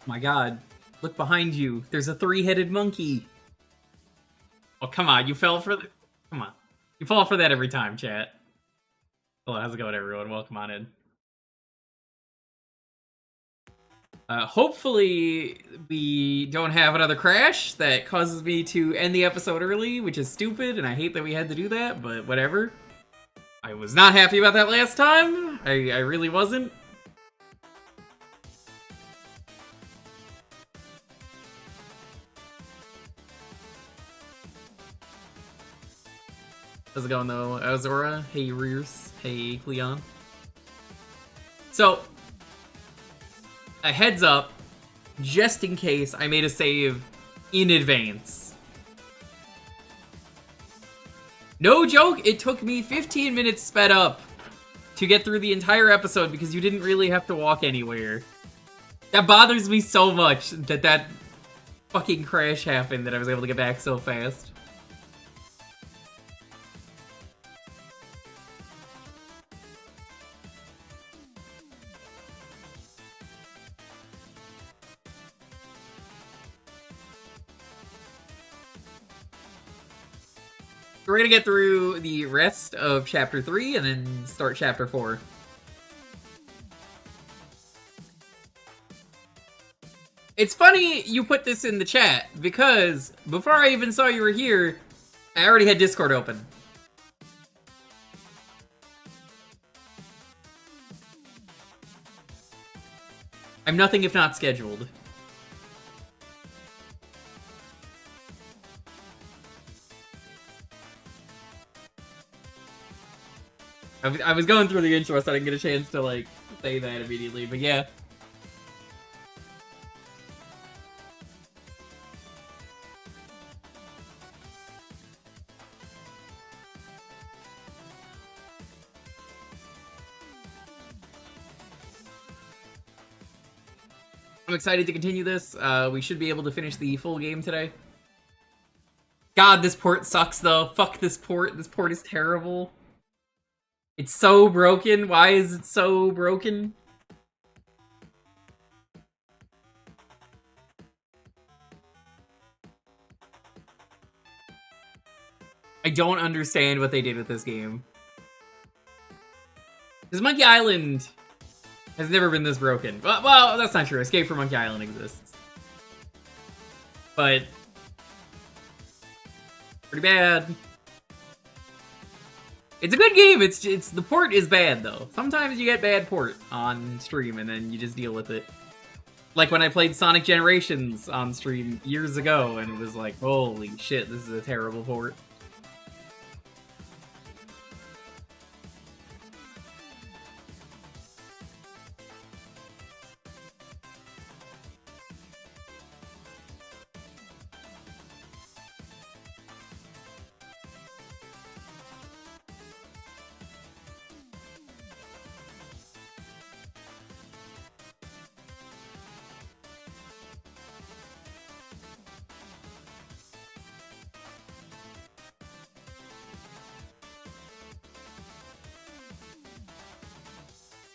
My god. Look behind you. There's a three-headed monkey. Oh, come on. You fell for the... Come on. You fall for that every time, chat. Hello, how's it going, everyone? Welcome on in. Hopefully we don't have another crash that causes me to end the episode early, which is stupid, and I hate that we had to do that, but whatever. I was not happy about that last time. I really wasn't. How's it going, though? Azora? Hey, Rears. Hey, Cleon. So, a heads up, just in case I made a save in advance. No joke, it took me 15 minutes sped up to get through the entire episode because you didn't really have to walk anywhere. That bothers me so much that fucking crash happened that I was able to get back so fast. We're gonna get through the rest of Chapter 3 and then start Chapter 4. It's funny you put this in the chat, because before I even saw you were here, I already had Discord open. I'm nothing if not scheduled. I was going through the intro so I didn't get a chance to, like, say that immediately, but yeah. I'm excited to continue this. We should be able to finish the full game today. God, this port sucks, though. Fuck this port. This port is terrible. It's so broken. Why is it so broken? I don't understand what they did with this game. Because Monkey Island has never been this broken. Well, that's not true. Escape from Monkey Island exists. But pretty bad. It's a good game. It's the port is bad though. Sometimes you get bad port on stream and then you just deal with it. Like when I played Sonic Generations on stream years ago and it was like, holy shit, this is a terrible port.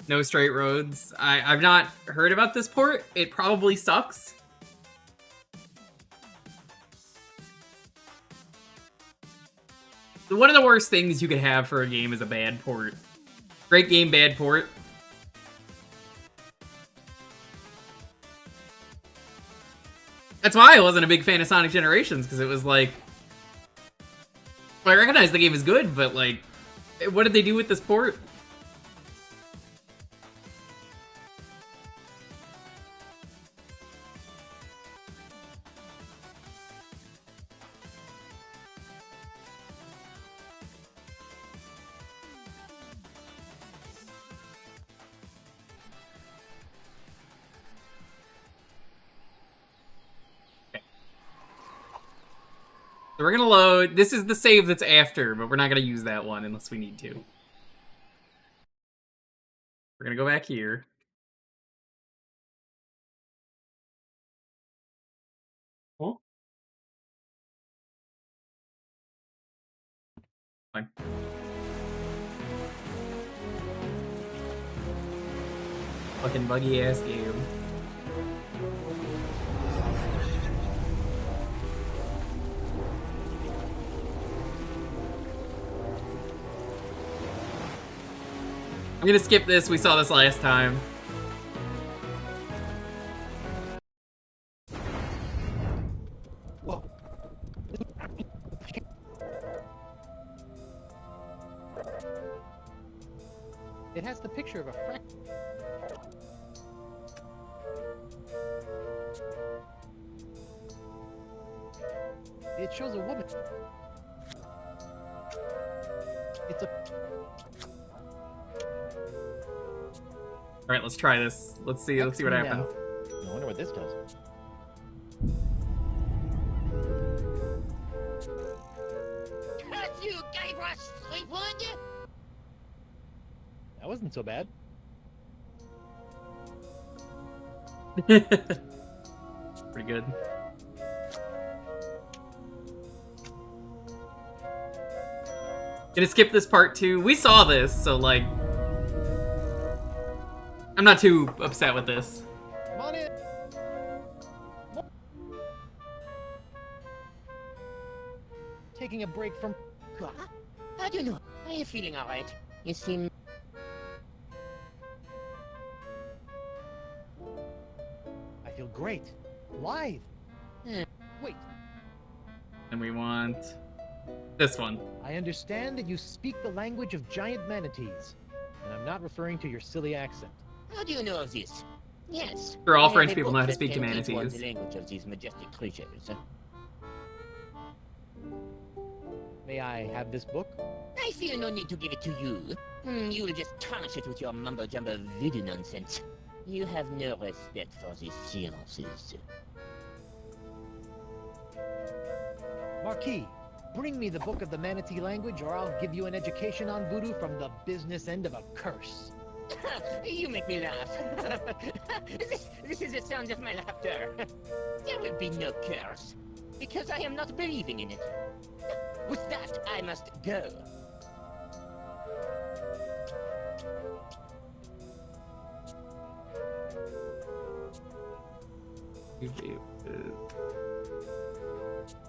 No straight roads. I've not heard about this port. It probably sucks. One of the worst things you could have for a game is a bad port. Great game, bad port. That's why I wasn't a big fan of Sonic Generations, because it was like... Well, I recognize the game is good, but like... What did they do with this port? So we're gonna load. This is the save that's after, but we're not gonna use that one unless we need to. We're gonna go back here. Cool. Fine. Fucking buggy ass game. I'm gonna skip this. We saw this last time. Whoa. It has the picture of a friend. It shows a woman. It's a... Alright, let's try this. Let's see what happens. I wonder what this does. Curse you, Guybrush, Threepwood! That wasn't so bad. Pretty good. Gonna skip this part too. We saw this, so like... I'm not too upset with this. Come on in. Taking a break from... What? How do you know? Are you feeling alright? You seem... I feel great. Live. Wait, And we want... this one. I understand that you speak the language of giant manatees. And I'm not referring to your silly accent. How do you know of this? Yes. Sure, all I French have a people book know how to that speak to can teach one manatees. the language of these majestic creatures. May I have this book? I feel no need to give it to you. You'll just tarnish it with your mumbo-jumbo voodoo nonsense. You have no respect for these seances. Marquis, bring me the book of the manatee language or I'll give you an education on voodoo from the business end of a curse. You make me laugh. this is the sound of my laughter. There will be no curse, because I am not believing in it. With that, I must go.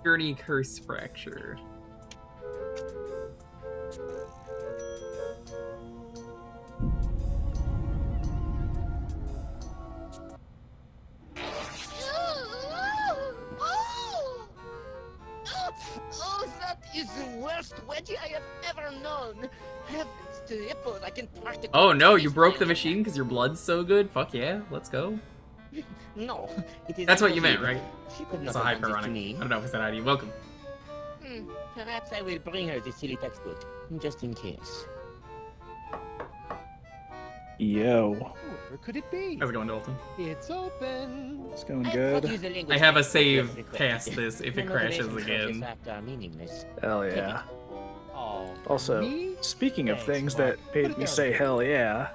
Journey curse fracture. Oh, that is the worst wedgie I have ever known. Heavens to hippos, I can practically... Oh no, you broke the machine because your blood's so good? Fuck yeah, let's go. No, it is... That's what you meant, right? She could not That's a have done this to hyperonic. me. I don't know if it's that idea. Welcome. Perhaps I will bring her the silly textbook, just in case. Yo. Where could it be? How's it going, Dalton? It's open. It's going I good. taught you the language I have a of save request. past this if The it crashes motivations of again. this act are meaningless. Hell yeah. Oh, Also, me? speaking of Thanks, things Mark. that Put made it me down. say hell yeah,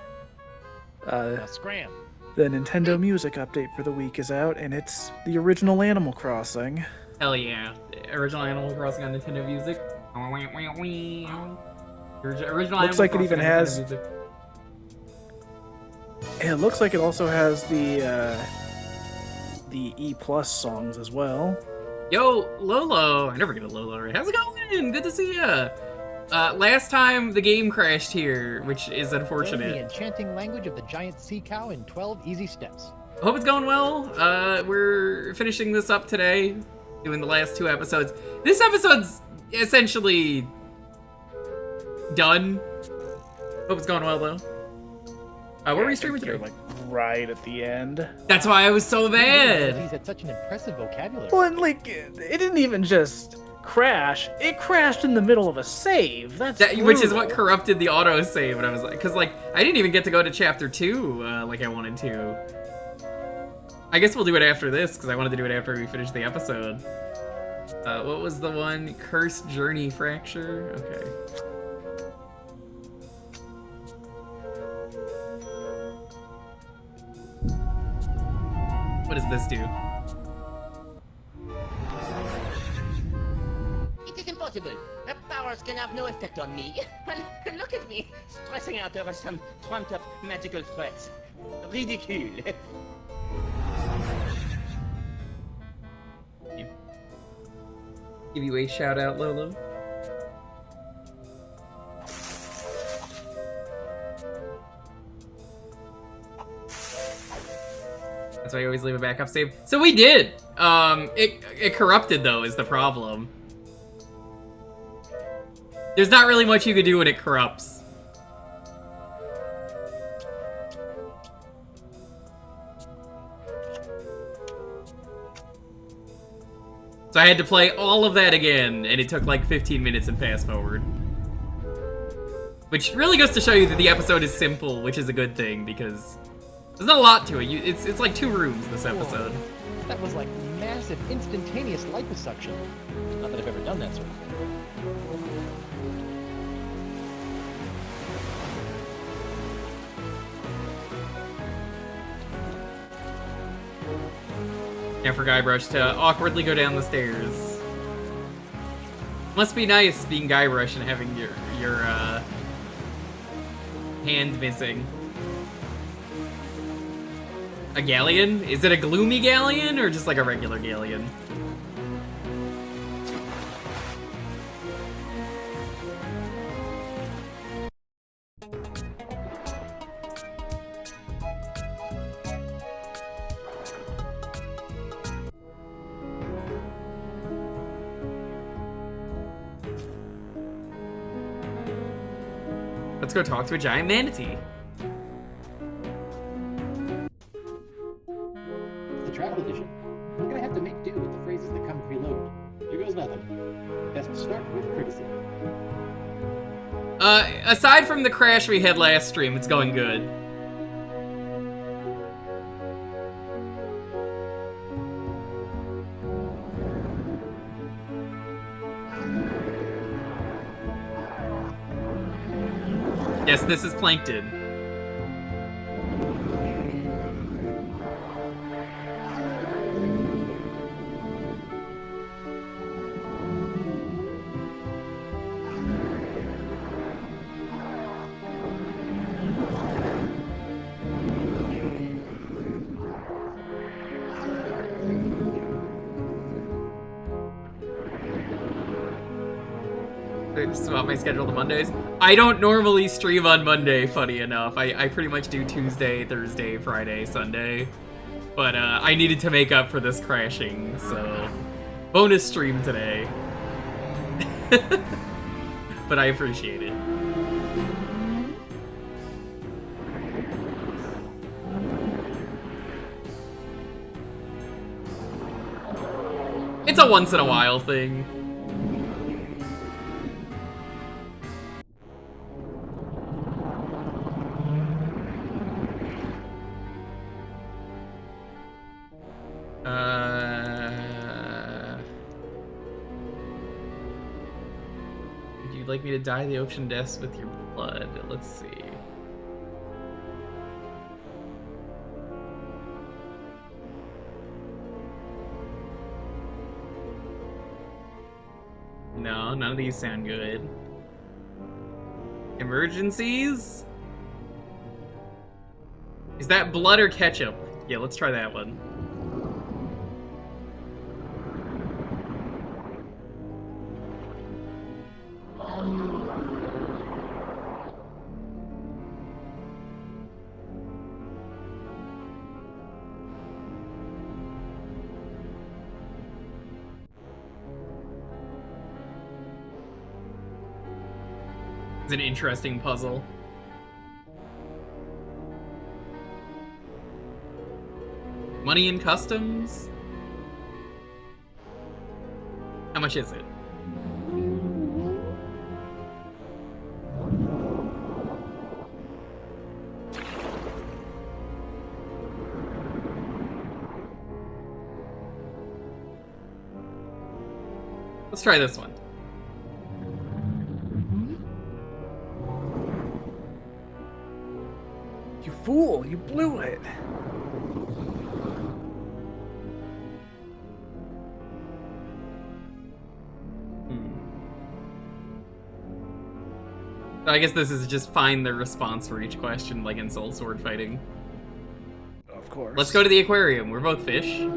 Now scram. the Nintendo Music update for the week is out, and it's the original Animal Crossing. Hell yeah. Original Animal Crossing on Nintendo Music. Original Looks Animal like it Crossing even on has- Nintendo Music. And it looks like it also has the E+ songs as well. Yo, Lolo! I never get a Lolo right. How's it going? Good to see ya! Last time the game crashed here, which is Learn the unfortunate. enchanting language of the giant sea cow in 12 easy steps. Hope it's going well. We're finishing this up today, doing the last 2 episodes. This episode's essentially done. Hope it's going well though. What were you streaming today? Like right at the end. That's why I was so He's bad. had such an impressive vocabulary. Well, and like it didn't even just crash; it crashed in the middle of a save. That's Which is what brutal. corrupted the autosave, and I was like, because like I didn't even get to go to chapter 2 like I wanted to. I guess we'll do it after this because I wanted to do it after we finish the episode. What was the one? Cursed Journey Fracture? Okay. What does this do? It is impossible. Her powers can have no effect on me. And look at me, stressing out over some trumped-up magical threats. Ridicule. Give you a shout out, Lolo. so I always leave a backup save. So we did! It corrupted, though, is the problem. There's not really much you could do when it corrupts. So I had to play all of that again, and it took like 15 minutes and fast forward. Which really goes to show you that the episode is simple, which is a good thing, because there's not a lot to it. It's like 2 rooms, this episode. Whoa. That was like massive, instantaneous liposuction. Not that I've ever done that sort of thing. And for Guybrush to awkwardly go down the stairs. Must be nice being Guybrush and having your hand missing. A galleon? Is it a gloomy galleon or just like a regular galleon? Let's go talk to a giant manatee. The travel edition. I'm gonna have to make do with the phrases that come preloaded. Here goes nothing. Best to start with courtesy. Aside from the crash we had last stream, it's going good. Yes, this is Plankton. Just about my schedule on Mondays. I don't normally stream on Monday, funny enough. I pretty much do Tuesday, Thursday, Friday, Sunday. But I needed to make up for this crashing, so bonus stream today. But I appreciate it. It's a once in a while thing. Would you like me to dye the ocean depths with your blood? Let's see. No, none of these sound good. Emergencies? Is that blood or ketchup? Yeah, let's try that one. It's an interesting puzzle. Money in customs? How much is it? Let's try this one. You fool! You blew it! So I guess this is just find the response for each question, like in Soul Sword fighting. Of course. Let's go to the aquarium. We're both fish.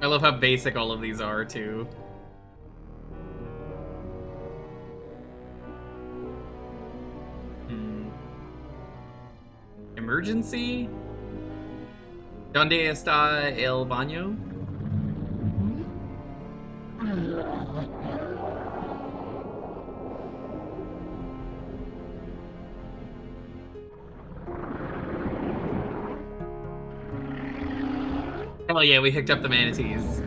love how basic all of these are, too. Emergency? ¿Dónde está el baño? Hell yeah, we hooked up the manatees.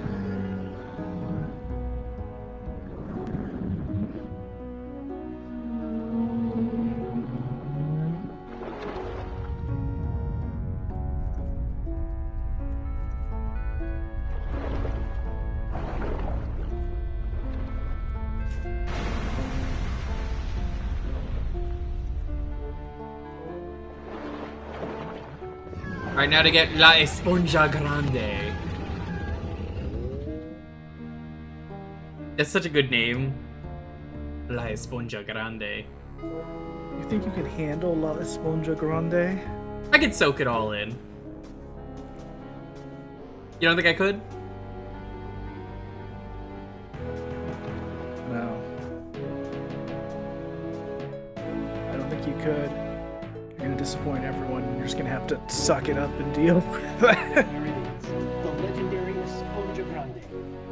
Alright, now to get La Esponja Grande. That's such a good name. La Esponja Grande. You think you can handle La Esponja Grande? I could soak it all in. You don't think I could? No. I don't think you could. You're gonna disappoint everyone. You're just gonna have to suck it up and deal with that. Here it is, the legendary Esponja Grande.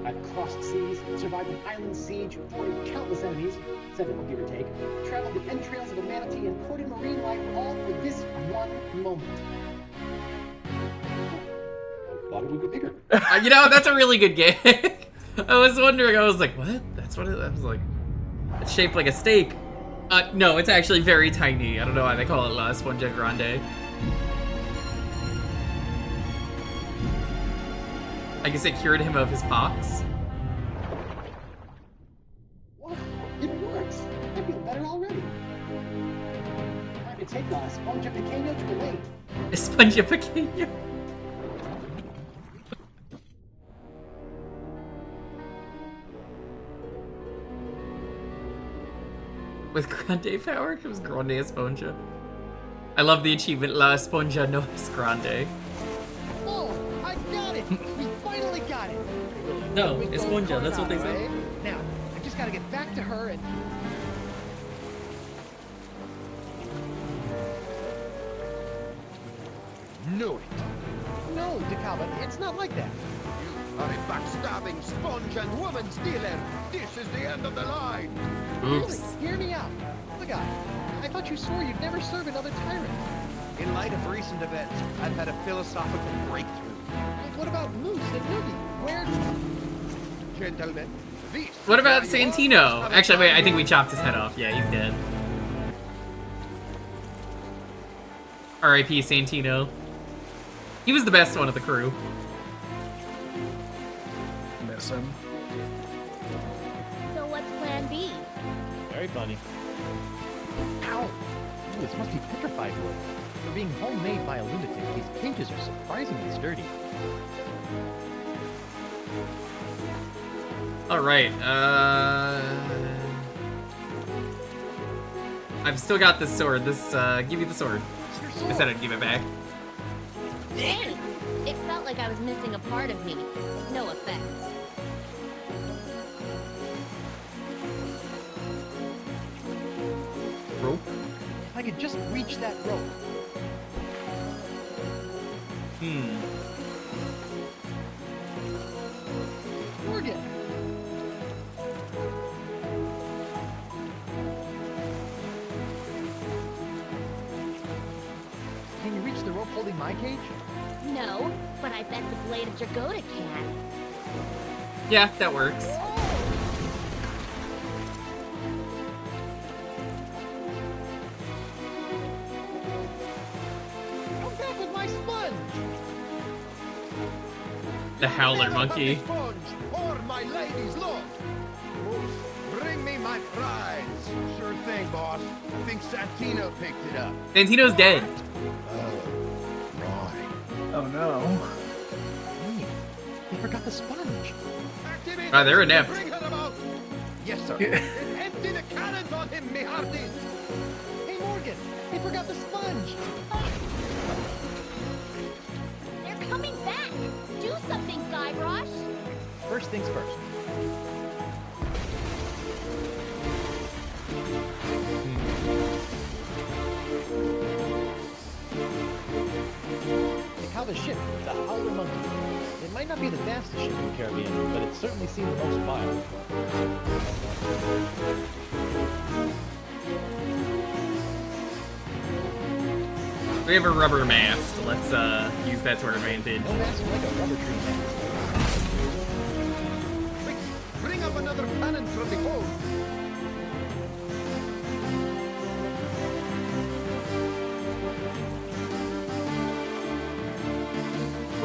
I've crossed seas, survived an island siege, thwarted countless enemies, several give or take, traveled the entrails of a manatee, and courted marine life, all for this one moment. Thought it would be bigger. You know, that's a really good gag. I was wondering, I was like, what? That's what it, I was like, it's shaped like a steak. No, it's actually very tiny. I don't know why they call it La Esponja Grande. I guess it cured him of his pox. Wow, it works. I feel better already. Time to take La Esponja Pequeño to the lake. Esponja Pequeño. With Grande power comes Grande Esponja. I love the achievement La Esponja no es Grande. Oh, I got it! We finally got it! No, We go Esponja, that's what they Coronado, say. eh? Now, I just gotta get back to her and... Knew it. No, Dakaba, it's not like that. You are a backstabbing sponge and woman stealer. This is the end of the line. Oops. Really, hear me out. Look, I thought you swore you'd never serve another tyrant. In light of recent events, I've had a philosophical breakthrough. What about Moose and Noogie? Where... Gentlemen, this... What about Santino? Actually, wait, I think we chopped his head off. Yeah, he's dead. R.I.P. Santino. He was the best one of the crew. Miss him. So what's plan B? Very funny. Ow! Ooh, this must be petrified wood. For being homemade by a lunatic, these cages are surprisingly sturdy. Alright, I've still got this sword. Give me the sword. I said I'd give it back. Hey! It felt like I was missing a part of me. No offense. Rope? If I could just reach that rope. Morgan! Can you reach the rope holding my cage? No, but I bet the blade of Jagoda can. Yeah, that works. Come back with my sponge! The Howler Monkey. Sponge, or my lady's love. Bring me my prize. Sure thing, boss. I think Santino picked it up. Santino's dead. Oh, right. Oh no. Hey, they forgot the sponge. Activate Ah, they're the inept. bring her about. Yes, sir. Empty the cannons on him, me hearties. Hey, Morgan, they forgot the sponge. They're coming back! Do something, Guybrush! first things first. Have a ship, the Howler Monkey. It might not be the fastest ship in the Caribbean, but it's certainly seen the most miles. We have a rubber mast. Let's use that to our advantage. No mast like a rubber tree mast. Quick, bring up another cannon from the hold.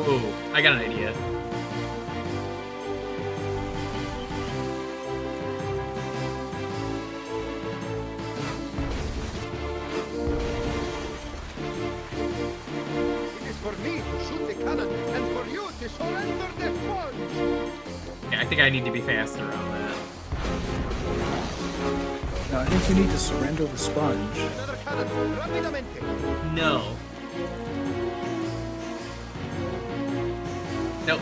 Ooh, I got an idea. It is for me to shoot the cannon and for you to surrender the sponge. Okay, I think I need to be faster on that. No, I think you need to surrender the sponge. Another cannon, rapidamente. No. Nope.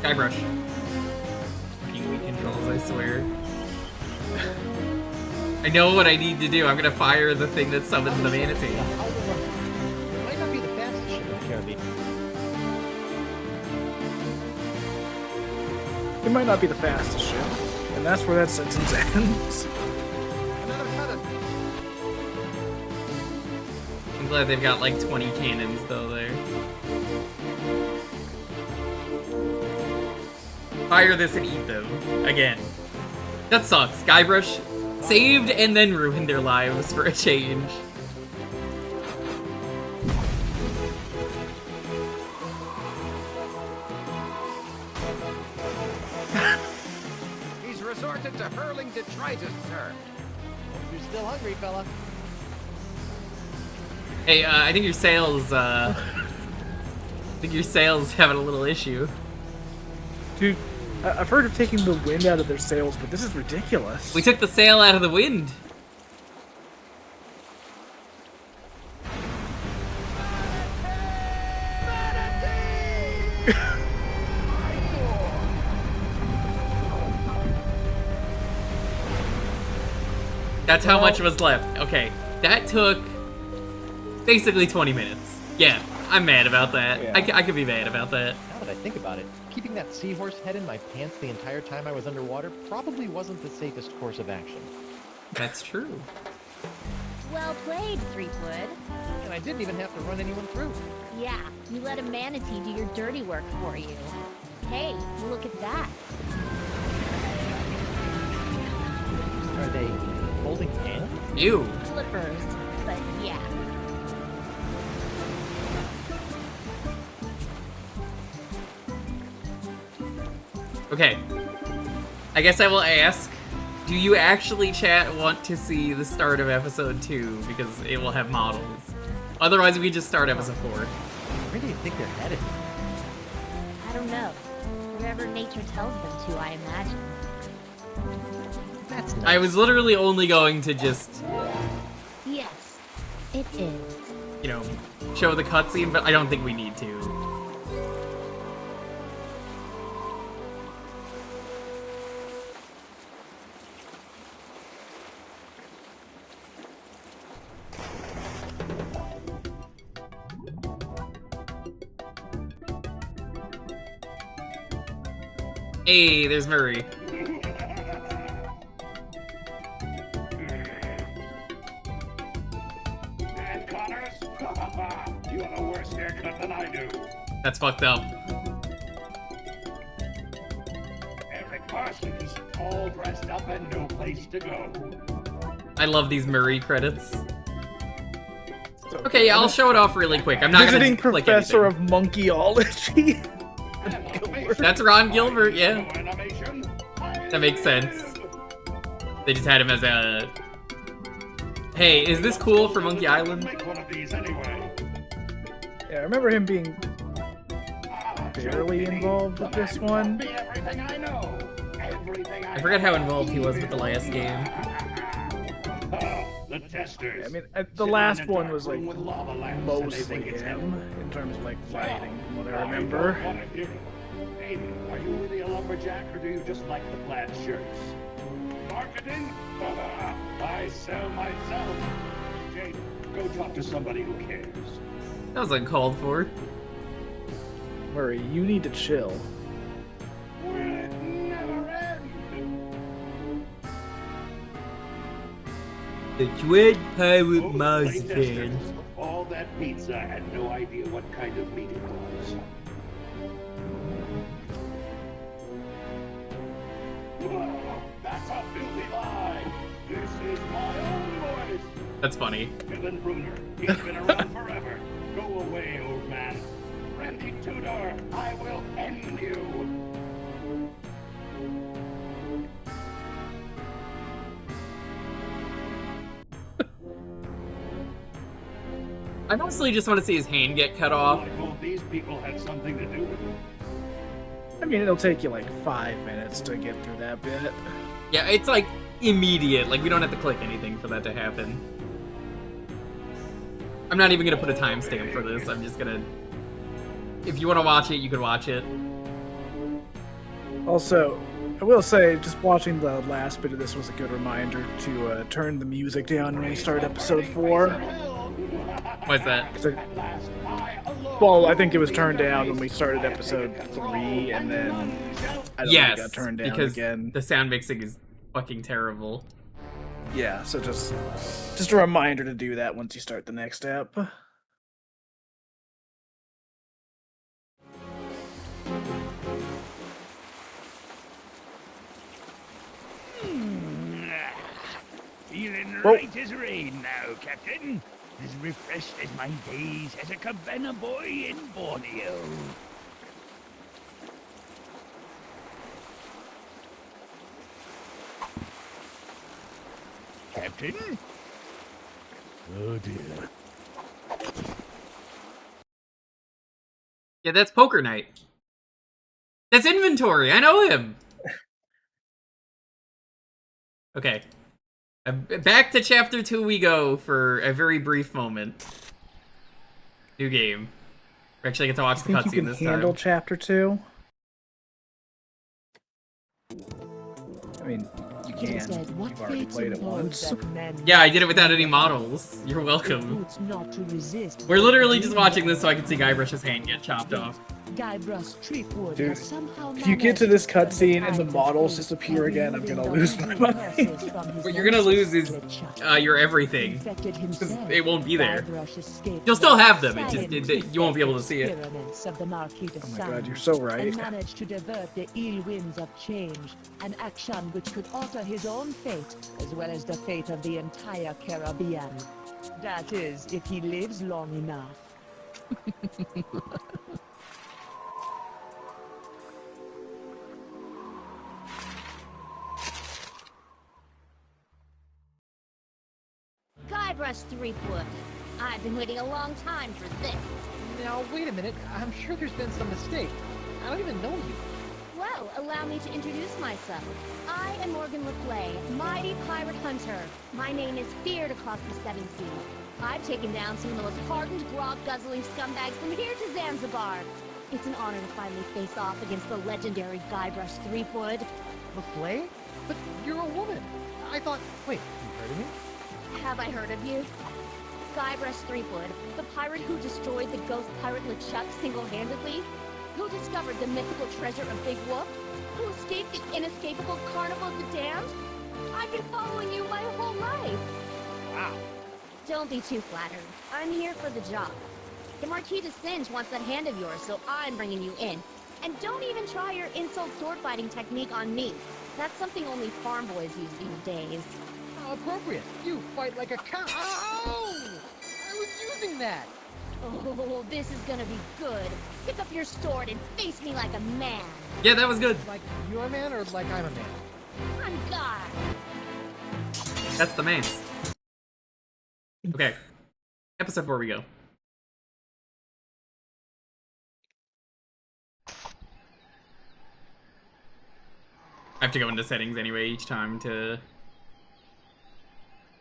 Guybrush. Fucking weak controls, I swear. I know what I need to do. I'm gonna fire the thing that summons the manatee. The Howler Monkey. It might not be the fastest ship in the Caribbean. It might not be the fastest ship, and that's where that sentence ends. Another cannon. I'm glad they've got like 20 cannons though there. Fire this and eat them. Again. That sucks. Guybrush saved and then ruined their lives for a change. He's resorted to hurling detritus, sir. You're still hungry, fella. Hey, I think your sails, having a little issue. Dude, I've heard of taking the wind out of their sails, but this is ridiculous. We took the sail out of the wind. That's how much was left. Okay, that took basically 20 minutes. Yeah, I'm mad about that. Yeah. I could be mad about that. Now that I think about it, keeping that seahorse head in my pants the entire time I was underwater probably wasn't the safest course of action. That's true. Well played, Threepwood. And I didn't even have to run anyone through. Yeah, you let a manatee do your dirty work for you. Hey, look at that. Are they holding hands? Ew. Flippers, but yeah. Okay. I guess I will ask, do you actually, chat, want to see the start of episode 2? Because it will have models. Otherwise, we just start episode 4. Where do you think they're headed? I don't know. Wherever nature tells them to, I imagine. That's nice. I was literally only going to just, Yes, it is. you know, show the cutscene, but I don't think we need to. Hey, there's Murray. And Connors? You have a worse haircut than I do. That's fucked up. Eric Parsons, all dressed up and no place to go. I love these Murray credits. Okay, yeah, I'll show it off really quick. I'm not Visiting gonna click professor anything. of monkeyology. That's Ron Gilbert, yeah. No animation. That makes sense. They just had him as a... Hey, is this cool for Monkey Island? Make one of these anyway. Yeah, I remember him being barely Joe, involved with this one. Be everything I know. Everything I forgot how involved he was with the last game. The protesters. I mean, the Sitting last in a one dark was like room with lava lamps, and they mostly think it's him in terms of like lighting, from what I don't remember. want to hear it. Amy, are you really a lumberjack, or do you just like the plaid shirts? Marketing? I sell myself. Jake, go talk to somebody who cares. That was uncalled for. Murray, you need to chill. Will it never end? The Dread Pirate Those Marzipan. playtesters, all that pizza had no idea what kind of meat it was. Oh, that's a filthy lie. This is my own voice. That's funny. Villain Bruner, he's been around forever. Go away, old man. Randy Tudor, I will end you. I mostly just want to see his hand get cut off. I hope these people had something to do with it. I mean, it'll take you like 5 minutes to get through that bit. Yeah, it's like immediate. Like, we don't have to click anything for that to happen. I'm not even gonna put a timestamp for this. I'm just gonna... If you want to watch it, you can watch it. Also, I will say, just watching the last bit of this was a good reminder to turn the music down when we start episode 4. What's that? Well, I think it was turned down when we started episode 3, and then I don't think it got turned down because again. the sound mixing is fucking terrible. Yeah, so just a reminder to do that once you start the next step. Feeling Whoa. right as rain now, Captain. As refreshed as my days as a cabana boy in Borneo. Captain? Oh dear. Yeah, that's Poker Night. That's Inventory. I know him. Okay. Back to chapter 2 we go for a very brief moment. New game. We actually get to watch the Think you cutscene can this handle time. chapter 2? I mean, you can. You've already played it once. Yeah, I did it without any models. You're welcome. We're literally just watching this so I can see Guybrush's hand get chopped off. Dude, if you get to this cutscene and the models disappear again, I'm gonna lose my mind. What you're gonna lose is your everything. 'Cause it won't be there. You'll still have them, you won't be able to see it. Oh my god, you're so right. And managed to divert the ill winds of change, an action which could alter his own fate, as well as the fate of the entire Caribbean. That is, if he lives long enough. Guybrush Threepwood. I've been waiting a long time for this. Now, wait a minute. I'm sure there's been some mistake. I don't even know you. Well, allow me to introduce myself. I am Morgan Le Fay, mighty pirate hunter. My name is feared across the seven seas. I've taken down some of the most hardened, grog-guzzling scumbags from here to Zanzibar. It's an honor to finally face off against the legendary Guybrush Threepwood. LaFlay? But you're a woman. I thought... Wait, you've heard of me? Have I heard of you? Guybrush Threepwood, the pirate who destroyed the ghost pirate LeChuck single-handedly? Who discovered the mythical treasure of Big Whoop? Who escaped the inescapable Carnival of the Damned? I've been following you my whole life. Wow. Don't be too flattered. I'm here for the job. The Marquis de Singe wants that hand of yours, so I'm bringing you in. And don't even try your insult sword-fighting technique on me. That's something only farm boys use these days. How appropriate. You fight like a cow. Ow! I was using that. Oh, this is gonna be good. Pick up your sword and face me like a man. Yeah, that was good. Like you're a man or like I'm a man? I'm God. That's the mains. Okay. Episode 4 we go. I have to go into settings anyway each time to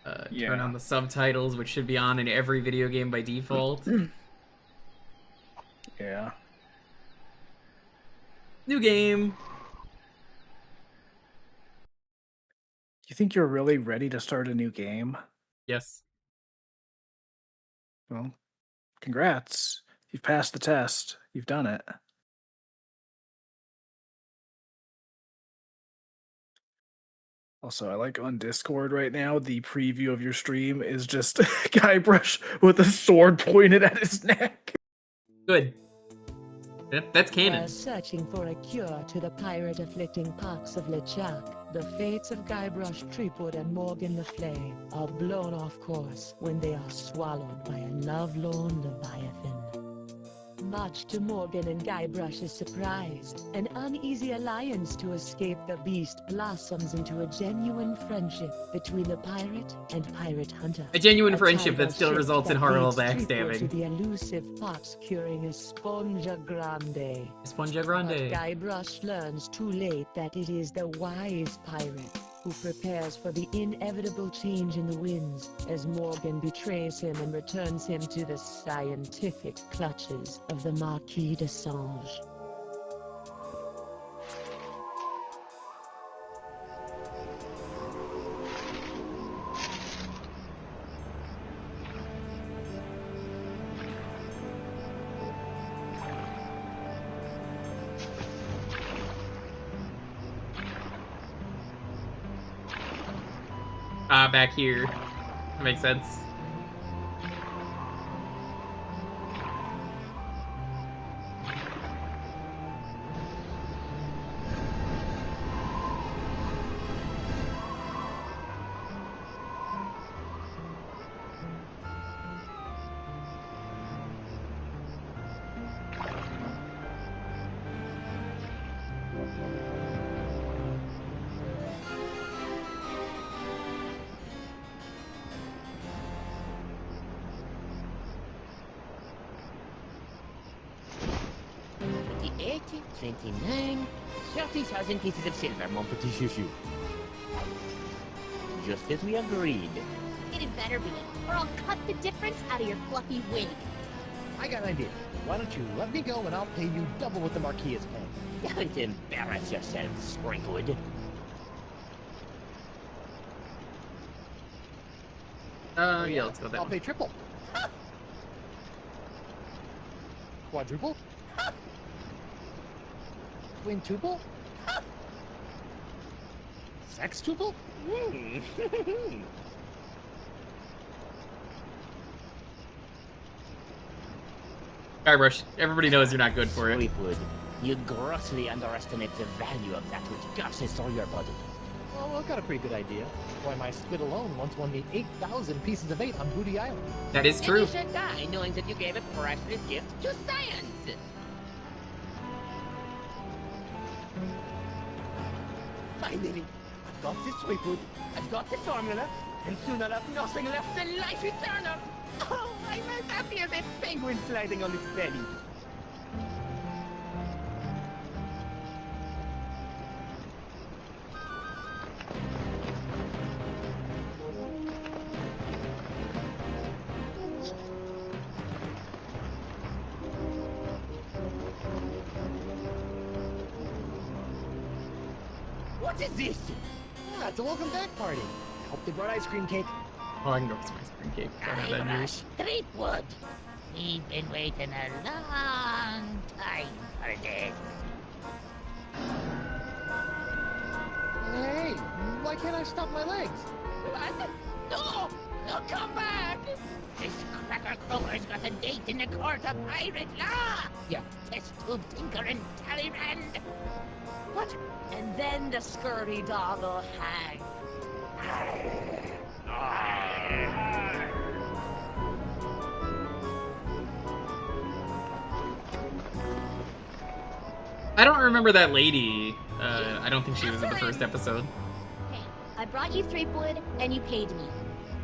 Turn on the subtitles, which should be on in every video game by default. Yeah. New game. You think you're really ready to start a new game? Yes. Well, congrats. You've passed the test. You've done it. Also, I like on Discord right now, the preview of your stream is just Guybrush with a sword pointed at his neck. Good. That's canon. While searching for a cure to the pirate-afflicting pox of LeChuck, the fates of Guybrush, Threepwood, and Morgan Le Fay are blown off course when they are swallowed by a lovelorn Leviathan. Much to Morgan and Guybrush's surprise, an uneasy alliance to escape the beast blossoms into a genuine friendship between the pirate and pirate hunter. A genuine friendship that still ship results in that horrible leads Threepwood to backstabbing. the elusive pox-curing Esponja Grande. Esponja But Grande. Guybrush learns too late that it is the wise pirate who prepares for the inevitable change in the winds as Morgan betrays him and returns him to the scientific clutches of the Marquis de Sange. Back here. That makes sense. $28, $29, 30,000 pieces of silver, mon petit chouchou. Just as we agreed. It better be, or I'll cut the difference out of your fluffy wig. I got an idea. Why don't you let me go and I'll pay you double what the Marquis is paying? Don't embarrass yourself, Threepwood. Yeah, let's go with that I'll one. pay triple. Quadruple? Quintuple? Sextuple? Guybrush, everybody knows you're not good for it. Threepwood, you grossly underestimate the value of that which gushes through your body. Well, I've got a pretty good idea. Why, my squid alone once won me 8,000 pieces of bait on Booty Island. That is And true. you should die knowing that you gave a priceless gift to science. Finally, I've got this Threepwood, I've got the formula, and soon I'll have nothing left than life eternal. Oh, I'm as happy as a penguin sliding on its belly. What is this? Ah, it's a welcome back party. I hope they brought ice cream cake. Oh, I can go with some ice cream cake. Don't have that news. Guybrush, Threepwood. We've been waiting a long time for this. Hey, why can't I stop my legs? What? No! No, come back! This cracker crower's got a date in the court of pirate law! You test tube tinker and Talleyrand! What? And then the scurvy dog will hang. I don't remember that lady. I don't think she was in the first episode. Hey, I brought you Threepwood, and you paid me.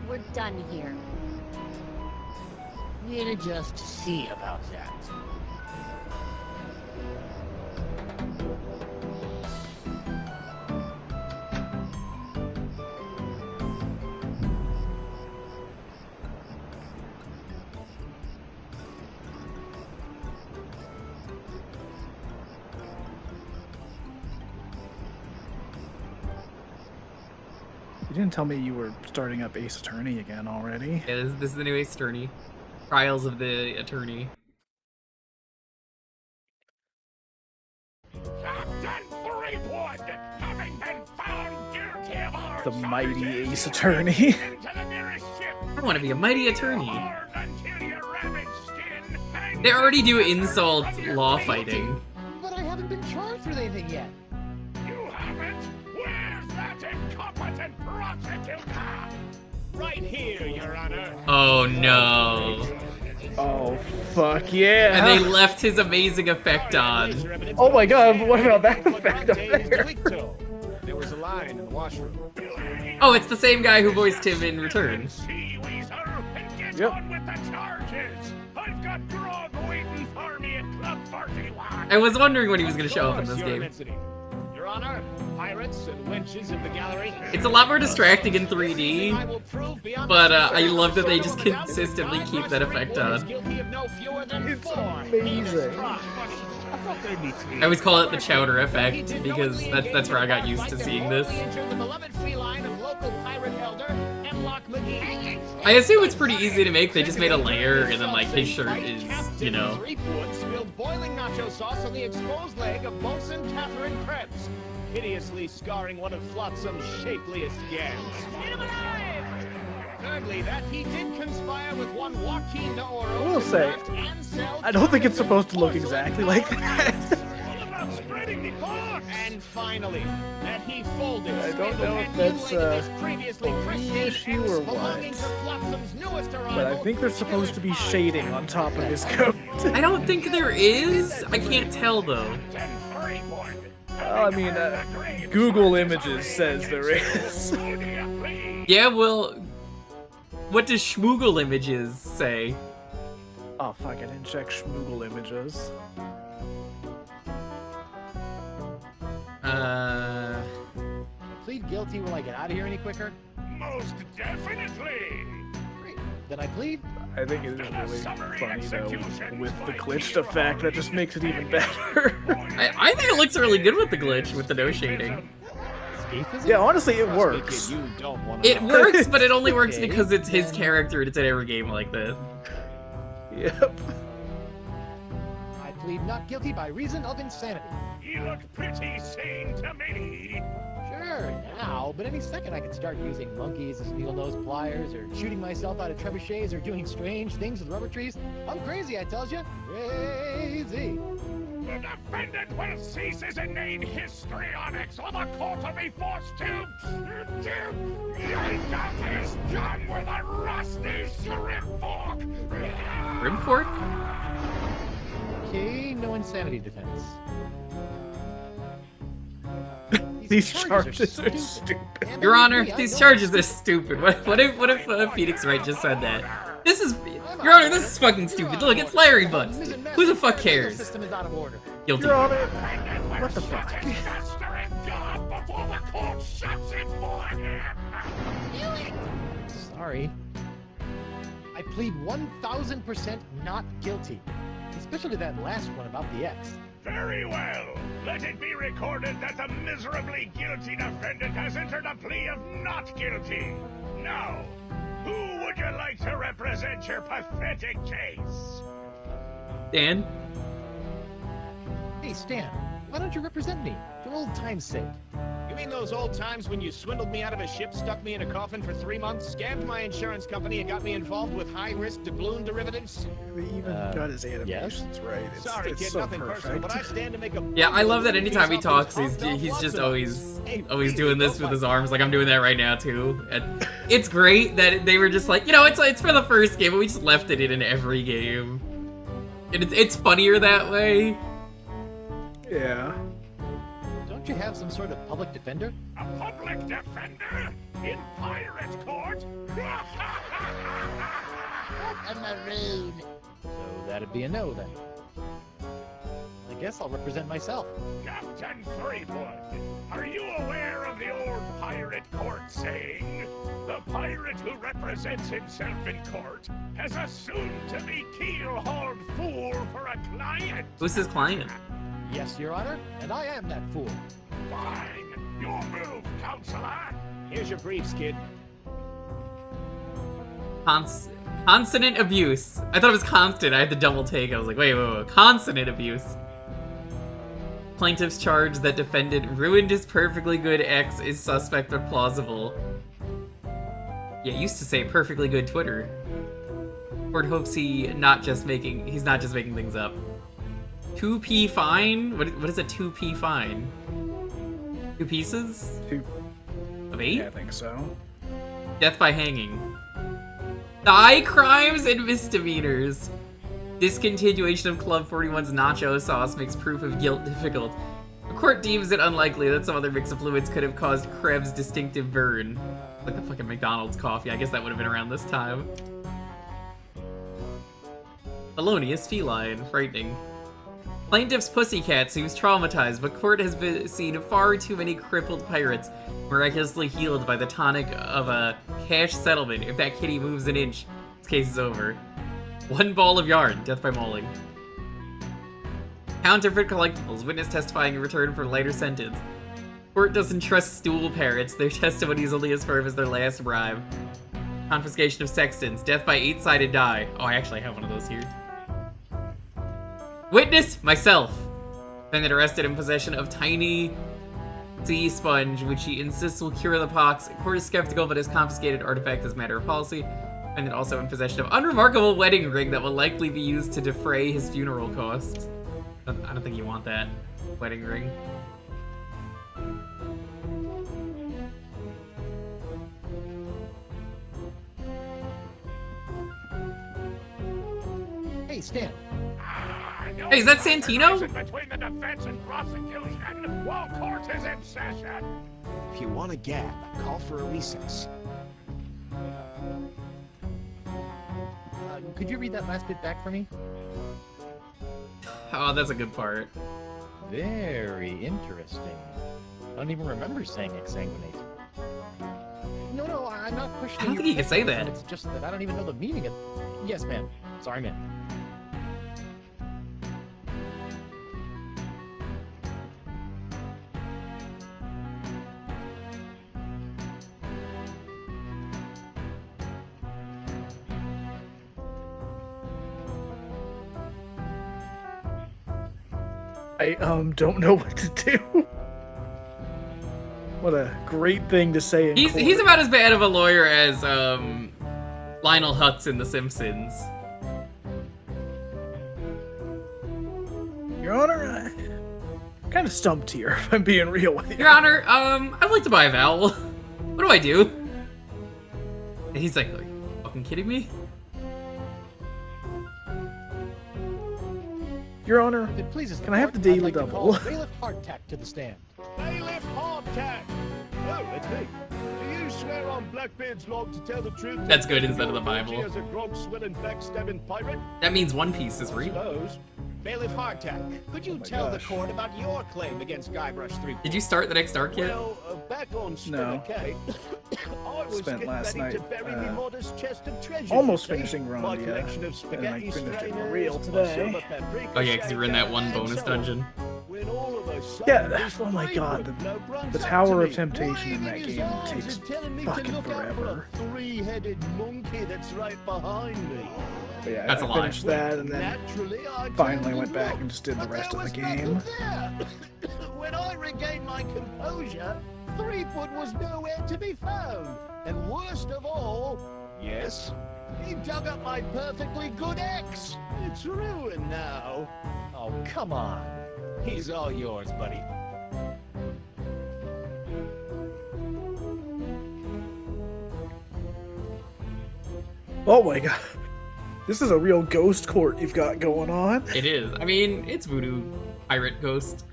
We're done here. We'll just see about that. didn't tell me you were starting up Ace Attorney again already. Yeah, this is the new Ace Attorney. Trials of the Attorney. Captain Threepwood, having been found guilty of our The mighty charges, Ace Attorney. into the nearest ship. I want to be a mighty attorney. Hard until your ravaged skin hangs They already do in the insult middle of your law feet. fighting. But I haven't been charged with anything yet. You haven't? Where's that incompetent prosecutor? Right here, Your Honor. Oh no. Oh, fuck yeah. And they left his amazing effect on. Oh my god, what about that effect up there? There was a line in the washroom. Oh, it's the same guy who voiced him in Return. See, Weezer, and get Yep. on with the charges. I've got grog waiting for me at Club 41. I was wondering when he was going to show up in this game. Your Honor, pirates and wenches in the gallery. It's a lot more distracting in 3D, I will prove beyond but a I love that they shadow just of a doubt consistently that keep that effect Guybrush is on. guilty of no fewer than It's 4 heinous amazing. crimes. I thought there'd be 3. I always call it the chowder effect, because that's where I got used to seeing this. The beloved feline of local pirate elder, Hemlock McGee. I assume it's pretty easy to make, they just made a layer, and then like his shirt is, you know. Threepwood spilled boiling nacho sauce on the exposed leg of Bosun Catherine Krebs, hideously scarring one of Flotsam's shapeliest gams. Get him alive! Thirdly, that he did conspire with one Joaquin de Oro. I will say, I don't think it's supposed to look exactly like that. And finally, that he folded. I don't know if that's a reissue or what, but I think there's supposed to be shading on top of his coat. I don't think there is. I can't tell though. I mean, Google Images says there is. Yeah, well, what does Schmoogle Images say? Oh fuck, I didn't check Schmoogle Images. Plead guilty. Will I get out of here any quicker? Most definitely. Great. Then I plead. I think it is really funny though, with the glitched effect, that just makes it even better. I think it looks really good with the glitch, with the no shading. Escapism? Yeah, honestly, it works. You don't want It know. works, but it only works Okay, because it's his then- character and it's in every game like that. Yep. I plead not guilty by reason of insanity. You look pretty sane to me. Sure, now, but any second I could start using monkeys as needle-nose pliers, or shooting myself out of trebuchets, or doing strange things with rubber trees. I'm crazy, I tells you. Crazy. The defendant will cease his inane histrionics, or the court will be forced to yank out his gun with a rusty shrimp fork. Rim fork? Okay, no insanity defense. These charges are stupid. And Your believe Honor, me, I these know charges are stupid. What if Phoenix Wright just said that? This is, Your Honor, this is fucking stupid. Look, it's Larry Butts. Who the fuck cares? System is out of order. Guilty. Your Honor, what the fuck? Before the court shuts it for him. Sorry. I plead 1000% not guilty. Especially that last one about the X. Very well. Let it be recorded that the miserably guilty defendant has entered a plea of not guilty. Now, who would you like to represent your pathetic case? Dan? Hey, Stan, why don't you represent me? For old time's sake. You mean those old times when you swindled me out of a ship, stuck me in a coffin for 3 months, scammed my insurance company, and got me involved with high-risk doubloon derivatives? They even got his animations right. It's, Sorry, it's kid, so nothing personal, perfect. but I stand to make a... Yeah, I love that anytime he talks, he's just always doing this with his arms, like I'm doing that right now too. And it's great that they were just like, you know, it's for the first game, but we just left it in every game. And it's funnier that way. Yeah. Don't you have some sort of public defender? A public defender? In pirate court? A maroon. So that'd be a no then. I guess I'll represent myself. Captain Threepwood, are you aware of the old pirate court saying? The pirate who represents himself in court has a soon-to-be keel-hauled fool for a client. Who's his client? Yes, Your Honor, and I am that fool. Fine. Your move, counselor. Here's your briefs, kid. Consonant abuse. I thought it was constant. I had to double take. I was like, wait. Consonant abuse. Plaintiff's charge that defendant ruined his perfectly good ex is suspect but plausible. Yeah, used to say perfectly good Twitter. Court hopes he's not just making things up. 2p fine? What is a 2p fine? 2 pieces? 2 of 8? Yeah, I think so. Death by hanging. Thigh crimes and misdemeanors. Discontinuation of Club 41's nacho sauce makes proof of guilt difficult. The court deems it unlikely that some other mix of fluids could have caused Krebs' distinctive burn. Like the fucking McDonald's coffee. I guess that would have been around this time. Felonious feline. Frightening. Plaintiff's pussycat seems traumatized, but court has seen far too many crippled pirates miraculously healed by the tonic of a cash settlement. If that kitty moves an inch, this case is over. 1 ball of yarn. Death by mauling. Counterfeit collectibles. Witness testifying in return for lighter sentence. Court doesn't trust stool parrots. Their testimony is only as firm as their last bribe. Confiscation of sextants. Death by 8-sided die. Oh, I actually have one of those here. Witness, myself. Defendant arrested in possession of tiny sea sponge, which he insists will cure the pox. Court is skeptical, but has confiscated artifact as a matter of policy. Defendant also in possession of unremarkable wedding ring that will likely be used to defray his funeral costs. I don't think you want that wedding ring. Hey, Stan. Hey, is that Santino? Between the defense and prosecution, while court is in session. If you want to gab, call for a recess. Could you read that last bit back for me? Oh, that's a good part. Very interesting. I don't even remember saying exsanguinate. No, I'm not questioning. I don't think you can say that. It's just that I don't even know the meaning of. Yes, ma'am. Sorry, ma'am. I don't know what to do. What a great thing to say in court. He's about as bad of a lawyer as Lionel Hutz in The Simpsons. Your Honor, I'm kind of stumped here, if I'm being real with you. Your Honor, I'd like to buy a vowel. What do I do? And he's like, are you fucking kidding me? Your Honor, If it pleases the can I have court, the I'd daily like to double? call Bailiff Hardtack to the stand. Bailiff Hardtack. Oh, it's me. Do you swear on Blackbeard's log to tell the truth? That's good instead of the Bible. As a grog-swilling, backstabbing pirate? That means One Piece is real. Suppose. Bailiff Hardtack, could you tell the court about your claim against Guybrush Threepwood? Did you start the next arc yet? Well, back on No. Spinner I was Spent getting last ready to night, bury me modest chest of treasure. almost you see. finishing My Rondia, collection of and spaghetti I finished it for strainers, real my today. silver paprika Oh yeah, because you were in that one shaker, bonus and so on. dungeon. When all of a sudden, Yeah, this oh my god, Threepwood bloke runs the up Tower to of me, Temptation in that waving his game arms takes and telling me to fucking look out for forever. a three-headed monkey that's right behind me. But yeah, That's a I lie. finished that and then Naturally, I finally turned went and back looked, and just did the but rest there of the was game. nothing there. When I regained my composure, Threepwood was nowhere to be found. And worst of all, yes, he dug up my perfectly good ex. It's ruined now. Oh, come on. He's all yours, buddy. Oh my god. This is a real ghost court you've got going on. It is. I mean, it's voodoo pirate ghost.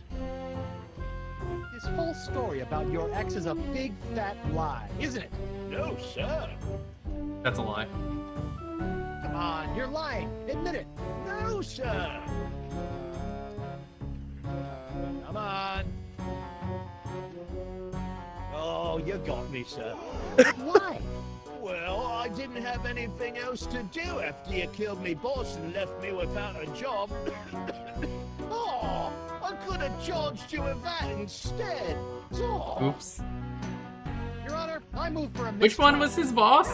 This whole story about your ex is a big fat lie, isn't it? No, sir. That's a lie. Come on, you're lying. Admit it. No, sir. Come on. Oh, you got me, sir. Why? Well, I didn't have anything else to do after you killed me boss and left me without a job. Oh, I could have charged you with that instead. Oh. Oops. Your Honor, I move for a Which one was his boss?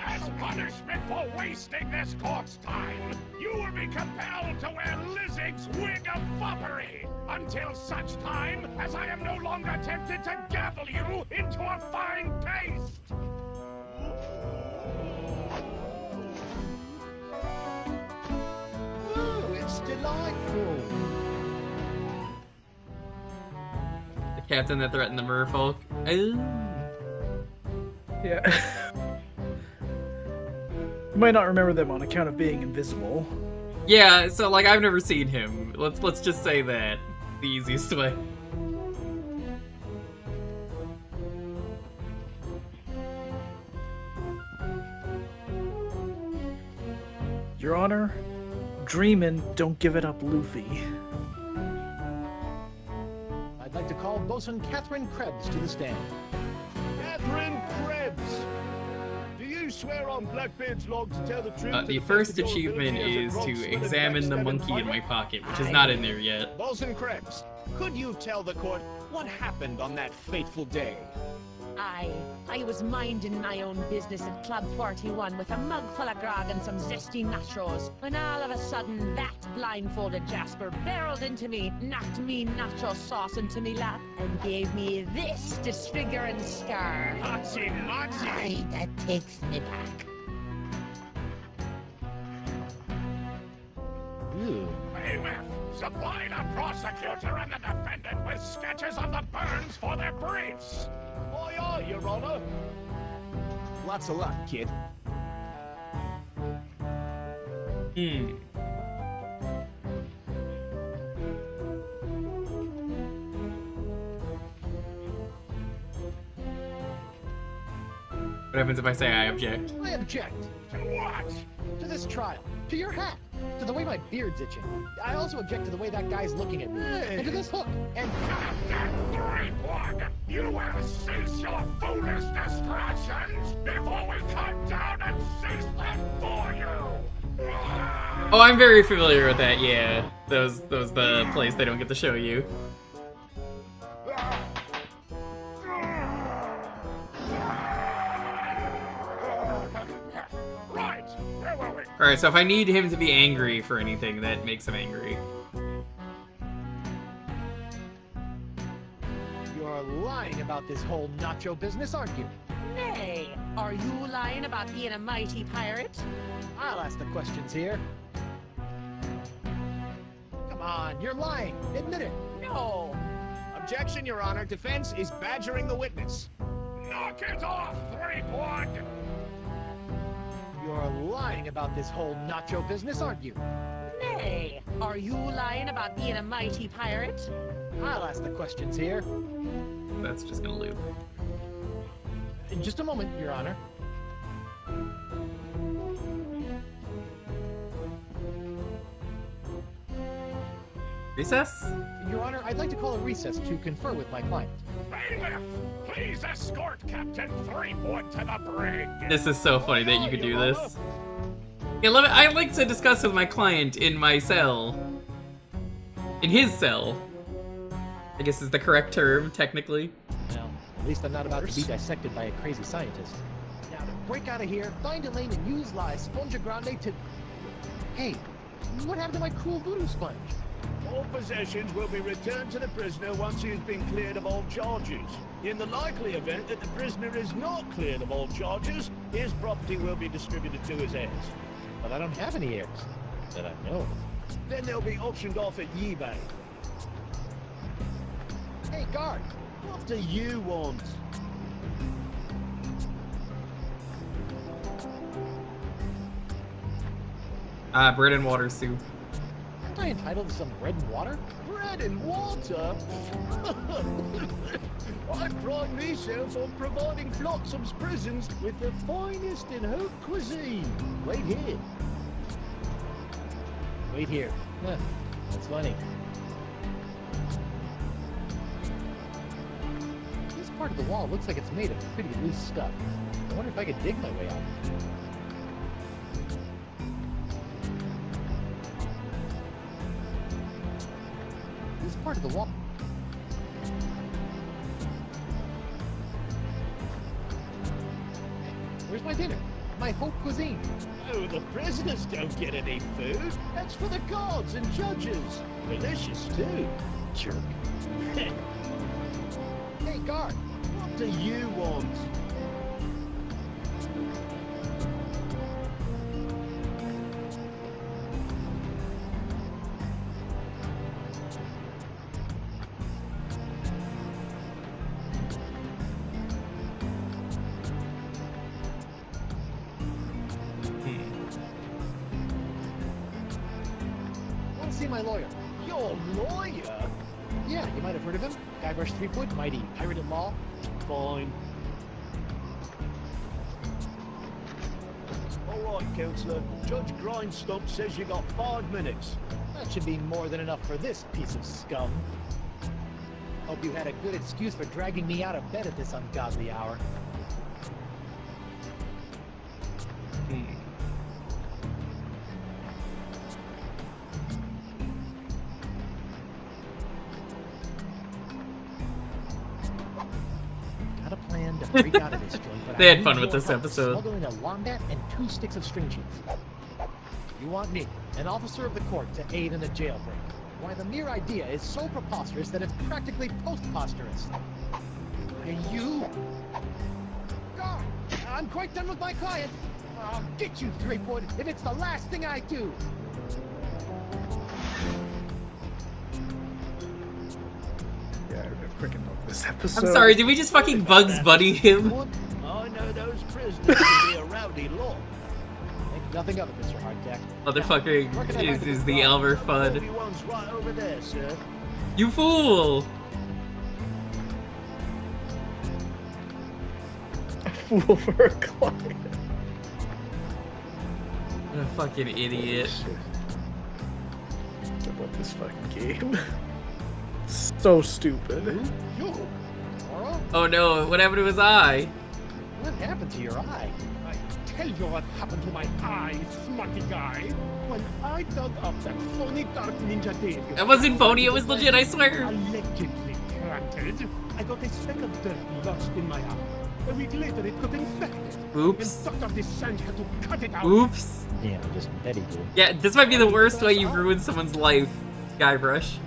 As punishment for wasting this court's time, you will be compelled to wear Lizzig's wig of foppery until such time as I am no longer tempted to gavel you into a fine paste. Ooh, it's delightful. The captain that threatened the merfolk. Oh. Yeah. You might not remember them on account of being invisible. Yeah, so like I've never seen him. Let's just say that. The easiest way. Your Honor, dreamin', don't give it up, Luffy. I'd like to call Bosun Catherine Krebs to the stand. Catherine Krebs! Do you swear on Blackbeard's log to tell the truth? to The best first of your achievement ability is as a to roguesman and examine the backstabbing monkey in pirate? my pocket, which is not in there yet. Bosun Krebs, could you tell the court what happened on that fateful day? I was minding my own business at Club 41 with a mug full of grog and some zesty nachos, when all of a sudden that blindfolded Jasper barreled into me, knocked me nacho sauce into me lap, and gave me this disfiguring scar. Nazi, Nazi! Aye, that takes me back. Ooh. Bailiff, supply the prosecutor and the defendant with sketches of the burns for their briefs. Aye, aye, Your Honor. Lots of luck, kid. What happens if I say I object? I object. To what? To this trial. To your hat. To the way my beard's itching. I also object to the way that guy's looking at me. And to this hook. And Captain Threepwood, you will cease your foolish distractions before we come down and cease them for you. Oh, I'm very familiar with that, yeah. Those the place they don't get to show you. Right, where were we? Alright, so if I need him to be angry for anything, that makes him angry. you're lying about this whole nacho business, aren't you? Nay, are you lying about being a mighty pirate? I'll ask the questions here. Come on, you're lying. Admit it. No. Objection, Your Honor. Defense is badgering the witness. Knock it off, Threepwood! You're lying about this whole nacho business, aren't you? Nay, are you lying about being a mighty pirate? I'll ask the questions here. That's just gonna loop. In just a moment, Your Honor. Recess? Your Honor, I'd like to call a recess to confer with my client. Bailiff, please escort Captain Threepwood to the brig. This is so funny that you could do this. Yeah, I like to discuss with my client in my cell. In his cell. I guess is the correct term, technically. Well, at least I'm not about to be dissected by a crazy scientist. Now, to break out of here, find a lane and use La Esponja Grande to... Hey, what happened to my cool voodoo sponge? All possessions will be returned to the prisoner once he has been cleared of all charges. In the likely event that the prisoner is not cleared of all charges, his property will be distributed to his heirs. But I don't have any heirs. That I know of. Then they'll be auctioned off at eBay. Hey, guard! What do you want? Bread and water soup. Aren't I entitled to some bread and water? Bread and water? I pride myself on providing Flotsam's prisons with the finest in haute cuisine. Wait here. Wait here. Huh, that's funny. This part of the wall looks like it's made of pretty loose stuff. I wonder if I could dig my way out. This part of the wall... Where's my dinner? My haute cuisine. Oh, the prisoners don't get any food. That's for the gods and judges. Delicious, too. Jerk. Hey, guard. What do you want? Want to see my lawyer? Your lawyer? Yeah, you might have heard of him. Guybrush Threepwood, mighty pirate at law. Fine. All right, Counselor. Judge Grindstump says you got 5 minutes. That should be more than enough for this piece of scum. Hope you had a good excuse for dragging me out of bed at this ungodly hour. Got a plan to break out of this joint, but They I had fun need with your this help episode. Smuggling a wombat and 2 sticks of string cheese. You want me, an officer of the court, to aid in a jailbreak? Why, the mere idea is so preposterous that it's practically post-posterous. And you... God, I'm quite done with my client. I'll get you, Threepwood, if it's the last thing I do. Yeah, I freaking love this episode. I'm sorry, did we just fucking Bugs Bunny him? I know those prisoners can be a rowdy lot. Think nothing of it, Mr. Hardtack. Motherfucker is the Elmer Fudd. Everyone's right over there, sir. You fool! A fool for a client. What a fucking idiot. I love this fucking game. So stupid. You? Laura? Oh no, what happened to his eye? What happened to your eye? I tell you what happened to my eye, smarty guy. When I dug up that phony Dark Ninja debut, That wasn't phony, it was legit, I swear. allegedly planted, I got a speck of dirt lodged in my eye. A week later, it got infected. Oops. And Dr. Descent had to cut it out. Oops. Yeah, just Betty did. Yeah, this might be the worst way you've ruined someone's life, Guybrush.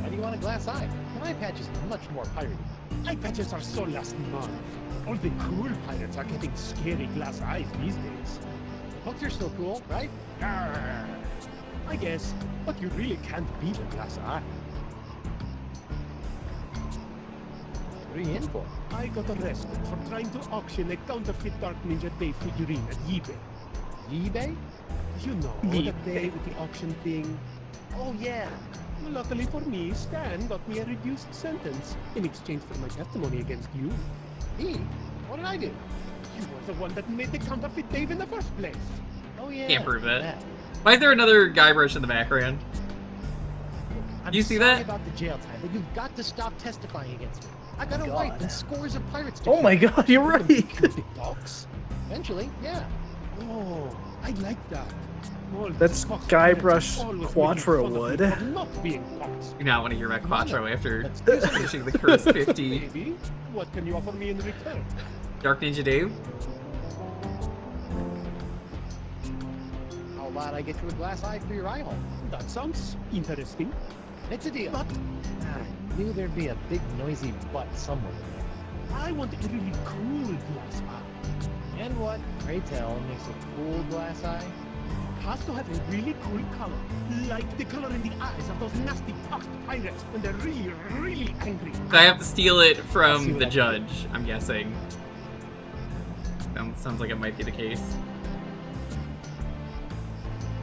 Why do you want a glass eye? An eye patch is much more piratey. Eye patches are so last month. All the cool pirates are getting scary glass eyes these days. Hooks are still cool, right? Arr. I guess, but you really can't beat a glass eye. What are you in for? I got arrested for trying to auction a counterfeit Dark Ninja Day figurine at eBay. eBay? You know, the day with the auction thing. Oh, yeah. Luckily for me, Stan got me a reduced sentence in exchange for my testimony against you. Me? What did I do? You were the one that made the counterfeit Dave in the first place. Oh, yeah. Can't prove it. That. Why is there another Guybrush in the background? I'm You see sorry that? about the jail time, but you've got to stop testifying against me. I got a God. wife and scores of pirates to Oh my kill. god, you're right. Cupid dogs? Eventually, yeah. Oh, I like that. All That's the fox Guybrush pirates always making Quattro fun of me Wood. for not being fox. Do not want to hear about Quattro after Excuse me. finishing the Curse 50. Baby, what can you offer me in return? Dark Ninja Dave? How about I get you a glass eye for your eye hole? That sounds interesting. It's a deal. But I knew there'd be a big noisy butt somewhere. I want a really cool glass eye. And what, pray tell, makes a cool glass eye? Has to have a really cool color. Like the color in the eyes of those nasty poxed pirates when they're really, really angry. So I have to steal it I'll see from what the I can judge, I'm guessing. Sounds like it might be the case.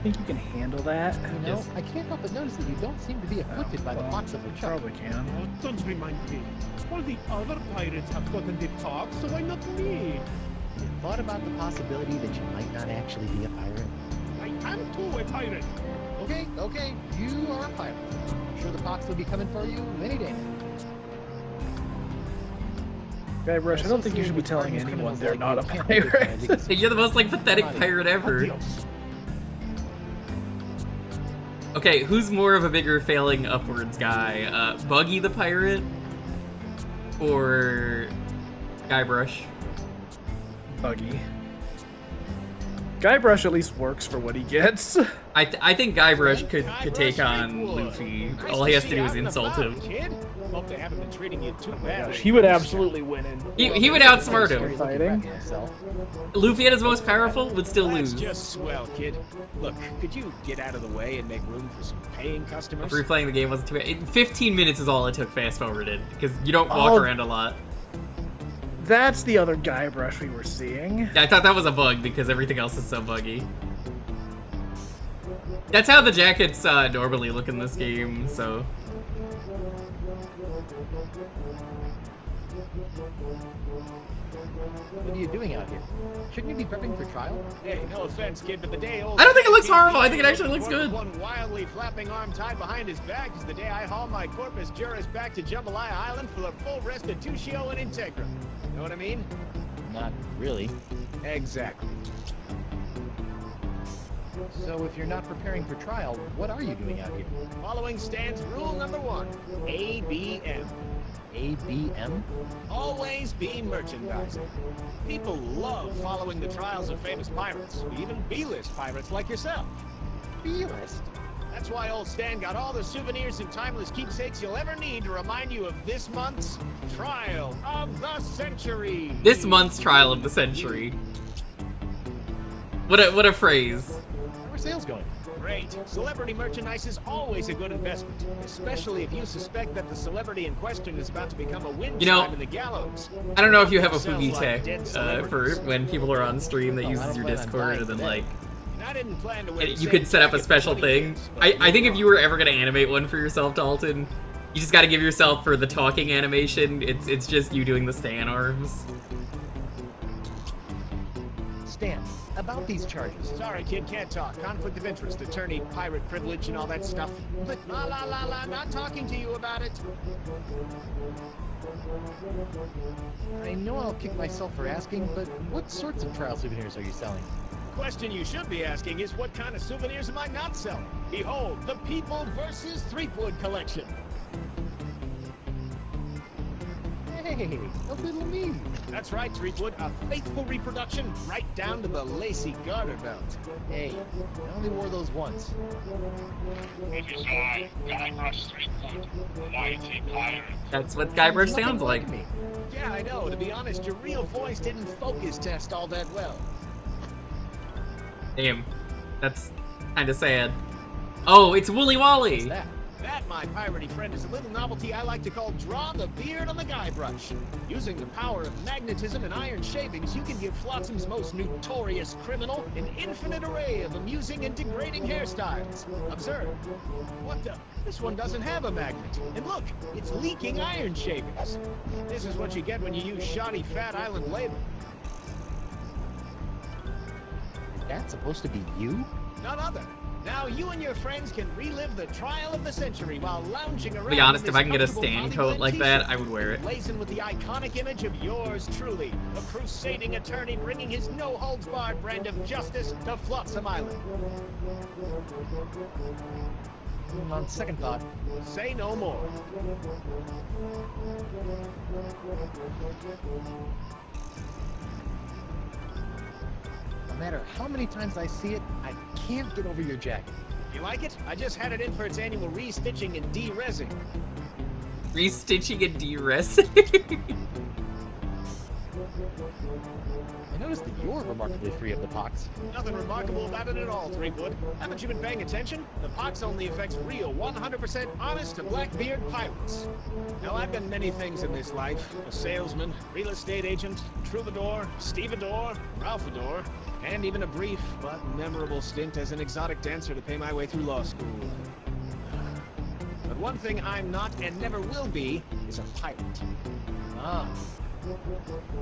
Think you can handle that? You know, Yes. I can't help but notice that you don't seem to be afflicted by the Well, pox of the chuck. Probably can. Oh, don't remind me. All the other pirates have gotten the pox, so why not me? You thought about the possibility that you might not actually be a pirate? I am too a pirate. Okay, you are a pirate. I'm sure the pox will be coming for you any day. Guybrush, I don't think you should be telling anyone they're not a pirate. You're the most, like, pathetic pirate ever. Adios. Okay, who's more of a bigger failing upwards guy? Buggy the pirate? Or Guybrush? buggy. Guybrush at least works for what he gets. I think Guybrush could take Guybrush on Threepwood. Luffy. Nice All he has see to you do is out and insult about, him. Kid. Hope they haven't been treating you too Gosh, badly. he would absolutely win in. He would outsmart him. Scary looking rat himself. Luffy at his most powerful would still That's lose. just swell, kid. Look, could you get out of the way and make room for some paying customers? Replaying the game wasn't too bad. 15 minutes is all it took fast forwarded because you don't walk Oh. around a lot. That's the other Guybrush we were seeing. Yeah, I thought that was a bug because everything else is so buggy. That's how the jackets normally look in this game, so... What are you doing out here? Shouldn't you be prepping for trial? Hey, no offense, kid, but the day old... I don't think it looks horrible. I think it actually looks good. One wildly flapping arm tied behind his back is the day I haul my Corpus Juris back to Jambalaya Island for a full restitutio and integra. Know what I mean? Not really. Exactly. So if you're not preparing for trial, what are you doing out here? Following stands rule number 1, ABM. ABM? Always be merchandising. People love following the trials of famous pirates, even B-list pirates like yourself. B-list? That's why old Stan got all the souvenirs and timeless keepsakes you'll ever need to remind you of this month's Trial of the Century. This month's Trial of the Century. What a phrase. How are sales going? Great. Celebrity merchandise is always a good investment, especially if you suspect that the celebrity in question is about to become a wind You know, chime in the gallows. I don't know if you have a Sounds Fugi like tech dead for celebrities. when people are on stream that Oh, I uses don't your plan on Discord, dying and then today. like And I didn't plan to wear the you same could set up a jacket special for 20 thing. years, but I think you're if you were ever gonna animate one for yourself, Dalton, you just got to give yourself for the talking animation. It's just you doing the Stan arms. Stan, about these charges. Sorry, kid, can't talk. Conflict of interest, attorney, pirate privilege, and all that stuff. But la, not talking to you about it. I know I'll kick myself for asking, but what sorts of trial souvenirs are you selling? The question you should be asking is what kind of souvenirs am I not selling? Behold, the People vs. Threepwood collection. Hey, a little me. That's right, Threepwood, a faithful reproduction right down to the lacy garter belt. Hey, I only wore those once. It is I, Guybrush Threepwood, mighty pirate. That's what Guybrush Nothing sounds like. me. Yeah, I know. To be honest, your real voice didn't focus test all that well. Damn, that's kind of sad. Oh, it's Wooly Wally. What's that? That, my piratey friend, is a little novelty I like to call Draw the Beard on the Guybrush. Using the power of magnetism and iron shavings, you can give Flotsam's most notorious criminal an infinite array of amusing and degrading hairstyles. Observe. What the? This one doesn't have a magnet. And look, it's leaking iron shavings. This is what you get when you use shoddy Fat Island labor. Is that supposed to be you? None other. Now you and your friends can relive the trial of the century while lounging around. To be honest, in if this I can get a comfortable Stan Hollywood coat like t-shirt, that, I would wear it. blazoned with the iconic image of yours truly, a crusading attorney bringing his no-holds-barred brand of justice to Flotsam Island. On second thought, Say no more. no matter how many times I see it, I can't get over your jacket. You like it? I just had it in for its annual re-stitching and de-resin. Restitching and de-resin. I noticed that you're remarkably free of the pox. Nothing remarkable about it at all, Threepwood. Haven't you been paying attention? The pox only affects real, 100% honest to Blackbeard pirates. Now, I've been many things in this life. A salesman, real estate agent, troubadour, stevedore, ralphador, and even a brief but memorable stint as an exotic dancer to pay my way through law school. But one thing I'm not and never will be is a pirate. Ah,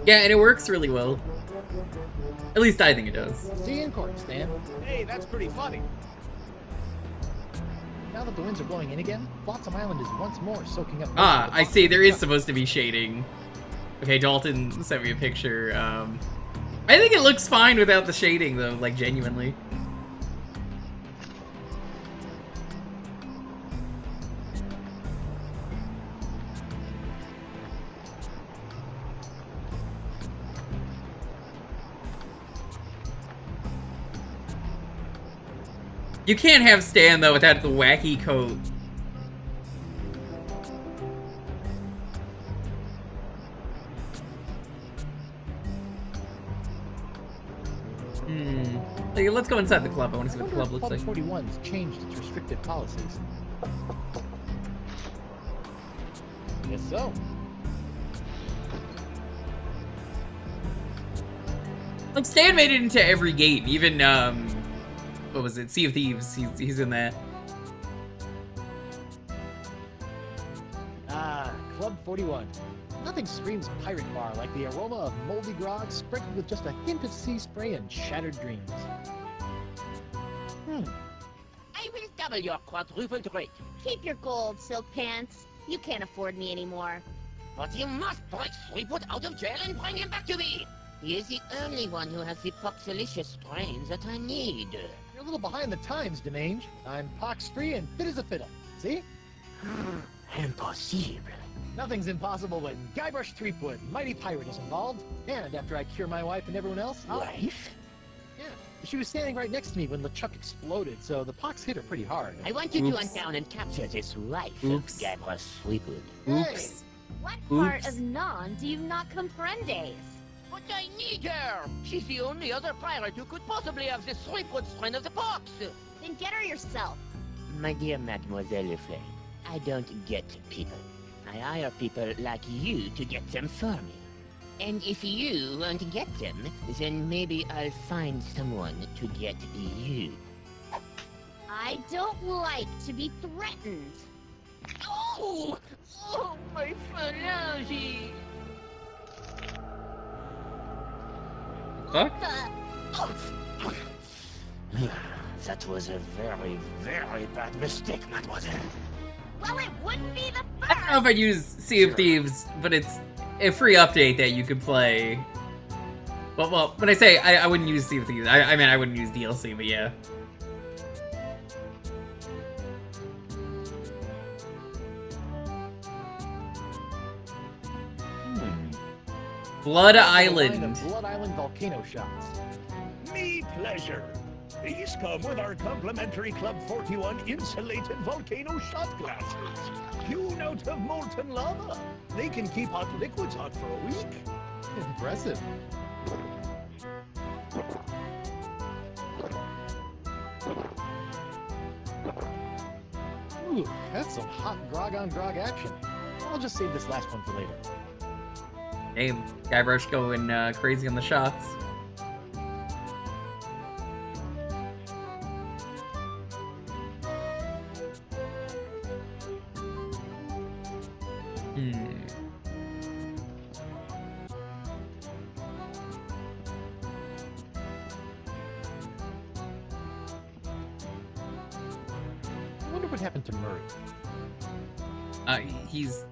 Yeah, and it works really well. At least I think it does. see you in court, Stan. Hey, that's pretty funny. Now that the winds are blowing in again, Flotsam Island is once more soaking up. Ah, I see. There is supposed to be shading. Okay, Dalton sent me a picture. I think it looks fine without the shading, though, like, genuinely. You can't have Stan, though, without the wacky coat. Like, let's go inside the club. I want to see what the club looks like. Club 41's changed its restricted policies. Guess so. Like, Stan made it into every gate. Even, what was it? Sea of Thieves. He's in that. Ah, Club 41. Nothing screams pirate bar like the aroma of moldy grog sprinkled with just a hint of sea spray and shattered dreams. I will double your quadrupled rate. Keep your gold, Silk Pants. You can't afford me anymore. But you must break Threepwood out of jail and bring him back to me. He is the only one who has the poxilicious strains that I need. You're a little behind the times, Demange. I'm pox-free and fit as a fiddle. See? Impossible. Nothing's impossible when Guybrush Threepwood, mighty pirate, is involved. And after I cure my wife and everyone else, Wife? Yeah. She was standing right next to me when LeChuck exploded, so the pox hit her pretty hard. I want you to hunt down and capture this wife of Guybrush Threepwood. Oops. What part of Non do you not comprendes? But I need her! She's the only other pirate who could possibly have the Threepwood strain of the pox! Then get her yourself. My dear Mademoiselle Leflay, I don't get people. I hire people like you to get them for me. And if you won't get them, then maybe I'll find someone to get you. I don't like to be threatened. Oh! Oh, my phalange! Fuck? That was a very, very bad mistake, mademoiselle. Well, it wouldn't be the I don't know if I'd use Sea of Thieves, but it's a free update that you could play. Well, when I say I wouldn't use Sea of Thieves, I mean I wouldn't use DLC, but yeah. Blood Island. Blood Island volcano shots. Me pleasure. These come with our complimentary Club 41 insulated volcano shot glasses. Hewn out of molten lava. They can keep hot liquids hot for a week. Impressive. Ooh, that's some hot grog on grog action. I'll just save this last one for later. Hey, Guybrush going crazy on the shots. I wonder what happened to Murray. He's...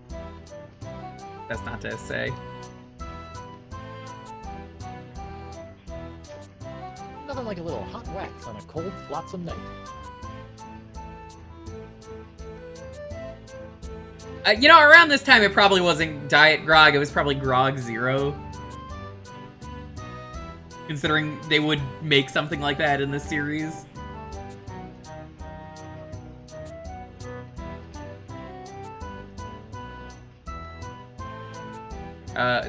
That's not to say. Nothing like a little hot wax on a cold, flotsam night. You know, around this time it probably wasn't Diet Grog, it was probably Grog Zero. Considering they would make something like that in this series.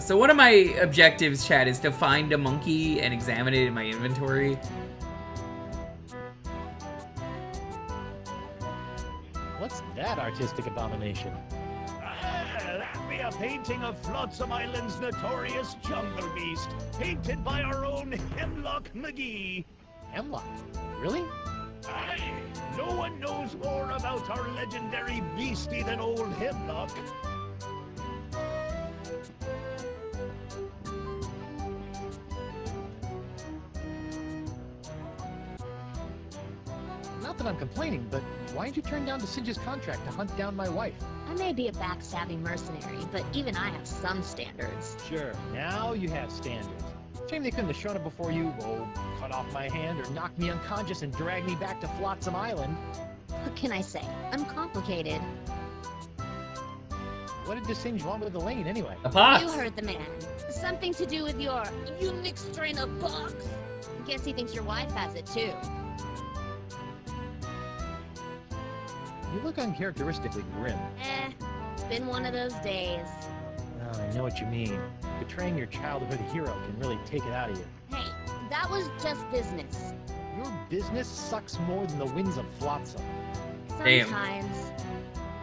So one of my objectives, chat, is to find a monkey and examine it in my inventory. What's that artistic abomination? That be a painting of Flotsam Island's notorious jungle beast, painted by our own Hemlock McGee. Hemlock? Really? Aye, no one knows more about our legendary beastie than old Hemlock. Not that I'm complaining, but why'd you turn down the Singe's contract to hunt down my wife? I may be a backstabbing mercenary, but even I have some standards. Sure, now you have standards. Shame they couldn't have shown up before you, cut off my hand or knock me unconscious and drag me back to Flotsam Island. What can I say? I'm complicated. What did the Singe want with Elaine anyway? A pot. You heard the man. Something to do with your unique strain of bugs. Guess he thinks your wife has it too. You look uncharacteristically grim. It's been one of those days. Oh, I know what you mean. Betraying your childhood hero can really take it out of you. Hey, that was just business. Your business sucks more than the winds of Flotsam. Damn. Sometimes.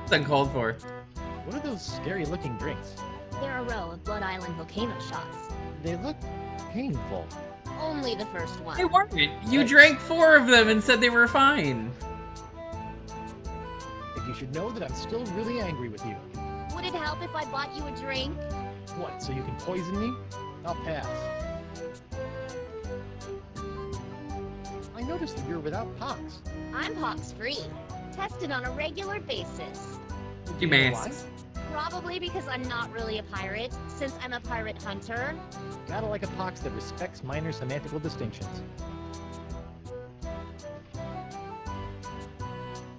It's uncalled for. What are those scary-looking drinks? They're a row of Blood Island volcano shots. They look painful. Only the first one. They weren't. You drank 4 of them and said they were fine. Think you should know that I'm still really angry with you. Would it help if I bought you a drink? What, so you can poison me? I'll pass. I noticed that you're without pox. I'm pox-free. Tested on a regular basis. You know masks. Probably because I'm not really a pirate, since I'm a pirate hunter. Gotta like a pox that respects minor semantical distinctions.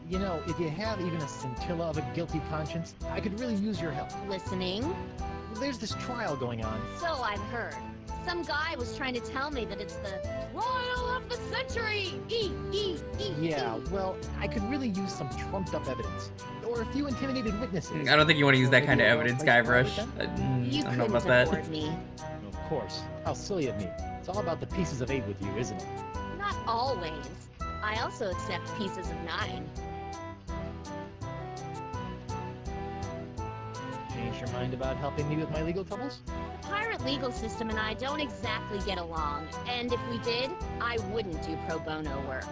You know, if you have even a scintilla of a guilty conscience, I could really use your help. Listening? There's this trial going on. So I've heard. Some guy was trying to tell me that it's the trial of the century! Yeah, well, I could really use some trumped-up evidence. Or a few intimidated witnesses. I don't think you want to use that kind of Maybe a evidence, well-placed Guybrush. evidence? You I don't know couldn't about that. afford me. Of course. How silly of me. It's all about the pieces of 8 with you, isn't it? Not always. I also accept pieces of 9. Change your mind about helping me with my legal troubles? The pirate legal system and I don't exactly get along, and if we did, I wouldn't do pro bono work.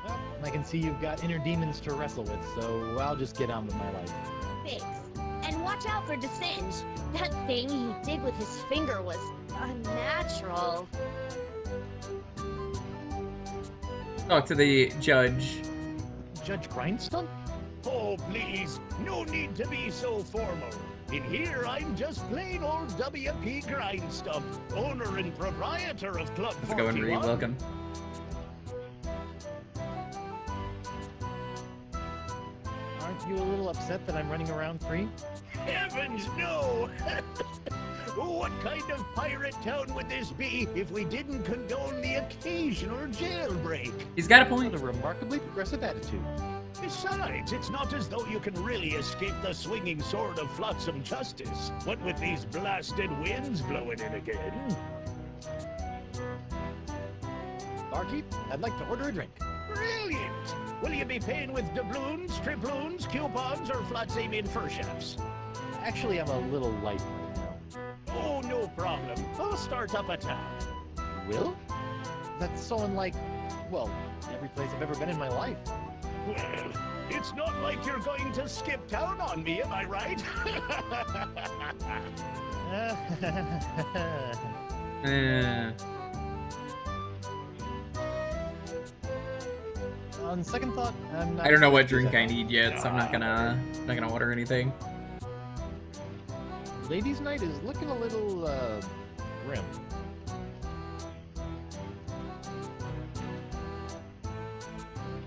Well, I can see you've got inner demons to wrestle with, so I'll just get on with my life. Thanks. And watch out for Descend. That thing he did with his finger was unnatural. Talk to the judge. Judge Grindstone? Oh, please, no need to be so formal. In here, I'm just plain old W.P. Grindstone, owner and proprietor of Club Let's go and 41. read. Welcome. Aren't you a little upset that I'm running around free? Heavens, no! What kind of pirate town would this be if we didn't condone the occasional jailbreak? He's got a What point. a remarkably progressive attitude. Besides, it's not as though you can really escape the swinging sword of flotsam justice. What with these blasted winds blowing in again? Barkeep, I'd like to order a drink. Brilliant! Will you be paying with doubloons, triploons, coupons, or flotsam in fur-shafts? Actually, I'm a little light right now. Oh, no problem. I'll start up a tab. Will? That's so unlike, well, every place I've ever been in my life. Well, it's not like you're going to skip town on me, am I right? On second thought, I'm not... I don't know what drink I need yet, so I'm not gonna order anything. Ladies' night is looking a little, grim.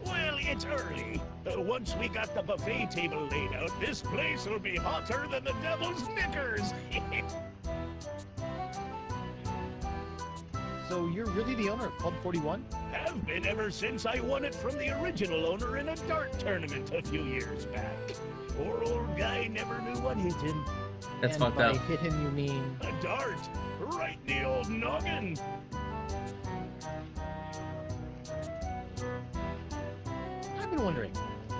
Well, it's early. Once we got the buffet table laid out, this place will be hotter than the devil's knickers. So you're really the owner of Club 41? Have been ever since I won it from the original owner in a dart tournament a few years back. Poor old guy never knew what hit him. That's And fucked by up. hit him, you mean... A dart, right in the old noggin. I've been wondering,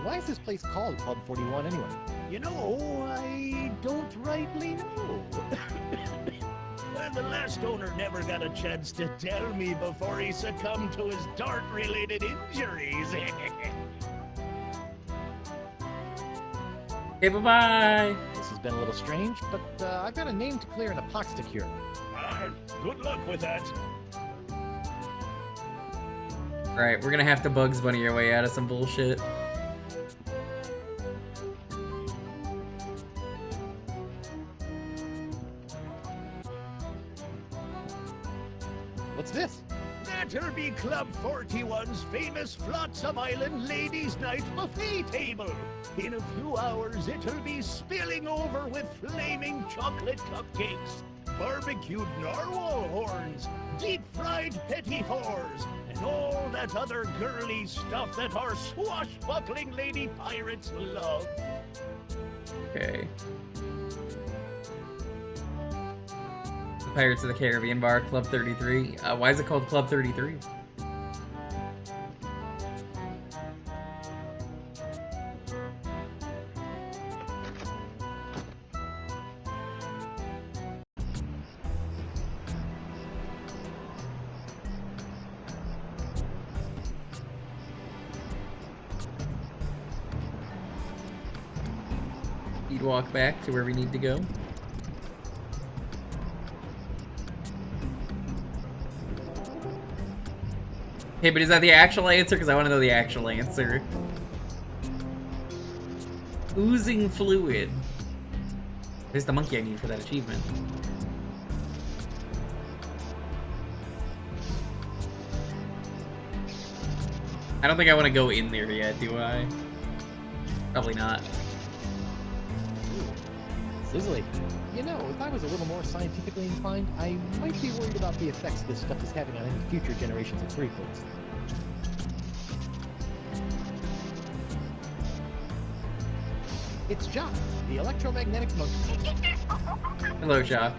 why is this place called Club 41 anyway? You know, I don't rightly know. Well, the last owner never got a chance to tell me before he succumbed to his dart-related injuries. Okay, bye-bye. This has been a little strange, but I've got a name to clear and a pox to cure. Good luck with that. Alright, we're gonna have to Bugs Bunny your way out of some bullshit. What's this? That'll be Club 41's famous Flotsam Island Ladies' Night buffet table. In a few hours, it'll be spilling over with flaming chocolate cupcakes. barbecued narwhal horns, deep-fried petit fours, and all that other girly stuff that our swashbuckling lady pirates love. Okay. The Pirates of the Caribbean Bar, Club 33. Why is it called Club 33? Walk back to where we need to go. Hey, but is that the actual answer? Because I want to know the actual answer. Oozing fluid. There's the monkey I need for that achievement. I don't think I want to go in there yet, do I? Probably not. Sizzly. You know, if I was a little more scientifically inclined, I might be worried about the effects this stuff is having on any future generations of Threepwoods. It's Jock, the electromagnetic monkey. Hello, Jock.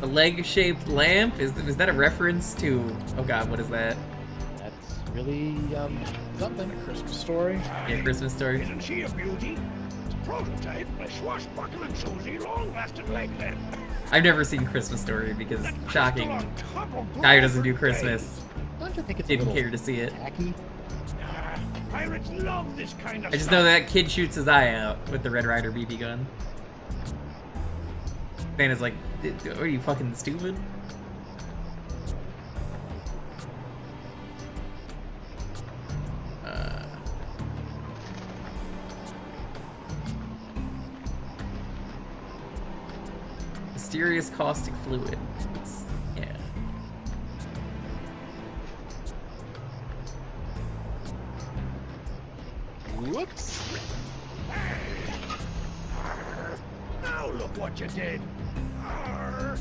Leg-shaped lamp? Is that a reference to... Oh god, what is that? That's really, something. A Christmas Story? Yeah, Christmas Story. Isn't she a beauty? It's a prototype by swashbuckling Susie long-lasted leg then. I've never seen Christmas Story because, That shocking, crystal on top of guy who doesn't do Bradford Christmas Don't you think it's a didn't little care to see it. tacky? Pirates love this kind of I just stuff. know that kid shoots his eye out with the Red Ryder BB gun. Santa's like, are you fucking stupid? Mysterious caustic fluid. Yeah. Whoops. Now look what you did. Arr.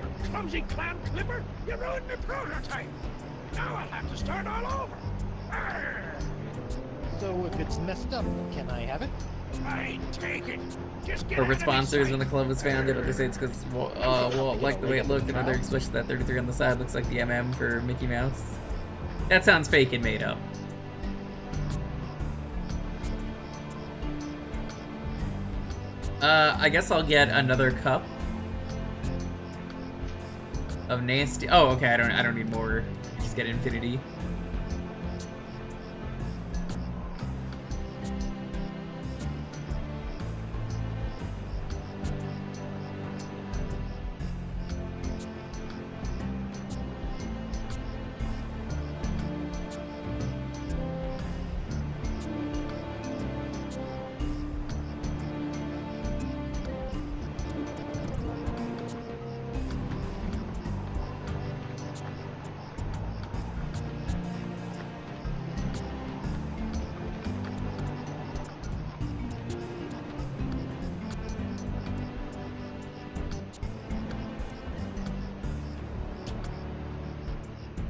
You clumsy clam clipper, you ruined my prototype. Now I'll have to start all over. Arr. So if it's messed up, can I have it? I take it. Just get Corporate out of my sponsors sight. when the club was founded. Others say it's because Walt liked the way it looked, and others especially that 33 on the side looks like the MM for Mickey Mouse. That sounds fake and made up. I guess I'll get another cup of nasty. Oh, okay. I don't need more. Just get infinity.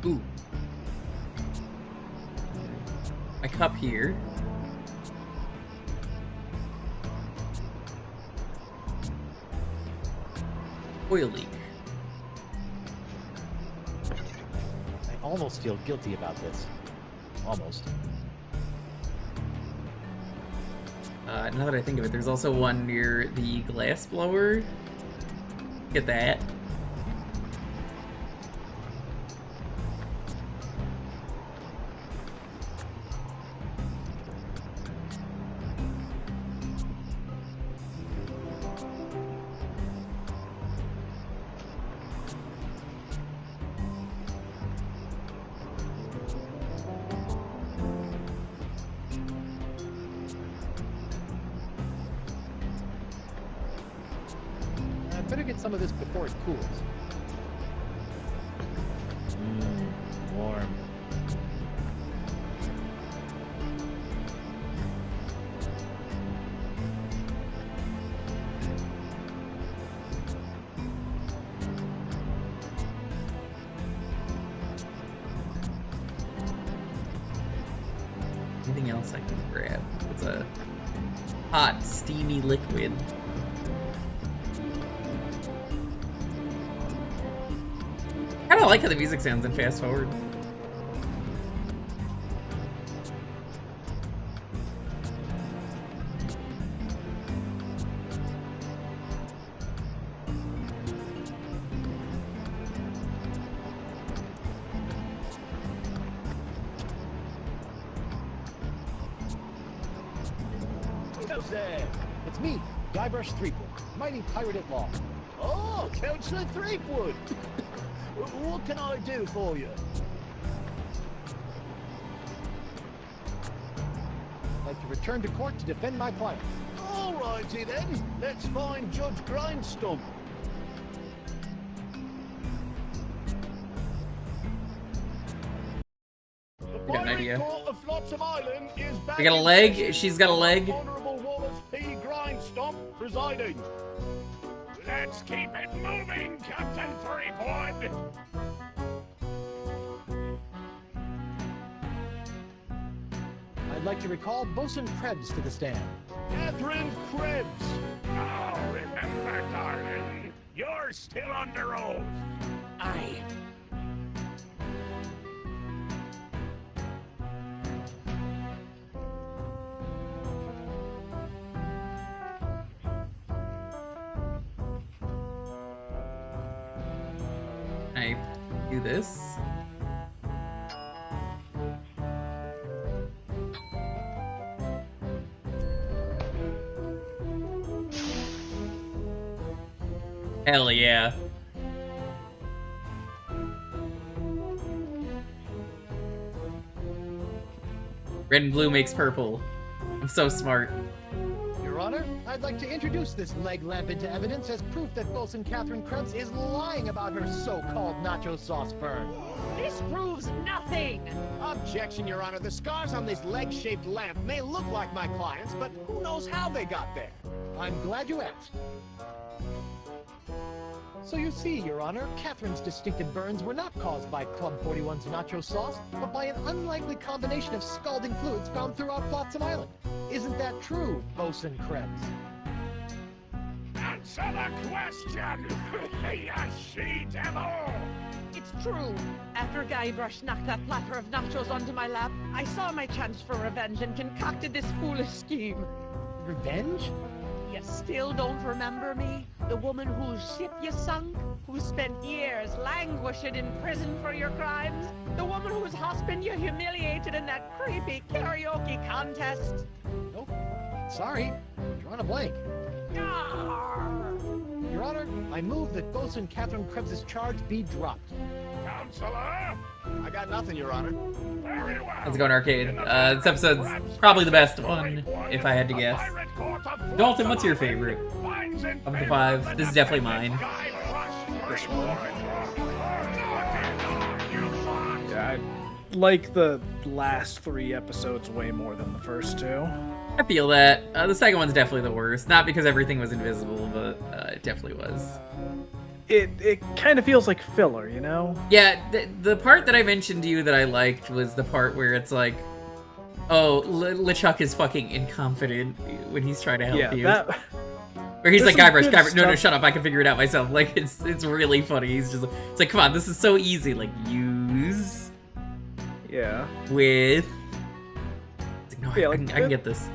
Ooh. A cup here. Oil leak. I almost feel guilty about this. Almost. Now that I think of it, there's also one near the glass blower. Get that. Better get some of this before it cools. Warm. Anything else I can grab? It's a hot, steamy liquid. I kinda like how the music sounds in fast forward. Who's there? It's me, Guybrush Threepwood, mighty pirate at law. Oh, Councillor Threepwood! What can I do for you? I'd like to return to court to defend my client. Alrighty then, let's find Judge Grindstump. I got an idea. Court of Flotsam Island is back We got a in leg. session. She's got a leg. Honorable Wallace P. Grindstump presiding. Let's keep it moving, Captain Threepwood. I'd like to recall Bosun Krebs to the stand. Catherine Krebs. Oh, remember, darling, you're still under oath. Aye. I do this. Hell yeah. Red and blue makes purple. I'm so smart. Your Honor, I'd like to introduce this leg lamp into evidence as proof that Bosun Catherine Krebs is lying about her so-called nacho sauce burn. This proves nothing! Objection, Your Honor. The scars on this leg-shaped lamp may look like my client's, but who knows how they got there? I'm glad you asked. So you see, Your Honor, Catherine's distinctive burns were not caused by Club 41's nacho sauce, but by an unlikely combination of scalding fluids found throughout Flotsam Island. Isn't that true, Bosun Krebs? Answer the question, you she-devil! It's true. After Guybrush knocked that platter of nachos onto my lap, I saw my chance for revenge and concocted this foolish scheme. Revenge? You still don't remember me? The woman whose ship you sunk? Who spent years languishing in prison for your crimes? The woman whose husband you humiliated in that creepy karaoke contest? Nope. Sorry. Drawing a blank. Yarr! Your Honor, I move that Bosun Catherine Krebs' charge be dropped. Counselor? I got nothing, Your Honor. Very well. Let's go in arcade. This episode's probably the best one, if I had to guess. Dalton, what's your favorite of the 5? This is definitely mine. This one. Yeah, I like the last 3 episodes way more than the first 2. I feel that. The second one's definitely the worst. Not because everything was invisible, but it definitely was. It kind of feels like filler, you know? Yeah, the part that I mentioned to you that I liked was the part where it's like, oh, LeChuck is fucking incompetent when he's trying to help you. That... Or he's like, Guybrush, no, stuff. shut up, I can figure it out myself. Like, it's really funny. He's just, it's like, come on, this is so easy. Like, use... Yeah. With... It's like, no, Yeah, I like, can get this.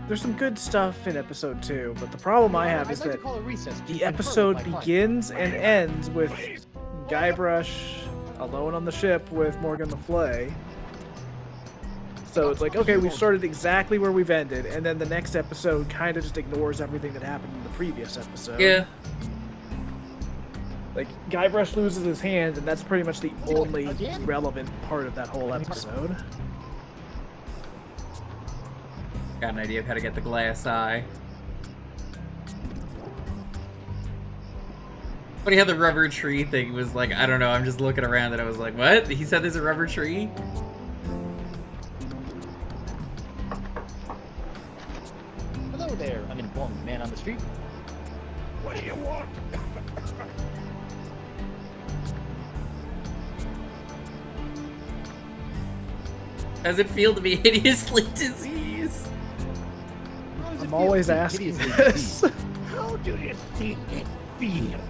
There's some good stuff in episode 2, but the problem I have is I'd like that to call a recess to the confer episode with my client. begins and ends with Guybrush alone on the ship with Morgan Le Fay. So it's like, okay, we've started exactly where we've ended, and then the next episode kind of just ignores everything that happened in the previous episode. Yeah. Like, Guybrush loses his hand, and that's pretty much the only relevant part of that whole episode. Got an idea of how to get the glass eye. Funny how the rubber tree thing was like, I don't know, I'm just looking around and I was like, what? He said there's a rubber tree? Hello there, uninformed man on the street. What do you want? How does it feel to be hideously diseased? I'm always asking this. How do you think it feels?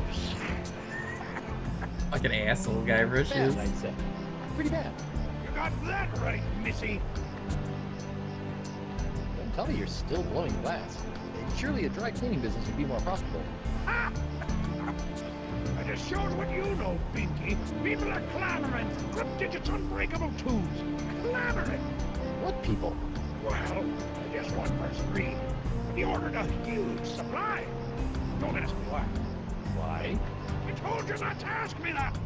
Fucking asshole Guybrush Bad, is. I'd say. Pretty bad. You got that right, Missy. Don't tell me you're still blowing glass. Surely a dry cleaning business would be more profitable. I just showed what you know, Binky. People are clamoring for Crypt-Digit's unbreakable tools. Clamoring. What people? Well, I guess one person agreed. He ordered a huge supply. Don't ask me why. Why? I told you not to ask me that.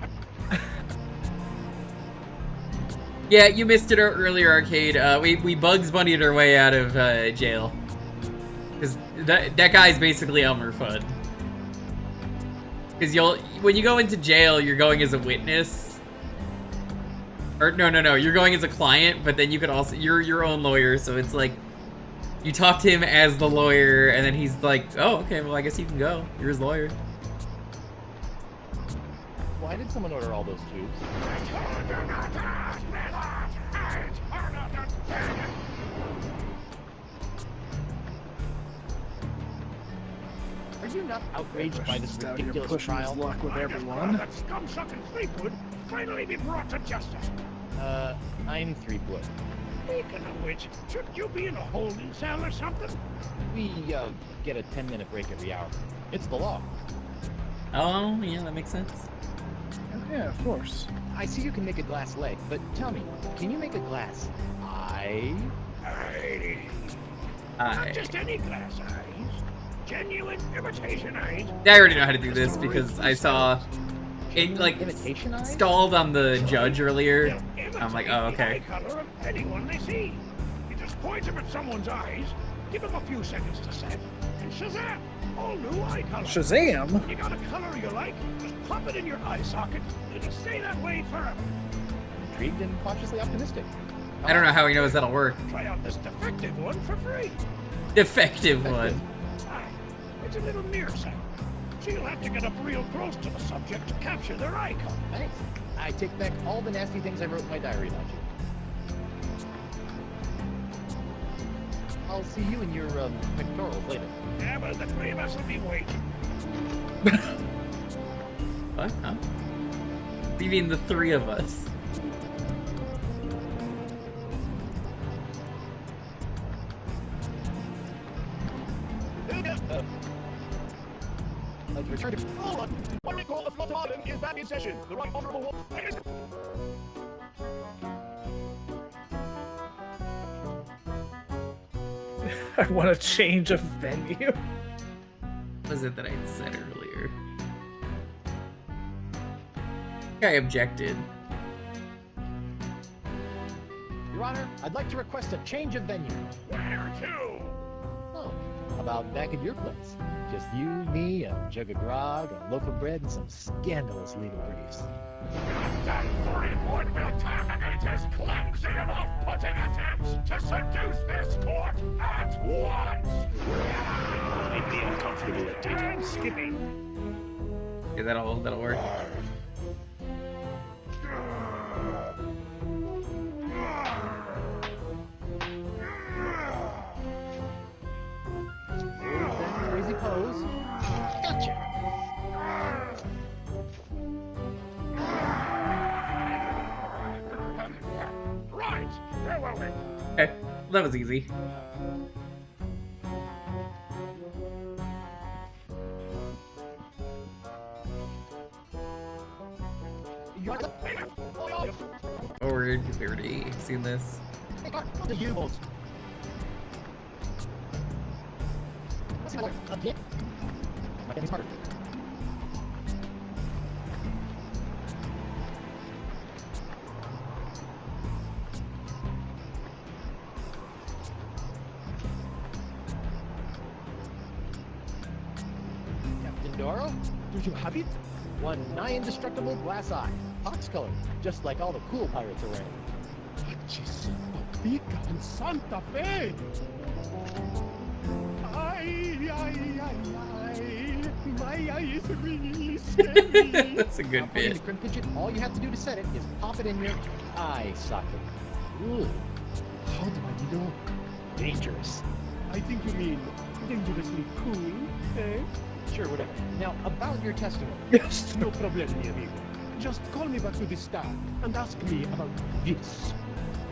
Yeah, you missed it earlier, Arcade. We Bugs Bunny'd our way out of jail. Because that guy's basically Elmer Fudd. Because when you go into jail, you're going as a witness. Or no, you're going as a client, but then you could also, you're your own lawyer, so it's like, you talk to him as the lawyer, and then he's like, oh, okay, well, I guess you can go. You're his lawyer. Why did someone order all those tubes? I told you not to ask me that. It's harder to tell you. Are you not outraged by this Just out here ridiculous pushing his trial? luck with everyone. That scum-sucking Threepwood finally be brought to justice. I'm Threepwood. Speaking of which, shouldn't you be in a holding cell or something? We, get a 10-minute break every hour. It's the law. Oh, yeah, that makes sense. Oh, yeah, of course. I see you can make a glass leg, but tell me, can you make a glass eye? Not just any glass eyes. Genuine imitation eyes. I already know how to do this because I saw it, like, Imitation eye? stalled on the judge earlier. They'll I'm like, imitate oh, the okay. eye color of anyone they see. You just point them at someone's eyes, give them a few seconds to set, and shazam! All new eye color. Shazam! You got a color you like, just pop it in your eye socket, and it'll stay that way forever. Intrigued and cautiously optimistic. I don't know how he knows that'll work. Try out this defective one for free. Defective one. Aye, it's a little nearsighted, so you'll have to get up real close to the subject to capture their eye color. Thanks. I take back all the nasty things I wrote in my diary about you. I'll see you in your, pectorals later. Yeah, but the three of us will be waiting. What? Huh? What do you mean the three of us? Let's return to... Hold on. What we call the Flood Island is back in session. The right honorable one. I want to change a venue. What was it that I said earlier? I objected. Your Honor, I'd like to request a change of venue. Where to? Oh, how about back at your place? Just you, me, a jug of grog, a loaf of bread, and some scandalous legal briefs. That Threepwood will terminate his clumsy and off-putting attempts to seduce this court at once! I'd be uncomfortable at daytime skipping. Yeah, that'll work. That crazy pose. Gotcha! Right, where were we? Okay, that was easy. Forward, we already seen this. Hey, Clark, what the U-boats? What's the matter? Again? Might get me smarter. Captain Doro, do you have it? One nigh indestructible glass eye, pox colored, just like all the cool pirates are wearing. Pica en Santa Fe! Ay, ay, ay, ay. My eye is really scary. That's a good Putting the bit. crim pigeon, all you have to do to set it is pop it in your eye socket. Ooh. How do I know? Dangerous. I think you mean dangerously cool, eh? Sure, whatever. Now, about your testimony. Yes, no problem, mi amigo. Just call me back to the start and ask me about this.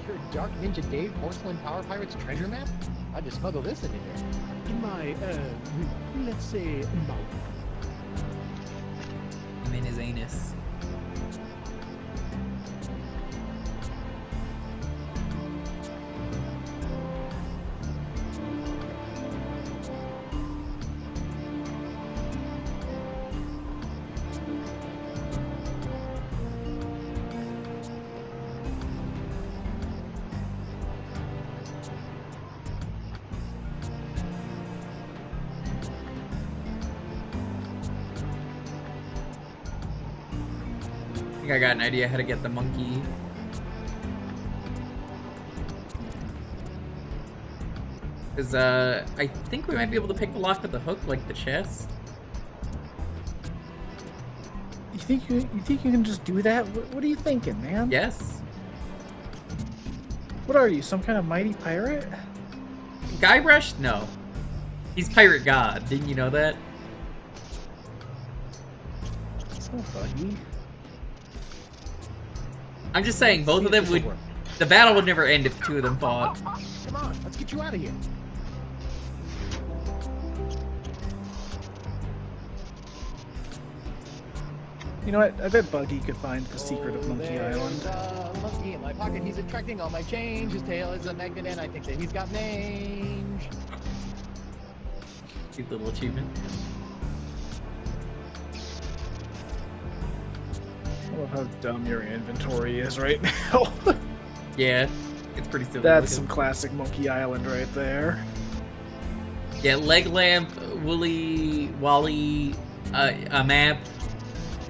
Your Dark Ninja Dave Porcelain Power Pirates treasure map? I just smuggle this in here. In my, let's say, mouth. I'm in his anus. I think I got an idea how to get the monkey. Cause I think we might be able to pick the lock with the hook, like the chest. You think you can just do that? What are you thinking, man? Yes. What are you, some kind of mighty pirate? Guybrush? No. He's pirate god. Didn't you know that? So buggy. I'm just saying, both of them would. The battle would never end if two of them fought. Come on, let's get you out of here. You know what? I bet Buggy could find the secret of Monkey There's Island. a monkey in my pocket. He's attracting all my change. His tail is a magnet, and I think that he's got mange. Cute little achievement. I love how dumb your inventory is right now. Yeah, it's pretty silly. That's looking. some classic Monkey Island right there. Yeah, leg lamp, Wooly, Wally, a map,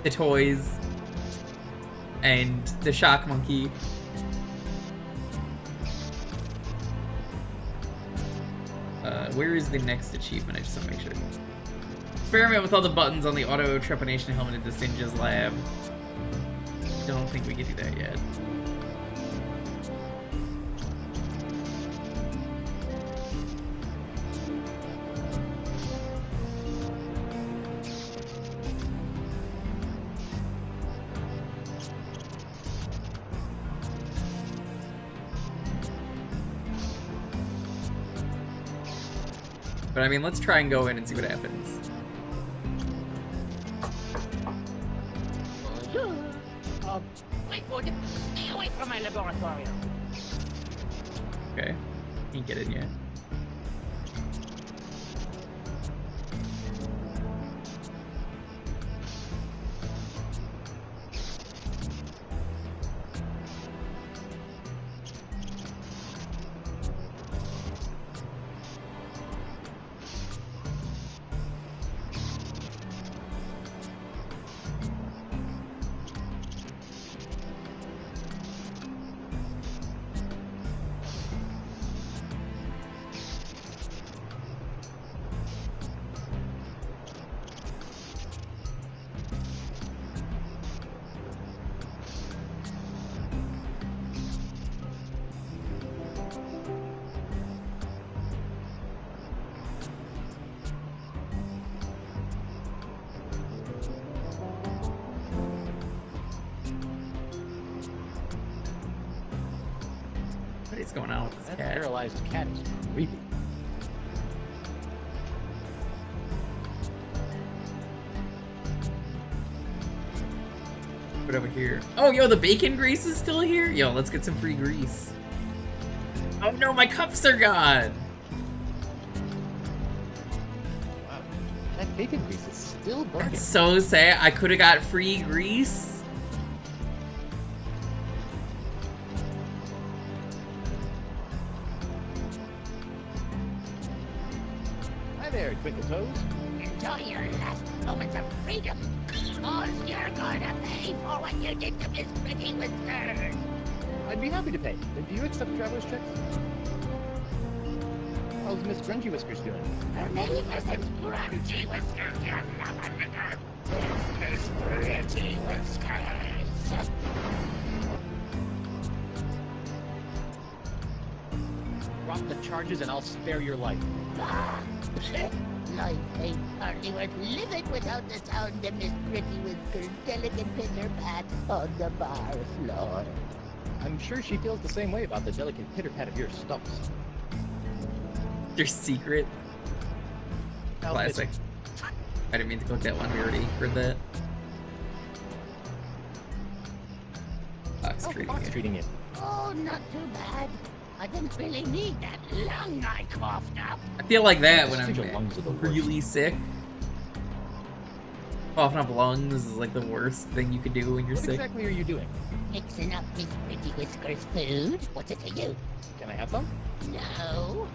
the toys, and the shock monkey. Where is the next achievement? I just want to make sure. Experiment with all the buttons on the auto trepanation helmet in Sinja's lab. Don't think we can do that yet. But I mean, let's try and go in and see what happens. Threepwood, stay away from my laboratorium. Okay, can't get in yet. What is going on with this That cat? paralyzed cat is creepy. Put over here. Oh, yo, the bacon grease is still here? Yo, let's get some free grease. Oh no, my cups are gone! Wow, that bacon grease is still burning. That's so sad. I could have got free grease. Hi there, Twinkle Toes. Enjoy your last moments of freedom. Cause you're gonna pay for what you did to Miss Pretty Whiskers. I'd be happy to pay. Do you accept traveler's checks? How's Miss Grungy Whiskers doing? Her name isn't Grungy Whiskers, you lumberjacker. It's Miss Pretty Whiskers. Drop the charges and I'll spare your life. Ah, life ain't hardly worth living without the sound of Miss Pretty Whiskers' delicate pitter-pat on the bar floor. I'm sure she feels the same way about the delicate pitter-pat of your stumps. Your secret. Classic. I didn't mean to click that one. We already heard that. Fox treating you. Oh, not too bad. I didn't really need that lung I coughed up. I feel like that when Your lungs are the I'm worst. really sick. Coughing up lungs is like the worst thing you can do when you're What sick. exactly are you doing? Mixing up Miss Pretty Whiskers' food. What's it to you? Can I have some? No.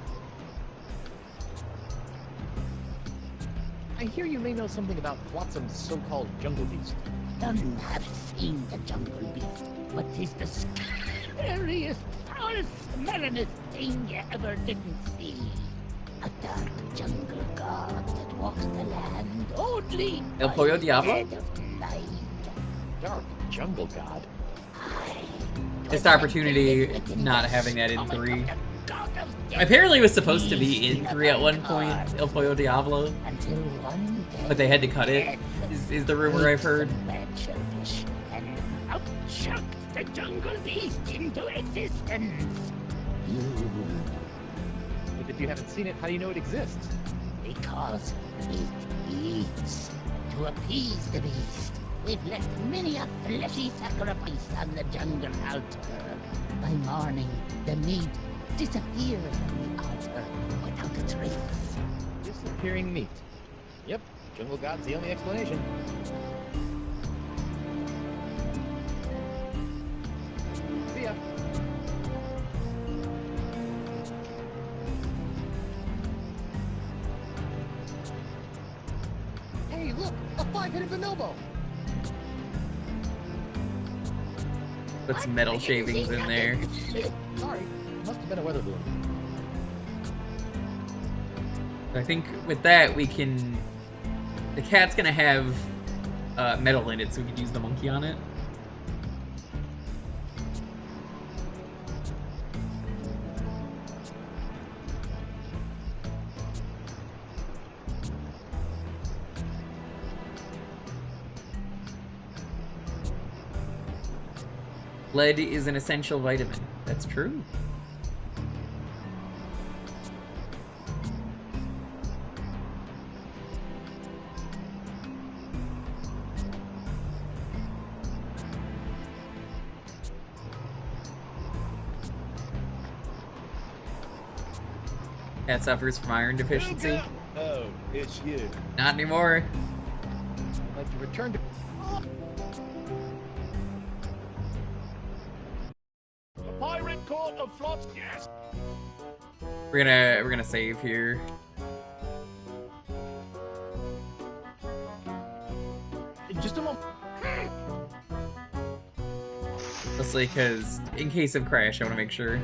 I hear you may know something about Flotsam's so-called jungle beast. None have seen the jungle beast, but he's the scariest, foulest, smellingest thing you ever didn't see. A dark jungle god that walks the land only El Pollo Diablo? dead of night. Dark jungle god? Missed opportunity not having that in 3. Apparently it was supposed to be in 3 at one point, El Pollo Diablo, Until one day, but they had to cut it, is the rumor I've heard. and out chucked the jungle beast into existence. But if you haven't seen it, how do you know it exists? Because it eats. To appease the beast, we've left many a fleshy sacrifice on the jungle altar. By morning, the meat disappears from the altar without a trace. Disappearing meat. Yep, jungle god's the only explanation. See ya. Hey, look! A 5-headed bonobo! Put some metal shavings in there. Sorry, must have been a weather balloon. I think with that we can... The cat's gonna have metal in it, so we could use the monkey on it. Lead is an essential vitamin. That's true. Cat suffers from iron deficiency. Oh, it's you. Not anymore. I'd like to return to... The Pirate Court of Flots. Yes. We're gonna save here. Just a moment. Mostly because in case of crash, I want to make sure.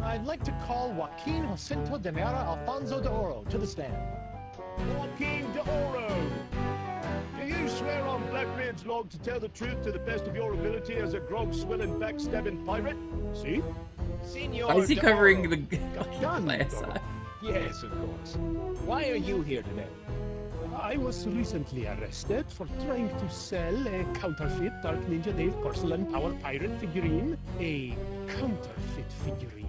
I'd like to call Joaquin Jacinto de Mera Alfonso de Oro to the stand. Joaquin de Oro. Do you swear on Blackbeard's log to tell the truth to the best of your ability as a grog-swilling, backstabbing pirate? See? Senor Why is he de covering Oro. the Done, glass Oro. eye? Yes, of course. Why are you here today? I was recently arrested for trying to sell a counterfeit Dark Ninja Dave porcelain power pirate figurine. A counterfeit figurine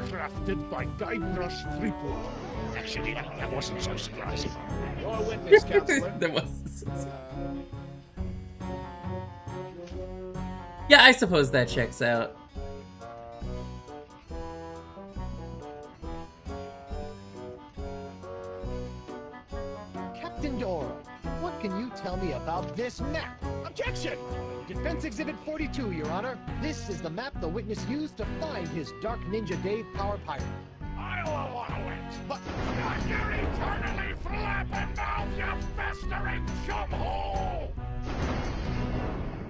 crafted by Guybrush Threepwood. Actually, that wasn't so surprising. You're a witness, counselor. That was. Yeah, I suppose that checks out. this map. Objection! Defense Exhibit 42, Your Honor. This is the map the witness used to find his Dark Ninja Dave Power Pirate. I'll allow it. But Shut your eternally flapping mouth, you festering chumhole!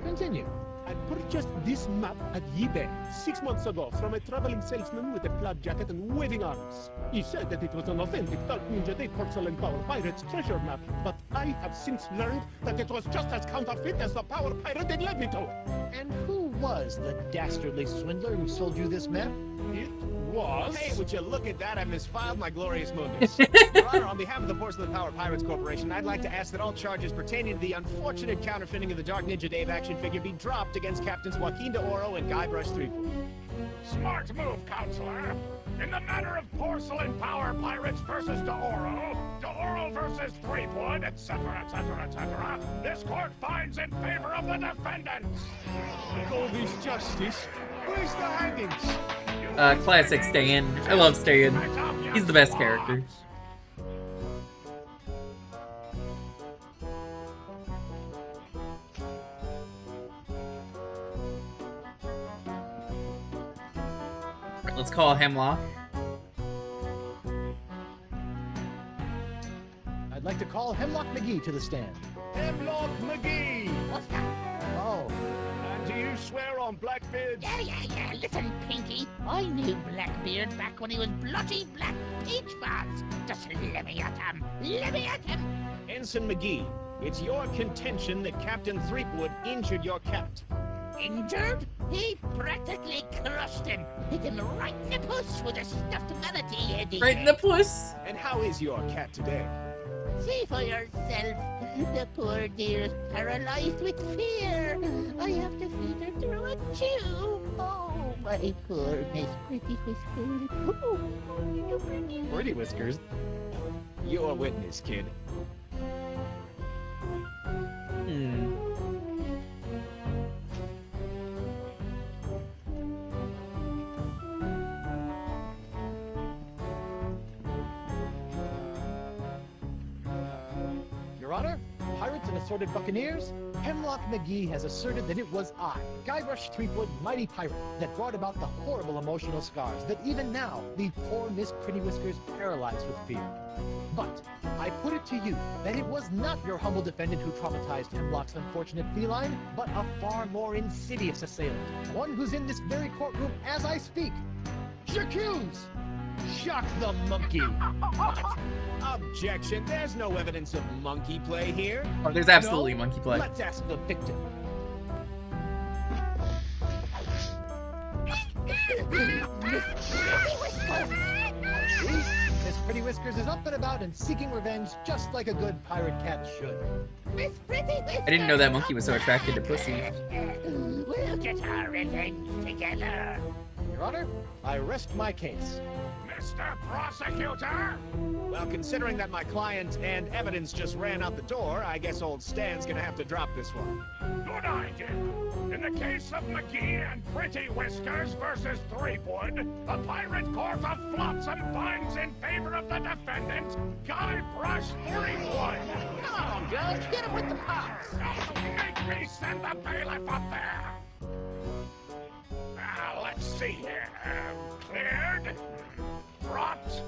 Continue. I purchased this map at eBay 6 months ago from a traveling salesman with a plaid jacket and waving arms. He said that it was an authentic Dark Ninja Day Porcelain Power Pirates treasure map, but I have since learned that it was just as counterfeit as the Power Pirate they led me to. And who was the dastardly swindler who sold you this map? It was... Hey, would you look at that? I misfiled my glorious mundus. Your Honor, on behalf of the Porcelain Power Pirates Corporation, I'd like to ask that all charges pertaining to the unfortunate counterfeiting of the Dark Ninja Dave action figure be dropped against Captains Joaquin de Oro and Guybrush Threepwood. Smart move, Counselor. In the matter of Porcelain Power Pirates versus de Oro versus Threepwood, etc., etc., etc., this court finds in favor of the defendants. With all this justice, where's the hangings? Classic Stan. I love Stan. He's the best character. Alright, let's call Hemlock. I'd like to call Hemlock McGee to the stand. Hemlock McGee! What's that? Oh, And do you swear on Blackbeard's... Yeah. Listen, Pinky. I knew Blackbeard back when he was bloody Black Peach Fuzz. Just Leviathan. Ensign McGee, it's your contention that Captain Threepwood injured your cat. Injured? He practically crushed him. Hit him right in the puss with a stuffed manatee head. Right in the puss. And how is your cat today? See for yourself. The poor dear is paralyzed with fear. I have to feed her through a tube. Oh, my poor Miss Pretty Whiskers. Oh, you pretty. Pretty Whiskers? You're a witness, kid. Your Honor, Pirates and Assorted Buccaneers, Hemlock McGee has asserted that it was I, Guybrush Threepwood, Mighty Pirate, that brought about the horrible emotional scars that even now leave poor Miss Pretty Whiskers paralyzed with fear. But I put it to you that it was not your humble defendant who traumatized Hemlock's unfortunate feline, but a far more insidious assailant, one who's in this very courtroom as I speak. J'accuse! Shock the monkey! Objection, there's no evidence of monkey play here. Oh, there's absolutely No? monkey play. Let's ask the victim. Miss Pretty Whiskers is up and about and seeking revenge just like a good pirate cat should. Miss Pretty Whiskers. I didn't know that monkey was so attracted to pussy. We'll get our revenge together. Your Honor, I rest my case. Mr. Prosecutor? Well, considering that my client and evidence just ran out the door, I guess old Stan's gonna have to drop this one. Good idea. In the case of McGee and Pretty Whiskers versus Threepwood, the Pirate Court of Flotsam finds in favor of the defendant, Guybrush Threepwood. Come on, Judge. Hit him with the pops. Don't make me send the bailiff up there. Now, let's see here. Cleared? Brought?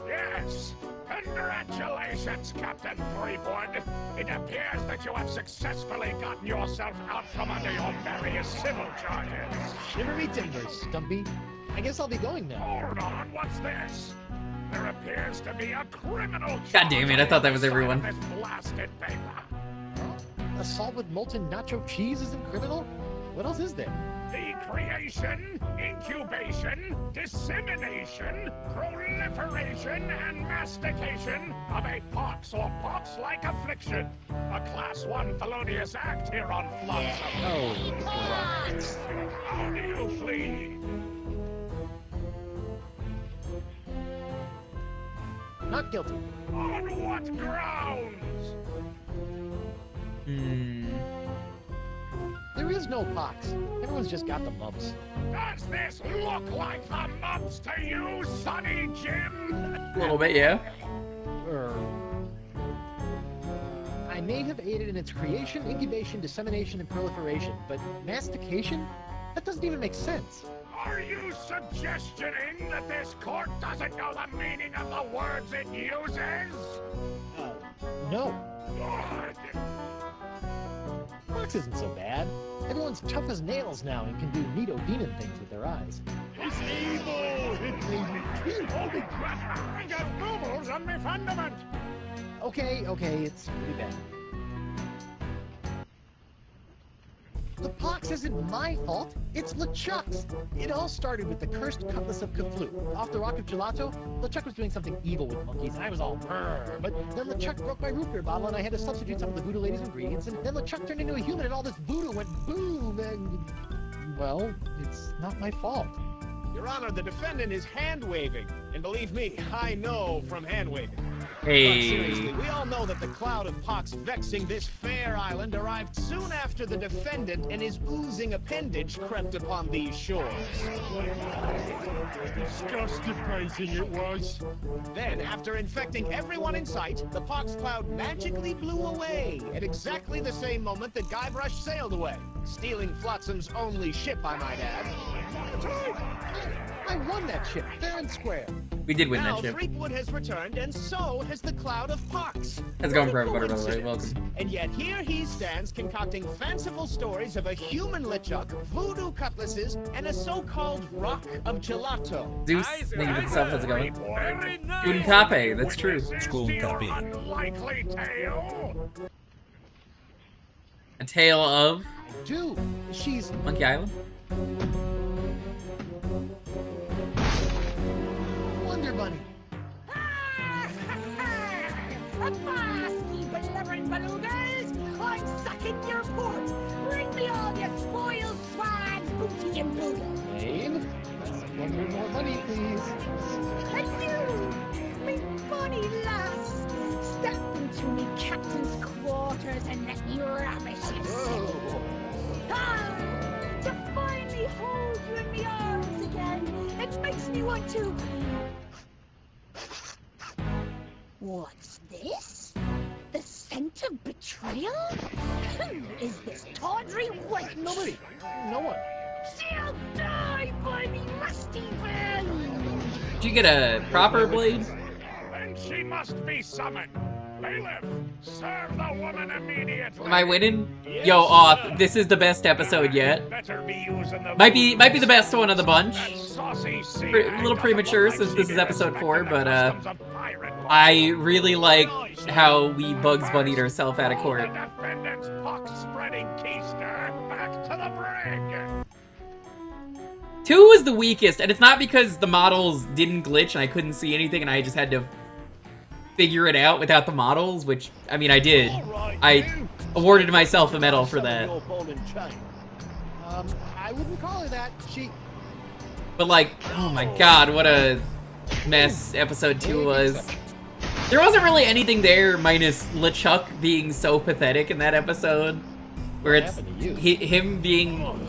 Yes. Congratulations, Captain Threepwood. It appears that you have successfully gotten yourself out from under your various civil charges. Shivery timbers, Stumpy. I guess I'll be going now. Hold on, what's this? There appears to be a criminal charge. God damn it, I thought that was on the everyone. side of this blasted paper. Assault with molten nacho cheese isn't criminal? What else is there? The creation, incubation, dissemination, proliferation, and mastication of a pox or pox-like affliction. A Class 1 felonious act here on Flotsam. Oh, Pox! How do you plead? not guilty. On what grounds? There is no pox. Everyone's just got the mumps. Does this look like the mumps to you, Sonny Jim? A little bit, yeah. I may have aided in its creation, incubation, dissemination, and proliferation, but mastication? That doesn't even make sense. Are you suggesting that this court doesn't know the meaning of the words it uses? No. Good. Fox isn't so bad. Everyone's tough as nails now and can do neato demon things with their eyes. It's evil! Holy crap! I got bubbles on my fundament! Okay, it's pretty bad. The pox isn't my fault, it's LeChuck's. It all started with the cursed cutlass of Cthulhu. Off the rock of Gelato, LeChuck was doing something evil with monkeys, and I was all brrr. But then LeChuck broke my root beer bottle, and I had to substitute some of the voodoo lady's ingredients, and then LeChuck turned into a human, and all this voodoo went boom, and... well, it's not my fault. Your Honor, the defendant is hand-waving. And believe me, I know from hand-waving. Hey. But seriously, we all know that the cloud of pox vexing this fair island arrived soon after the defendant and his oozing appendage crept upon these shores. Disgusting it was. Then, after infecting everyone in sight, the pox cloud magically blew away at exactly the same moment that Guybrush sailed away, stealing Flotsam's only ship, I might add. I won that ship, fair and square. We did win Now, that ship. Threepwood has returned, and so has the cloud of pox. How's it going, What a Private Butter, by the way? coincidence. Welcome. And yet here he stands concocting fanciful stories of a human LeChuck, voodoo cutlasses, and a so-called rock of gelato. Zeus, thank you for the sub. How's it going? Very nice. Un cape, that's true. School copy. Unlikely tale. A tale of Dude, she's... Monkey Island? Wonder Bunny. Avast, ye blubbering belugas! I'm sucking your port! Bring me all your spoiled swine, booty and boodle! Babe, $100 more money, please. And you, me bonny lass, step into me captain's quarters and let me ravish you. Whoa. Ah, to finally hold you in me arms again, it makes me want to... What's this? The scent of betrayal? Is this tawdry white? Nobody. No one. She'll die by me musty blade! Did you get a proper blade? Then she must be summoned. Bailiff, serve the woman immediately. Am I winning? Yo, Oth, this is the best episode yet. Better be using the Might be the best one of the bunch. That saucy sea A little premature since this is episode 4, but I really like how we Bugs Bunnied ourselves out of court. The defendant's pox-spreading keister back to the brig. 2 was the weakest, and it's not because the models didn't glitch and I couldn't see anything and I just had to figure it out without the models, which, I mean, I did. I awarded myself a medal for that. I wouldn't call her that. She... But like, oh my god, what a mess episode 2 was. There wasn't really anything there minus LeChuck being so pathetic in that episode. Where it's him being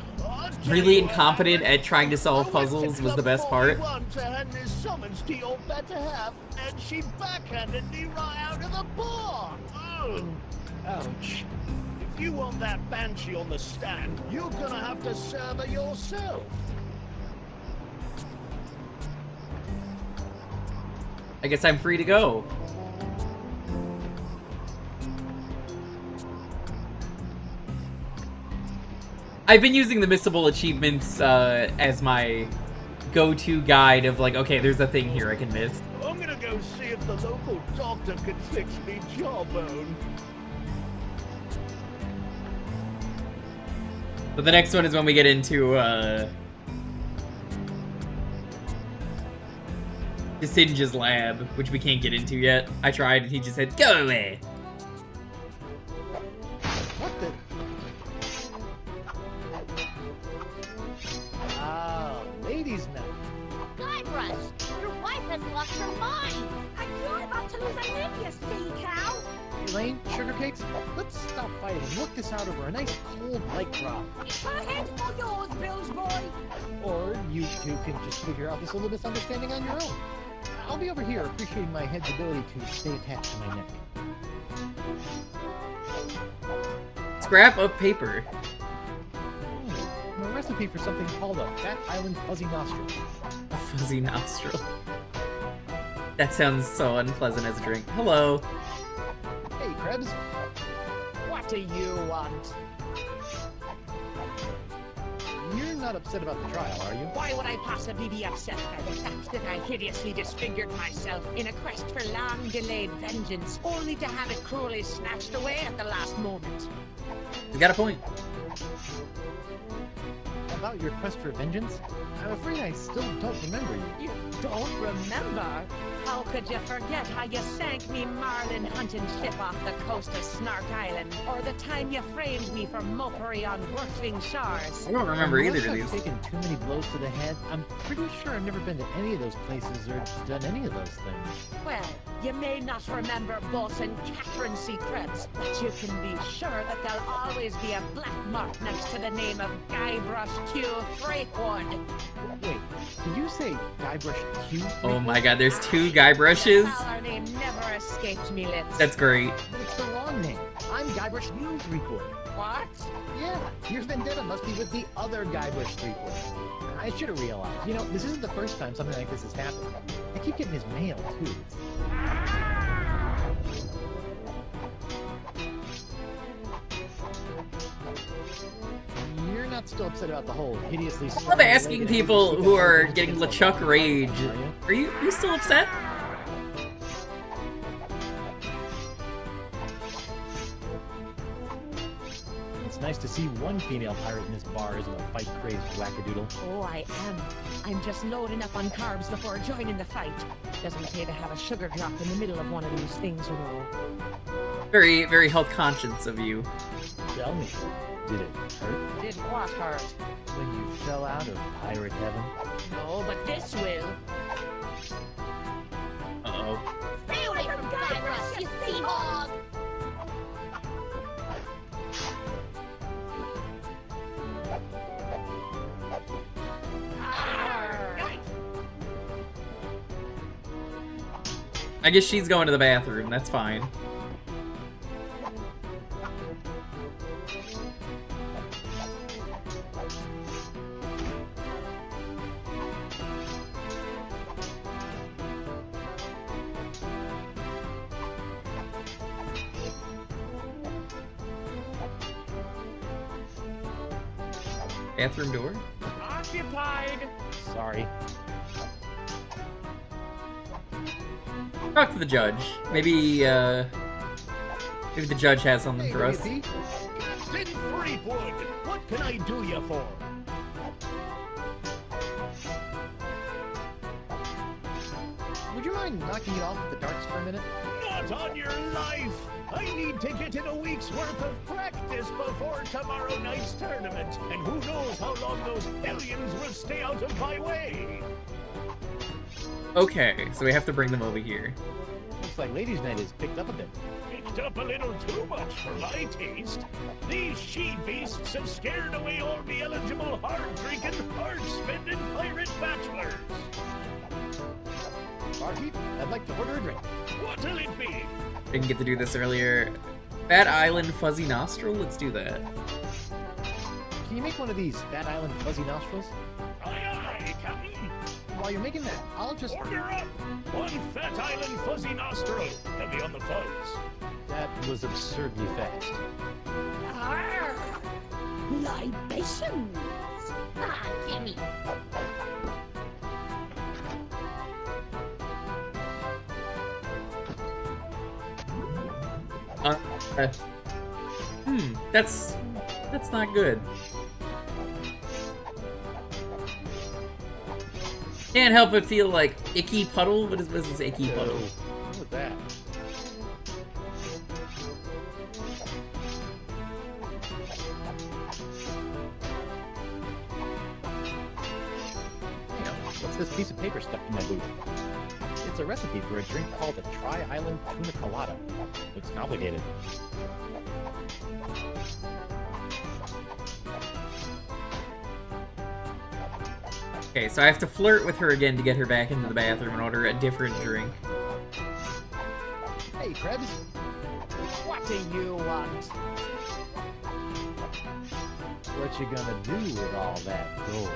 really incompetent at trying to solve puzzles was the best part. And she backhanded me right out of the bar. Ouch. If you want that banshee on the stand, you're gonna have to serve her yourself. I guess I'm free to go. I've been using the missable achievements as my go-to guide of like, okay, there's a thing here I can miss. I'm gonna go see if the local doctor can fix me jawbone. But the next one is when we get into Singe's lab, which we can't get into yet. I tried and he just said, go away. What the... Ah, ladies' night. Guybrush, your wife has lost her mind! And you're about to lose a limb, you silly cow! Elaine, sugar cakes, let's stop fighting and work this out over a nice cold light drop. Her head's all yours, Bilge boy! Or you two can just figure out this little misunderstanding on your own. I'll be over here appreciating my head's ability to stay attached to my neck. scrap of paper. A recipe for something called a Fat Island Fuzzy Nostril. A fuzzy nostril. That sounds so unpleasant as a drink. Hello. Hey, Krebs. What do you want? You're not upset about the trial, are you? Why would I possibly be upset by the fact that I hideously disfigured myself in a quest for long-delayed vengeance, only to have it cruelly snatched away at the last moment? You got a point. About your quest for vengeance? I'm afraid I still don't remember you. You don't remember? How could you forget how you sank me marlin hunting ship off the coast of Snark Island? Or the time you framed me for mopery on Worthling shores? I don't remember either of I've these. taken too many blows to the head. I'm pretty sure I've never been to any of those places or done any of those things. Well, you may not remember Bosun Catherine C. Krebs, but you can be sure that there'll always be a black mark next to the name of Guybrush Q. Threepwood. Wait, did you say Guybrush Q? Oh my god, there's two Guybrush's? Our name never escaped me lips. That's great. But it's the wrong name. I'm Guybrush Q. Threepwood. What? Yeah, your vendetta must be with the other Guybrush Threepwood. I should have realized. You know, this isn't the first time something like this has happened. I keep getting his mail, too. You're not still upset about the whole hideously... I love asking people who are getting LeChuck rage. Are you still upset? It's nice to see one female pirate in this bar isn't a fight-crazed wackadoodle. Oh, I am. I'm just loading up on carbs before joining the fight. Doesn't pay to have a sugar drop in the middle of one of these things, you know. Very, very health conscious of you. Tell me, did it hurt Did what hurt? when you fell out of pirate heaven? No, but this will. Uh-oh. Stay away from Guybrush, you sea hog! I guess she's going to the bathroom, that's fine. Bathroom door? Occupied. Sorry. Talk to the judge. Maybe the judge has something for us. Captain Threepwood, what can I do you for? Would you mind knocking it off at the darts for a minute? Not on your life! I need to get in a week's worth of practice before tomorrow night's tournament, and who knows how long those aliens will stay out of my way! Okay, so we have to bring them over here. Looks like ladies' night is picked up a bit. Picked up a little too much for my taste. These she-beasts have scared away all the eligible hard-drinking, hard-spending pirate bachelors. Barkeep, I'd like to order a drink. What'll it be? Didn't get to do this earlier. Fat Island Fuzzy Nostril? Let's do that. Can you make one of these Fat Island Fuzzy Nostrils? Aye, aye, Captain. While you're making that, I'll just... Order up! One Fat Island Fuzzy Nostril. Heavy on the fuzz. That was absurdly fast. Arr! Libations! Ah, gimme! That's not good. Can't help but feel like icky puddle. What is this icky puddle? What was that? Hang on, what's this piece of paper stuck in my boot? It's a recipe for a drink called a Tri-Island Tuna Colada. Looks complicated. Okay, so I have to flirt with her again to get her back into the bathroom and order a different drink. Hey, Krebs. What do you want? What you gonna do with all that gold?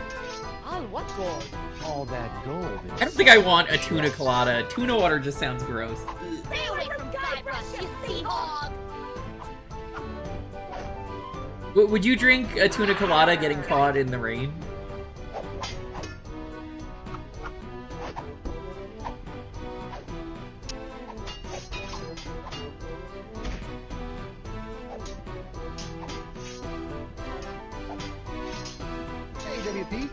All what gold? All that gold. I don't think I want a tuna colada. Tuna water just sounds gross. Stay away from Guybrush, you sea hog! Would you drink a tuna colada getting caught in the rain? Hey, WP.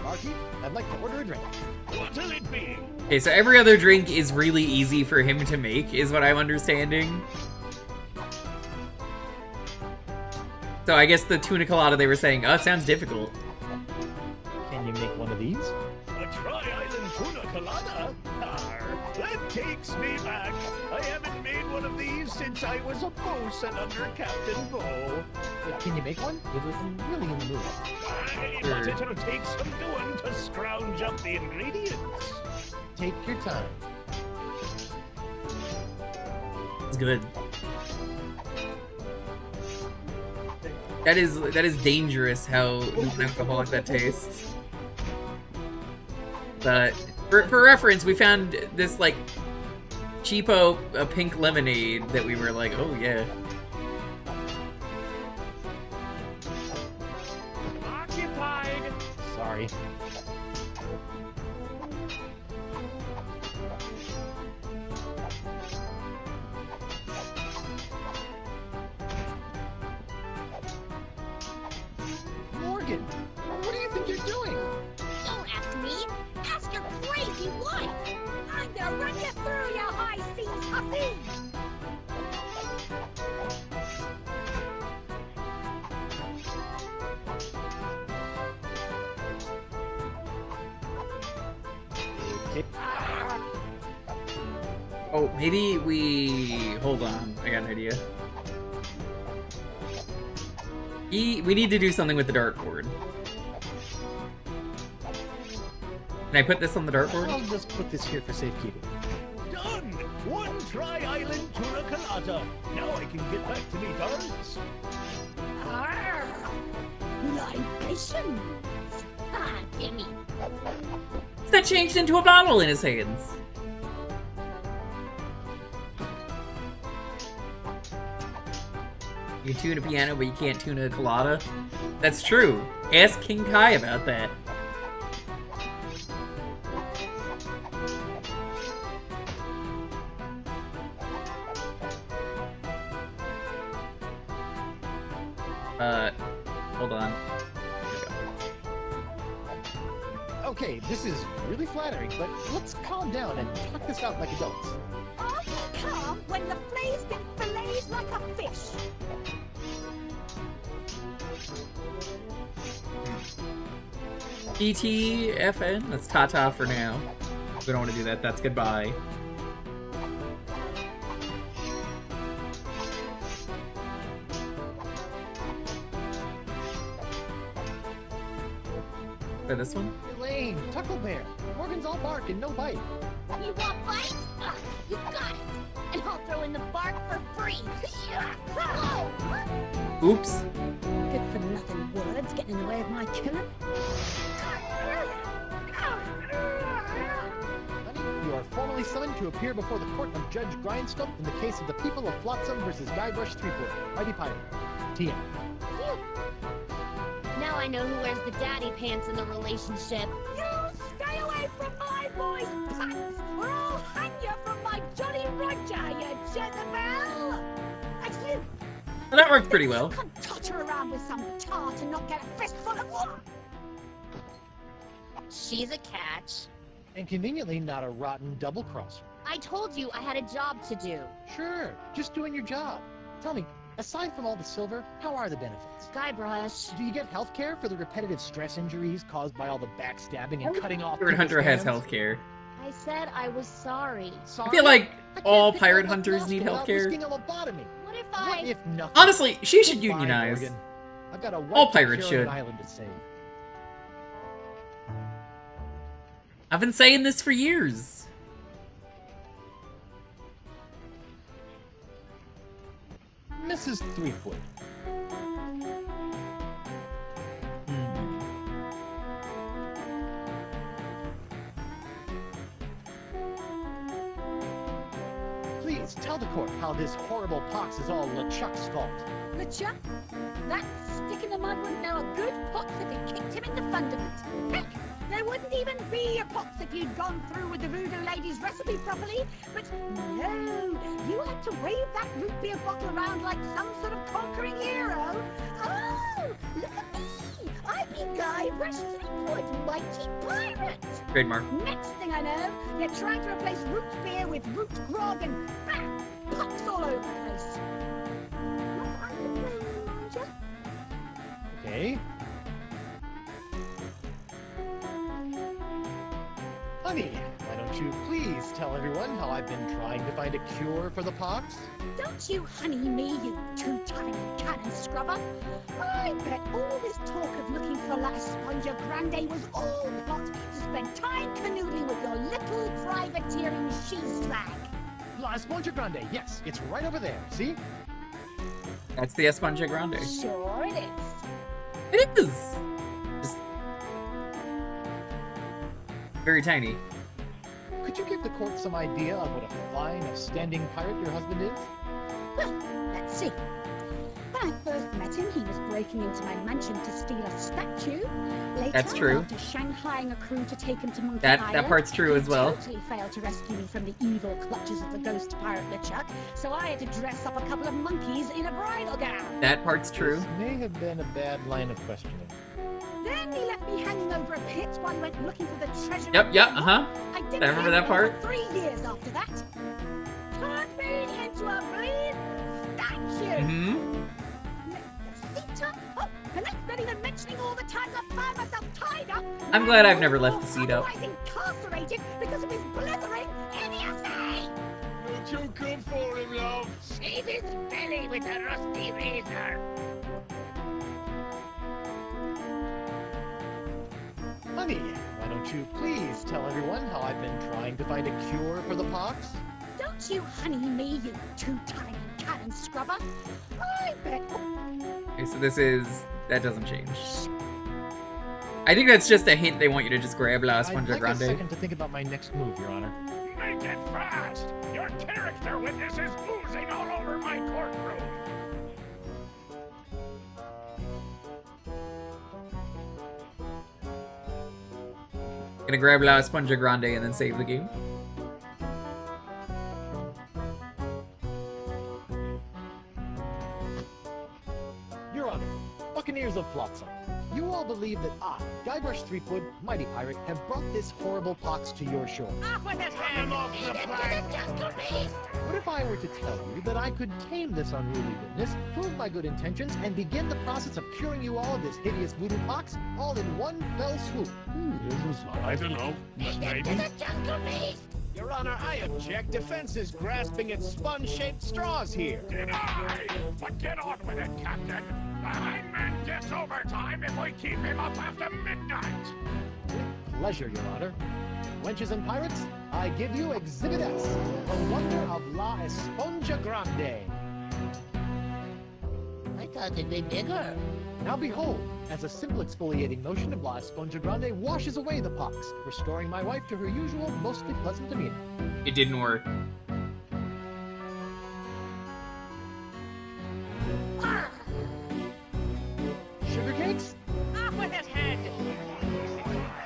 Marky, I'd like to order a drink. What'll it be? Okay, so every other drink is really easy for him to make, is what I'm understanding. So I guess the tuna colada they were saying, oh, it sounds difficult. Can you make one of these? A Tri-Island Tuna Colada? Arr, that takes me back. I haven't made one of these since I was a bosun under Captain Bo. But can you make one? Because I'm really in the mood. But it'll take some doing to scrounge up the ingredients. Take your time. It's good. That is dangerous how alcoholic that tastes. But for reference, we found this like cheapo pink lemonade that we were like, oh yeah. Occupied. Sorry. Morgan, what do you think you're doing? Don't ask me! Ask your crazy wife! I'm gonna run you through, you high seas hussy! Oh, maybe we... Hold on, I got an idea. We need to do something with the dartboard. Can I put this on the dartboard? I'll just put this here for safekeeping. Done! One Tri-Island Tuna Colada. Now I can get back to me darts. Libations! Ah, gimme. That changed into a bottle in his hands. You can tune a piano, but you can't tune a colada? That's true. Ask King Kai about that. Hold on. Okay, this is really flattering, but let's calm down and talk this out like adults. I'll be calm when the flay's been filleted like a fish. TTFN? That's Tata for now. We don't want to do that. That's goodbye. For this one? Elaine, Tucklebear, Morgan's all bark and no bite. You want bite? You got it. And I'll throw in the bark for free. Whoa! Oops. Good for nothing words getting in the way of my killing. Honey, you are formally summoned to appear before the court of Judge Grindstone in the case of the people of Flotsam versus Guybrush Threepwood, Mighty Pirate. TM. Now I know who wears the daddy pants in the relationship. You stay away from my boy's pants, or I'll hang you from my Jolly Roger, you Jezebel! That's you! Well, that worked pretty well. You can't totter around with some tart and not get a fistful of water! She's a catch. And conveniently not a rotten double-crosser. I told you I had a job to do. Sure, just doing your job. Tell me, aside from all the silver, how are the benefits? Guybrush. Do you get health care for the repetitive stress injuries caused by all the backstabbing and cutting off Pirate people's Hunter has hands? health care. I said I was sorry. Sorry? I feel like I can't all pick pirate up a hunters nostril need without health care. risking a lobotomy. What if What if nothing? Honestly, she should Goodbye, unionize. Morgan. I've got a All wife pirates to cure and should. an island to save. I've been saying this for years. Mrs. Threepwood. Please tell the court how this horrible pox is all LeChuck's fault. LeChuck? That stick in the mud wouldn't know a good pox if it kicked him in the fundament. Heck, there wouldn't even be a pox if you'd gone through with the voodoo lady's recipe properly. But no, you had to wave that root beer bottle around like some sort of conquering hero. Oh, look at me! I be Guybrush Threepwood, mighty pirate! Trademark. Next thing I know, you're trying to replace root beer with root grog and bam! Pox all over the place. Not under blame, mind ya. Okay. Honey, why don't you please tell everyone how I've been trying to find a cure for the pox? Don't you honey me, you two-tiny cannon scrubber. I bet all this talk of looking for La Esponja Grande was all plot to spend time canoodling with your little privateering she-slag. La Esponja Grande, yes, it's right over there, see? That's the Esponja Grande. Sure it is. It is! Just very tiny. Could you give the court some idea of what a fine, upstanding pirate your husband is? Well, let's see. When I first met him, he was breaking into my mansion to steal a statue. Later, That's true. after shanghaiing a crew to take him to Monkey That Island, part's true he as well. totally failed to rescue me from the evil clutches of the ghost pirate LeChuck, so I had to dress up a couple of monkeys in a bridal gown. That part's true. This may have been a bad line of questioning. Then he left me hanging over a pit while he went looking for the treasure. Yep, I didn't I remember hear that from him part. for 3 years after that. Turned me into a bleeding statue. Mm-hmm. Oh, and that's not even mentioning all the times I found myself tied up. I'm glad I've never left the seat up. Otherwise incarcerated because of his blithering idiocy. You're too good for him, love. Shave his belly with a rusty razor. Honey, why don't you please tell everyone how I've been trying to find a cure for the pox? Don't you honey me, you two-tiny cannon scrubber. I bet. Okay, so that doesn't change. I think that's just a hint they want you to just grab La I'd Esponja like a Grande. second to think about my next move, Your Honor. Make it fast! Your character witness is oozing all over my courtroom. Gonna grab La Esponja Grande and then save the game. Your Honor, Buccaneers of Flotsam, you all believe that I, Guybrush Threepwood, mighty pirate, have brought this horrible pox to your shore. Off with his hand! What if I were to tell you that I could tame this unruly witness, prove my good intentions, and begin the process of curing you all of this hideous voodoo pox, all in one fell swoop? I don't know. Maybe. Your Honor, I object. Defense is grasping at sponge-shaped straws here. Deny! But get on with it, Captain. The hangman gets overtime if we keep him up after midnight. With pleasure, Your Honor. Wenches and pirates, I give you Exhibit S, the wonder of La Esponja Grande. I thought it'd be bigger. Now behold, as a simple exfoliating motion of La Esponja Grande washes away the pox, restoring my wife to her usual, mostly pleasant demeanor. It didn't work. Sugar cakes? Off with his head!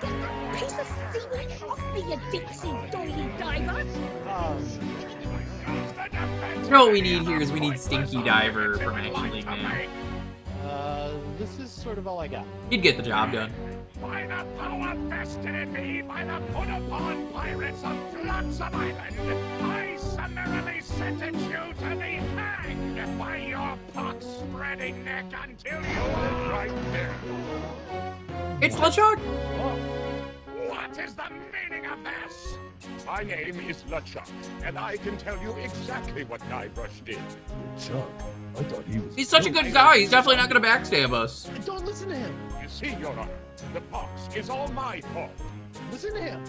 Get that piece of seaweed off me, you deep-sea doily diver. You know what we need here is we need Stinky Diver from Action League Man. This is sort of all I got. He'd get the job done. By the power vested in me by the put-upon pirates of Flotsam Island, I summarily sentence you to be hanged by your pox-spreading neck until you are right there. It's LeChuck! What is the meaning of this? My name is LeChuck, and I can tell you exactly what Guybrush did. Chuck, I thought he was... He's such a good guy, he's definitely not gonna backstab us. Don't listen to him. You see, Your Honor, the pox is all my fault. Listen to him.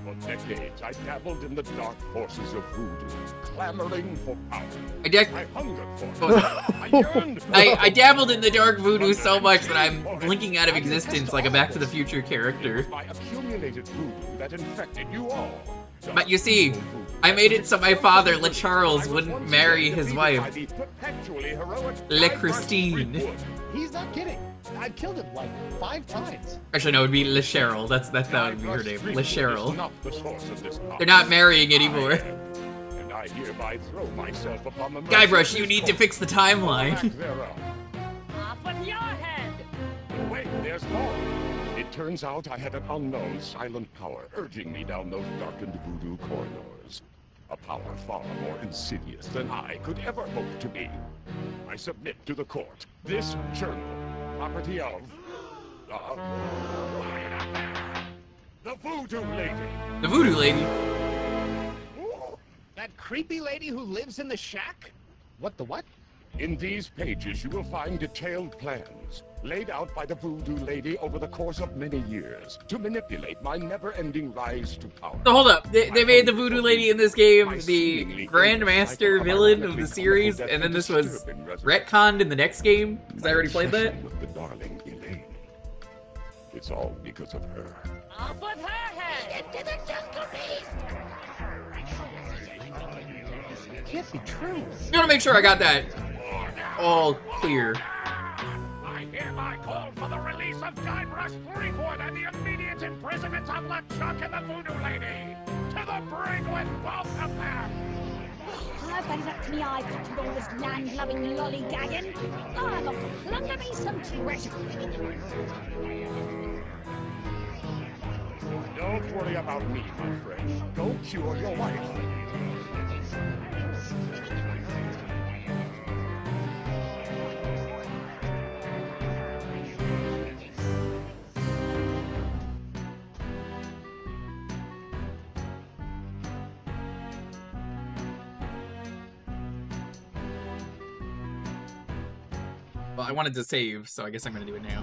For decades, I dabbled in the dark forces of voodoo, clamoring for power. I hungered for it. I yearned for I dabbled in the dark voodoo so much that I'm blinking out of existence like a Back to the Future character. my accumulated voodoo that infected you all. But you see, I made it so my father, Le Charles, wouldn't marry his wife, Le Christine. He's not kidding. I've killed him like 5 times. Actually, no, it would be Le Cheryl. That would be her name. Le Cheryl. Not the source of this power. They're not marrying anymore. And I hereby throw myself upon the Guybrush, you need to fix the timeline. Off with your head! Wait, there's more. It turns out I had an unknown silent power urging me down those darkened voodoo corridors. A power far more insidious than I could ever hope to be. I submit to the court. This journal, property of the Voodoo Lady. The Voodoo Lady? That creepy lady who lives in the shack? What the what? In these pages, you will find detailed plans laid out by the Voodoo Lady over the course of many years to manipulate my never-ending rise to power. So hold up, they made the Voodoo Lady in this game the Grandmaster villain of the series, and then this was retconned in the next game? Because I already played that? With the darling Elaine. It's all because of her. Off with her head! Into the jungle beast! This can't be true. I'm gonna make sure I got that all clear. I hereby call for the release of Guybrush, Threepwood, and the immediate imprisonment of LeChuck and the Voodoo Lady. To the brig with both of them! I've got it up to me eye to all this land-loving lollygagging. I'm gonna plunder me some treasure. Don't worry about me, my friend. Go cure your wife. Well, I wanted to save, so I guess I'm gonna do it now.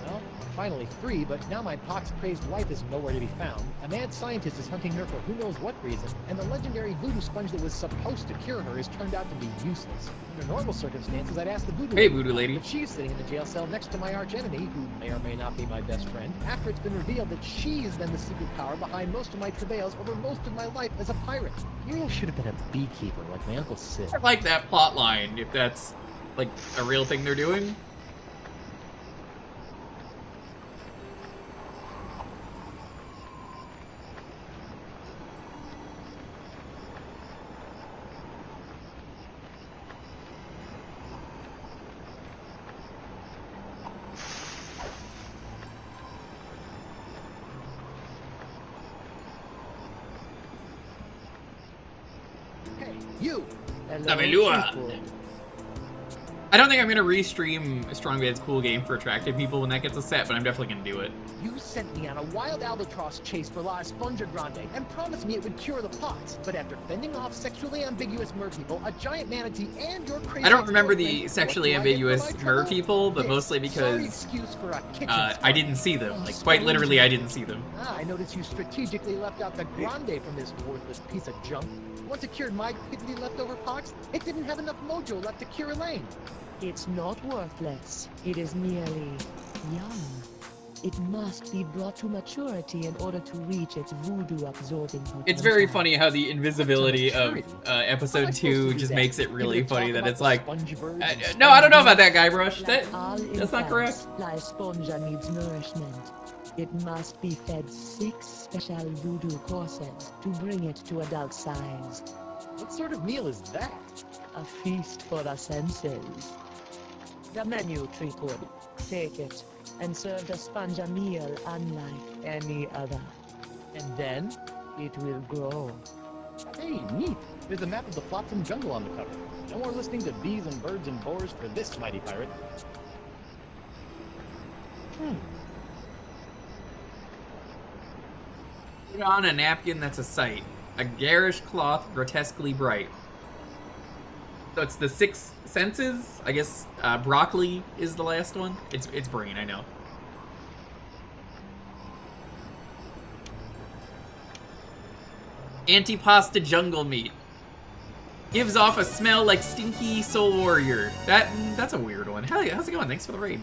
Well, I'm finally free, but now my pox-crazed wife is nowhere to be found. A mad scientist is hunting her for who knows what reason, and the legendary voodoo sponge that was supposed to cure her has turned out to be useless. Under normal circumstances, I'd ask the voodoo Hey, Voodoo Lady. but she's sitting in the jail cell next to my archenemy, who may or may not be my best friend, after it's been revealed that she's been the secret power behind most of my travails over most of my life as a pirate. Muriel should have been a beekeeper like my Uncle Sid. I like that plot line, if that's, like, a real thing they're doing. Hey, you! Tabelua. I don't think I'm gonna restream Strong Bad's Cool Game for attractive people when that gets a set, but I'm definitely gonna do it. You sent me on a wild albatross chase for La Esponja Grande and promised me it would cure the pox. But after fending off sexually ambiguous mer people, a giant manatee, and your crazy I don't remember the ex-boyfriend, sexually what do I get for ambiguous my mer trouble? people, but This mostly sorry because excuse for a kitchen I spark. didn't see them. Oh, Like, quite literally, I didn't see them. I noticed you strategically left out the Grande from this worthless piece of junk. Once it cured my piddly leftover pox, it didn't have enough mojo left to cure Elaine. It's not worthless. It is merely young. It must be brought to maturity in order to reach its voodoo-absorbing potential. It's very funny how the invisibility of episode 2 just makes it really funny that it's like, no, I don't know about that, Guybrush. That's not correct. La Esponja needs nourishment. It must be fed 6 special voodoo courses to bring it to adult size. What sort of meal is that? A feast for the senses. The menu, Threepwood. Take it, and serve the sponge a meal unlike any other. And then? It will grow. Hey, neat. There's a map of the Flotsam Jungle on the cover. No more listening to bees and birds and boars for this mighty pirate. Put on a napkin that's a sight. A garish cloth, grotesquely bright. So it's the 6 senses? I guess broccoli is the last one. It's brain, I know. Antipasta jungle meat. Gives off a smell like stinky soul warrior. That's a weird one. Hell yeah, how's it going? Thanks for the raid.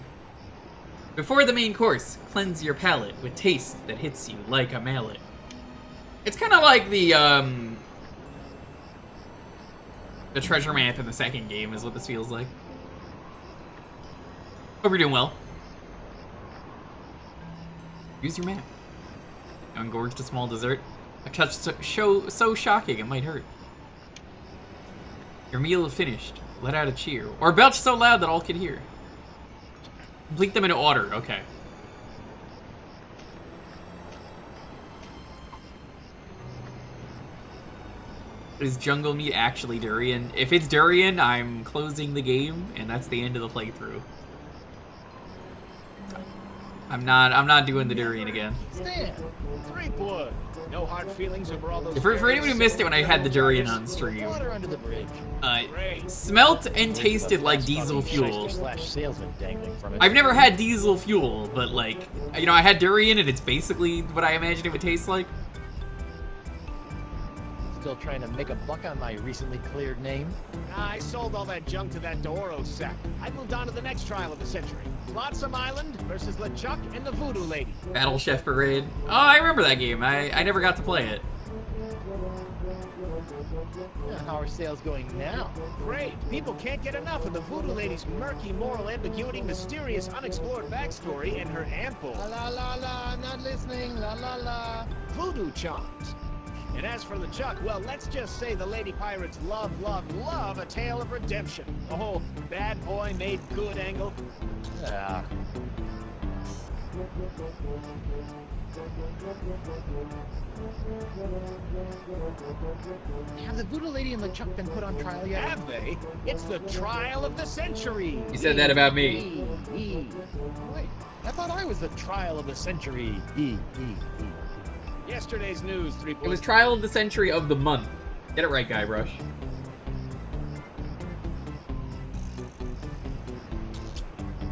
Before the main course, cleanse your palate with taste that hits you like a mallet. It's kind of like the treasure map in the second game is what this feels like. Hope you're doing well. Use your map. Ungorged a small dessert. A touch so shocking it might hurt. Your meal is finished. Let out a cheer. Or belch so loud that all can hear. Complete them in order. Okay. Is jungle meat actually durian? If it's durian, I'm closing the game, and that's the end of the playthrough. I'm not doing the durian again. Stand. Threepwood. No hard feelings over all those. For anyone who missed it when I had the durian on stream, Water under the bridge. smelt and tasted like diesel fuel. I've never had diesel fuel, but like, you know, I had durian and it's basically what I imagined it would taste like. Still trying to make a buck on my recently cleared name? I sold all that junk to that Doro sack. I moved on to the next trial of the century. Flotsam Island versus LeChuck and the Voodoo Lady. Battle Chef Parade. Oh, I remember that game. I never got to play it. How are sales going now? Great. People can't get enough of the Voodoo Lady's murky moral ambiguity, mysterious unexplored backstory, and her ample La la la, not listening, la la la. voodoo charms. And as for LeChuck, well, let's just say the Lady Pirates love a tale of redemption. The whole bad boy made good angle. Have the Voodoo Lady and LeChuck been put on trial yet? Have they? It's the trial of the century. You said that about me. Wait, I thought I was the trial of the century. Yesterday's news, Threepwood. It was trial of the century of the month. Get it right, Guybrush.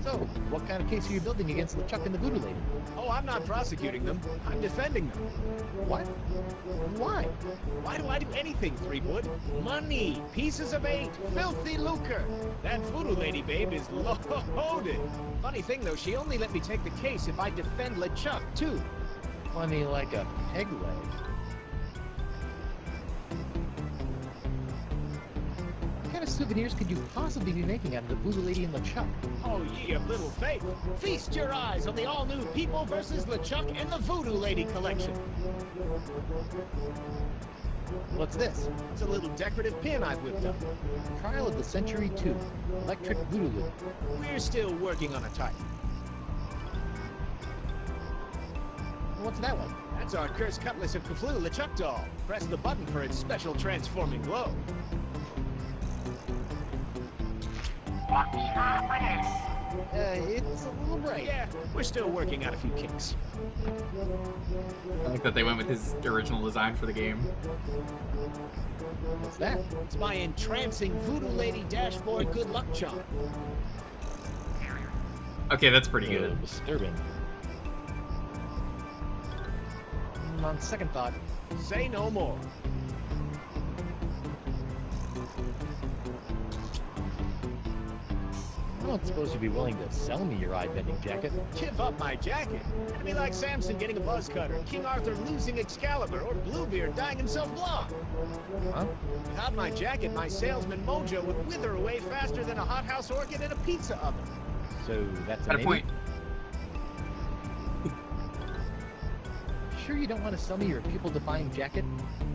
So, what kind of case are you building against LeChuck and the Voodoo Lady? Oh, I'm not prosecuting them. I'm defending them. What? Why? Why do I do anything, Threepwood? Money, pieces of 8, filthy lucre. That Voodoo Lady babe is loaded. Funny thing, though, she only let me take the case if I defend LeChuck, too. Funny like a peg leg. What kind of souvenirs could you possibly be making out of the Voodoo Lady and LeChuck? Oh, ye of little faith. Feast your eyes on the all-new People vs. LeChuck and the Voodoo Lady collection. What's this? It's a little decorative pin I've whipped up. Trial of the Century 2. Electric Voodoo Lady. We're still working on a type. What's that one? That's our cursed cutlass of Cthulhu LeChuck doll. Press the button for its special transforming glow. It's a little bright. Yeah, we're still working out a few kinks. I like that they went with his original design for the game. What's that? It's my entrancing Voodoo Lady dashboard good luck charm. Okay, that's pretty good. Disturbing. On second thought, say no more. I don't suppose you'd be willing to sell me your eye-bending jacket. Give up my jacket. It'd be like Samson getting a buzz cut, or King Arthur losing Excalibur, or Bluebeard dying himself blonde. Huh? Without my jacket, my salesman mojo would wither away faster than a hothouse orchid in a pizza oven. So that's Got a point. Sure you don't want to sell me your people-defying jacket?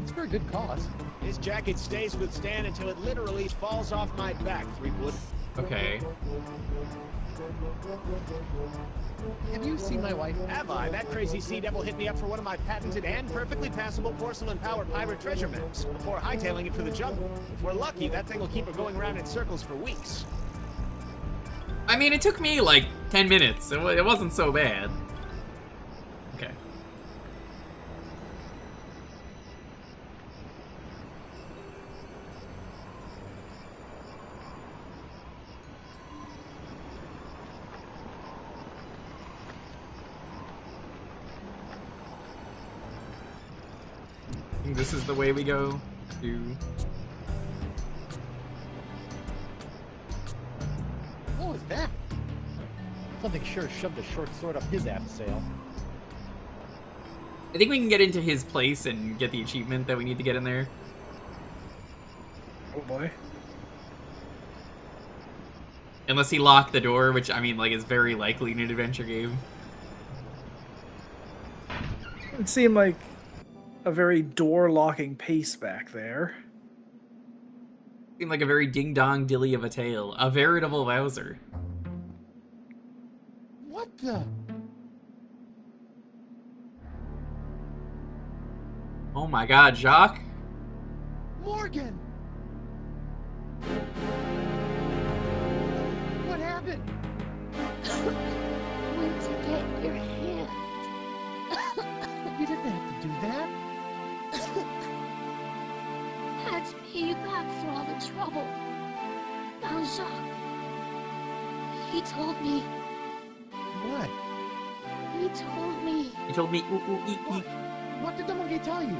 It's for a good cause. This jacket stays with Stan until it literally falls off my back, Threepwood. Okay. Have you seen my wife? Have I? That crazy sea devil hit me up for one of my patented and perfectly passable porcelain-powered pirate treasure maps before hightailing it for the jungle. If we're lucky, that thing will keep her going around in circles for weeks. I mean, it took me like 10 minutes. It wasn't so bad. Okay. This is the way we go to... What was that? Something sure shoved a short sword up his abseil. I think we can get into his place and get the achievement that we need to get in there. Oh boy. Unless he locked the door, which, I mean, like, is very likely in an adventure game. It seemed like a very door-locking pace back there. Seemed like a very ding-dong dilly of a tale. A veritable Wowzer. What the? Oh my god, Jacques? Morgan! What happened? Went to get your hand. You didn't have to do that. Had to pay you back for all the trouble. Now, Jacques, he told me. What? He told me. He told me, ooh, ooh, eek, eek. What did the monkey tell you?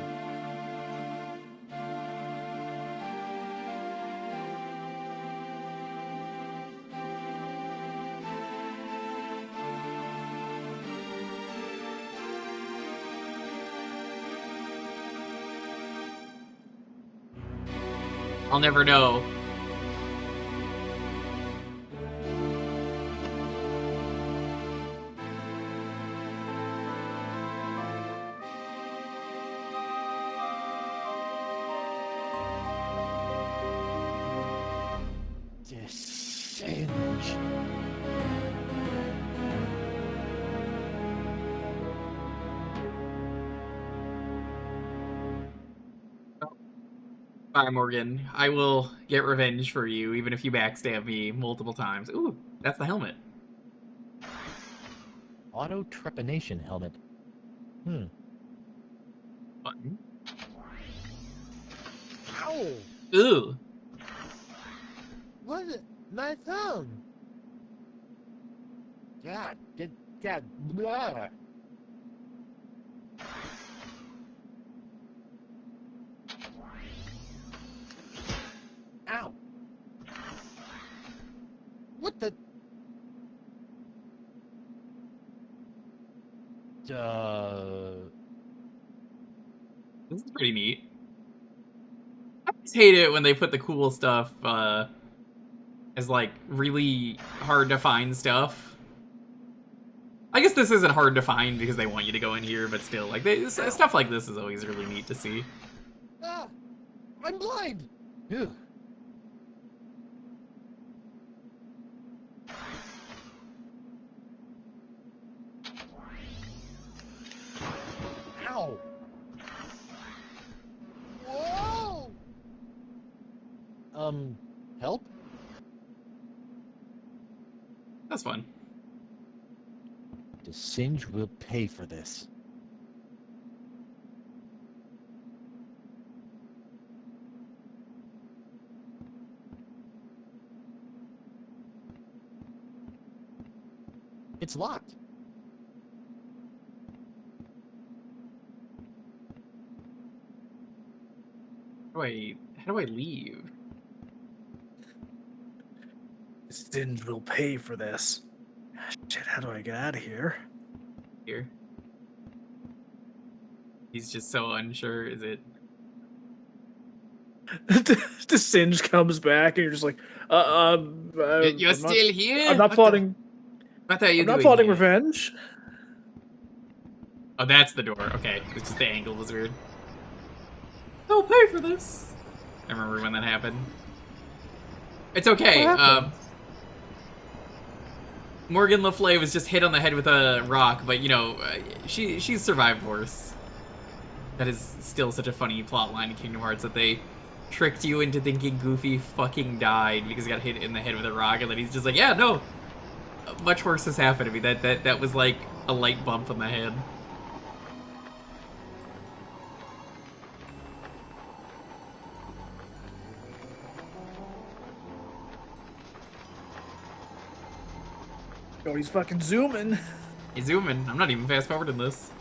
I'll never know. Singe. Bye, Morgan. I will get revenge for you, even if you backstab me multiple times. Ooh, that's the helmet. Auto trepanation helmet. Button. Ow! Ooh. What is it? My thumb! God, God, blah. Ow! What the? This is pretty neat. I just hate it when they put the cool stuff, as, like, really hard to find stuff. I guess this isn't hard to find because they want you to go in here, but still, like, stuff like this is always really neat to see. Ah! I'm blind! Ew. Ow! Whoa! Help? That's fun. The Singe will pay for this. It's locked. How do I leave? Singe will pay for this. Shit, how do I get out of here? Here. He's just so unsure, is it? The Singe comes back and you're just like, You're still here? I'm not plotting. What are you I'm not doing plotting here? revenge. Oh, that's the door. Okay, it's just the angle was weird. I'll pay for this. I remember when that happened. It's okay. What happened? Morgan Le Fay was just hit on the head with a rock, but you know, she's survived worse. That is still such a funny plot line in Kingdom Hearts that they tricked you into thinking Goofy fucking died because he got hit in the head with a rock, and then he's just like, yeah, no, much worse has happened to me. That was like a light bump on the head. Oh, he's fucking zooming. He's zooming. I'm not even fast forwarding this.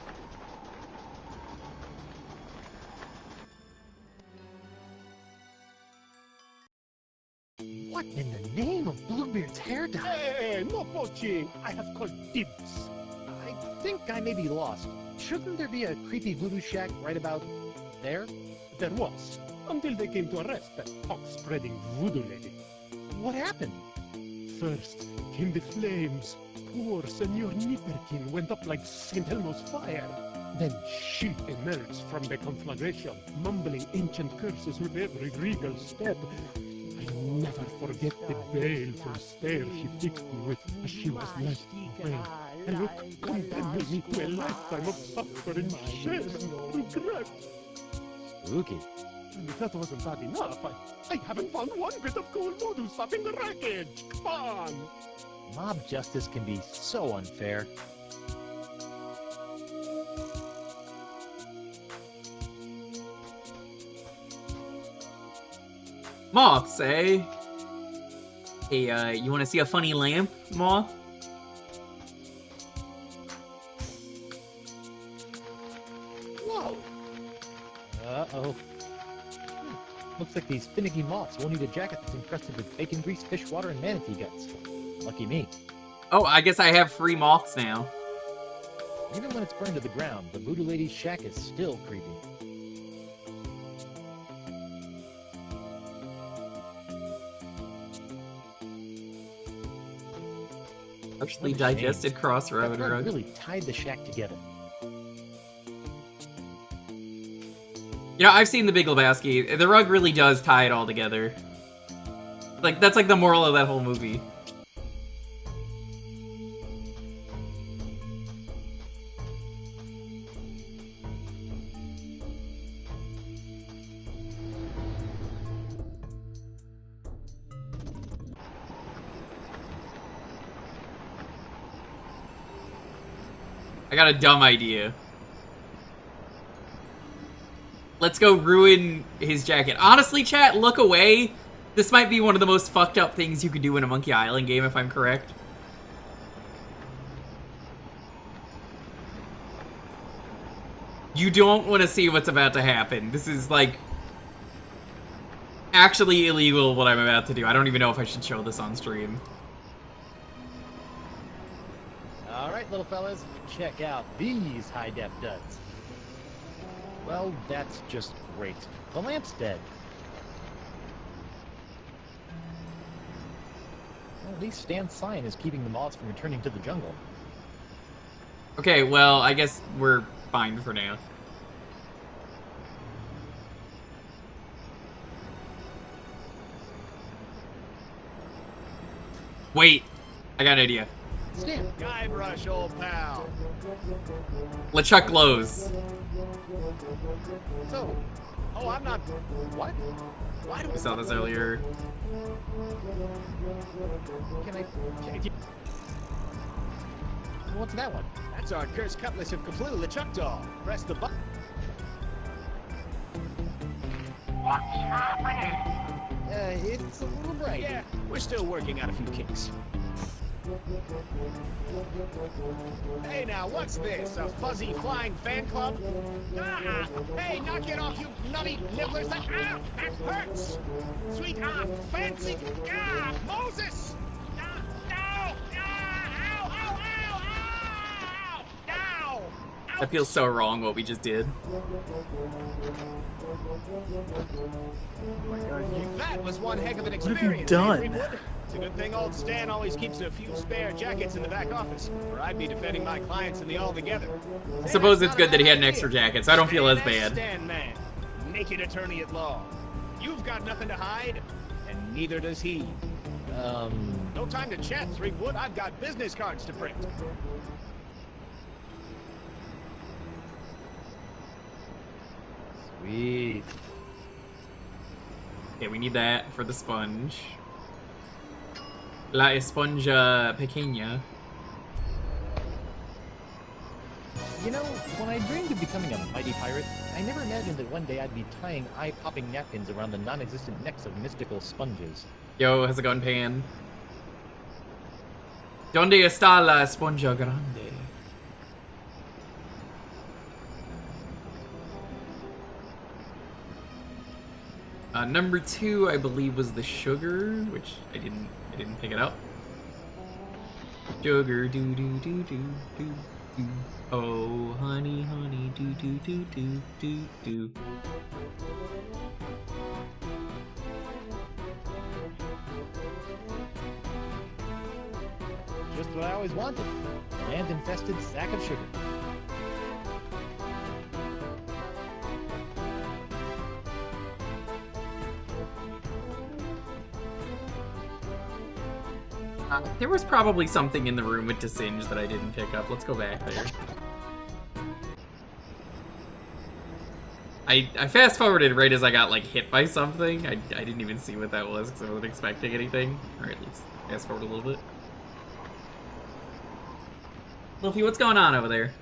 Bluebeard's hair dye. Hey, no poaching. I have called dibs. I think I may be lost. Shouldn't there be a creepy voodoo shack right about there? There was, until they came to arrest that talk-spreading voodoo lady. What happened? First came the flames. Poor Senor Nipperkin went up like St. Elmo's fire. Then she emerged from the conflagration, mumbling ancient curses with every regal step. I'll never forget the baleful stare she fixed me with as she was last away. A look condemning me to a lifetime of suffering, shame, and regret. Spooky. And if that wasn't bad enough, I haven't found one bit of cool voodoo stuff in the wreckage. Come on! Mob justice can be so unfair. Moths, eh? Hey, you wanna see a funny lamp, Moth? Whoa! Uh-oh. Looks like these finicky moths won't need a jacket that's encrusted with bacon grease, fish water, and manatee guts. Lucky me. Oh, I guess I have free moths now. Even when it's burned to the ground, the voodoo lady's shack is still creepy. Partially What a shame. digested crossroad That rug. really tied the shack together. You know, I've seen The Big Lebowski. The rug really does tie it all together. Like, that's like the moral of that whole movie. I got a dumb idea. Let's go ruin his jacket. Honestly, chat, look away. This might be one of the most fucked up things you could do in a Monkey Island game, if I'm correct. You don't want to see what's about to happen. This is, like, actually illegal what I'm about to do. I don't even know if I should show this on stream. Alright, little fellas, check out these high-def duds. Well, that's just great. The lamp's dead. Well, at least Stan's sign is keeping the moths from returning to the jungle. Okay, well, I guess we're fine for now. Wait, I got an idea. Stan! Guybrush, old pal. LeChuck glows. So, Oh, I'm not. What? Why do We saw this earlier. what's that one? That's our cursed cutlass of Cthulhu the Chuck doll. Press the button. It's a little bright. Yeah, we're still working out a few kinks. Hey now, what's this? A fuzzy flying fan club? Ah! Hey, knock it off, you nutty nibblers! That hurts! Sweetheart, fancy! Moses! No! Ow! Ow! Ow! Ow! That feels so wrong what we just did. Oh my god, That was one heck of an What have experience. you eh, done? Threepwood? It's a good thing old Stan always keeps a few spare jackets in the back office, or I'd be defending my clients in the all together. I suppose it's good that he had an extra jacket, so I don't feel as bad. Stan man, naked attorney at law. You've got nothing to hide, and neither does he. No time to chat, Threepwood. I've got business cards to print. Sweet. Okay, we need that for the sponge. La esponja pequeña. You know, when I dreamed of becoming a mighty pirate, I never imagined that one day I'd be tying eye-popping napkins around the non-existent necks of mystical sponges. Yo, how's it going, Pan? ¿Dónde está la esponja grande? Number 2, I believe, was the sugar, which I didn't I didn't pick it up. Sugar do do do do do do. Oh, honey, honey, do do do do do do. Just what I always wanted. An ant-infested sack of sugar. There was probably something in the room with Desinge that I didn't pick up. Let's go back there. I fast-forwarded right as I got, like, hit by something. I didn't even see what that was because I wasn't expecting anything. Alright, let's fast-forward a little bit. Luffy, what's going on over there?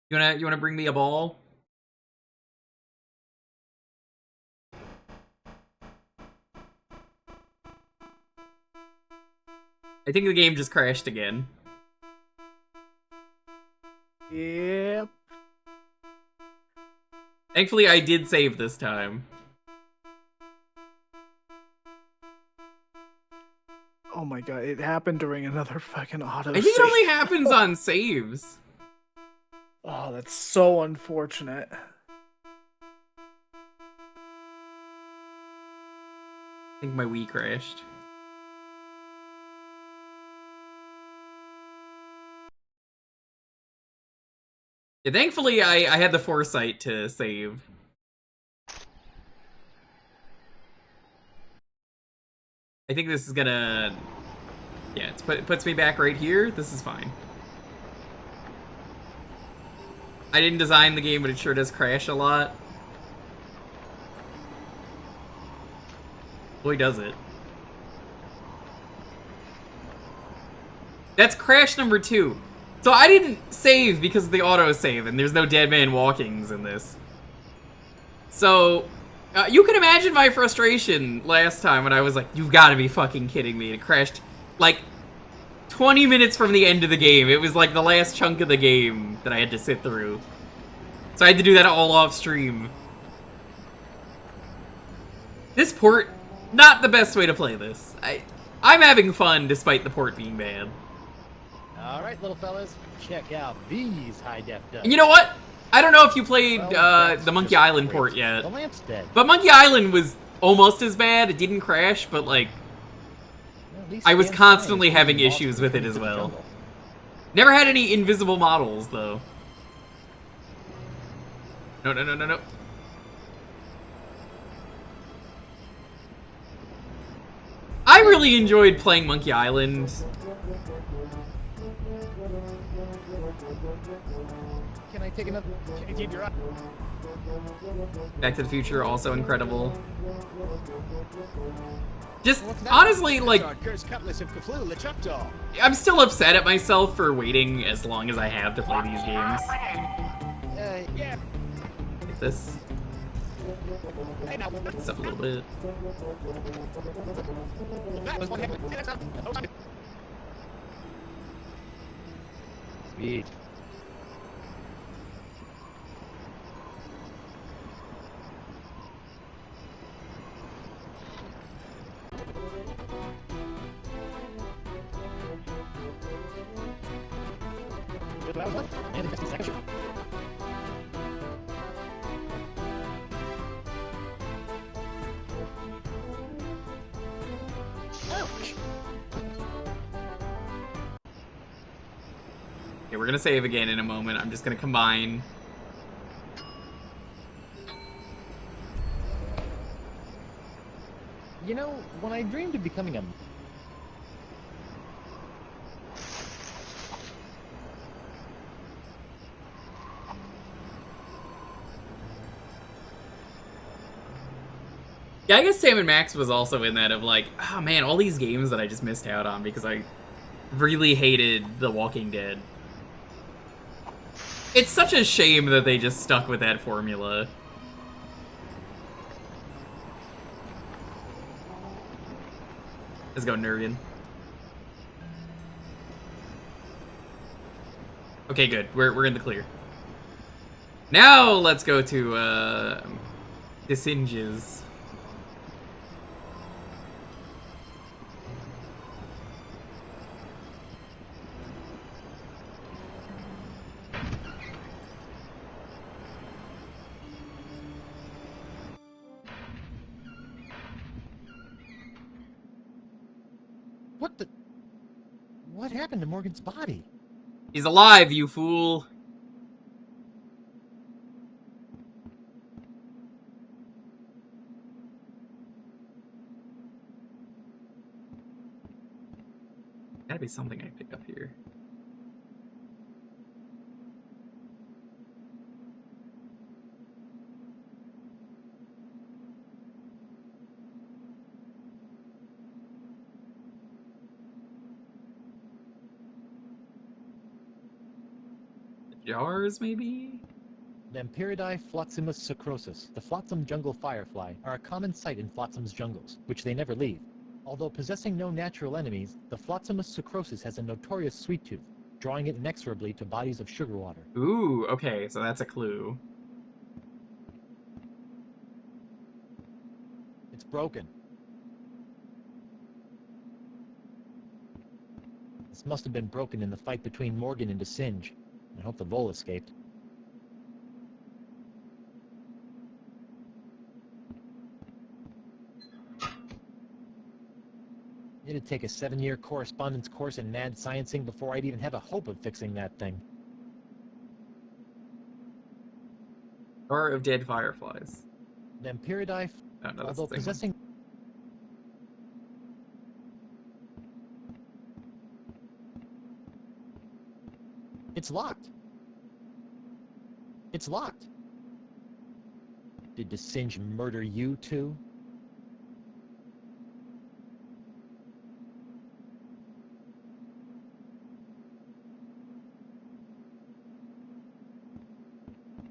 You wanna bring me a ball? I think the game just crashed again. Yep. Thankfully, I did save this time. Oh my god, it happened during another fucking auto I think it only happens on saves. Oh, that's so unfortunate. I think my Wii crashed. Yeah, thankfully, I had the foresight to save. I think this is gonna... Yeah, it puts me back right here. This is fine. I didn't design the game, but it sure does crash a lot. Boy, does it. That's crash number 2. So I didn't save because of the autosave, and there's no dead man walkings in this. So, you can imagine my frustration last time when I was like, you've got to be fucking kidding me. It crashed, like, 20 minutes from the end of the game. It was like the last chunk of the game that I had to sit through. So I had to do that all off stream. This port, not the best way to play this. I'm having fun despite the port being bad. Alright, little fellas, check out these high-def dubs. And you know what? I don't know if you played Well, the Monkey Island port The yet. lamp's dead. But Monkey Island was almost as bad. It didn't crash, but like, At least I was the inside constantly is having lost issues with it into as the well. jungle. Never had any invisible models, though. No, no, no, no, no. I really enjoyed playing Monkey Island. Can I take another? Can you keep your eye? Back to the Future, also incredible. Just, honestly, like, Our cursed cutlass of Cthulhu LeChuck. I'm still upset at myself for waiting as long as I have to play these games. Yeah. Get this. Hey, now, Get this up a little bit. that was one heck of a... Sweet. That was one. And it's section. Okay, we're gonna save again in a moment. I'm just gonna combine. You know, when I dreamed of becoming a... Yeah, I guess Sam and Max was also in that of like, oh man, all these games that I just missed out on because I really hated The Walking Dead. It's such a shame that they just stuck with that formula. Let's go, Nurian. Okay, good. We're in the clear. Now let's go to Disinges. What happened to Morgan's body? He's alive, you fool. Gotta be something I pick up here. Jars, maybe? Lampyridae flotsimus sacrosus, the flotsam jungle firefly, are a common sight in flotsams jungles, which they never leave. Although possessing no natural enemies, the flotsimus sacrosus has a notorious sweet tooth, drawing it inexorably to bodies of sugar water. Ooh, okay, so that's a clue. It's broken. This must have been broken in the fight between Morgan and Singe. I hope the vole escaped. It'd take a 7-year correspondence course in mad sciencing before I'd even have a hope of fixing that thing. Jar of dead fireflies. Lampyridae, Oh, no, that's although the same possessing... It's locked. It's locked. Did Singe murder you too?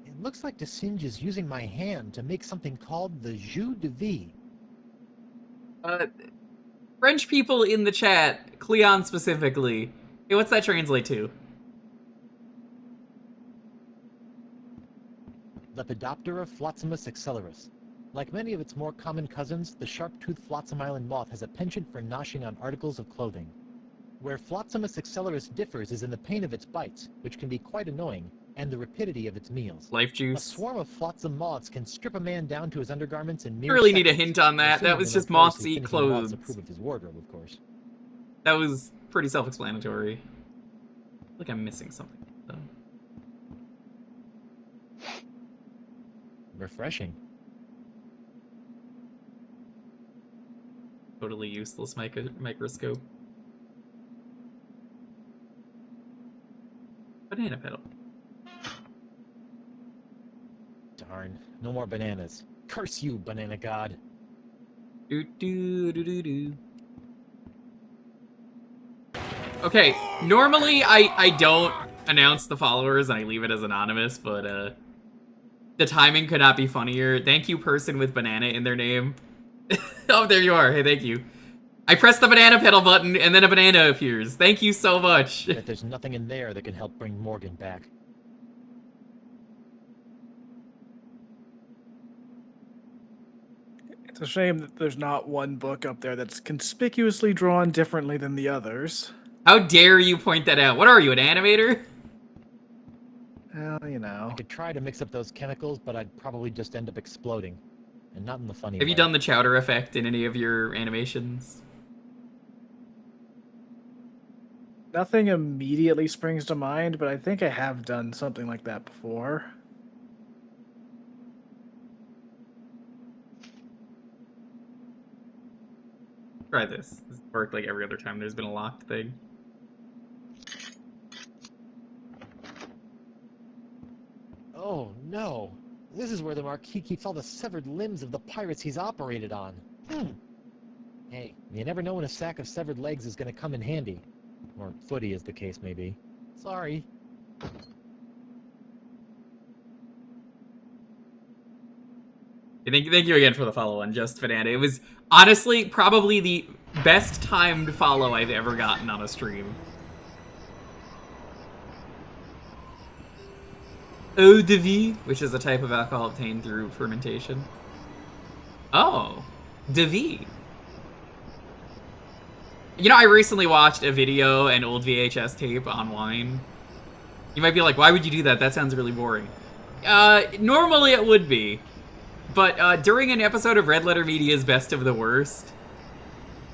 It looks like Singe is using my hand to make something called the jus de vie. French people in the chat, Cleon specifically. Hey, what's that translate to? Lepidoptera flotzimus accelerus. Like many of its more common cousins, the sharp-toothed flotsam island moth has a penchant for noshing on articles of clothing. Where Flotzimus accelerus differs is in the pain of its bites, which can be quite annoying, and the rapidity of its meals. Life A juice. swarm of flotsam moths can strip a man down to his undergarments in I mere really need a seconds. hint on that. That was just moths eat clothes. Moths approve of his wardrobe, of course. That was pretty self-explanatory. I feel like I'm missing something, though. Refreshing. Totally useless microscope. Banana petal. Darn, no more bananas. Curse you, banana god. Do do do do do. Okay, normally I don't announce the followers and I leave it as anonymous, but the timing could not be funnier. Thank you, person with banana in their name. Oh, there you are. Hey, thank you. I press the banana pedal button and then a banana appears. Thank you so much. Bet there's nothing in there that can help bring Morgan back. It's a shame that there's not one book up there that's conspicuously drawn differently than the others. How dare you point that out? What are you, an animator? Well, you know. I could try to mix up those chemicals, but I'd probably just end up exploding. And not in the funny way. Have you done the chowder effect in any of your animations? Nothing immediately springs to mind, but I think I have done something like that before. Try this. This worked like every other time there's been a locked thing. Oh, no. This is where the Marquis keeps all the severed limbs of the pirates he's operated on. Hey, you never know when a sack of severed legs is going to come in handy. Or footy, as the case may be. Sorry. Thank you again for the follow on Just Fanata. It was honestly probably the best timed follow I've ever gotten on a stream. Eau de vie, which is a type of alcohol obtained through fermentation. Oh, de vie. You know, I recently watched a video, an old VHS tape on wine. You might be like, why would you do that? That sounds really boring. Normally it would be. But during an episode of Red Letter Media's Best of the Worst,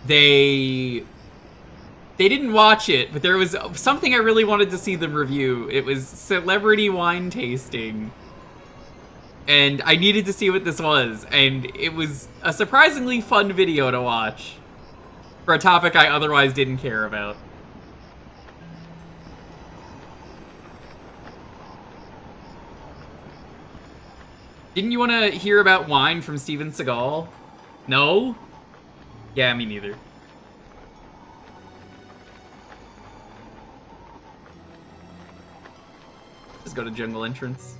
they They didn't watch it, but there was something I really wanted to see them review. It was celebrity wine tasting. And I needed to see what this was, and it was a surprisingly fun video to watch for a topic I otherwise didn't care about. Didn't you want to hear about wine from Steven Seagal? No? Yeah, me neither. Just go to jungle entrance.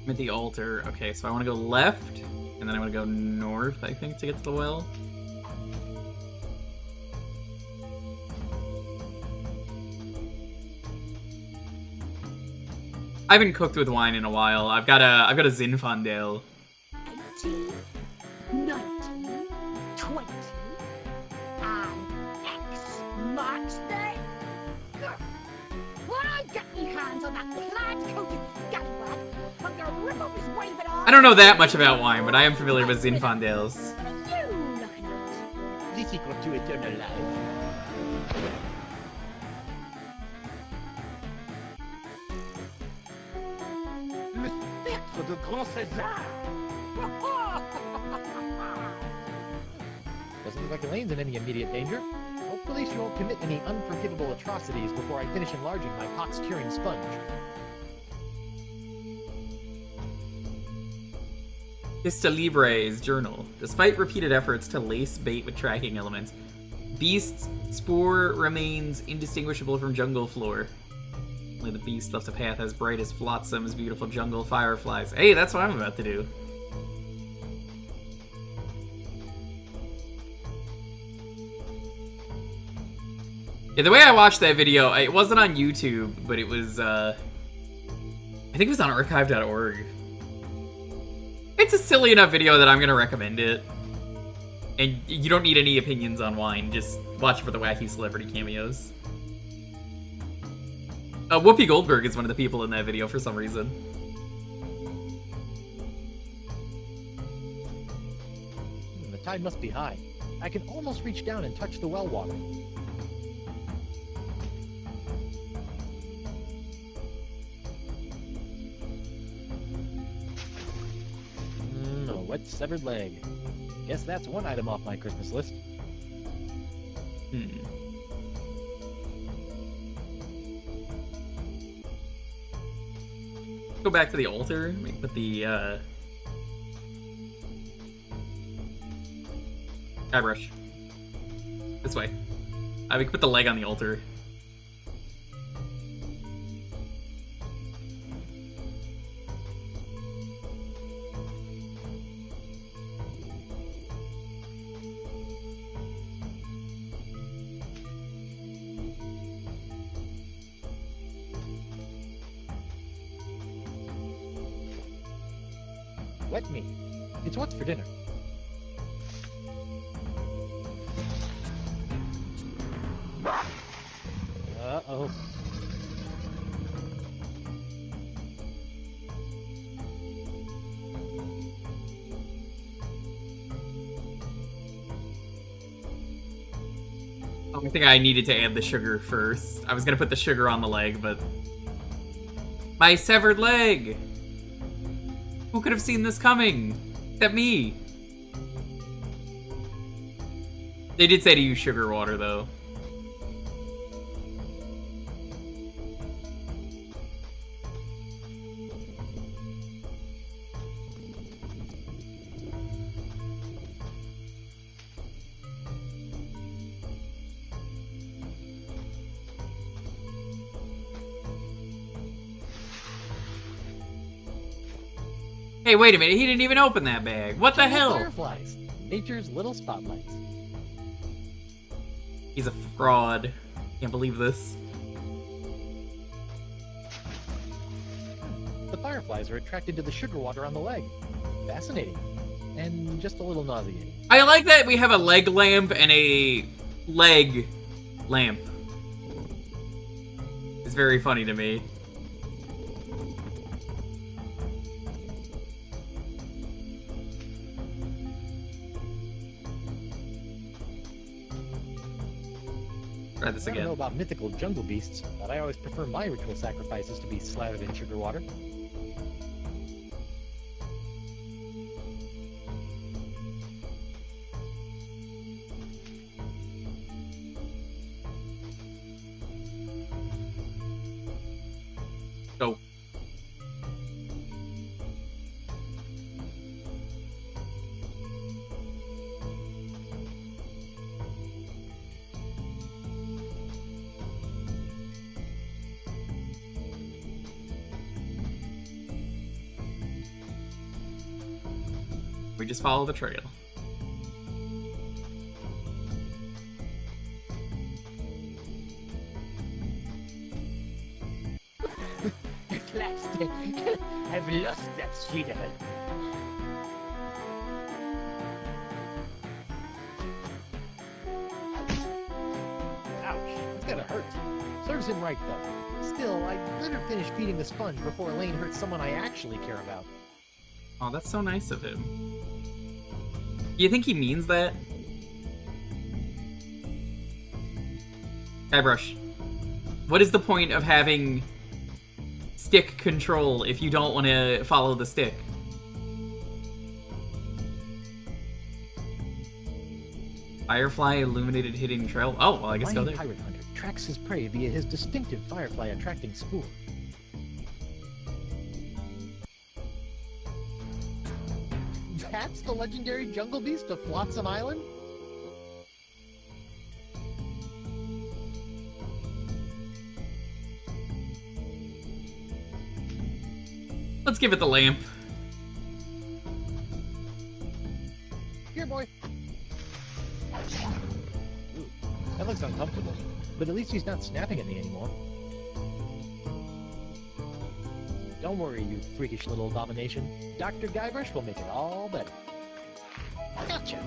At the altar. Okay, so I want to go left, and then I want to go north, I think, to get to the well. I haven't cooked with wine in a while. I've got a Zinfandel. 18, 19, 20, and X marks the... When I get me hands on that plaid-coated scallywag, I'm gonna rip up his wave and all... I don't know that much about wine, but I am familiar with Zinfandels. You looking at? The secret to eternal life. Le spectre de Grand César! Doesn't look like Elaine's in any immediate danger. Hopefully she won't commit any unforgivable atrocities before I finish enlarging my pox-curing sponge. Pista Libre's journal. Despite repeated efforts to lace bait with tracking elements, Beast's spoor remains indistinguishable from jungle floor. Only the beast left a path as bright as Flotsam's beautiful jungle fireflies. Hey, that's what I'm about to do. Yeah, the way I watched that video, it wasn't on YouTube, but it was, I think it was on archive.org. It's a silly enough video that I'm gonna recommend it. And you don't need any opinions on wine, just watch it for the wacky celebrity cameos. Whoopi Goldberg is one of the people in that video for some reason. The tide must be high. I can almost reach down and touch the well water. A wet severed leg. Guess that's one item off my Christmas list. Go back to the altar, we can put the, Guybrush. This way. We can put the leg on the altar. Wet meat. It's what's for dinner. Uh-oh. I think I needed to add the sugar first. I was gonna put the sugar on the leg, but... My severed leg! Who could have seen this coming? Except me. They did say to use sugar water, though. Hey, wait a minute, he didn't even open that bag. What the hell? Fireflies, nature's little spotlights. He's a fraud. Can't believe this. The fireflies are attracted to the sugar water on the leg. Fascinating. And just a little nauseating. I like that we have a leg lamp and a leg lamp. It's very funny to me. Try this I don't again. know about mythical jungle beasts, but I always prefer my ritual sacrifices to be slathered in sugar water. Go. We just follow the trail. At last, I've lost that sweet devil. Ouch, that's gotta hurt. Serves him right, though. Still, I'd better finish feeding the sponge before Elaine hurts someone I actually care about. Oh, that's so nice of him. Do you think he means that? Guybrush, what is the point of having stick control if you don't want to follow the stick? Firefly illuminated hidden trail. Oh, well, I guess go Mighty there. pirate hunter tracks his prey via his distinctive firefly attracting spoor. That's the legendary jungle beast of Flotsam Island? Let's give it the lamp. Here, boy. Ooh, that looks uncomfortable, but at least he's not snapping at me anymore. Don't worry, you freakish little abomination. Dr. Guybrush will make it all better. Gotcha!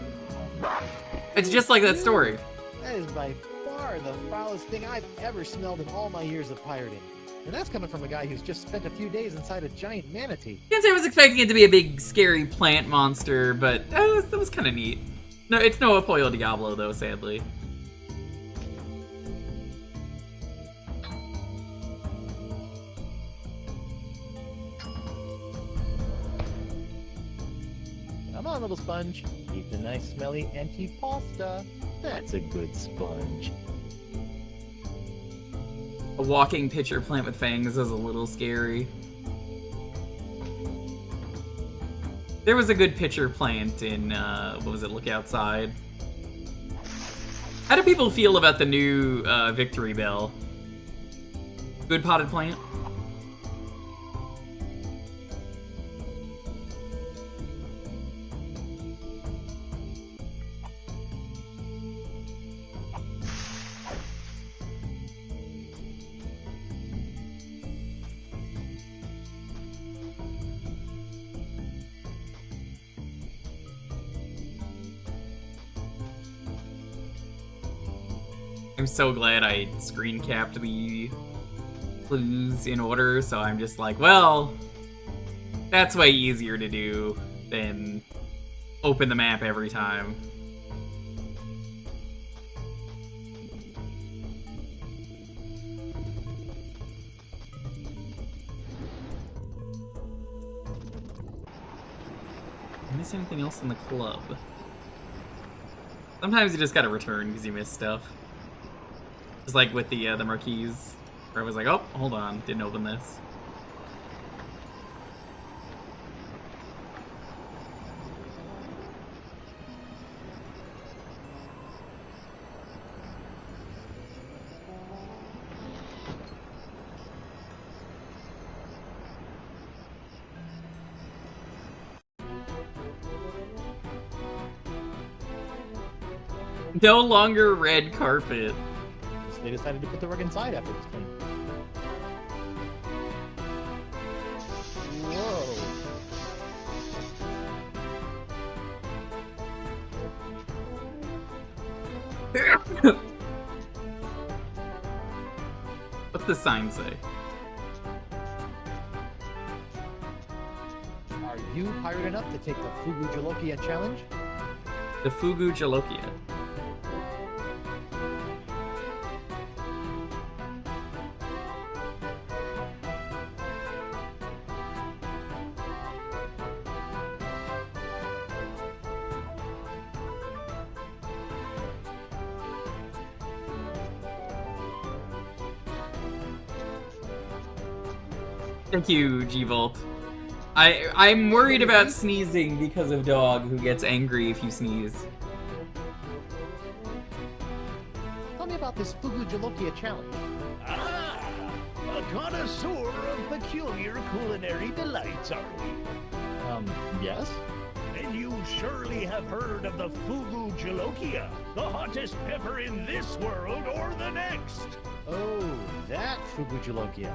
It's just like that story. That is by far the foulest thing I've ever smelled in all my years of pirating. And that's coming from a guy who's just spent a few days inside a giant manatee. Can't say I was expecting it to be a big, scary plant monster, but that was kind of neat. No, it's no Apoyo Diablo, though, sadly. Come on, little sponge. Eat the nice smelly antipasta. That's a good sponge. A walking pitcher plant with fangs is a little scary. There was a good pitcher plant in, what was it, Look Outside. How do people feel about the new Victory Bell? Good potted plant? I'm so glad I screen capped the clues in order, so I'm just like, well, that's way easier to do than open the map every time. Miss anything else in the club? Sometimes you just gotta return because you miss stuff. Just like with the marquees, where I was like, oh, hold on, didn't open this. No longer red carpet. They decided to put the rug inside after it was clean. Whoa. What's the sign say? Are you pirate enough to take the Fugu Jalokia challenge? The Fugu Jalokia. Thank you, G-Volt. I'm worried about sneezing because of Dog, who gets angry if you sneeze. Tell me about this Fugu Jalokia challenge. Ah, a connoisseur of peculiar culinary delights, are we? Yes? Then you surely have heard of the Fugu Jalokia, the hottest pepper in this world or the next. Oh, that Fugu Jalokia.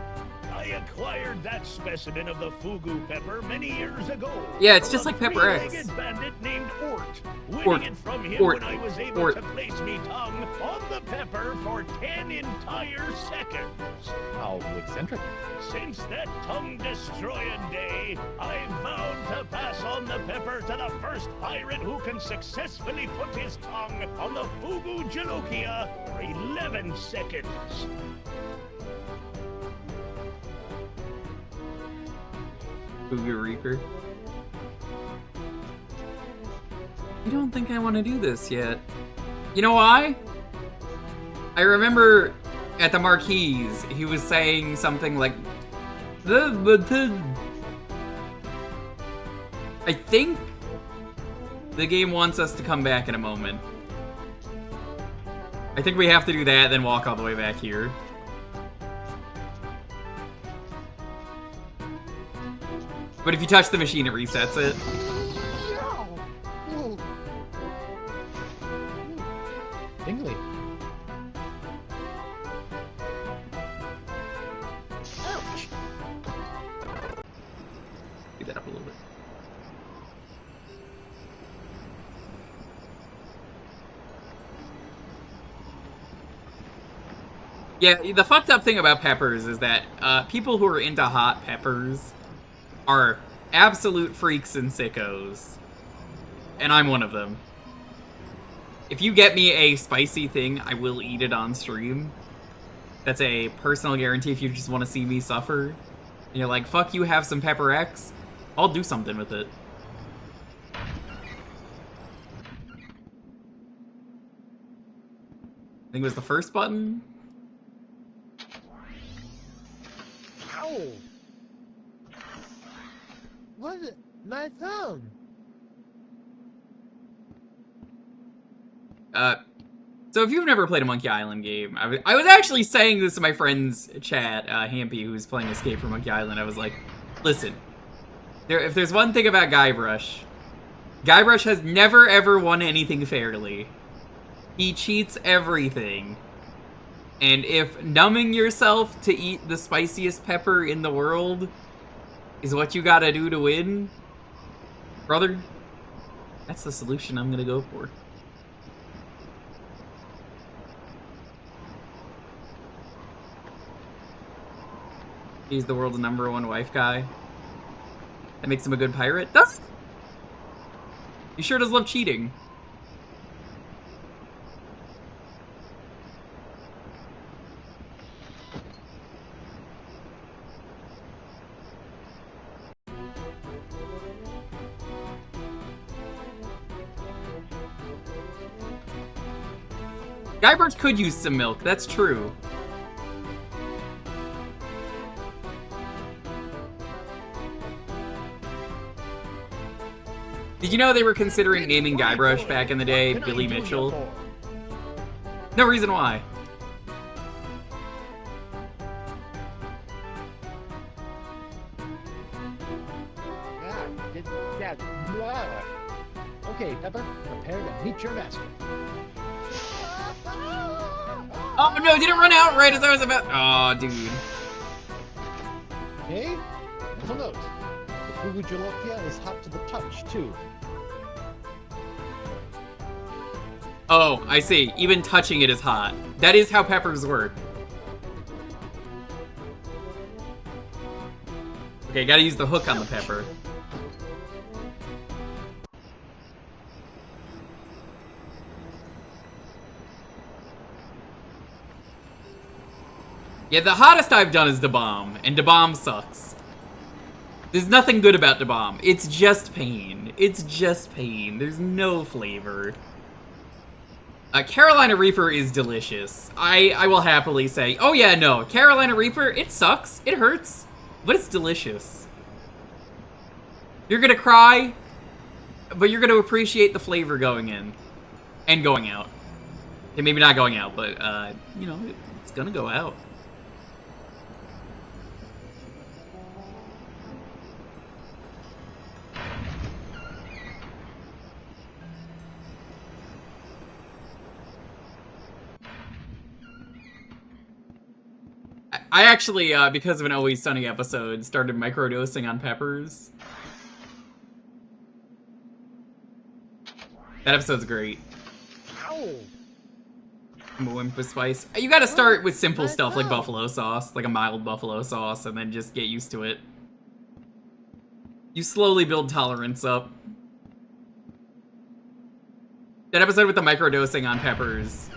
I acquired that specimen of the Fugu pepper many years ago. Yeah, it's from just a like Pepper X. three-legged bandit named Ort, winning Ort. it from him Ort. when I was able Ort. to place me tongue on the pepper for 10 entire seconds. How eccentric. Since that tongue-destroying day, I vowed to pass on the pepper to the first pirate who can successfully put his tongue on the Fugu Jalokia for 11 seconds. Fugu Reaper. I don't think I want to do this yet. You know why? I remember at the Marquise, he was saying something like... I think the game wants us to come back in a moment. I think we have to do that, then walk all the way back here. But if you touch the machine, it resets it. Tingly. Ouch! Speed that up a little bit. Yeah, the fucked up thing about peppers is that people who are into hot peppers are absolute freaks and sickos. And I'm one of them. If you get me a spicy thing, I will eat it on stream. That's a personal guarantee if you just want to see me suffer. And you're like, fuck you, have some Pepper X. I'll do something with it. I think it was the first button. Ow! What is it? My thumb! So if you've never played a Monkey Island game, I was actually saying this to my friend's chat, Hampy, who's playing Escape from Monkey Island. I was like, listen, if there's one thing about Guybrush, Guybrush has never ever won anything fairly. He cheats everything. And if numbing yourself to eat the spiciest pepper in the world is what you gotta do to win, brother, that's the solution I'm gonna go for. He's the world's #1 wife guy. That makes him a good pirate? Does it? He sure does love cheating. Guybrush could use some milk, that's true. Did you know they were considering naming Guybrush back in the day Billy Mitchell? No reason why. Okay, Pepper, prepare to meet your master. Oh no, did it run out right as I was about... Oh, dude. Okay, mental note. The Threepwood Jewker is hot to the touch, too. Oh, I see. Even touching it is hot. That is how peppers work. Okay, gotta use the hook on the pepper. Yeah, the hottest I've done is Da Bomb, and Da Bomb sucks. There's nothing good about Da Bomb. It's just pain. It's just pain. There's no flavor. Carolina Reaper is delicious. I will happily say, oh yeah, no, Carolina Reaper, it sucks. It hurts, but it's delicious. You're gonna cry, but you're gonna appreciate the flavor going in and going out. Okay, maybe not going out, but, you know, it's gonna go out. I actually, because of an Always Sunny episode, started microdosing on peppers. That episode's great. Ow! I'm a wimp with spice. You gotta start with simple stuff like buffalo sauce, like a mild buffalo sauce, and then just get used to it. You slowly build tolerance up. That episode with the microdosing on peppers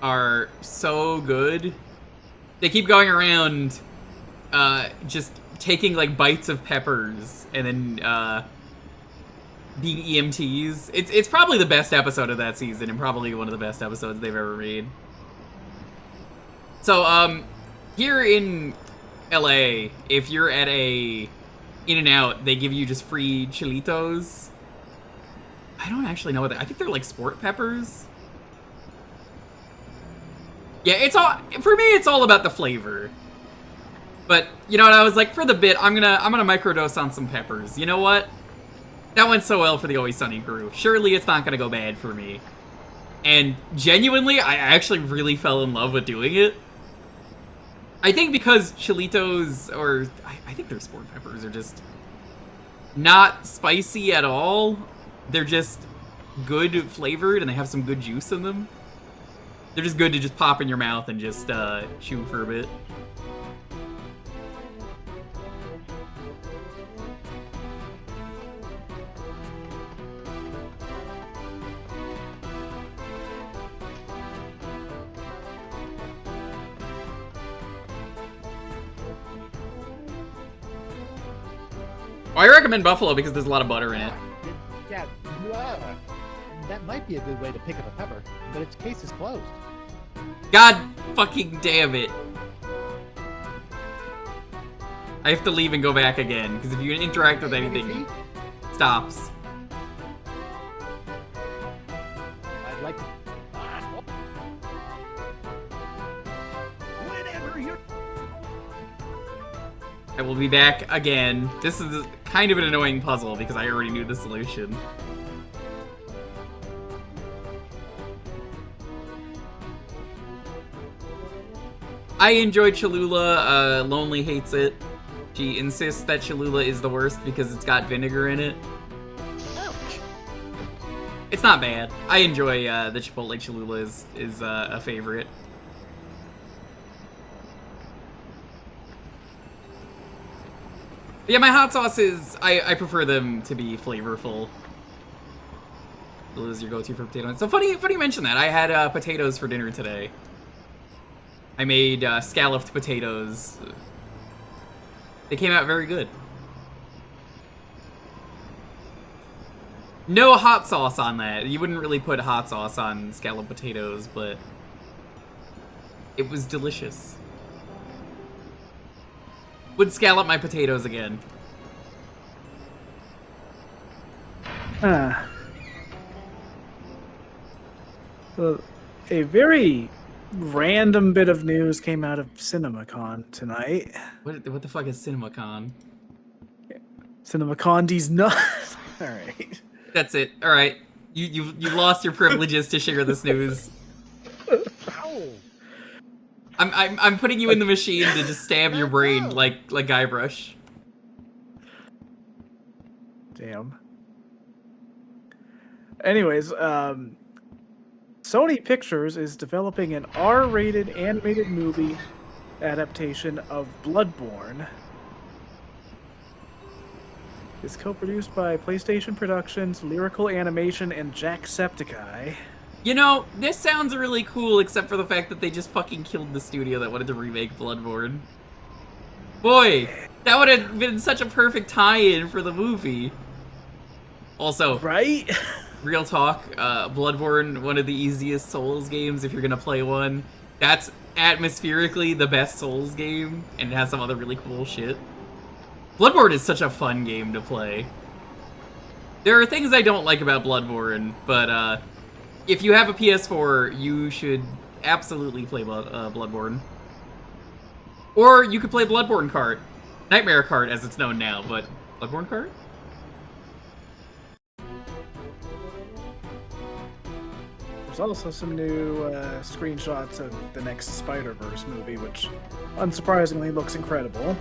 are so good. They keep going around just taking like bites of peppers and then being EMTs. It's probably the best episode of that season and probably one of the best episodes they've ever made. So here in LA, if you're at a In-N-Out, they give you just free chilitos. I don't actually know what I think they're like sport peppers. Yeah, it's all, for me, it's all about the flavor. But, you know what, I was like, for the bit, I'm gonna microdose on some peppers. You know what? That went so well for the Always Sunny crew. Surely it's not gonna go bad for me. And genuinely, I actually really fell in love with doing it. I think because chilitos, or I think they're sport peppers, are just not spicy at all. They're just good flavored and they have some good juice in them. They're just good to just pop in your mouth and just chew for a bit. I recommend buffalo because there's a lot of butter in it. Yeah, that might be a good way to pick up a pepper, but its case is closed. God fucking damn it. I have to leave and go back again, because if you interact with anything, it stops. I'd like to... Whenever you're... I will be back again. This is kind of an annoying puzzle, because I already knew the solution. I enjoyed Cholula. Lonely hates it. She insists that Cholula is the worst because it's got vinegar in it. Ouch. It's not bad. I enjoy the Chipotle Cholula is a favorite. But yeah, my hot sauces, I prefer them to be flavorful. Cholula is your go-to for potatoes. So funny you mention that. I had potatoes for dinner today. I made scalloped potatoes. They came out very good. No hot sauce on that. You wouldn't really put hot sauce on scalloped potatoes, but it was delicious. Would scallop my potatoes again. So, a very random bit of news came out of CinemaCon tonight. What the fuck is CinemaCon? CinemaCon, these nuts. All right. That's it. All right. You've lost your privileges to share this news. I'm putting you in the machine to just stab your brain like Guybrush. Damn. Anyways, Sony Pictures is developing an R-rated animated movie adaptation of Bloodborne. It's co-produced by PlayStation Productions, Lyrical Animation, and Jacksepticeye. You know, this sounds really cool, except for the fact that they just fucking killed the studio that wanted to remake Bloodborne. Boy, that would have been such a perfect tie-in for the movie. Also, right? Real talk, Bloodborne, one of the easiest Souls games if you're gonna play one. That's atmospherically the best Souls game, and it has some other really cool shit. Bloodborne is such a fun game to play. There are things I don't like about Bloodborne, but if you have a PS4, you should absolutely play Bloodborne. Or you could play Bloodborne Kart. Nightmare Kart, as it's known now, but Bloodborne Kart? There's also some new screenshots of the next Spider-Verse movie, which unsurprisingly looks incredible.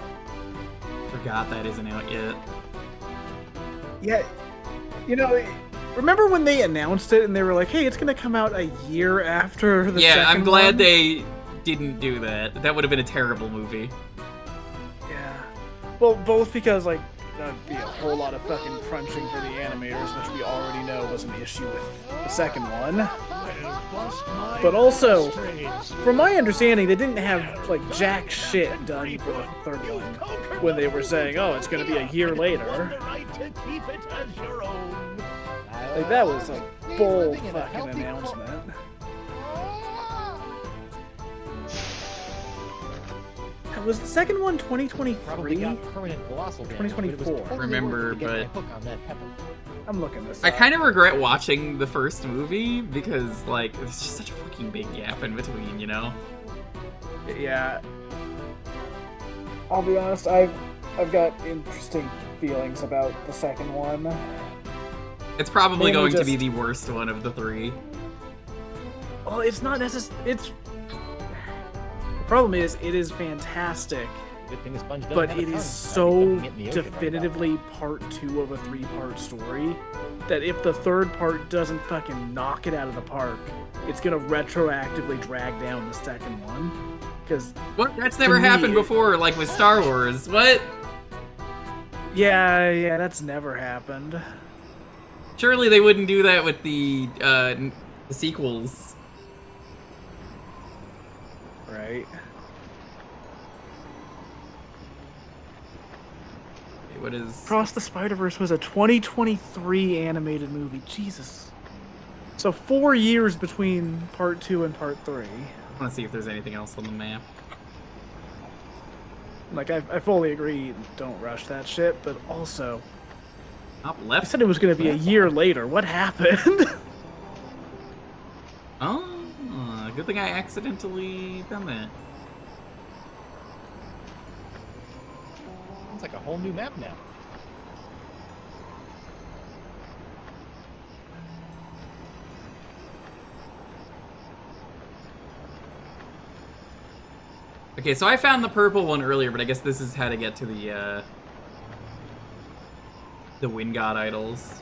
Forgot that isn't out yet. Yeah, you know, remember when they announced it and they were like, hey, it's gonna come out a year after the second I'm glad one? they didn't do that. That would have been a terrible movie. Yeah. Well, both because, like, that'd be a whole lot of fucking crunching for the animators, which we already know was an issue with the second one. But also, from my understanding, they didn't have, like, jack shit done for the third one when they were saying, oh, it's gonna be a year later. Like, that was a bold fucking announcement. Was the second one 2023? 2024. Remember, but I'm looking this I up. kind of regret watching the first movie because, like, there's just such a fucking big gap in between, you know? Yeah. I'll be honest, I've got interesting feelings about the second one. It's probably Mainly going to just- be the worst one of the three. Well, it's not necessarily. The problem is, it is fantastic, Good thing this sponge doesn't but have a it tongue. is I'd so be dumping it in the ocean right now. definitively part 2 of a 3-part story that if the third part doesn't fucking knock it out of the park, it's gonna retroactively drag down the second one. Because What? That's never happened before, like with Star Wars. What? yeah, that's never happened. Surely they wouldn't do that with the sequels. Right. Wait, what is... Across the Spider-Verse was a 2023 animated movie. Jesus. So 4 years between part 2 and part 3. I want to see if there's anything else on the map. Like, I fully agree, don't rush that shit, but also... Top I left. said it was going to be a year later. What happened? Oh, good thing I accidentally done that. It's like a whole new map now. Okay, so I found the purple one earlier, but I guess this is how to get to the Wind God idols,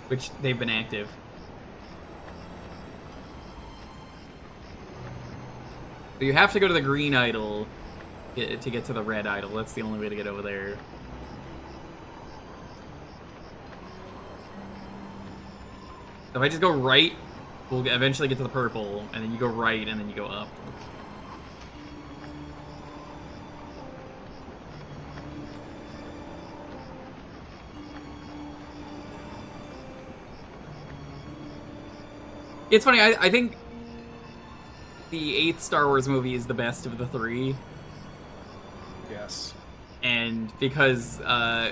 which they've been active. So you have to go to the green idol to get to the red idol. That's the only way to get over there. So if I just go right, we'll eventually get to the purple, and then you go right, and then you go up. It's funny, I think the 8th Star Wars movie is the best of the 3. Yes. And because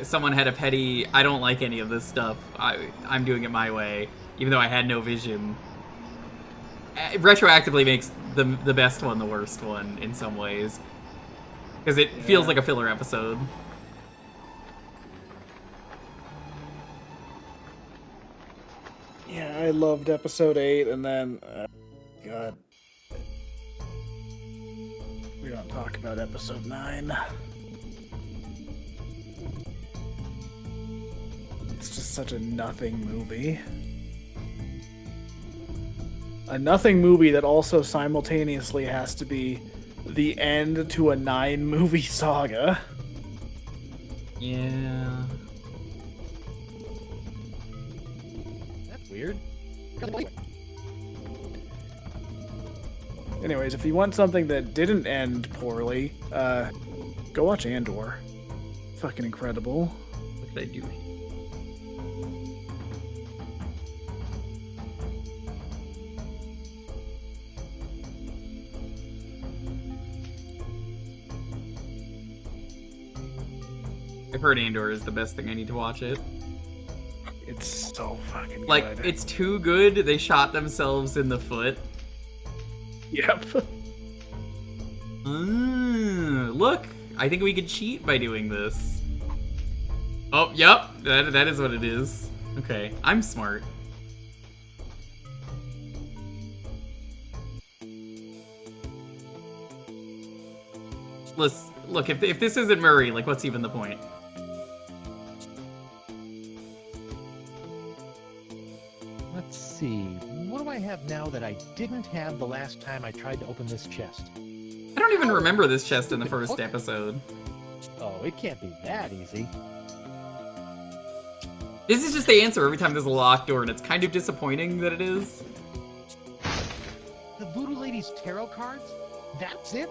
someone had a petty, I don't like any of this stuff, I'm doing it my way, even though I had no vision. It retroactively makes the best one the worst one in some ways. Because it feels like a filler episode. Yeah, I loved episode 8, and then... God. talk about episode 9. It's just such a nothing movie. A nothing movie that also simultaneously has to be the end to a 9-movie saga. Yeah. That's weird. Anyways, if you want something that didn't end poorly, go watch Andor. Fucking incredible. What did I do here? I've heard Andor is the best thing. I need to watch it. It's so fucking Like, good. it's too good, they shot themselves in the foot. Yep. Look, I think we could cheat by doing this. Oh, yep, that is what it is. Okay, I'm smart. Look, if this isn't Murray, like, what's even the point? Let's see. What do I have now that I didn't have the last time I tried to open this chest? I don't even remember this chest in the first episode. Oh, it can't be that easy. This is just the answer every time there's a locked door, and it's kind of disappointing that it is. The Voodoo Lady's tarot cards? That's it?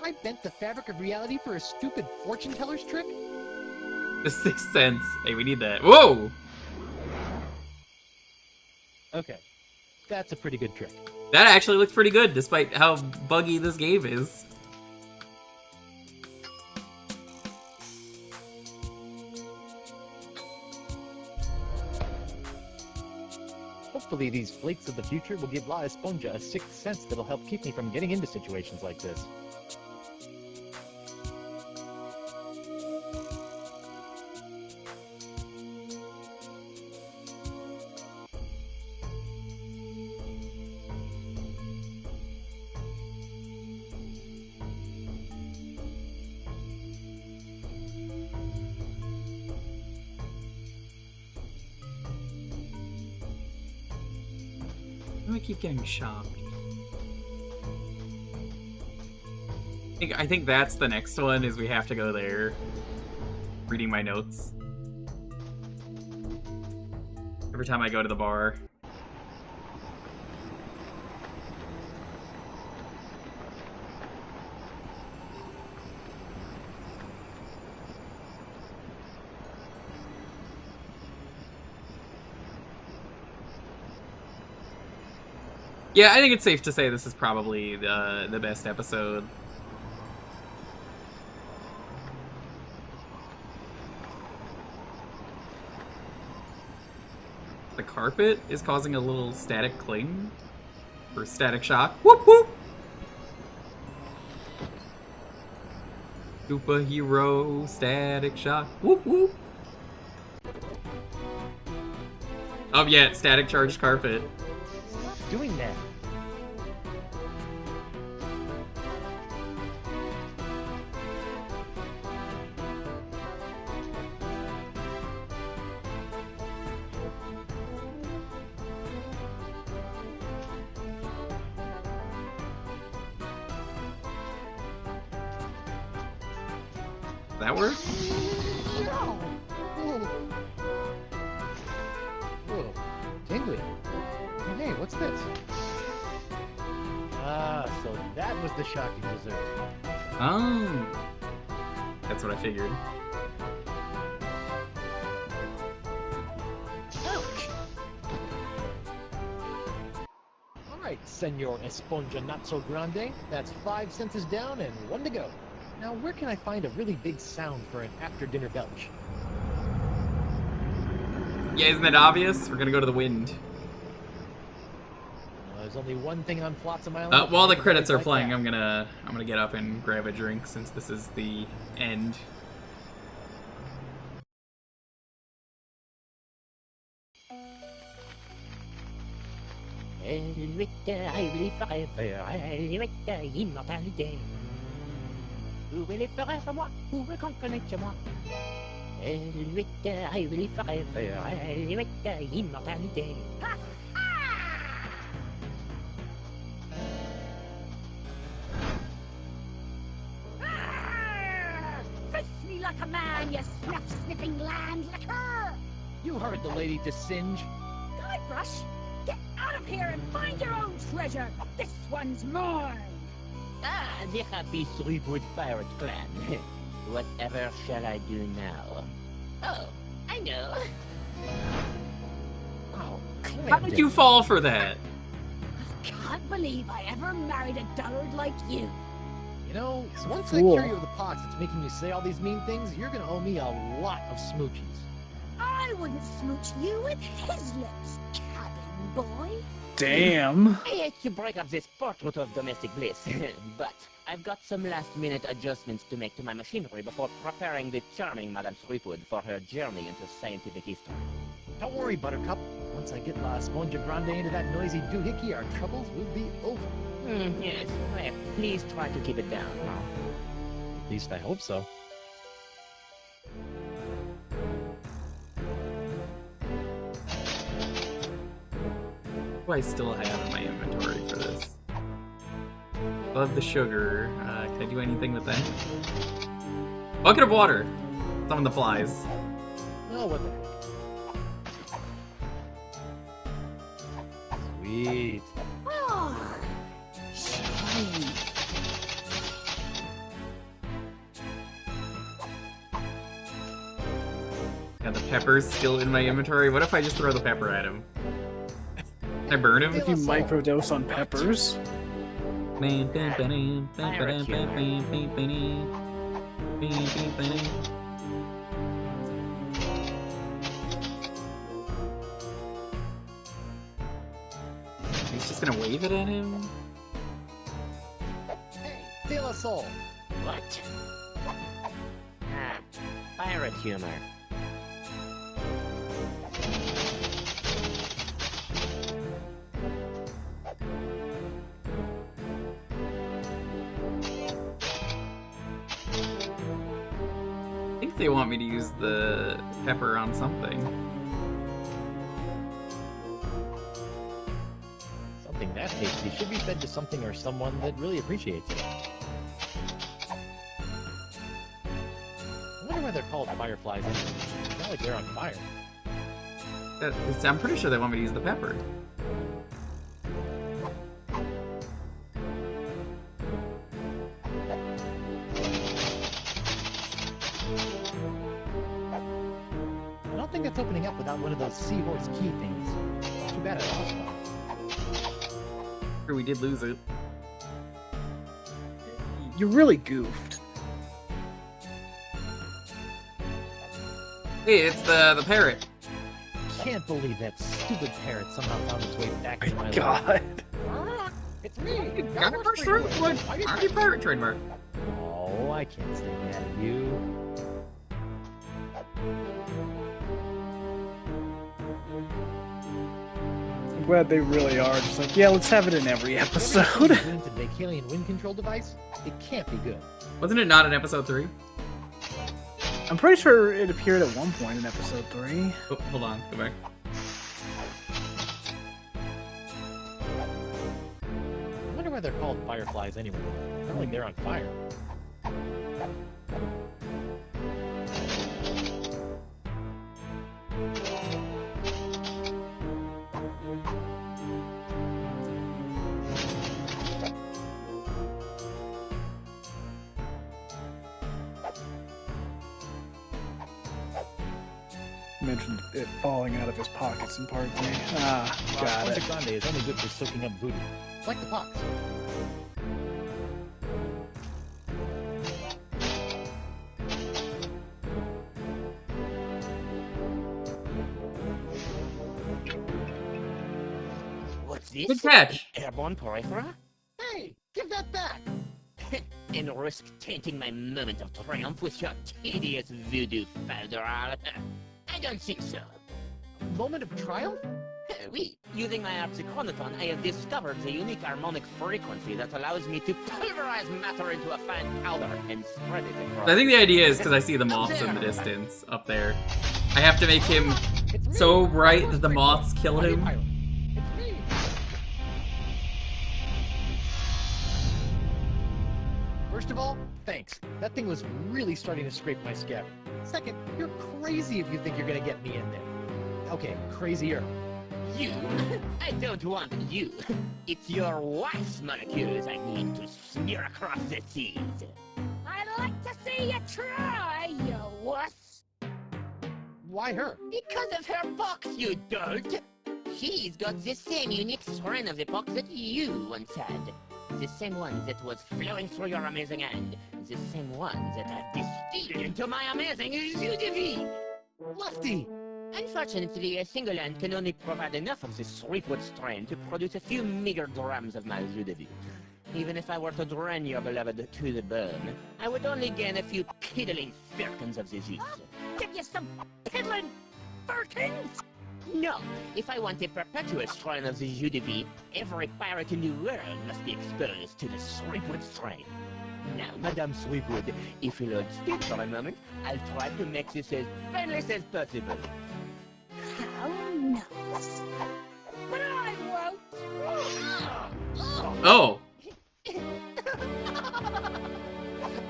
I bent the fabric of reality for a stupid fortune teller's trick? The Sixth Sense. Hey, we need that. Whoa! Okay, that's a pretty good trick. That actually looks pretty good, despite how buggy this game is. Hopefully these flakes of the future will give La Esponja a sixth sense that'll help keep me from getting into situations like this. I keep getting shocked. I think that's the next one, is we have to go there. Reading my notes. Every time I go to the bar. Yeah, I think it's safe to say this is probably the best episode. The carpet is causing a little static cling. Or static shock. Whoop whoop! Superhero static shock. Whoop whoop! Oh yeah, static charged carpet. Stop doing that. That work? Whoa, tingly. Oh, hey, what's this? Ah, so that was the shocking dessert. Oh. That's what I figured. Ouch! Alright, Senor Esponja Not So Grande. That's 5 senses down and 1 to go. Now, where can I find a really big sound for an after-dinner belch? Yeah, isn't it obvious? We're gonna go to the wind. There's only one thing on Flotsam Island. While the credits are like playing, that. I'm gonna get up and grab a drink since this is the end. Où est les forever moi? Où reconnaître moi? Elric, I will forever. Elric, immortalité. Ha! Face me like a man, you snuff-sniffing land licker! You heard the lady to singe. Guybrush, get out of here and find your own treasure! This one's mine! Ah, the happy Threepwood pirate clan. Whatever shall I do now? Oh, I know. Oh, How did you fall for that? Can't believe I ever married a dullard like you. You know, He's a once I fool. cure you of the pox that's making you say all these mean things, you're gonna owe me a lot of smoochies. I wouldn't smooch you with his lips, cabin boy. Damn. I hate to break up this portrait of domestic bliss, but I've got some last-minute adjustments to make to my machinery before preparing the charming Madame Threepwood for her journey into scientific history. Don't worry, Buttercup. Once I get La Sponja Grande into that noisy doohickey, our troubles will be over. Yes, well, please try to keep it down. At least I hope so. What do I still have in my inventory for this? Love the sugar. Can I do anything with that? Bucket of water. Summon the flies. Oh, what the heck. Sweet. Oh, sweet. Got the peppers still in my inventory. What if I just throw the pepper at him? Can I burn him? If you microdose on peppers. He's just gonna wave it at him? Hey, De La Soul. What? Ah, pirate humor. I think they want me to use the pepper on something. Something that tasty should be fed to something or someone that really appreciates it. I wonder why they're called fireflies anyway. It's not like they're on fire. I'm pretty sure they want me to use the pepper. I don't think that's opening up without one of those seahorse key things. Too bad I lost one. Sure, we did lose it. You really goofed. Hey, it's the parrot. Can't believe that stupid parrot somehow found its way back My into my life. God. It's me! Guybrush Threepwood! Why your pirate trademark? Oh, I can't stay mad at you. I'm glad they really are just like, yeah, let's have it in every episode. Into the Vacalian wind control device? It can't be good. Wasn't it not in episode 3? I'm pretty sure it appeared at one point in episode 3. Oh, hold on, go back. I wonder why they're called fireflies anyway. It's not like they're on fire. Mentioned it falling out of his pockets in part 3. Ah, got it. Sponja Grande is only good for soaking up voodoo. Like the pox. What's this? Good catch! Airborne porifera? Hey, give that back! And risk tainting my moment of triumph with your tedious voodoo powder. I don't think so. Moment of triumph? Oui, using my Arpsichronoton, I have discovered the unique harmonic frequency that allows me to pulverize matter into a fine powder and spread it across. I think the idea is because I see the moths in the distance up there. I have to make him so bright that the moths kill him. It's me. First of all, thanks. That thing was really starting to scrape my scabbard. Second, you're crazy if you think you're gonna get me in there. Okay, crazier. You? I don't want you. It's your wife's molecules I need to smear across the seas. I'd like to see you try, you wuss. Why her? Because of her pox, you dolt! She's got the same unique strain of the pox that you once had. The same one that was flowing through your amazing hand. The same one that I've distilled into my amazing jus de vie. Lefty! Unfortunately, a single hand can only provide enough of this Threepwood strain to produce a few meager grams of my jus de vie. Even if I were to drain your beloved to the bone, I would only gain a few piddling firkins of the juice. Give you some piddling firkins? No, if I want a perpetual strain of the jus de vie, every pirate in the world must be exposed to the Threepwood strain. Now, Madame Threepwood, if you'll hold still for a moment, I'll try to make this as painless as possible. How nice. But I won't. Oh.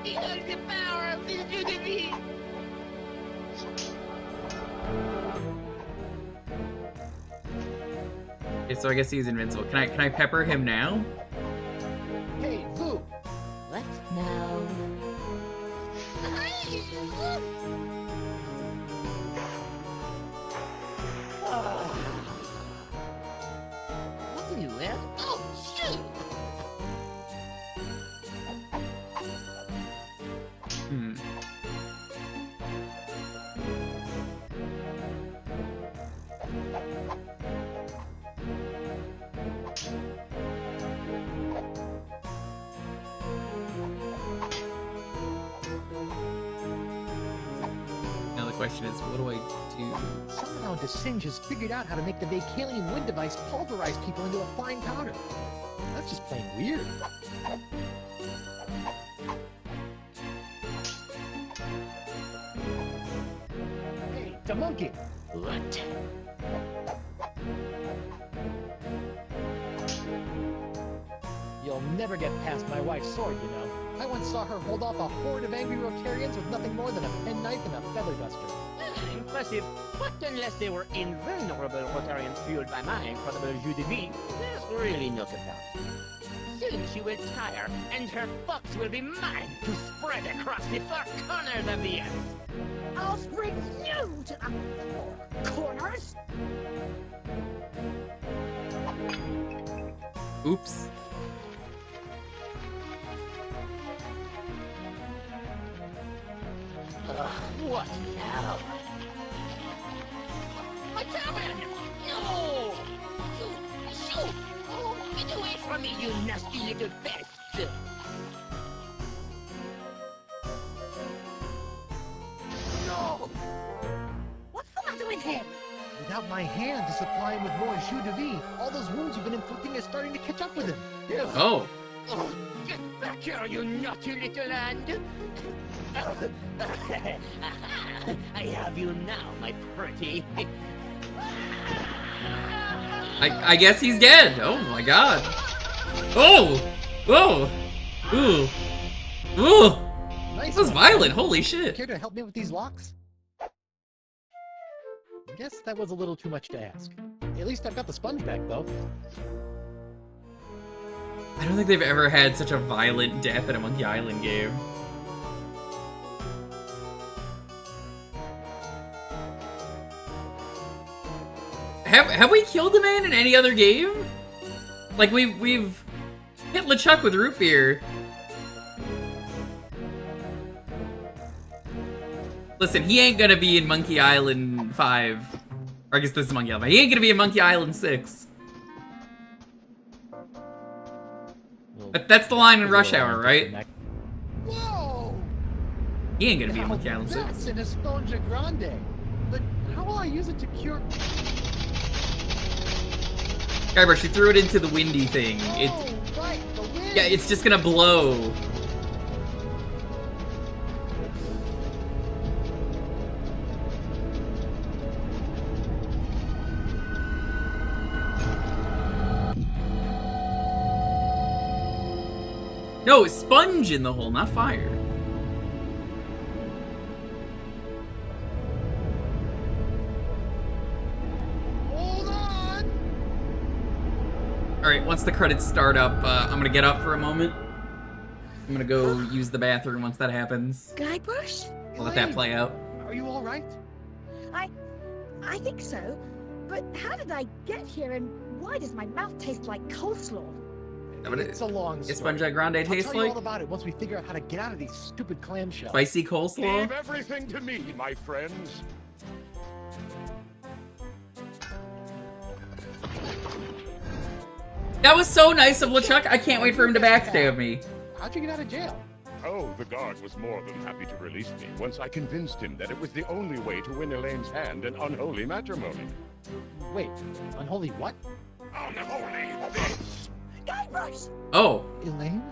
Behold the power of the jus de vie! Okay, so I guess he's invincible. Can I pepper him now? Hey, Vu! What now? What in the world? Oh, shoot! Hmm. Now the question is, what do I do? Somehow DeSinge has figured out how to make the Vacalian wind device pulverize people into a fine powder. That's just plain weird. Hey, the monkey! What? You'll never get past my wife's sword, you know. I once saw her hold off a horde of angry Rotarians with nothing more than a penknife and a feather duster. Impressive. But unless they were invulnerable Rotarians fueled by my incredible jus de vie, there's really no doubt. Soon she will tire, and her box will be mine to spread across the four corners of the earth. I'll bring you to the four corners. Oops. What now? My cabin! No! Shoot! Oh, get away from me, you nasty little pest! No! What's the matter with him? Without my hand to supply him with more jus de vie, all those wounds you've been inflicting are starting to catch up with him. Oh. Oh, get back here, you naughty little hand! I have you now, my pretty. I guess he's dead. Oh my god. Oh! Whoa! Ooh. Ooh! Nice That was one. violent, holy shit. Care to help me with these locks? I guess that was a little too much to ask. At least I've got the sponge back, though. I don't think they've ever had such a violent death in a Monkey Island game. Have we killed a man in any other game? Like we've hit LeChuck with root beer. Listen, he ain't gonna be in Monkey Island 5. Or I guess this is Monkey Island. He ain't gonna be in Monkey Island 6. That's the line in Rush Hour, right? Whoa! He ain't gonna be in Now Monkey Island 6. that's an Esponja Grande. But how will I use it to cure... Guybrush, you threw it into the windy thing. It, Oh, right, the wind. yeah, it's just gonna blow. No, sponge in the hole, not fire. Hold on. Alright, once the credits start up, I'm gonna get up for a moment. I'm gonna go use the bathroom once that happens. Guybrush? I'll let that play out. Are you all right? I think so. But how did I get here, and why does my mouth taste like coleslaw? It's a long story. Esponja Grande I'll taste tell you like? all about it once we figure out how to get out of these stupid clamshells. Spicy coleslaw? Leave everything to me, my friends. That was so nice of LeChuck. I can't wait for him to backstab me. How'd you get out of jail? Oh, the guard was more than happy to release me once I convinced him that it was the only way to win Elaine's hand in unholy matrimony. Wait, unholy what? Unholy this! Guybrush! Oh, Elaine?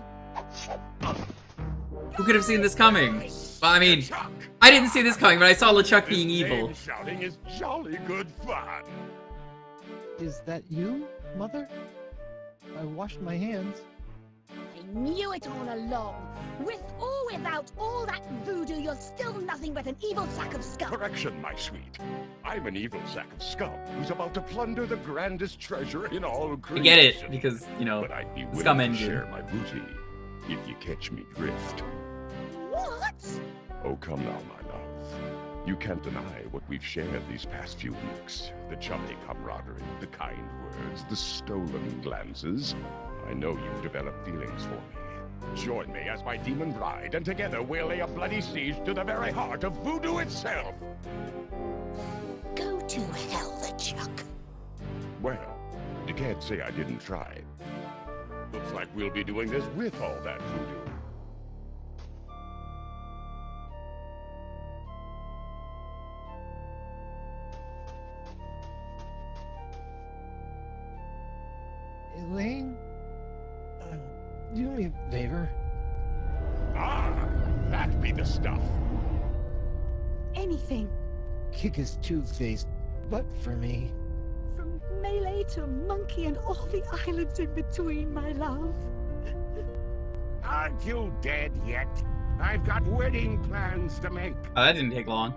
who could have seen this coming? Well, I mean, I didn't see this coming, but I saw LeChuck being This evil. name shouting is jolly good fun. Is that you, Mother? I washed my hands. I knew it all along. With or without all that voodoo, you're still nothing but an evil sack of scum. Correction, my sweet. I'm an evil sack of scum who's about to plunder the grandest treasure in all I creation. get it, because, you know, But I'd be willing scum to engine. share my booty if you catch me drift. What? Oh, come now, my love. You can't deny what we've shared these past few weeks. The chummy camaraderie, the kind words, the stolen glances. I know you've developed feelings for me. Join me as my demon bride, and together we'll lay a bloody siege to the very heart of voodoo itself. Go to hell, LeChuck. Well, you can't say I didn't try. Looks like we'll be doing this with all that voodoo. Elaine? Do me a favor. Ah, that be the stuff. Anything. Kick his two-faced butt for me. From Melee to Monkey and all the islands in between, my love. Aren't you dead yet? I've got wedding plans to make. Oh, that didn't take long.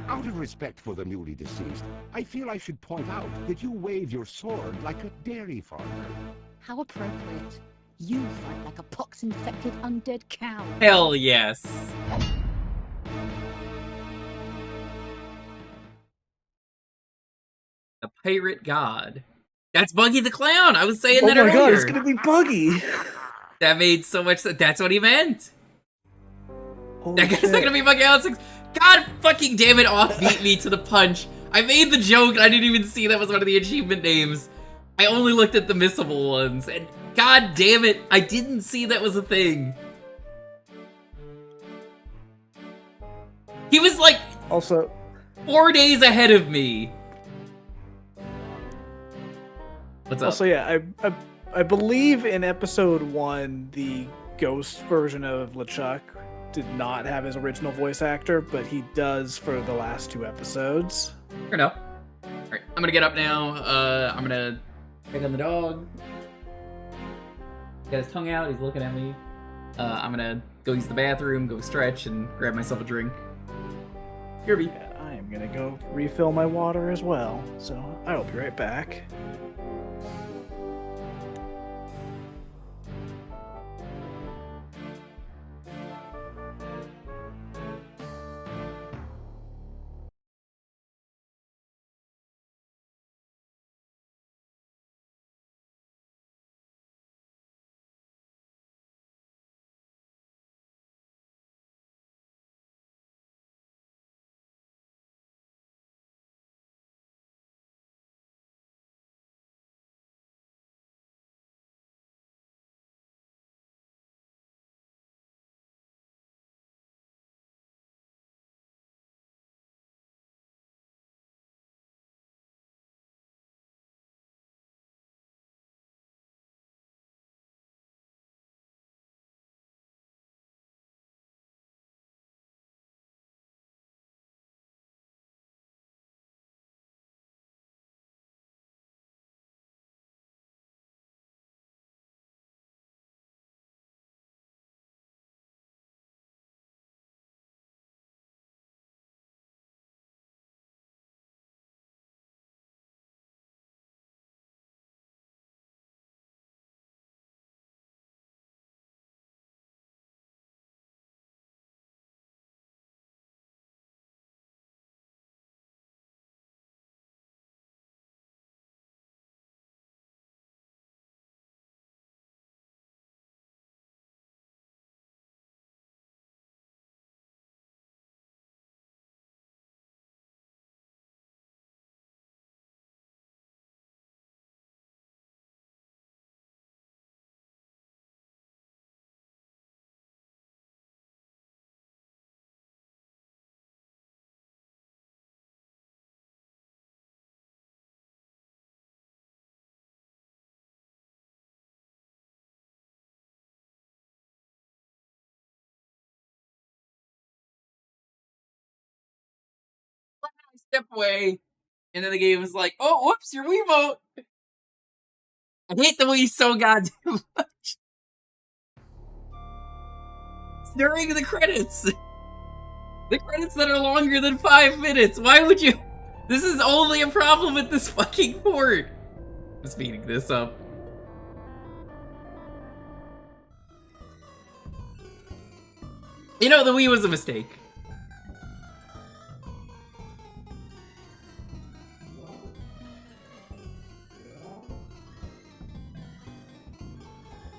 Out of respect for the newly deceased, I feel I should point out that you wave your sword like a dairy farmer. How appropriate. You fight like a pox-infected undead cow. Hell yes. The pirate god. That's Buggy the Clown. I was saying Oh that my earlier. god, it's gonna be Buggy! That made so much sense. That's what he meant. Holy That guy's shit. not gonna be Buggy Alex. God fucking damn it, off beat me to the punch. I made the joke and I didn't even see that was one of the achievement names. I only looked at the missable ones, and god damn it, I didn't see that was a thing. He was like Also, 4 days ahead of me. What's up? Also, yeah, I believe in episode 1, the ghost version of LeChuck did not have his original voice actor, but he does for the last 2 episodes. Fair enough. Alright, I'm gonna get up now. I'm gonna pick on the dog. Got his tongue out, he's looking at me. I'm gonna go use the bathroom, go stretch, and grab myself a drink. Kirby. Yeah, I am gonna go refill my water as well, so I'll be right back. step away. And then the game was like, oh, whoops, your Wiimote. I hate the Wii so goddamn much. It's during the credits. The credits that are longer than 5 minutes. Why would you? This is only a problem with this fucking port. I'm speeding this up. You know, the Wii was a mistake.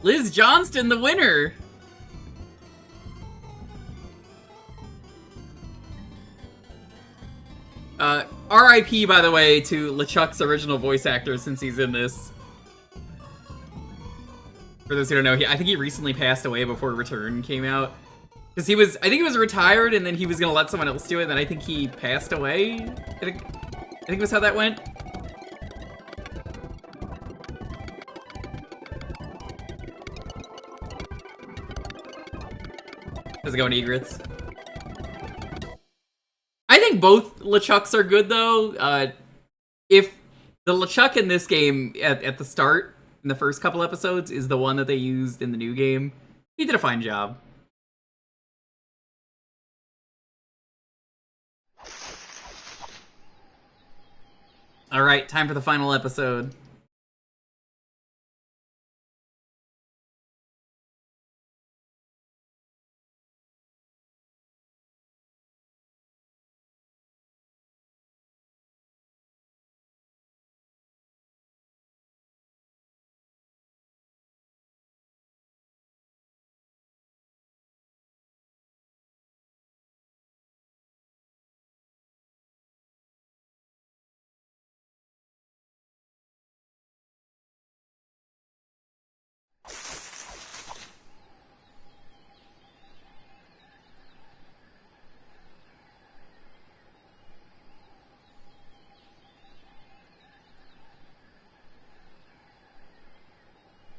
Liz Johnston, the winner! R.I.P. by the way to LeChuck's original voice actor since he's in this. For those who don't know, I think he recently passed away before Return came out. Because I think he was retired and then he was gonna let someone else do it, and then I think he passed away. I think was how that went. How's it going, Egrets? I think both LeChucks are good, though. If the LeChuck in this game, at the start, in the first couple episodes, is the one that they used in the new game, he did a fine job. Alright, time for the final episode.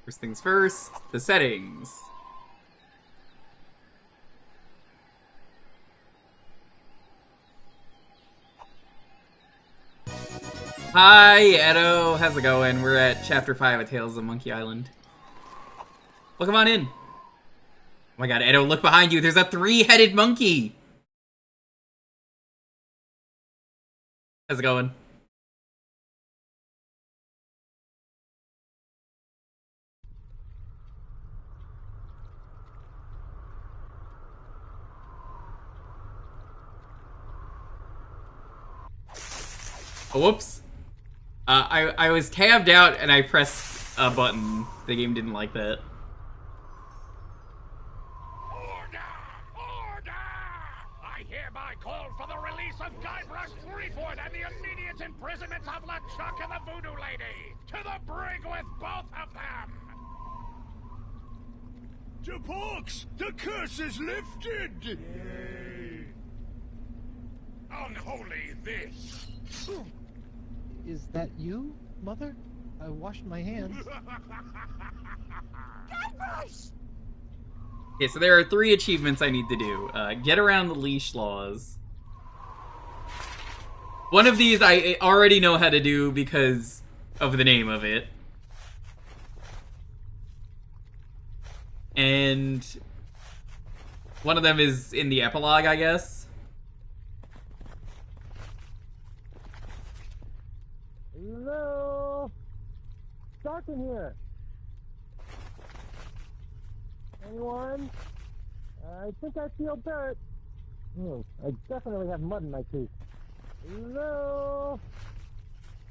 First things first, the settings. Hi, Edo. How's it going? We're at Chapter 5 of Tales of Monkey Island. Welcome on in. Oh my god, Edo, look behind you. There's a 3-headed monkey. How's it going? Oh, whoops. I was tabbed out and I pressed a button. The game didn't like that. Order! Order! I hereby call for the release of Guybrush, Threepwood, and the immediate imprisonment of LeChuck and the Voodoo Lady! To the brig with both of them! To Porks! The curse is lifted! Yay! Unholy this! Is that you, Mother? I washed my hands. Guybrush! Okay, so there are 3 achievements I need to do. Get around the leash laws. One of these I already know how to do because of the name of it. And one of them is in the epilogue, I guess. Hello? Dark in here. Anyone? I think I feel dirt. I definitely have mud in my teeth. Hello?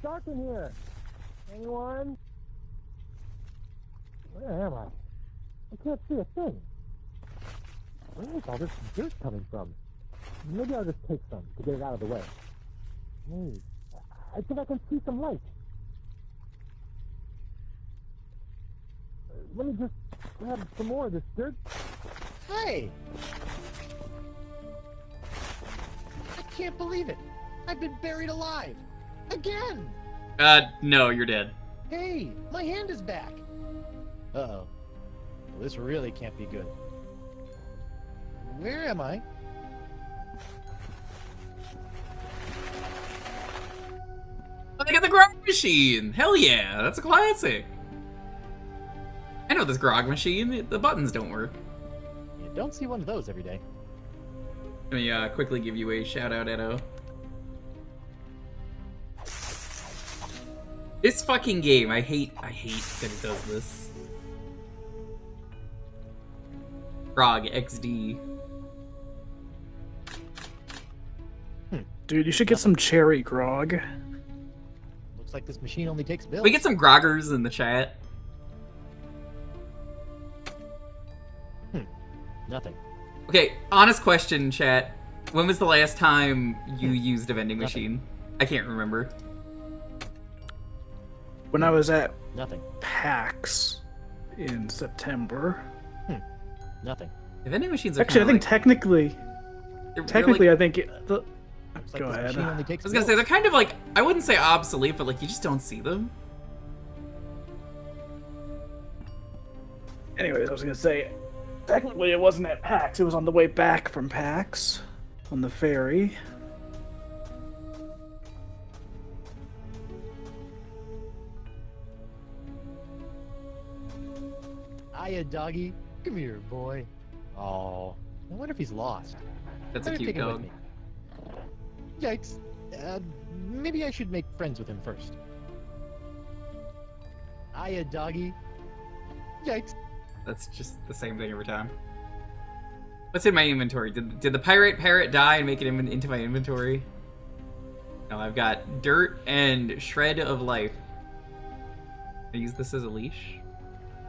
Dark in here. Anyone? Where am I? I can't see a thing. Where is all this dirt coming from? Maybe I'll just take some to get it out of the way. Hey, I think I can see some light. Let me just grab some more of this dirt. Hey! I can't believe it. I've been buried alive. Again! No, you're dead. Hey, my hand is back. Uh-oh. Well, this really can't be good. Where am I? grog machine! Hell yeah, that's a classic. I know this grog machine. The buttons don't work. You don't see one of those every day. Let me quickly give you a shout out, Edo. This fucking game, I hate that it does this. Grog XD. Dude, you should get some cherry grog. Looks like this machine only takes bills. We get some groggers in the chat. Nothing. Okay, honest question, chat. When was the last time you used a vending machine? I can't remember. When I was at Nothing. PAX in September. Nothing. The vending machines are Actually, I think technically, I think Looks like Go this ahead. machine only I takes was gonna say, they're kind of like, I wouldn't say obsolete, but like, you just don't see them. Anyways, I was gonna say, technically it wasn't at PAX. It was on the way back from PAX, on the ferry. Hiya, doggy. Come here, boy. Oh, I wonder if he's lost. That's a Better cute take him with dog. me. Yikes. Maybe I should make friends with him first. Hiya, doggy. Yikes. That's just the same thing every time. What's in my inventory? Did the pirate parrot die and make it into my inventory? No, I've got dirt and shred of life. I use this as a leash.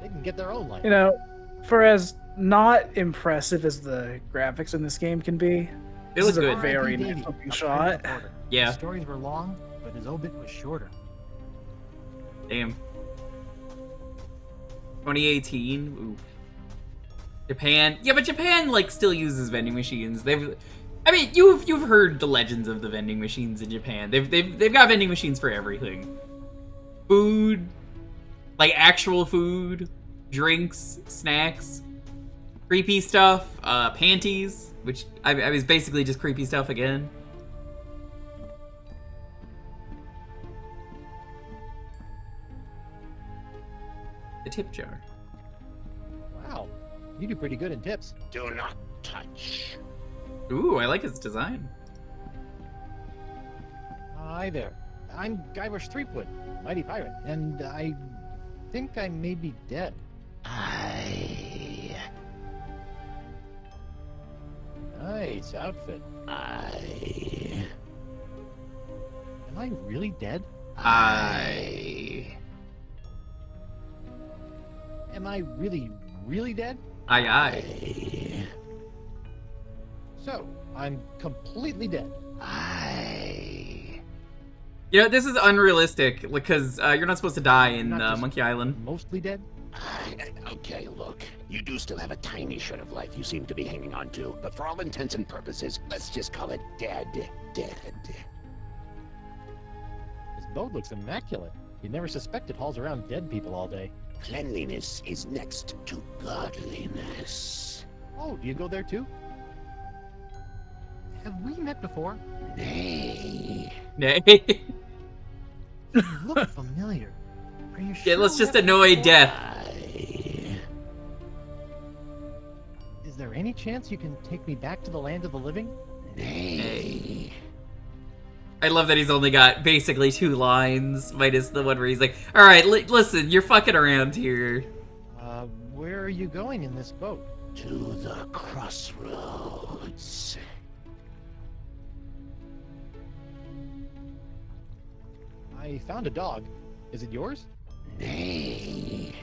They can get their own life. You know, for as not impressive as the graphics in this game can be, It this looks is a good. very Davey, nice looking a shot. friend reporter. Yeah. His stories were long, but his obit was shorter. Damn. 2018. Ooh. Japan. Yeah, but Japan like still uses vending machines. I mean, you've heard the legends of the vending machines in Japan. They've got vending machines for everything. Food, like actual food, drinks, snacks, creepy stuff, panties, which I was basically just creepy stuff again. The tip jar. Wow, you do pretty good in tips. Do not touch. Ooh, I like his design. Hi there. I'm Guybrush Threepwood, mighty pirate, and I think I may be dead. Nice outfit. Am I really dead? Am I really, really dead? Aye. So, I'm completely dead. You know, this is unrealistic because you're not supposed to die in Not just Monkey Island. Mostly dead? Okay, look. You do still have a tiny shred of life you seem to be hanging on to, but for all intents and purposes, let's just call it dead. This boat looks immaculate. You'd never suspect it hauls around dead people all day. Cleanliness is next to godliness. Oh, do you go there too? Have we met before? Nay. Nay. You look familiar. Are you sure? Yeah, let's we just haven't met annoy before? death. Is there any chance you can take me back to the land of the living? Nay. I love that he's only got basically 2 lines, minus the one where he's like, alright, listen, you're fucking around here. Where are you going in this boat? To the crossroads. I found a dog. Is it yours? Nay.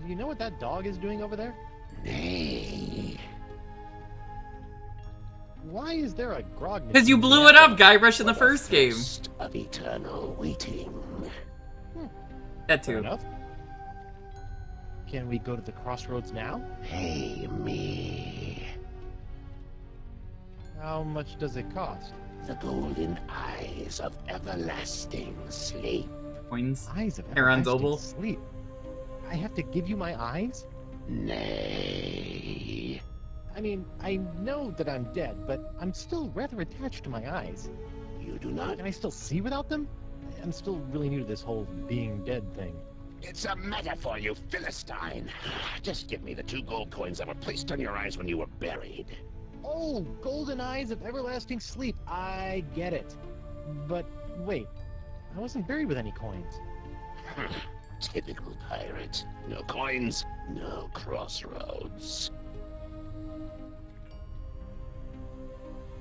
Do you know what that dog is doing over there? Nay. Why is there a grog? Because you machine blew in it up, the Guybrush, in the first game. Thirst of eternal waiting. That Fair too. enough. Can we go to the crossroads now? Pay me. How much does it cost? The golden eyes of everlasting sleep. Coins. Eyes of Heron's everlasting Oval. sleep. I have to give you my eyes? Nay. I mean, I know that I'm dead, but I'm still rather attached to my eyes. You do not? Can I still see without them? I'm still really new to this whole being dead thing. It's a metaphor, you Philistine. Just give me the 2 gold coins that were placed on your eyes when you were buried. Oh, golden eyes of everlasting sleep. I get it. But wait, I wasn't buried with any coins. Typical pirate. No coins, no crossroads.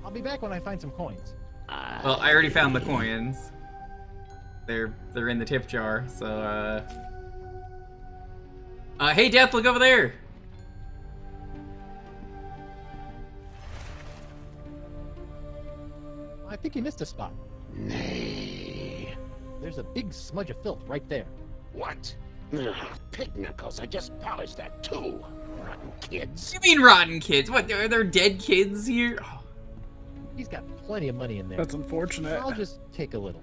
I'll be back when I find some coins. Well, I already found the coins. They're in the tip jar, so hey Death, look over there! I think you missed a spot. Nay. There's a big smudge of filth right there. What? Ugh, pig knuckles, I just polished that too. Rotten kids. You mean rotten kids? What, are there dead kids here? Oh. He's got plenty of money in there. That's unfortunate. I'll just take a little.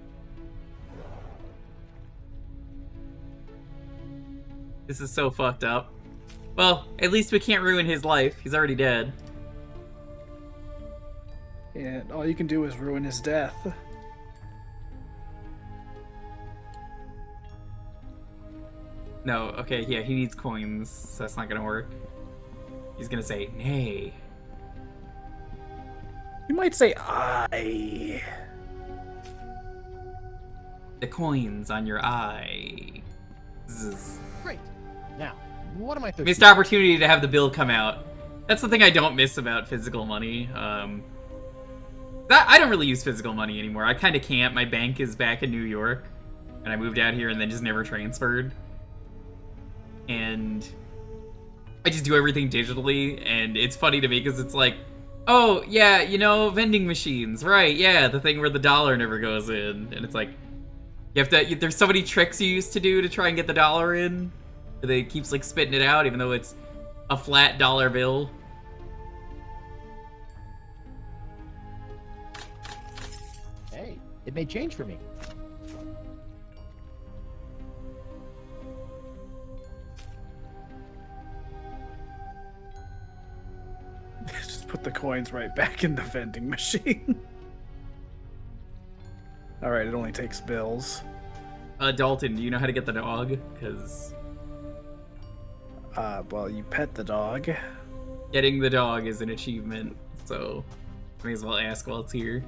This is so fucked up. Well, at least we can't ruin his life. He's already dead. Yeah, all you can do is ruin his death. No, okay, yeah, he needs coins, so that's not gonna work. He's gonna say, nay. You might say, I. The coins on your eye. Zzz. Great. Now, what am I thirsty? Missed opportunity to have the bill come out. That's the thing I don't miss about physical money. I don't really use physical money anymore. I kind of can't. My bank is back in New York, and I moved out here and then just never transferred. And I just do everything digitally, and it's funny to me because it's like, oh, yeah, you know, vending machines, right, yeah, the thing where the dollar never goes in. And it's like, you have to, there's so many tricks you used to do to try and get the dollar in. They keeps, like, spitting it out, even though it's a flat dollar bill. Hey, it made change for me. Just put the coins right back in the vending machine. Alright, it only takes bills. Dalton, do you know how to get the dog? Because Well, you pet the dog. getting the dog is an achievement, so may as well ask while it's here.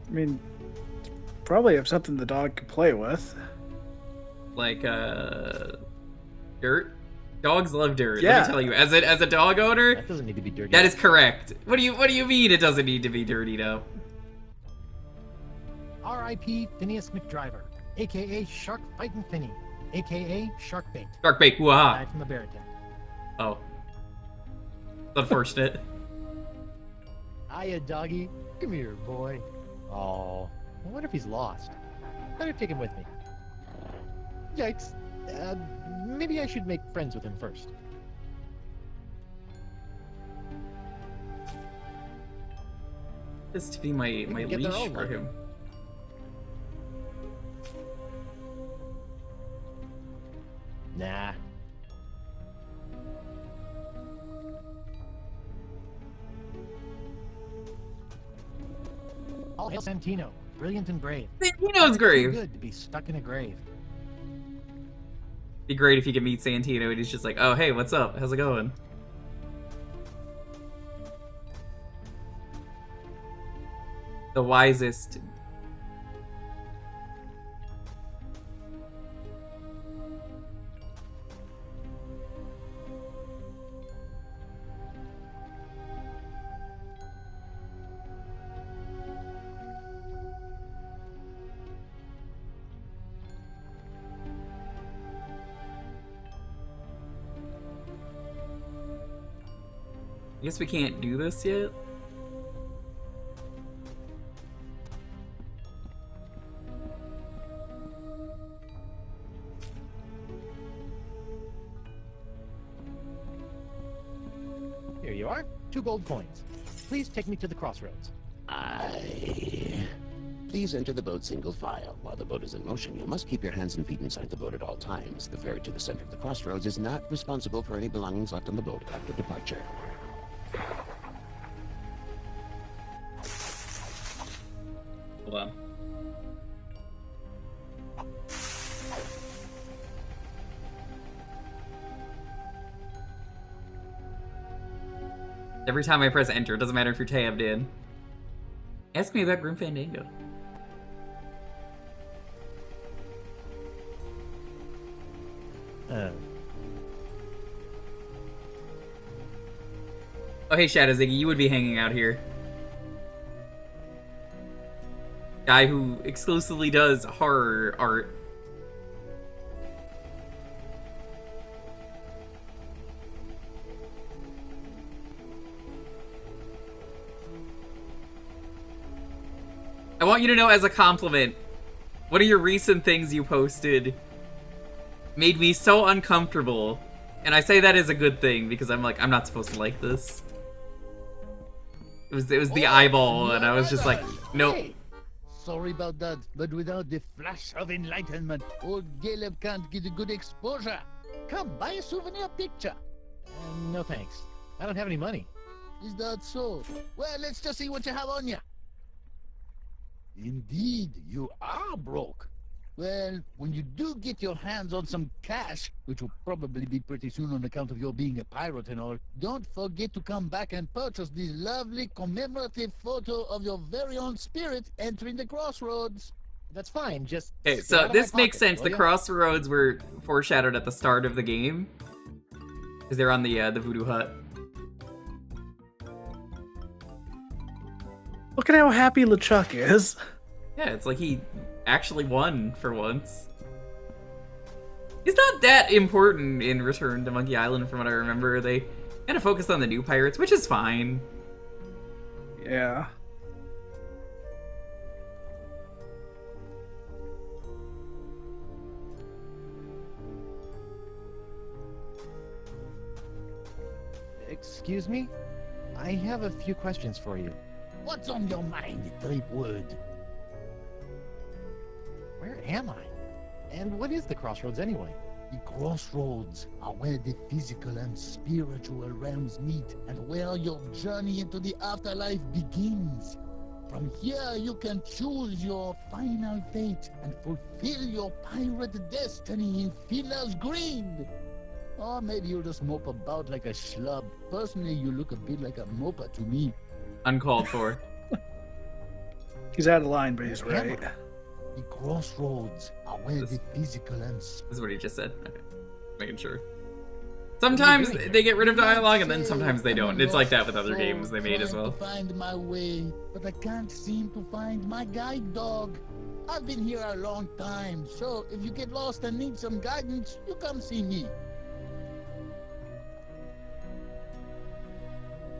I mean, probably have something the dog can play with. Like, dirt? Dogs love dirt, Yeah. let me tell you. As a dog owner, That doesn't need to be dirty. that is correct. What do you mean it doesn't need to be dirtied up? R.I.P. Phineas McDriver, a.k.a. Shark Fightin' Finny, a.k.a. Shark Bait. Shark bait, wah. Died from a bear attack. Oh. It's unfortunate. Hiya, doggy. Come here, boy. Oh, I wonder if he's lost. Better take him with me. Yikes. Maybe I should make friends with him first. This to be my can get their leash own for one. him. Nah. All hail Santino, brilliant and brave. Santino's Too grave. good to be stuck in a grave. Be great if you could meet Santino and he's just like, oh hey, what's up? How's it going? The wisest. I guess we can't do this yet. Here you are, 2 gold coins. Please take me to the crossroads. Please enter the boat single file. While the boat is in motion, you must keep your hands and feet inside the boat at all times. The ferry to the center of the crossroads is not responsible for any belongings left on the boat after departure. Hold on. Every time I press enter, it doesn't matter if you're tabbed in. Ask me about Grim Fandango. Oh, hey, Shadow Ziggy, you would be hanging out here. Guy who exclusively does horror art. I want you to know as a compliment, one of your recent things you posted made me so uncomfortable. And I say that as a good thing because I'm like, I'm not supposed to like this. It was the eyeball and I was just like, nope. Hey, sorry about that, but without the flash of enlightenment, old Caleb can't get a good exposure. Come, buy a souvenir picture. No thanks. I don't have any money. Is that so? Well, let's just see what you have on you. Indeed, you are broke. Well, when you do get your hands on some cash, which will probably be pretty soon on account of your being a pirate and all, don't forget to come back and purchase this lovely commemorative photo of your very own spirit entering the crossroads. That's fine, just... Okay, stay so out of this my makes pocket, sense. will The ya? crossroads were foreshadowed at the start of the game. Because they're on the Voodoo Hut. Look at how happy LeChuck is. Yeah, it's like he actually won for once. He's not that important in Return to Monkey Island from what I remember. They kind of focused on the new pirates, which is fine. Yeah. Excuse me? I have a few questions for you. What's on your mind, Threepwood? Where am I? And what is the crossroads anyway? The crossroads are where the physical and spiritual realms meet and where your journey into the afterlife begins. From here, you can choose your final fate and fulfill your pirate destiny in Fiddler's Green. Or maybe you'll just mope about like a schlub. Personally, you look a bit like a moper to me. Uncalled for. He's out of line, but he's right. The crossroads are where the physical and This is what he just said. Okay. Making sure. Sometimes they get rid of dialogue and then sometimes they don't. It's like that with other games they made as well. Find my way, but I can't seem to find my guide dog. I've been here a long time, so if you get lost and need some guidance, you come see me.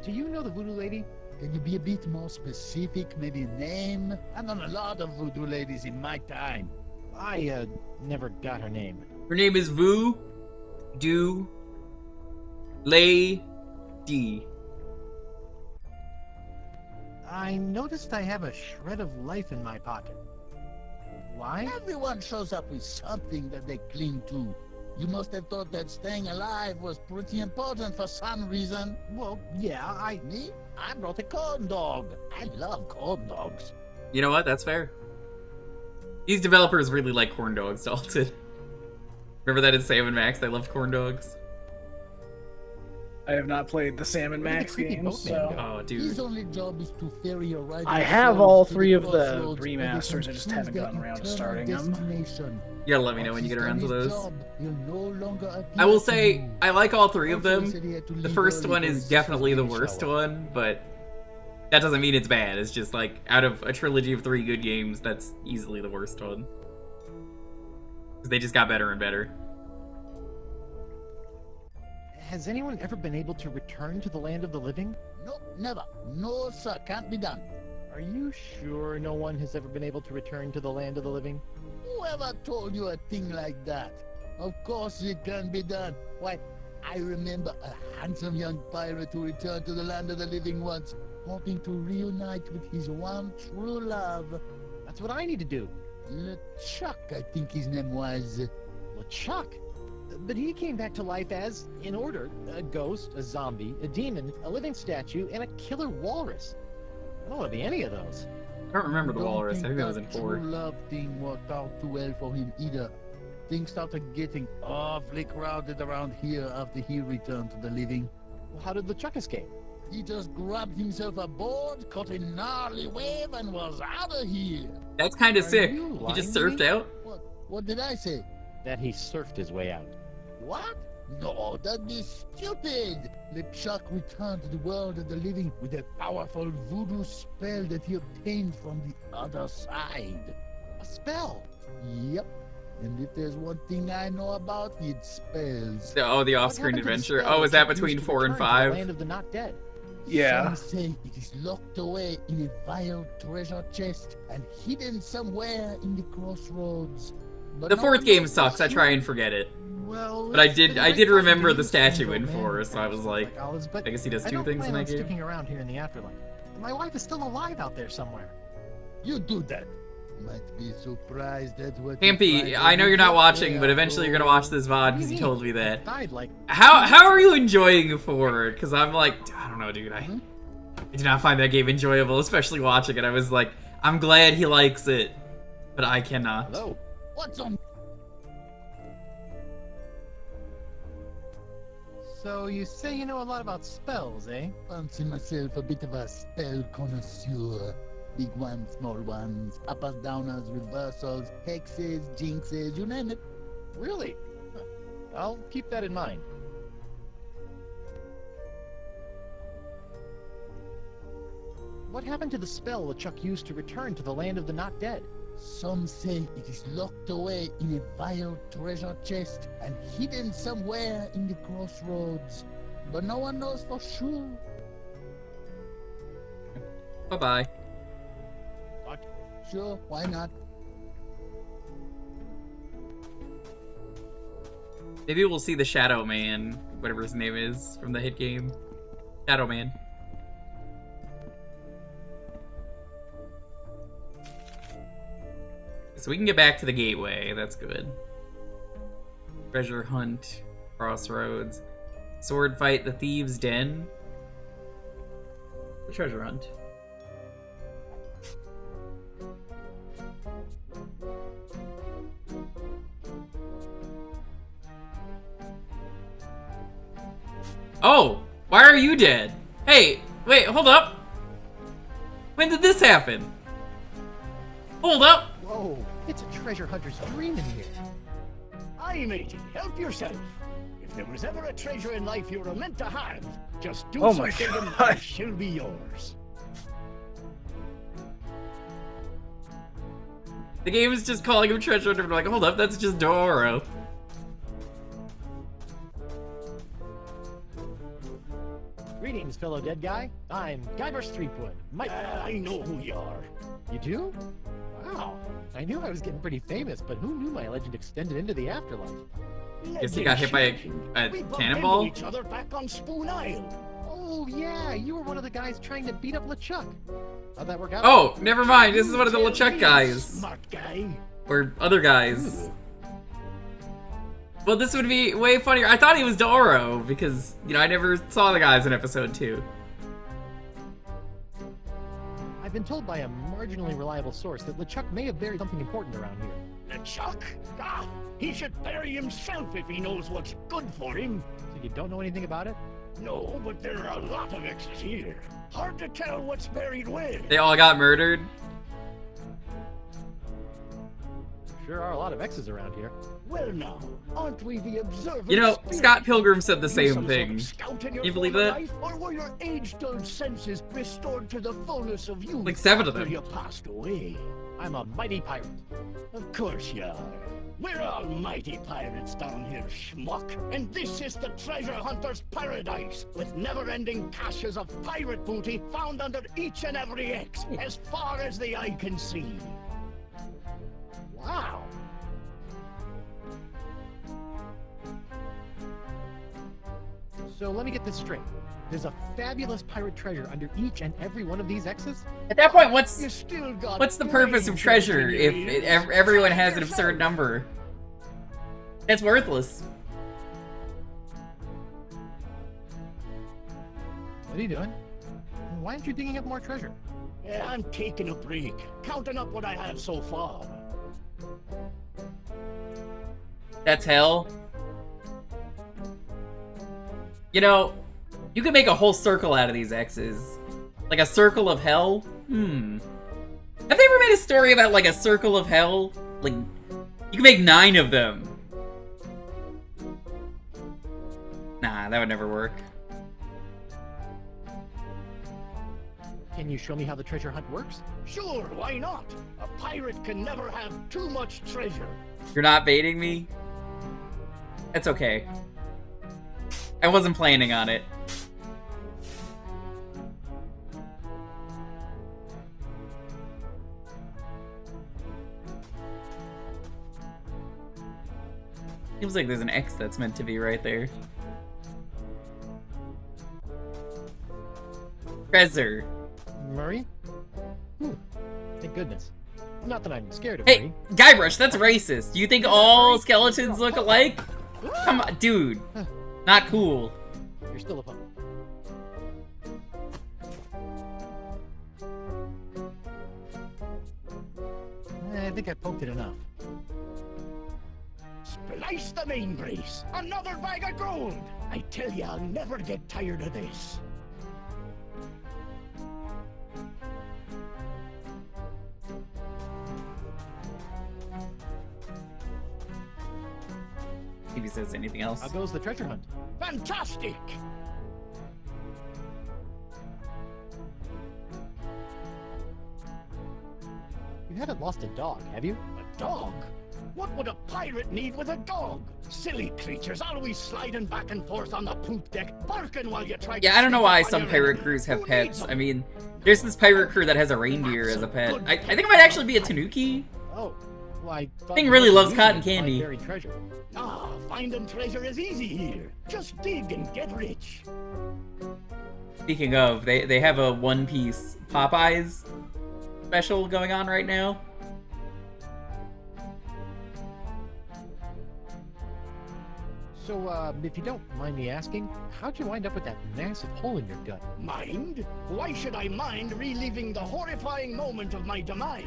Do you know the voodoo lady? Can you be a bit more specific? Maybe a name? I've known a lot of voodoo ladies in my time. I, never got her name. Her name is Vu Du Lei Di. I noticed I have a shred of life in my pocket. Why? Everyone shows up with something that they cling to. You must have thought that staying alive was pretty important for some reason. Well, yeah, Me? I brought a corn dog. I love corn dogs. You know what? That's fair. These developers really like corn dogs, Dalton. Remember that in Sam and Max? They loved corn dogs. I have not played the Sam and Max games, so... Oh, dude. His only job is to ferry a rider I have all to three of the crossroads remasters, I just haven't gotten around to starting them. You gotta let me know when you get around to those. I I will say, I like all three of them. The first one is definitely the worst one, but that doesn't mean it's bad. It's just like, out of a trilogy of 3 good games, that's easily the worst one. Because they just got better and better. Has anyone ever been able to return to the land of the living? Nope, never. No, sir, can't be done. Are you sure no one has ever been able to return to the land of the living? Whoever told you a thing like that? Of course it can be done. Why, I remember a handsome young pirate who returned to the land of the living once, hoping to reunite with his one true love. That's what I need to do. LeChuck, I think his name was. LeChuck? But he came back to life as, in order, a ghost, a zombie, a demon, a living statue, and a killer walrus. I don't want to be any of those. I don't remember the Don't walrus. I think that was in that 4. true love thing worked out too well for him either. Things started getting awfully crowded around here after he returned to the living. Well, how did LeChuck escape? He just grabbed himself a board, caught a gnarly wave, and was out of here. That's kind of Are sick. you He just lying to surfed me? out. What did I say? That he surfed his way out. What? No, that'd be stupid. LeChuck returned to the world of the living with a powerful voodoo spell that he obtained from the other side. A spell. Yep. And if there's one thing I know about, it's spells. Oh, the What off-screen happened to the adventure. spell Oh, is that that used between to 4 and return to the 5? Land of the Not Dead. Yeah. Some say it is locked away in a vile treasure chest and hidden somewhere in the crossroads. But The no 4th one game knows sucks. for I try sure. and forget it. Well, But I it's did been great remember talking the to you, statue in man. 4, so I was like, Olives, but I guess he does I 2 don't things in plan that on game. sticking around here in the afterlife. My wife is still alive out there somewhere. You do that. Might be surprised at what you Campy, find I know when you're not get watching, there, but eventually you're gonna watch this VOD What do because you you told me mean? that. Died like How are you enjoying 4? Because I'm like, I don't know, dude. I did not find that game enjoyable, especially watching it. I was like, I'm glad he likes it, but I cannot. hello. What's on? So you say you know a lot about spells, eh? Fancy myself a bit of a spell connoisseur. Big ones, small ones, uppers, downers, reversals, hexes, jinxes, you name it. Really? Huh. I'll keep that in mind. What happened to the spell LeChuck used to return to the Land of the Not Dead? Some say it is locked away in a vile treasure chest and hidden somewhere in the crossroads. But no one knows for sure. Bye-bye. Sure, why not? Maybe we'll see the Shadow Man, whatever his name is, from the hit game. Shadow Man. So we can get back to the gateway, that's good. Treasure hunt, crossroads. Sword fight, the thieves' den. The treasure hunt. Oh, why are you dead? Hey, wait, hold up. When did this happen? Hold up. Whoa, it's a treasure hunter's dream in here. Aye, matey, help yourself. If there was ever a treasure in life you were meant to have, just do Oh my something and God. it shall be yours. The game is just calling him treasure hunter, but like, hold up, that's just Doro. Greetings, fellow dead guy. I'm Guybrush Threepwood. I know who you are. You do? Wow. I knew I was getting pretty famous, but who knew my legend extended into the afterlife? Guess he got hit by a We bumped cannonball? into each other back on Spoon Isle. Oh, yeah, you were one of the guys trying to beat up LeChuck. How'd that work out? Oh, never mind. This is one of the Tell LeChuck me, guys. Smart guy. Or other guys. Well, this would be way funnier. I thought he was Doro because, you know, I never saw the guys in episode 2. I've been told by a marginally reliable source that LeChuck may have buried something important around here. LeChuck? Ah, he should bury himself if he knows what's good for him. So you don't know anything about it? No, but there are a lot of X's here. Hard to tell what's buried where. They all got murdered. Sure are a lot of X's around here. Well now, aren't we the observant You know, spirit? Scott Pilgrim said the You same some sort thing. of scout in your You believe former that? life, or were your age-dulled senses restored to the fullness of youth Like 7 of after them. you passed away? I'm a mighty pirate. Of course you are. We're all mighty pirates down here, schmuck. And this is the treasure hunter's paradise, with never-ending caches of pirate booty found under each and every X, as far as the eye can see. Wow. So let me get this straight. There's a fabulous pirate treasure under each and every one of these X's? At that point, what's You still got the purpose of brains treasure in if your it, ears. everyone Try has an yourself. absurd number? It's worthless. What are you doing? Why aren't you digging up more treasure? I'm taking a break, counting up what I have so far. That's hell. You know, you could make a whole circle out of these X's. Like a circle of hell? Have they ever made a story about, like, a circle of hell? Like, you can make 9 of them. Nah, that would never work. Can you show me how the treasure hunt works? Sure, why not? A pirate can never have too much treasure. You're not baiting me? It's okay. I wasn't planning on it. Seems like there's an X that's meant to be right there. Treasure. Murray? Thank goodness. Not that I'm scared of Hey, Murray. Guybrush, that's racist. Do you think all skeletons look alike? Come on, dude. Not cool. You're still a punk. I think I poked it enough. Splice the main brace! Another bag of gold! I tell you, I'll never get tired of this. If he says anything else. How goes the treasure hunt? Fantastic! You haven't lost a dog, have you? A dog? What would a pirate need with a dog? Silly creatures, always sliding back and forth on the poop deck, barking while you try to... Yeah, I don't know sneak why up on some your pirate enemy. crews have Who pets. needs 'em? I mean, there's this pirate crew that has a reindeer as a pet. I think it might actually be a tanuki. Oh, well, I thought Thing you really might loves be cotton using it to find candy. buried treasure. Ah, finding treasure is easy here. Just dig and get rich. Speaking of, they have a One Piece Popeyes special going on right now. So, if you don't mind me asking, how'd you wind up with that massive hole in your gut? Mind? Why should I mind reliving the horrifying moment of my demise?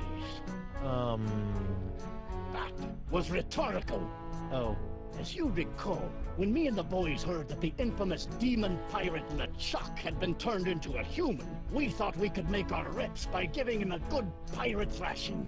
That was rhetorical. Oh. As you recall, when me and the boys heard that the infamous demon pirate LeChuck had been turned into a human, we thought we could make our reps by giving him a good pirate thrashing.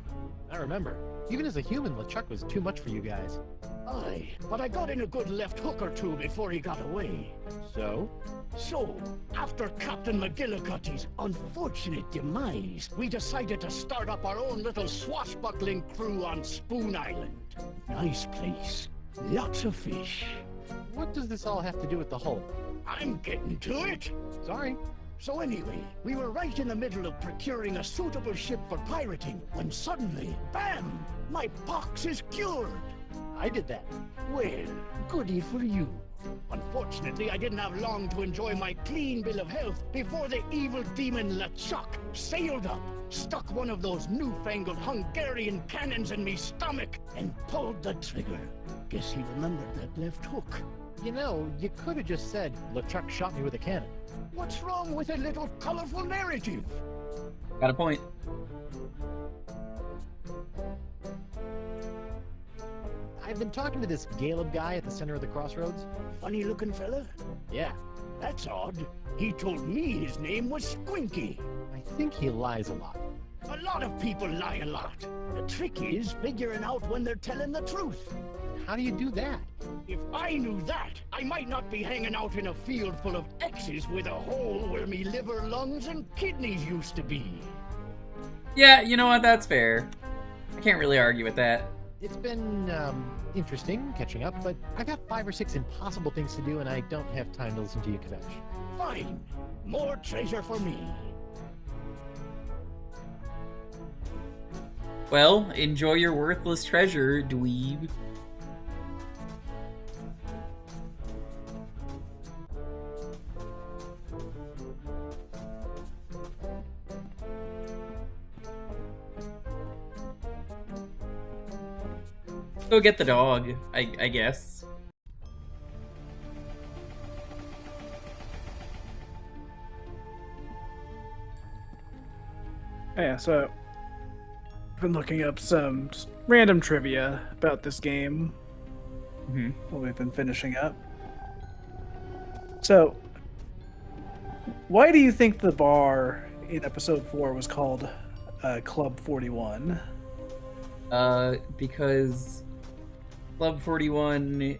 I remember. Even as a human, LeChuck was too much for you guys. Aye, but I got in a good left hook or two before he got away. So? So, after Captain McGillicuddy's unfortunate demise, we decided to start up our own little swashbuckling crew on Spoon Island. Nice place. Lots of fish. What does this all have to do with the hole? I'm getting to it. Sorry. So anyway, we were right in the middle of procuring a suitable ship for pirating, when suddenly, bam! My pox is cured! I did that. Well, goody for you. Unfortunately, I didn't have long to enjoy my clean bill of health before the evil demon LeChuck sailed up, stuck one of those newfangled Hungarian cannons in me stomach, and pulled the trigger. Guess he remembered that left hook. You know, you could have just said, LeChuck shot me with a cannon. What's wrong with a little colorful narrative? Got a point. I've been talking to this Caleb guy at the center of the crossroads. Funny looking fella? Yeah. That's odd. He told me his name was Squinky. I think he lies a lot. A lot of people lie a lot. The trick is figuring out when they're telling the truth. How do you do that? If I knew that, I might not be hanging out in a field full of X's with a hole where me liver, lungs, and kidneys used to be. Yeah, you know what? That's fair. I can't really argue with that. It's been, interesting catching up, but I got 5 or 6 impossible things to do, and I don't have time to listen to you kvetch. Fine. More treasure for me. Well, enjoy your worthless treasure, dweeb. Go get the dog, I guess. Yeah, so I've been looking up some just random trivia about this game while we've been finishing up. So, why do you think the bar in episode 4 was called Club 41? Because Club 41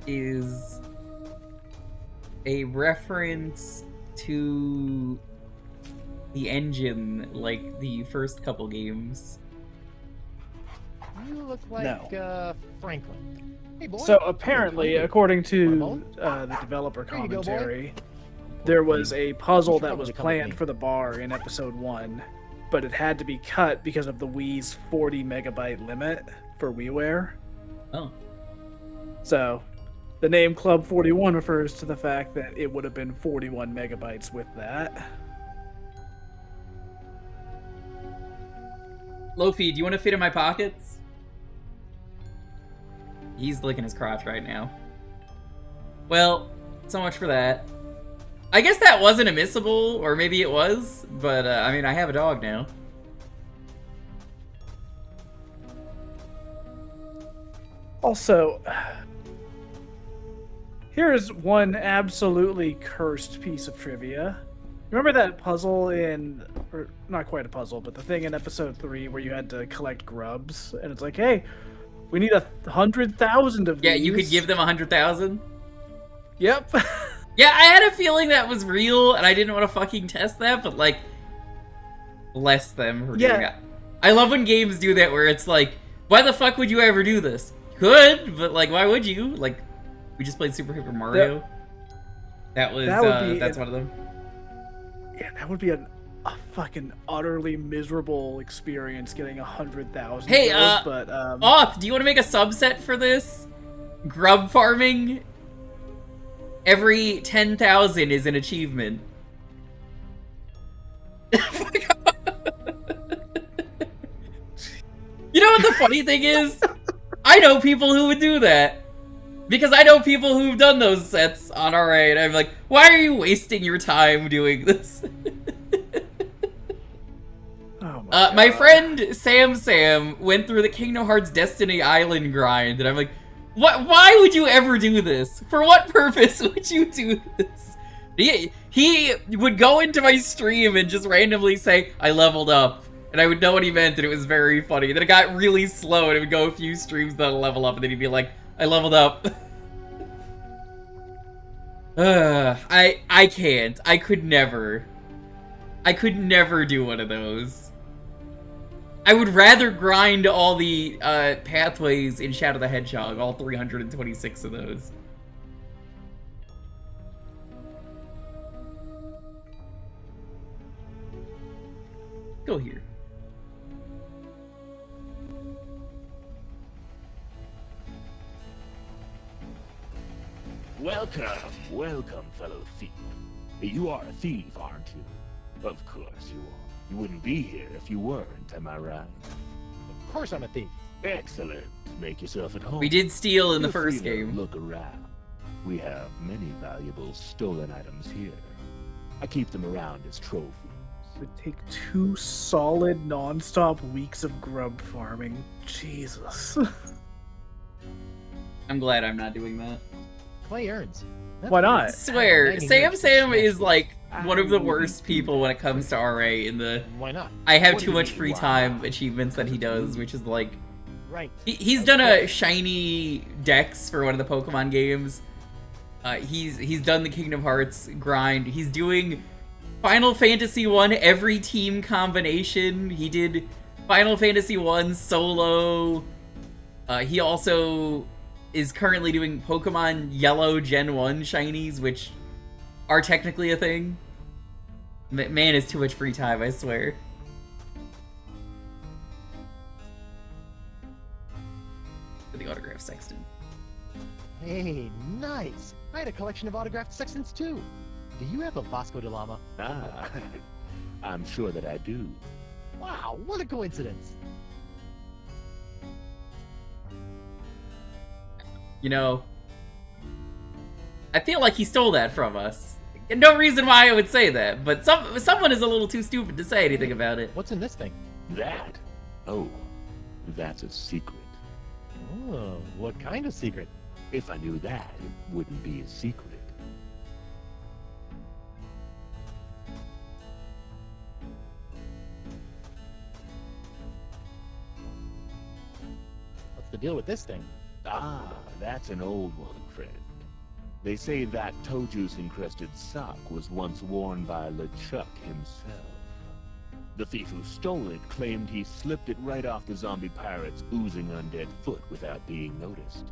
is a reference to the engine, like the first couple games. You look like Franklin. Hey, boy. So apparently, according to the developer There you go, boy. commentary, there was a puzzle that was planned for the bar in episode 1, but it had to be cut because of the Wii's 40 megabyte limit for WiiWare. Oh. So, the name Club 41 refers to the fact that it would have been 41 megabytes with that. Lofi, do you want to fit in my pockets? He's licking his crotch right now. Well, so much for that. I guess that wasn't admissible, or maybe it was, but I mean, I have a dog now. Also, here is one absolutely cursed piece of trivia. Remember that puzzle or not quite a puzzle, but the thing in episode 3 where you had to collect grubs, and it's like, hey, we need 100,000 of these. Yeah, you could give them 100,000? Yep. Yeah, I had a feeling that was real, and I didn't want to fucking test that, but, like, bless them for doing it. I love when games do that, where it's like, why the fuck would you ever do this? You could, but, like, why would you? Like, we just played Super Paper Mario. That's one of them. Yeah, that would be a fucking utterly miserable experience getting 100,000. Hey, but Oth, do you want to make a subset for this? Grub farming? Every 10,000 is an achievement. You know what the funny thing is? I know people who would do that. Because I know people who've done those sets on RA, and I'm like, why are you wasting your time doing this? My friend Sam went through the Kingdom Hearts Destiny Island grind, and I'm like, why would you ever do this? For what purpose would you do this? He would go into my stream and just randomly say, I leveled up. And I would know what he meant, and it was very funny. Then it got really slow, and it would go a few streams that'll level up, and then he'd be like, I leveled up. I can't. I could never do one of those. I would rather grind all the pathways in Shadow the Hedgehog, all 326 of those. Go here. Welcome, fellow thief. You are a thief, aren't you? Of course you are. You wouldn't be here if you weren't, am I right? Of course I'm a thief. Excellent. Make yourself at home. We did steal in the Feel free first to game. Look around. We have many valuable stolen items here. I keep them around as trophies. It would take 2 solid, non-stop weeks of grub farming. Jesus. I'm glad I'm not doing that. Clay earns. Why not? I swear, Sam is like one of the worst people when it comes to RA in the Why not? I have too much free time achievements that he does, which is like Right. he's done a shiny Dex for one of the Pokemon games. He's done the Kingdom Hearts grind. He's doing Final Fantasy 1 every team combination. He did Final Fantasy 1 solo. He also is currently doing Pokemon Yellow Gen 1 shinies, which are technically a thing. Man is too much free time, I swear. For the autograph sexton. Hey, nice. I had a collection of autographed sextants too. Do you have a Vasco da Lama? Ah, I'm sure that I do. Wow, what a coincidence. You know, I feel like he stole that from us. No reason why I would say that, but someone is a little too stupid to say anything about it. What's in this thing? That? Oh, that's a secret. Oh, what kind of secret? If I knew that, it wouldn't be a secret. What's the deal with this thing? Ah, that's an old one, friend. They say that toe juice-encrusted sock was once worn by LeChuck himself. The thief who stole it claimed he slipped it right off the zombie pirate's oozing undead foot without being noticed.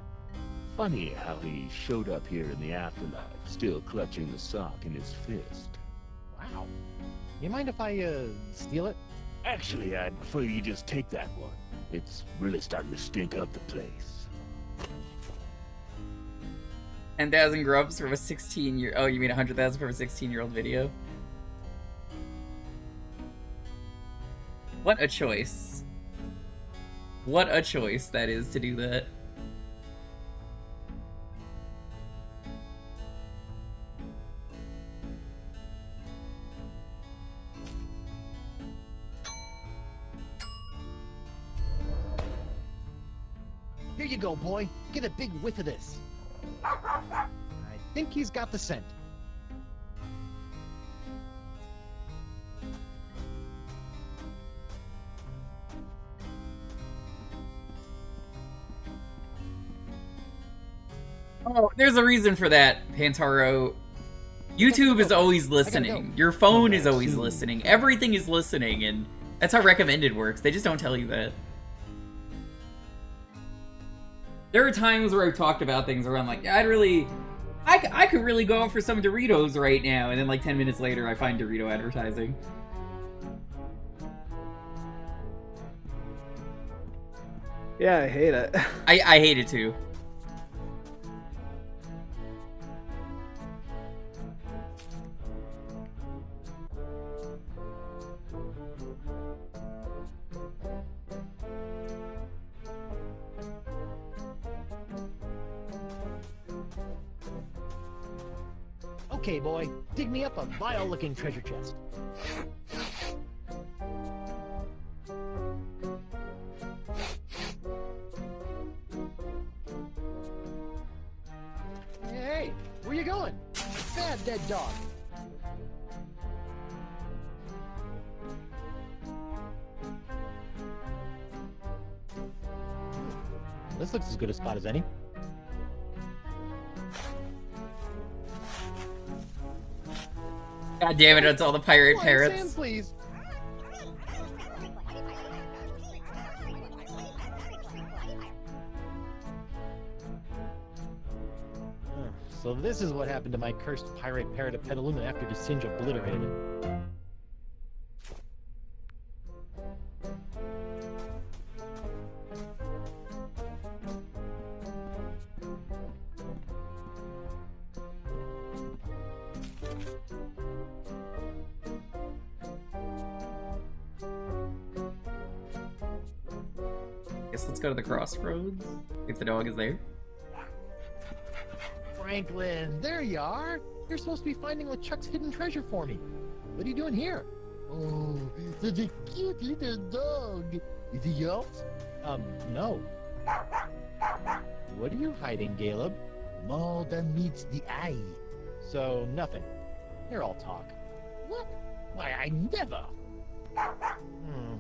Funny how he showed up here in the afterlife, still clutching the sock in his fist. Wow. You mind if I, steal it? Actually, I'd prefer you just take that one. It's really starting to stink up the place. 10,000 grubs from a 16-year... Oh, you mean 100,000 from a 16-year-old video? What a choice. What a choice that is to do that. Here you go, boy. Get a big whiff of this. I think he's got the scent. Oh, there's a reason for that, Pantaro. YouTube is always listening. Your phone is always listening. Everything is listening, and that's how recommended works. They just don't tell you that. There are times where I've talked about things where I'm like, I could really go out for some Doritos right now, and then like 10 minutes later I find Dorito advertising. Yeah, I hate it. I hate it too. Okay, boy, dig me up a vile-looking treasure chest. Hey, where you going? Bad dead dog. This looks as good a spot as any. God damn it, it's all the pirate parrots. Sand, please. So this is what happened to my cursed pirate parrot of Petaluma after Singe obliterated it. Guess let's go to the crossroads, if the dog is there. Franklin, there you are. You're supposed to be finding LeChuck's hidden treasure for me. What are you doing here? Oh, such a cute little dog. Is he yours? No. What are you hiding, Caleb? More than meets the eye. So, nothing. Here, I'll talk. What? Why, I never.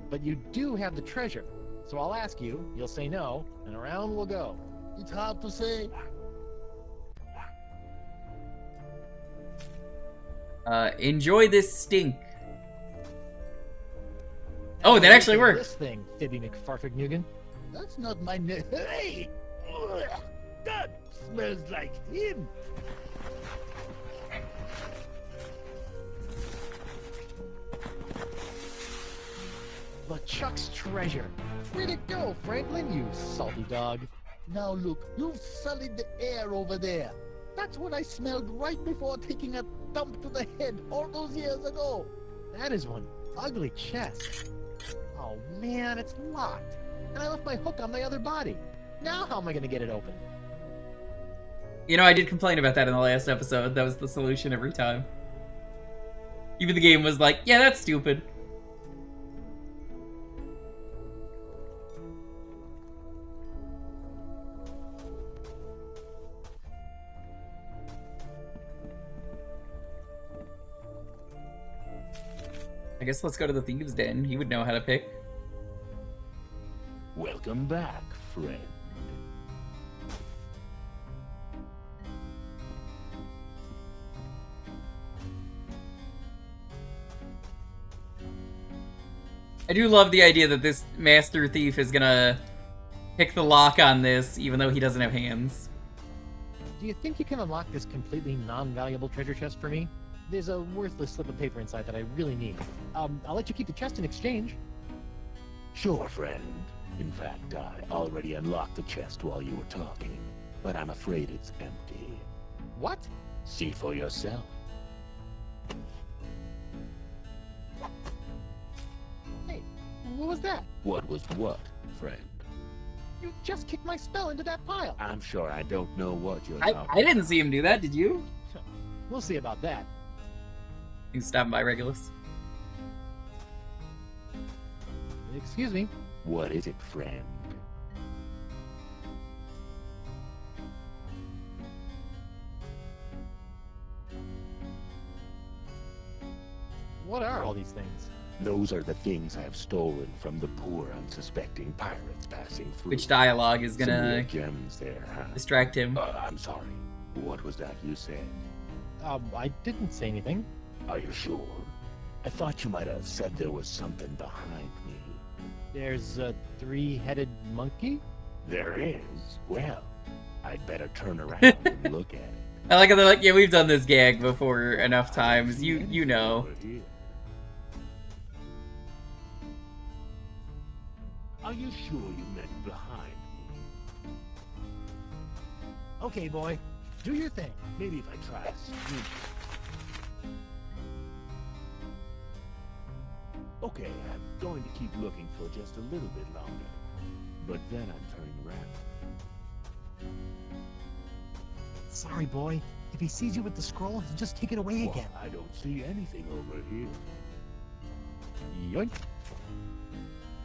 But you do have the treasure. So I'll ask you, you'll say no, and around we'll go. It's hard to say. Enjoy this stink. Oh, that actually worked. This thing, Fibby McFarfignugan. That's not my name. Hey! Ugh, that smells like him. LeChuck's treasure. Where'd it go, Franklin, you salty dog? Now look, you've sullied the air over there. That's what I smelled right before taking a dump to the head all those years ago. That is one ugly chest. Oh man, it's locked. And I left my hook on the other body. Now how am I gonna get it open? You know, I did complain about that in the last episode. That was the solution every time. Even the game was like, yeah, that's stupid. I guess let's go to the Thieves' Den. He would know how to pick. Welcome back, friend. I do love the idea that this Master Thief is gonna pick the lock on this, even though he doesn't have hands. Do you think you can unlock this completely non-valuable treasure chest for me? There's a worthless slip of paper inside that I really need. I'll let you keep the chest in exchange. Sure, friend. In fact, I already unlocked the chest while you were talking, but I'm afraid it's empty. What? See for yourself. Hey, what was that? What was what, friend? You just kicked my spell into that pile. I'm sure I don't know what you're I didn't see him do that, did you? We'll see about that. He's stopping by Regulus. Excuse me. What is it, friend? What are all these things? Those are the things I've stolen from the poor, unsuspecting pirates passing through. Which dialogue is Some gonna real gems there, huh? distract him? I'm sorry. What was that you said? I didn't say anything. Are you sure? I thought you might have said there was something behind me. There's a three-headed monkey? There is? Well, I'd better turn around and look at it. I like how they're like, yeah, we've done this gag before enough times. You know. Over here. Are you sure you meant behind me? Okay, boy. Do your thing. Maybe if I try a sneak. Okay, I'm going to keep looking for just a little bit longer. But then I'm turning around. Sorry, boy. If he sees you with the scroll, he'll just take it away again. I don't see anything over here. Yoink.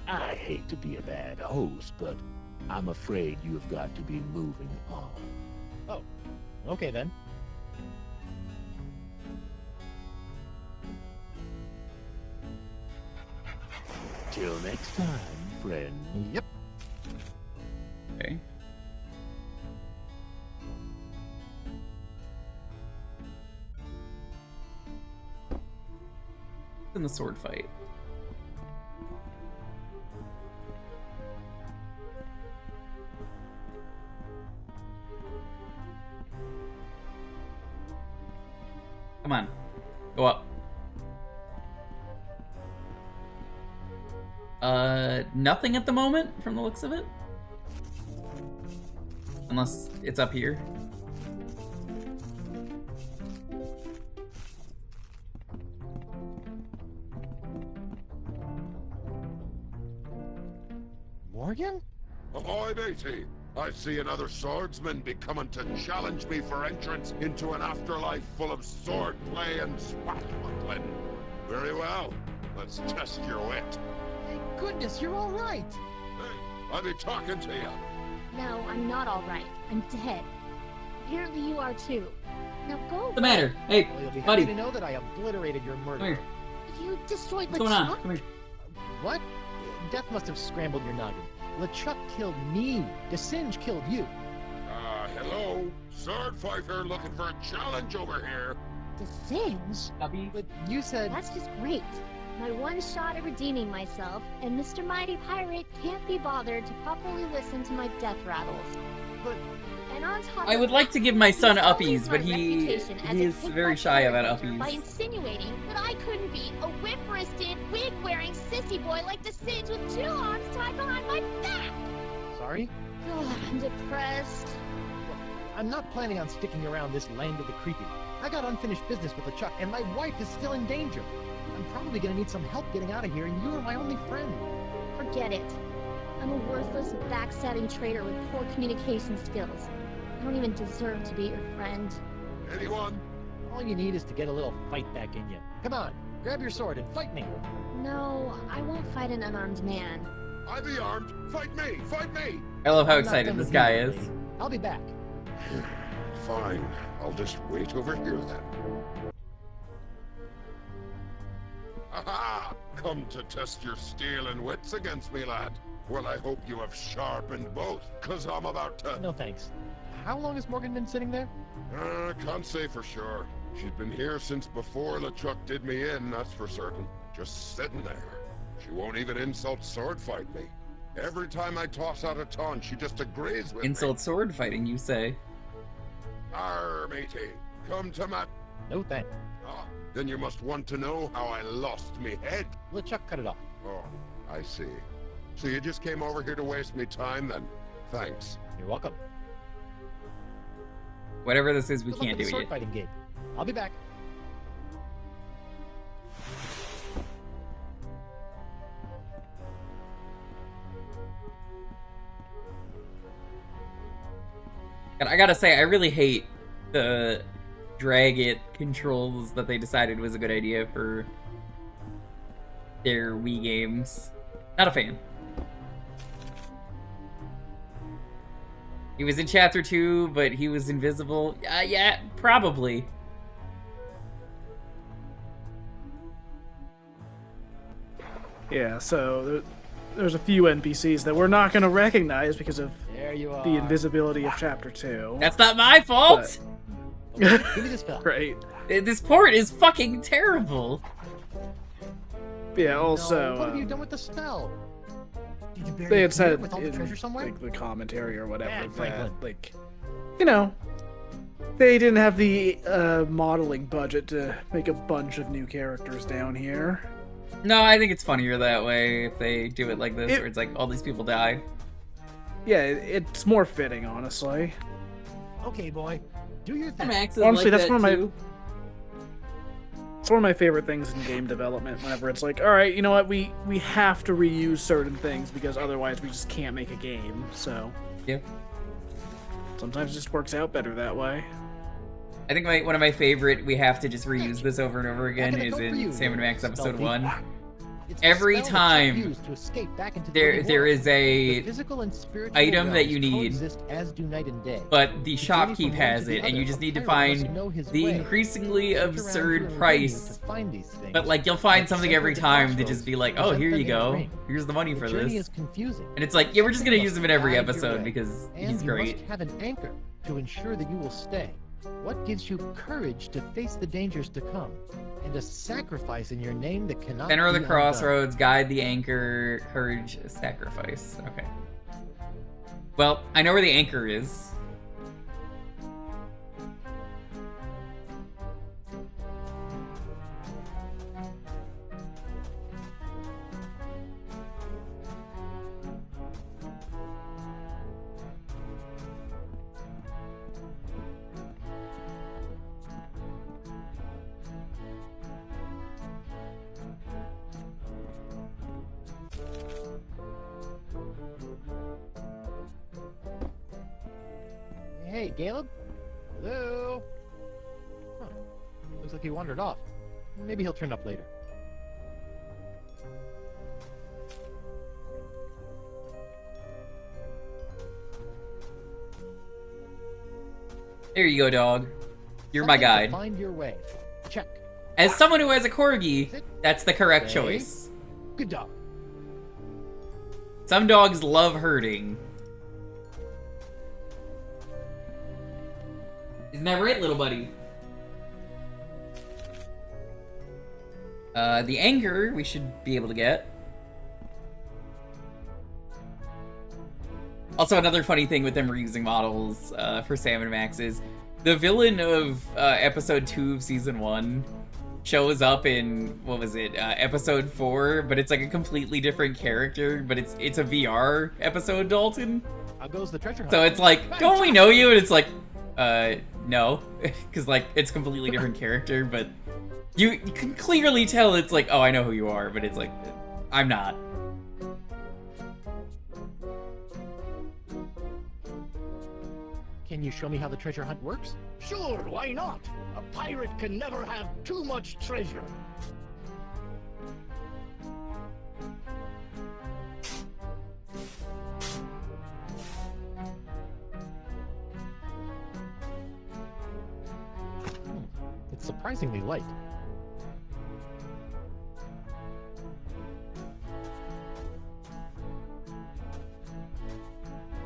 I hate to be a bad host, but I'm afraid you've got to be moving on. Oh, okay then. Till next time, friend. Yep. Okay. In the sword fight. Come on. Go up. Nothing at the moment, from the looks of it. Unless it's up here. Morgan? Ahoy, matey! I see another swordsman be coming to challenge me for entrance into an afterlife full of swordplay and swashbuckling. Very well. Let's test your wit. Thank goodness, you're all right. Hey, I'll be talking to you. No, I'm not all right. I'm dead. Apparently you are too. Now go. What's the matter? Hey, Well, you'll be buddy. happy to know that I obliterated your murder. Come here. You destroyed What's going on? LeChuck? Come here. What? Death must have scrambled your noggin. LeChuck killed me. DeSinge killed you. Hello? Sword fighter looking for a challenge over here. DeSinge? But you said... That's just great. My one shot at redeeming myself, and Mr. Mighty Pirate can't be bothered to properly listen to my death rattles. But... And on top I of would that, like to give my son he uppies, sullies but my he reputation as a is very shy about kickbutt by uppies. insinuating that I couldn't beat a whip-wristed, wig-wearing sissy boy like DeSinge with two arms tied behind my back! Sorry? God, I'm depressed. I'm not planning on sticking around this land of the creepy. I got unfinished business with LeChuck, and my wife is still in danger. I'm probably gonna need some help getting out of here, and you are my only friend. Forget it. I'm a worthless, backstabbing traitor with poor communication skills. I don't even deserve to be your friend. Anyone? All you need is to get a little fight back in you. Come on, grab your sword and fight me. No, I won't fight an unarmed man. I be armed. Fight me! Fight me! I love how I'm not excited done this with guy you, is. lady. I'll be back. Fine. I'll just wait over here then. Aha! Come to test your steel and wits against me, lad. Well, I hope you have sharpened both, cause I'm about to... No thanks. How long has Morgan been sitting there? Can't say for sure. She's been here since before LeChuck did me in, that's for certain. Just sitting there. She won't even insult sword fight me. Every time I toss out a taunt, she just agrees with me. Insult sword fighting, you say? Arr, matey. Come to my... No thanks. Ah, then you must want to know how I lost me head. LeChuck cut it off. Oh, I see. So you just came over here to waste me time, then? Thanks. You're welcome. Whatever this is, we Good luck can't with do the it sword yet. fighting game. I'll be back. And I gotta say, I really hate the drag it controls that they decided was a good idea for their Wii games. Not a fan. He was in chapter 2, but he was invisible. Yeah, probably. Yeah, so there's a few NPCs that we're not going to recognize because of There you are. the invisibility of Chapter 2. That's not my fault! Give me this spell. Right. This port is fucking terrible. Yeah, No, also, what have you done with the spell? Did you bury they it had here said with all the in treasure somewhere? like, the commentary or whatever Bad, Franklin. that, like, you know, they didn't have the modeling budget to make a bunch of new characters down here. No, I think it's funnier that way if they do it like this, where it's like all these people die. Yeah, it's more fitting, honestly. Okay, boy. Do your thing. Honestly, that's one of my... It's one of my favorite things in game development, whenever it's like, alright, you know what, we have to reuse certain things because otherwise we just can't make a game, so... Yeah. Sometimes it just works out better that way. I think one of my favorite, we have to just reuse this over and over again, gonna is go for in you, Sam and Max episode stealthy. 1. It's the Every spell that time you use to escape back into the there living there world. is a The physical and spiritual item that realms you need, coexist as do night and day. but the To shopkeep journey from one has to the it, and you other, just a need to pirate must find know his the way. increasingly Look around you absurd and price. to find these things. But like you'll find Like something Sacred every time to Crossroads, just be like, oh, present here them you in a go. ring. Here's the money The for journey this. is confusing. And it's like, yeah, we're just gonna Something use him in must every guide your episode way. because And he's you great. must have an anchor to ensure that you will stay. What gives you courage to face the dangers to come, and a sacrifice in your name that cannot Center of the be undone? crossroads, guide the anchor, courage, sacrifice. Okay. Well, I know where the anchor is. Hey, Caleb? Hello? Huh. Looks like he wandered off. Maybe he'll turn up later. There you go, dog. You're my Something to guide. Find your way. Check. As someone who has a corgi, that's the correct Stay. choice. Good dog. Some dogs love herding. Isn't that right, little buddy? The anchor we should be able to get. Also, another funny thing with them reusing models for Sam and Max is the villain of episode 2 of season 1 shows up in, what was it, episode 4, but it's like a completely different character, but it's a VR episode, Dalton. How goes the treasure hunt? So it's like, don't we know you? And it's like, no, because like it's a completely different character, but you can clearly tell it's like, oh, I know who you are, but it's like, I'm not. Can you show me how the treasure hunt works? Sure, why not? A pirate can never have too much treasure. It's surprisingly light.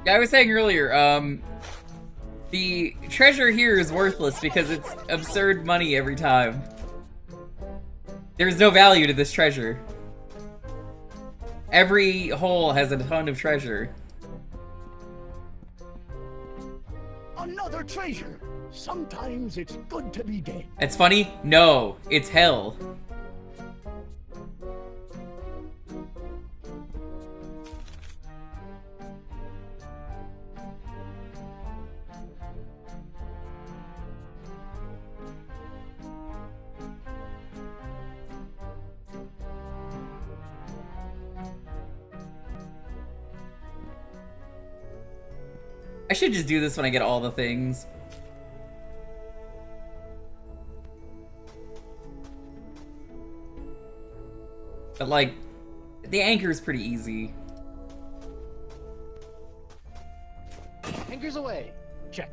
Yeah, I was saying earlier, the treasure here is worthless because it's absurd money every time. There's no value to this treasure. Every hole has a ton of treasure. Another treasure! Sometimes it's good to be dead. It's funny? No, it's hell. I should just do this when I get all the things. But like, the anchor is pretty easy. Anchor's away. Check.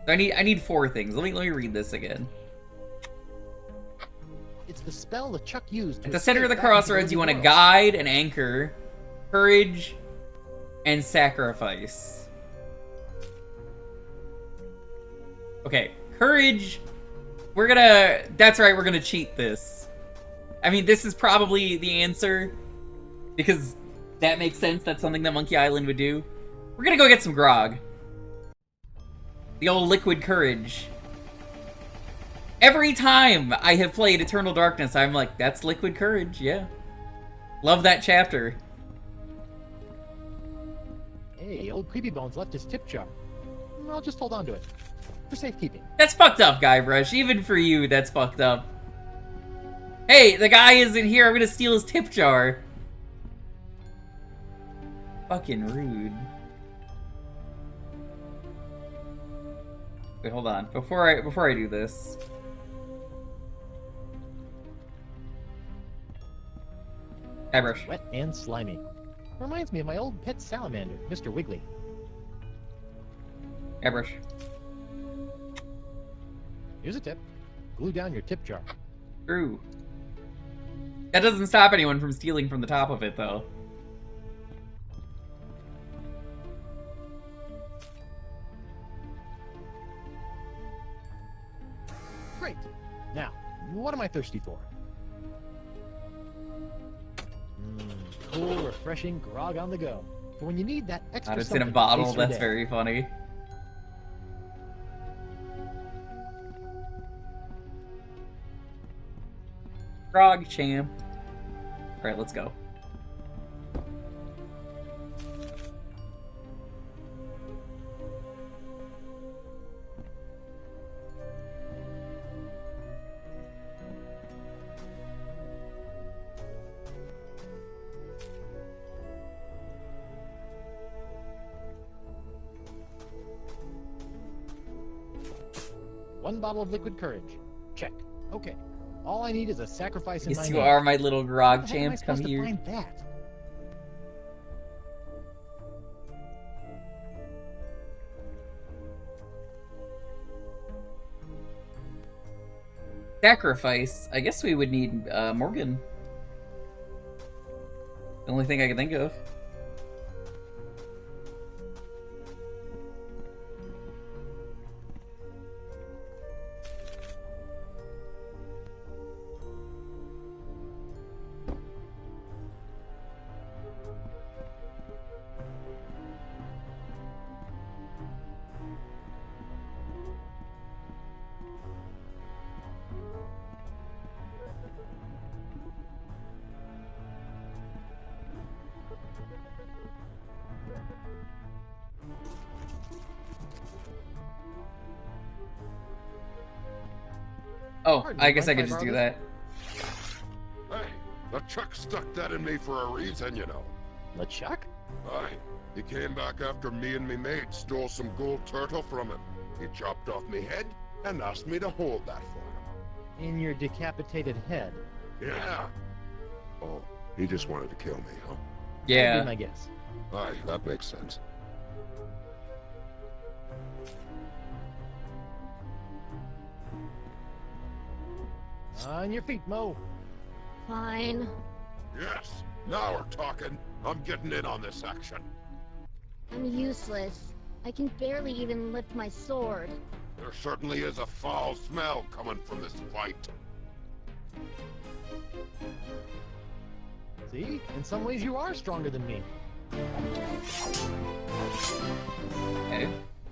I need 4 things. Let me read this again. It's the spell that Chuck used. At the center of the crossroads, you want a guide, an anchor, courage, and sacrifice. Okay, courage. That's right, we're gonna cheat this. I mean, this is probably the answer, because that makes sense. That's something that Monkey Island would do. We're gonna go get some grog. The old liquid courage. Every time I have played Eternal Darkness, I'm like, that's liquid courage, yeah. Love that chapter. Hey, old Creepy Bones left his tip jar. I'll just hold on to it. For safekeeping. That's fucked up, Guybrush. Even for you, that's fucked up. Hey, the guy isn't here. I'm gonna steal his tip jar. Fucking rude. Wait, hold on. Before I do this. Guybrush. Wet and slimy. Reminds me of my old pet salamander, Mr. Wiggly. Guybrush. Here's a tip. Glue down your tip jar. True. That doesn't stop anyone from stealing from the top of it, though. Great. Now, what am I thirsty for? Cool, refreshing grog on the go. For when you need that extra God, it's something in a to bottle. taste your That's day. very funny. Grog champ. Alright, let's go. One bottle of liquid courage. Check. Okay. All I need is a sacrifice in my Yes, you name. are my little grog How the heck am I champ. Come supposed to here. find that? Sacrifice. I guess we would need Morgan. The only thing I can think of. Oh, Pardon I me, guess I mind could if I just do borrow that. Hey, the Chuck stuck that in me for a reason, you know. LeChuck? Aye. He came back after me and me mate stole some gold turtle from him. He chopped off me head and asked me to hold that for him. In your decapitated head. Yeah. Oh, he just wanted to kill me, huh? Yeah. That'd be my guess. Aye, that makes sense. On your feet, Mo. Fine. Yes, now we're talking. I'm getting in on this action. I'm useless. I can barely even lift my sword. There certainly is a foul smell coming from this fight. See? In some ways you are stronger than me. Okay.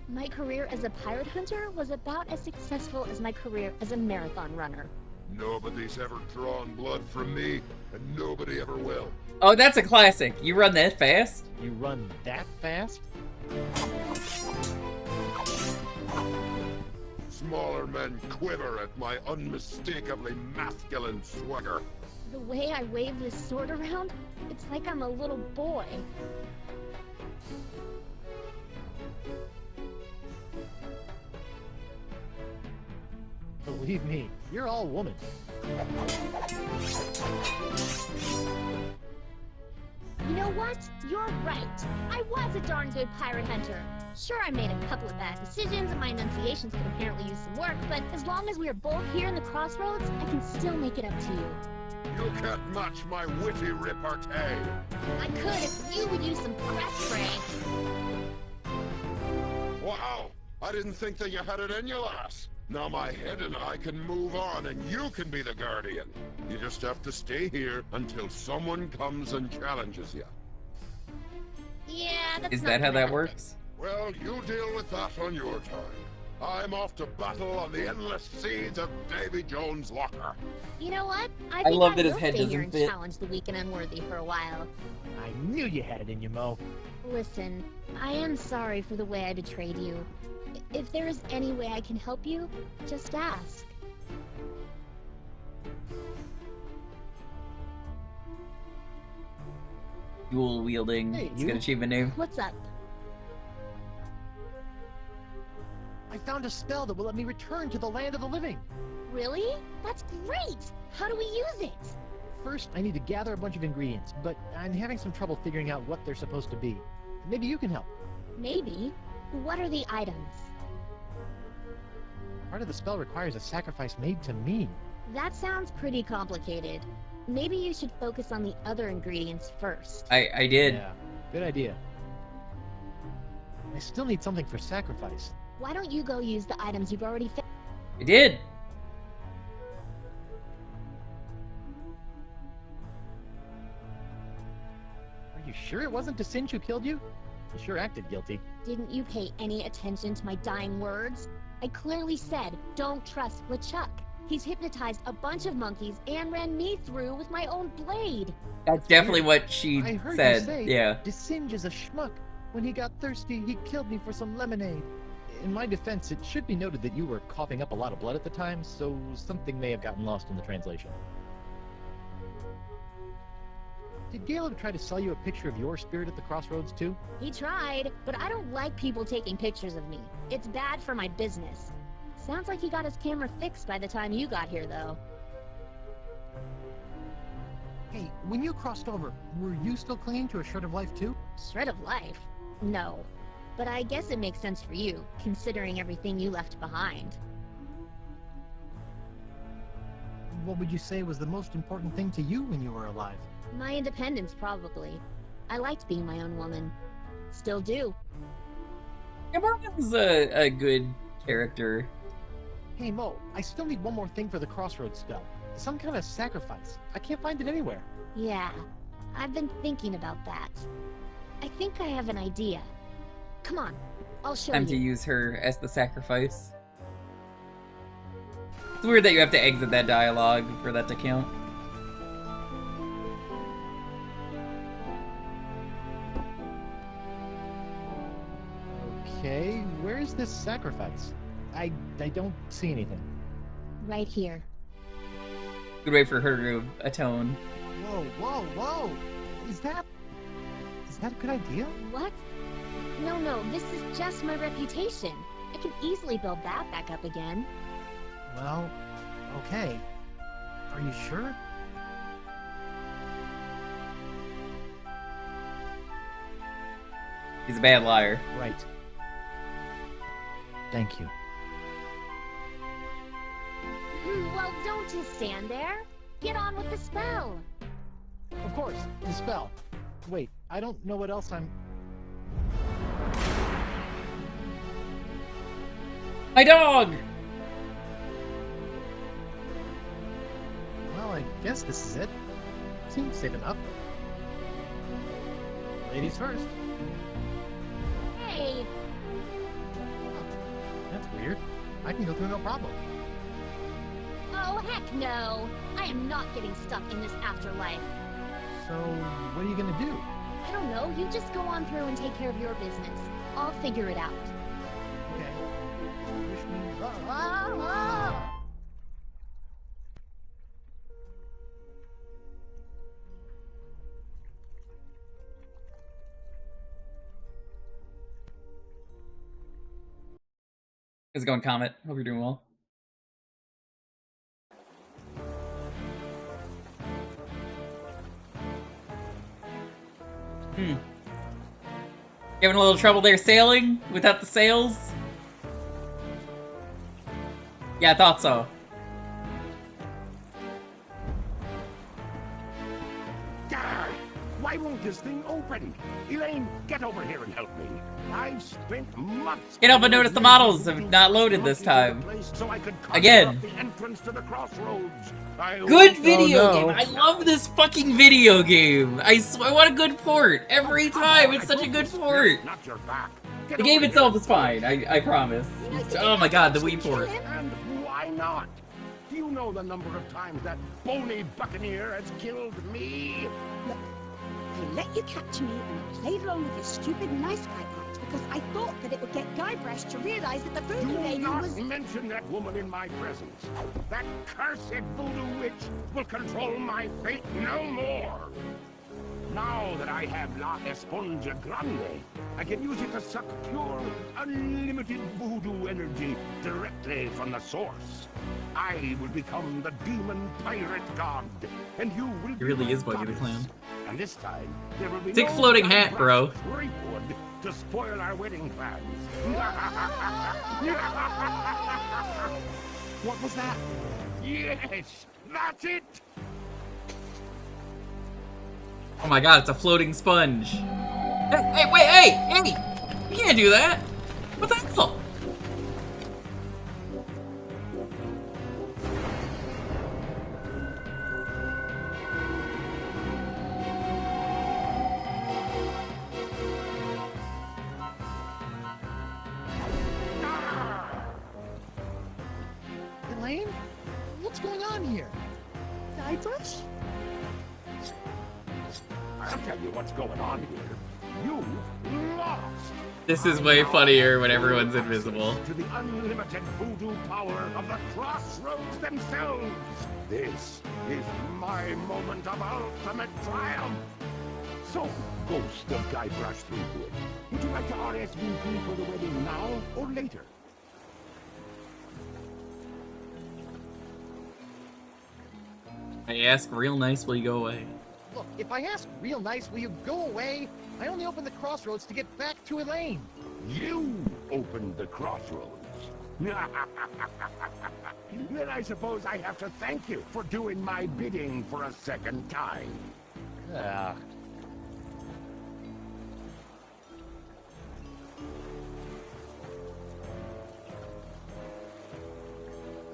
My career as a pirate hunter was about as successful as my career as a marathon runner. Nobody's ever drawn blood from me, and nobody ever will. Oh, that's a classic. You run that fast? You run that fast? Smaller men quiver at my unmistakably masculine swagger. The way I wave this sword around, it's like I'm a little boy. Believe me, you're all woman. You know what? You're right. I was a darn good pirate hunter. Sure, I made a couple of bad decisions and my enunciations could apparently use some work, but as long as we are both here in the crossroads, I can still make it up to you. You can't match my witty repartee. I could if you would use some breath spray. Wow, I didn't think that you had it in you, lass. Now my head and I can move on and you can be the guardian. You just have to stay here until someone comes and challenges you. Yeah, that's Is not that how gonna that happen. works? Well, you deal with that on your time. I'm off to battle on the endless seas of Davy Jones' locker. You know what? I think love that his will head stay here doesn't and fit. challenge the weak and unworthy for a while. I knew you had it in you, Mo. Listen, I am sorry for the way I betrayed you. If there is any way I can help you, just ask. Dual wielding. Hey, It's a you. good achievement name. What's up? I found a spell that will let me return to the land of the living. Really? That's great! How do we use it? First, I need to gather a bunch of ingredients, but I'm having some trouble figuring out what they're supposed to be. Maybe you can help. Maybe. What are the items? Part of the spell requires a sacrifice made to me. That sounds pretty complicated. Maybe you should focus on the other ingredients first. I did. Yeah, good idea. I still need something for sacrifice. Why don't you go use the items you've already found? I did. Are you sure it wasn't Desinch who killed you? You sure acted guilty. Didn't you pay any attention to my dying words? I clearly said, don't trust LeChuck. He's hypnotized a bunch of monkeys and ran me through with my own blade. That's definitely what she I heard said. you say, Yeah. Desinch is a schmuck. When he got thirsty, he killed me for some lemonade. In my defense, it should be noted that you were coughing up a lot of blood at the time, so something may have gotten lost in the translation. Did Caleb try to sell you a picture of your spirit at the crossroads too? He tried, but I don't like people taking pictures of me. It's bad for my business. Sounds like he got his camera fixed by the time you got here, though. Hey, when you crossed over, were you still clinging to a shred of life too? Shred of life? No. But I guess it makes sense for you, considering everything you left behind. What would you say was the most important thing to you when you were alive? My independence, probably. I liked being my own woman. Still do. Yeah, Morgan's a good character. Hey Mo, I still need one more thing for the crossroads spell. Some kind of sacrifice. I can't find it anywhere. Yeah, I've been thinking about that. I think I have an idea. Come on, I'll show Time you. to use her as the sacrifice. It's weird that you have to exit that dialogue for that to count. Okay, where is this sacrifice? I don't see anything. Right here. Good way for her to atone. Whoa, whoa, whoa! Is Is that a good idea? What? No, this is just my reputation. I can easily build that back up again. Well, okay. Are you sure? He's a bad liar. Right. Thank you. Well, don't just stand there. Get on with the spell. Of course, the spell. Wait, I don't know what else I'm... My dog! Well, I guess this is it. Seems safe enough. Ladies first. Hey! That's weird. I can go through no problem. Oh, heck no! I am not getting stuck in this afterlife. So, what are you gonna do? I don't know, you just go on through and take care of your business. I'll figure it out. Okay. Wish me luck. How's it going, Comet? Hope you're doing well. You having a little trouble there sailing without the sails? Yeah, I thought so. Gah! Why won't this thing open? Elaine, get over here and help me. I've spent months... Can't help but notice the models have not loaded this time. So I could Again. the entrance to the crossroads. Good video game! I love this fucking video game! I swear, what a good port! Every time, it's such a good port! Not your back. The game itself is fine, I promise. Oh my god, the Wii port. And why not? Do you know the number of times that bony buccaneer has killed me? Look, I let you capture me and I played along with your stupid nice guy part because I thought that it would get Guybrush to realize that the voodoo lady was... Do not mention that woman in my presence. That cursed voodoo witch will control my fate no more. Now that I have La Esponja Grande, I can use it to suck pure, unlimited voodoo energy directly from the source. I will become the demon pirate god, and you will be It really is my Buggy the goddess. Clown. And this time, there will be Take no floating hat, bro. Threepwood to spoil our wedding plans. What was that? Yes, that's it. Oh my god, it's a floating sponge. Hey, wait, hey! You can't do that! What the hell? Elaine? What's going on here? Guybrush? I'll tell you what's going on here. You lost. This is way funnier when everyone's invisible. To the unlimited voodoo power of the crossroads themselves. This is my moment of ultimate triumph. So, Ghost of Guybrush Threepwood, would you like to RSVP for the wedding now or later? I ask real nice, will you go away? Look, if I ask real nice, will you go away? I only opened the crossroads to get back to Elaine. You opened the crossroads. Then I suppose I have to thank you for doing my bidding for a second time.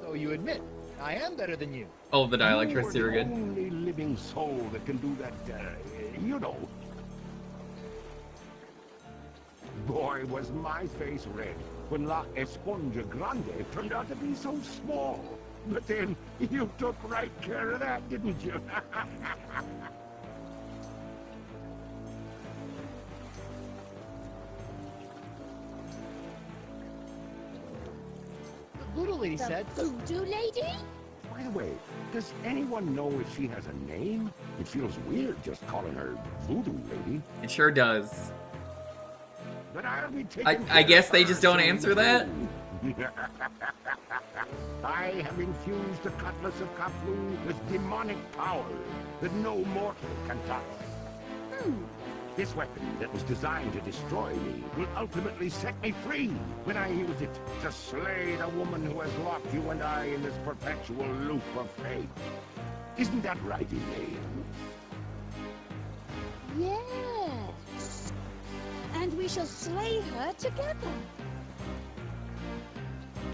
So you admit, I am better than you. Oh, the dialect You choices were the good. only living soul that can do that, you know. Boy, was my face red when La Esponja Grande turned out to be so small. But then, you took right care of that, didn't you? The voodoo lady said... Voodoo lady? Why By the way, does anyone know if she has a name? It feels weird just calling her Voodoo Lady. It sure does. But I'll be I guess they just don't answer that? I have infused the Cutlass of Kaflu with demonic power that no mortal can touch. This weapon that was designed to destroy me will ultimately set me free when I use it to slay the woman who has locked you and I in this perpetual loop of fate. Isn't that right, Elaine? Yes. And we shall slay her together.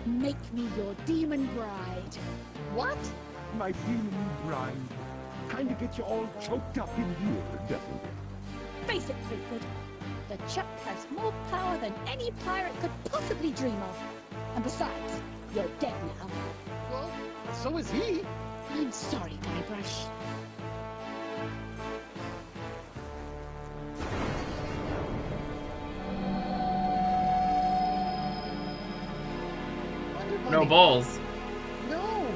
Make me your demon bride. What? My demon bride. Kinda gets you all choked up in here, doesn't it? Face it, Threepwood. The Chuck has more power than any pirate could possibly dream of. And besides, you're dead now. Well, so is he. I'm sorry, Guybrush. No balls. No.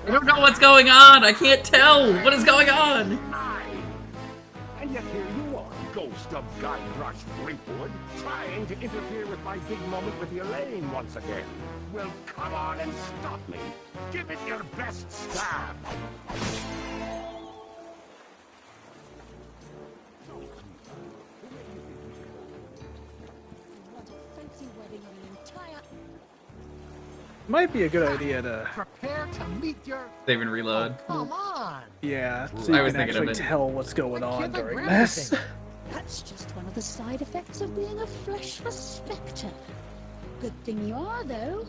I don't know what's going on. I can't tell. What is going on? And yet here you are, ghost of Guybrush Threepwood, trying to interfere with my big moment with Elaine once again. Well, come on and stop me. Give it your best stab. What a fancy wedding of an entire... Might be a good idea to... Prepare to meet your... Save and reload. Come on. Yeah, so you I was can thinking of actually it. tell what's going on can't I during grab this. anything? That's just one of the side effects of being a fleshless spectre. Good thing you are, though.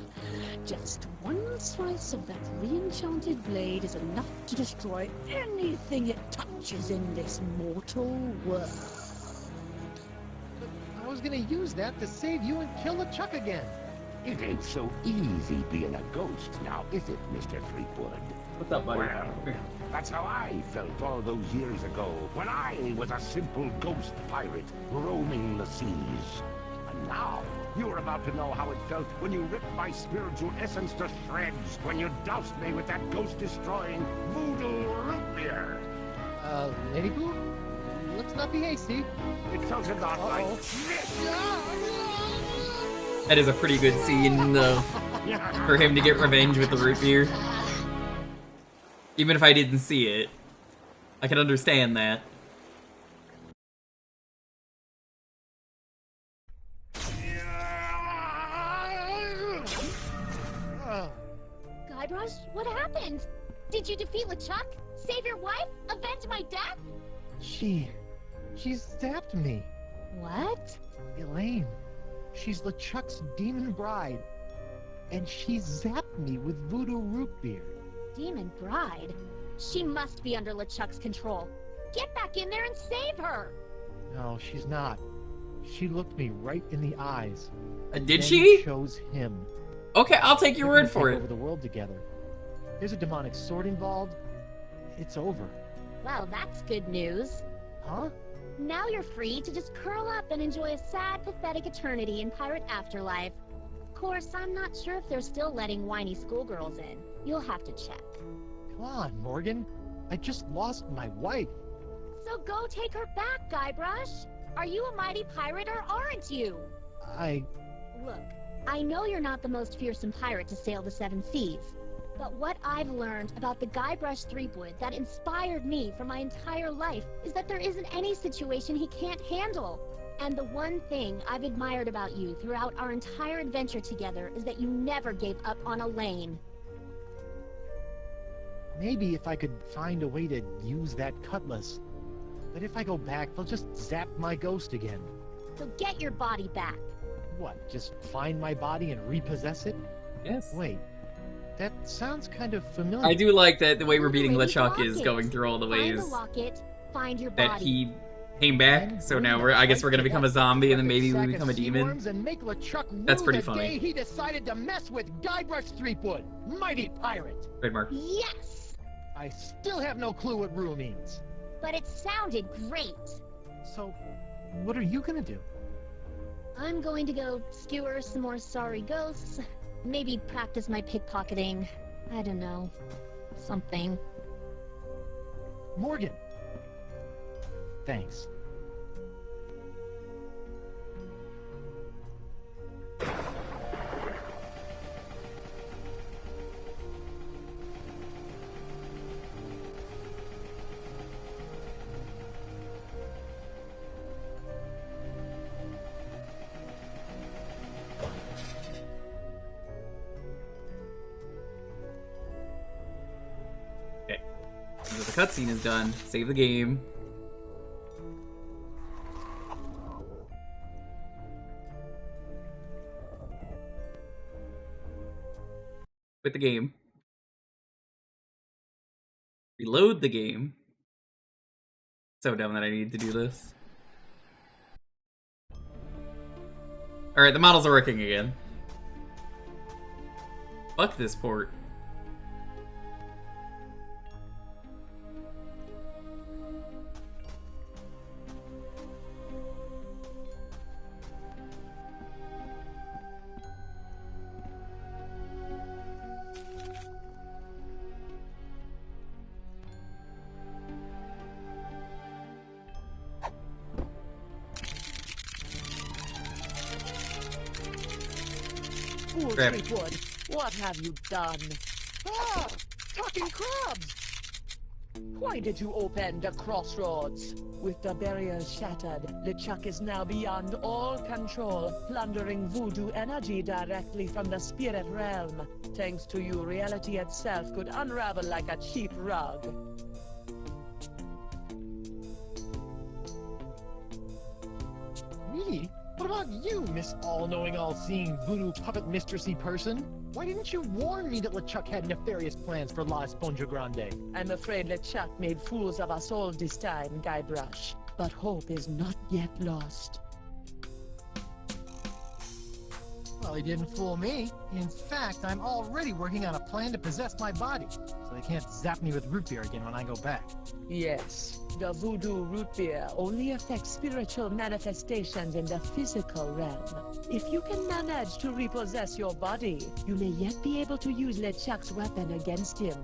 Just one slice of that re-enchanted blade is enough to destroy anything it touches in this mortal world. I was gonna use that to save you and kill the Chuck again. It ain't so easy being a ghost now, is it, Mr. Threepwood? What's up, buddy? Well, that's how I felt all those years ago, when I was a simple ghost pirate roaming the seas. And now, you're about to know how it felt when you ripped my spiritual essence to shreds, when you doused me with that ghost-destroying voodoo root beer. Lady Boo? Let's not be hasty. It felt a lot like this. That is a pretty good scene, though, for him to get revenge with the root beer. Even if I didn't see it, I can understand that. Guybrush, what happened? Did you defeat LeChuck? Save your wife? Avenge my death? She zapped me. What? Elaine. She's LeChuck's demon bride. And she zapped me with voodoo root beer. Demon bride? She must be under LeChuck's control. Get back in there and save her! No, she's not. She looked me right in the eyes. Did then she? Chose him. Okay, I'll take your We're gonna word for take it. Over the world together. There's a demonic sword involved. It's over. Well, that's good news. Huh? Now you're free to just curl up and enjoy a sad, pathetic eternity in Pirate Afterlife. Of course, I'm not sure if they're still letting whiny schoolgirls in. You'll have to check. Come on, Morgan. I just lost my wife. So go take her back, Guybrush. Are you a mighty pirate or aren't you? Look, I know you're not the most fearsome pirate to sail the seven seas, but what I've learned about the Guybrush Threepwood that inspired me for my entire life is that there isn't any situation he can't handle. And the one thing I've admired about you throughout our entire adventure together is that you never gave up on Elaine. maybe if I could find a way to use that cutlass. But if I go back, they'll just zap my ghost again. So get your body back. What, just find my body and repossess it? Yes. Wait, that sounds kind of familiar. I do like that the way we're beating Lady LeChuck is Locket. going through all the Find ways the locket, find your that body. he came back. So now I guess we're gonna become a zombie and then maybe we become a demon. And make LeChuck That's rue pretty the funny. day he decided to mess with Guybrush Threepwood, mighty pirate. Trademark. Yes! I still have no clue what rue means. But it sounded great. So, what are you gonna do? I'm going to go skewer some more sorry ghosts. Maybe practice my pickpocketing. I don't know. Something. Morgan! Thanks. The cutscene is done. Save the game. Quit the game. Reload the game. So dumb that I need to do this. Alright, the models are working again. Fuck this port. Fool Crap. Threepwood, what have you done? Ah! Talking crabs! Why did you open the crossroads? With the barriers shattered, LeChuck is now beyond all control, plundering voodoo energy directly from the spirit realm. Thanks to you, reality itself could unravel like a cheap rug. Me? What about you, Miss All-Knowing, All-Seeing, Voodoo Puppet Mistressy person? Why didn't you warn me that LeChuck had nefarious plans for La Esponja Grande? I'm afraid LeChuck made fools of us all this time, Guybrush. But hope is not yet lost. Well, he didn't fool me. In fact, I'm already working on a plan to possess my body, so they can't zap me with root beer again when I go back. Yes, the voodoo root beer only affects spiritual manifestations in the physical realm. If you can manage to repossess your body, you may yet be able to use LeChuck's weapon against him.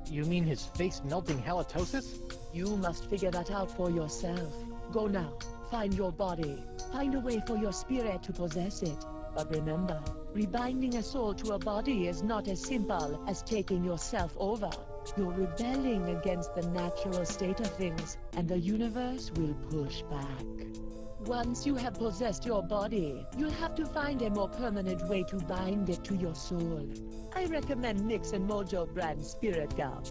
You mean his face-melting halitosis? You must figure that out for yourself. Go now. Find your body. Find a way for your spirit to possess it. But remember, rebinding a soul to a body is not as simple as taking yourself over. You're rebelling against the natural state of things, and the universe will push back. Once you have possessed your body, you'll have to find a more permanent way to bind it to your soul. I recommend Nix and Mojo brand Spirit Gum.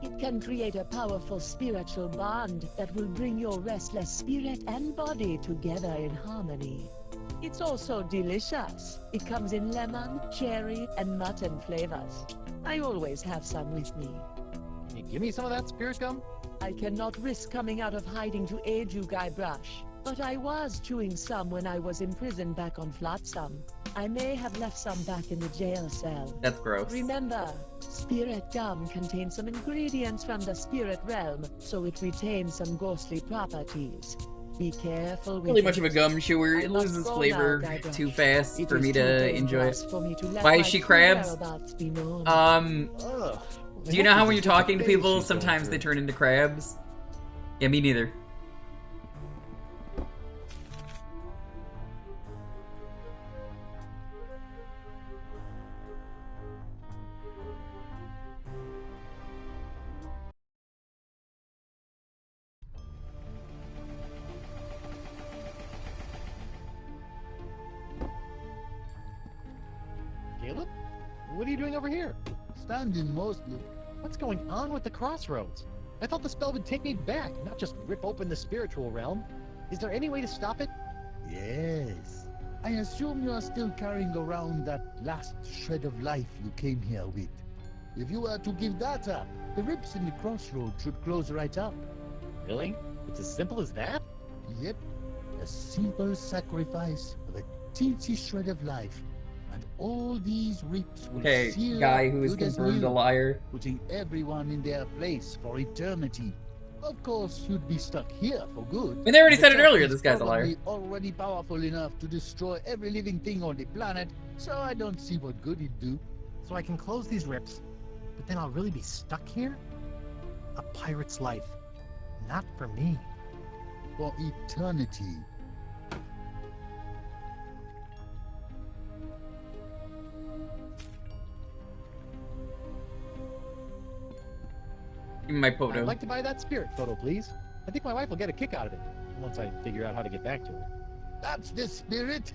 It can create a powerful spiritual bond that will bring your restless spirit and body together in harmony. It's also delicious. It comes in lemon, cherry, and mutton flavors. I always have some with me. Can you give me some of that spirit gum? I cannot risk coming out of hiding to aid you, Guybrush. But I was chewing some when I was imprisoned back on Flotsam. I may have left some back in the jail cell. That's gross. Remember, spirit gum contains some ingredients from the spirit realm, so it retains some ghostly properties. Be careful with Really much of a gum chewer. It loses flavor too fast for me to enjoy it. Why is she crabs? Do you know how when you're talking to people, sometimes they turn into crabs? Yeah, me neither. Caleb? What are you doing over here? Standing mostly. What's going on with the crossroads? I thought the spell would take me back, not just rip open the spiritual realm. Is there any way to stop it? Yes. I assume you are still carrying around that last shred of life you came here with. If you were to give that up, the rips in the crossroads should close right up. Really? It's as simple as that? Yep. A simple sacrifice of a teensy shred of life. And all these rips will Okay, seal guy up who is good as confirmed a new, liar. putting everyone in their place for eternity. Of course, you'd be stuck here for good. And they already said it The earlier, Chuck this is guy's a liar. probably already powerful enough to destroy every living thing on the planet, so I don't see what good he'd do. So I can close these rips, but then I'll really be stuck here? A pirate's life. Not for me. For eternity. Give me my photo. I'd like to buy that spirit photo, please. I think my wife will get a kick out of it, once I figure out how to get back to her. That's the spirit.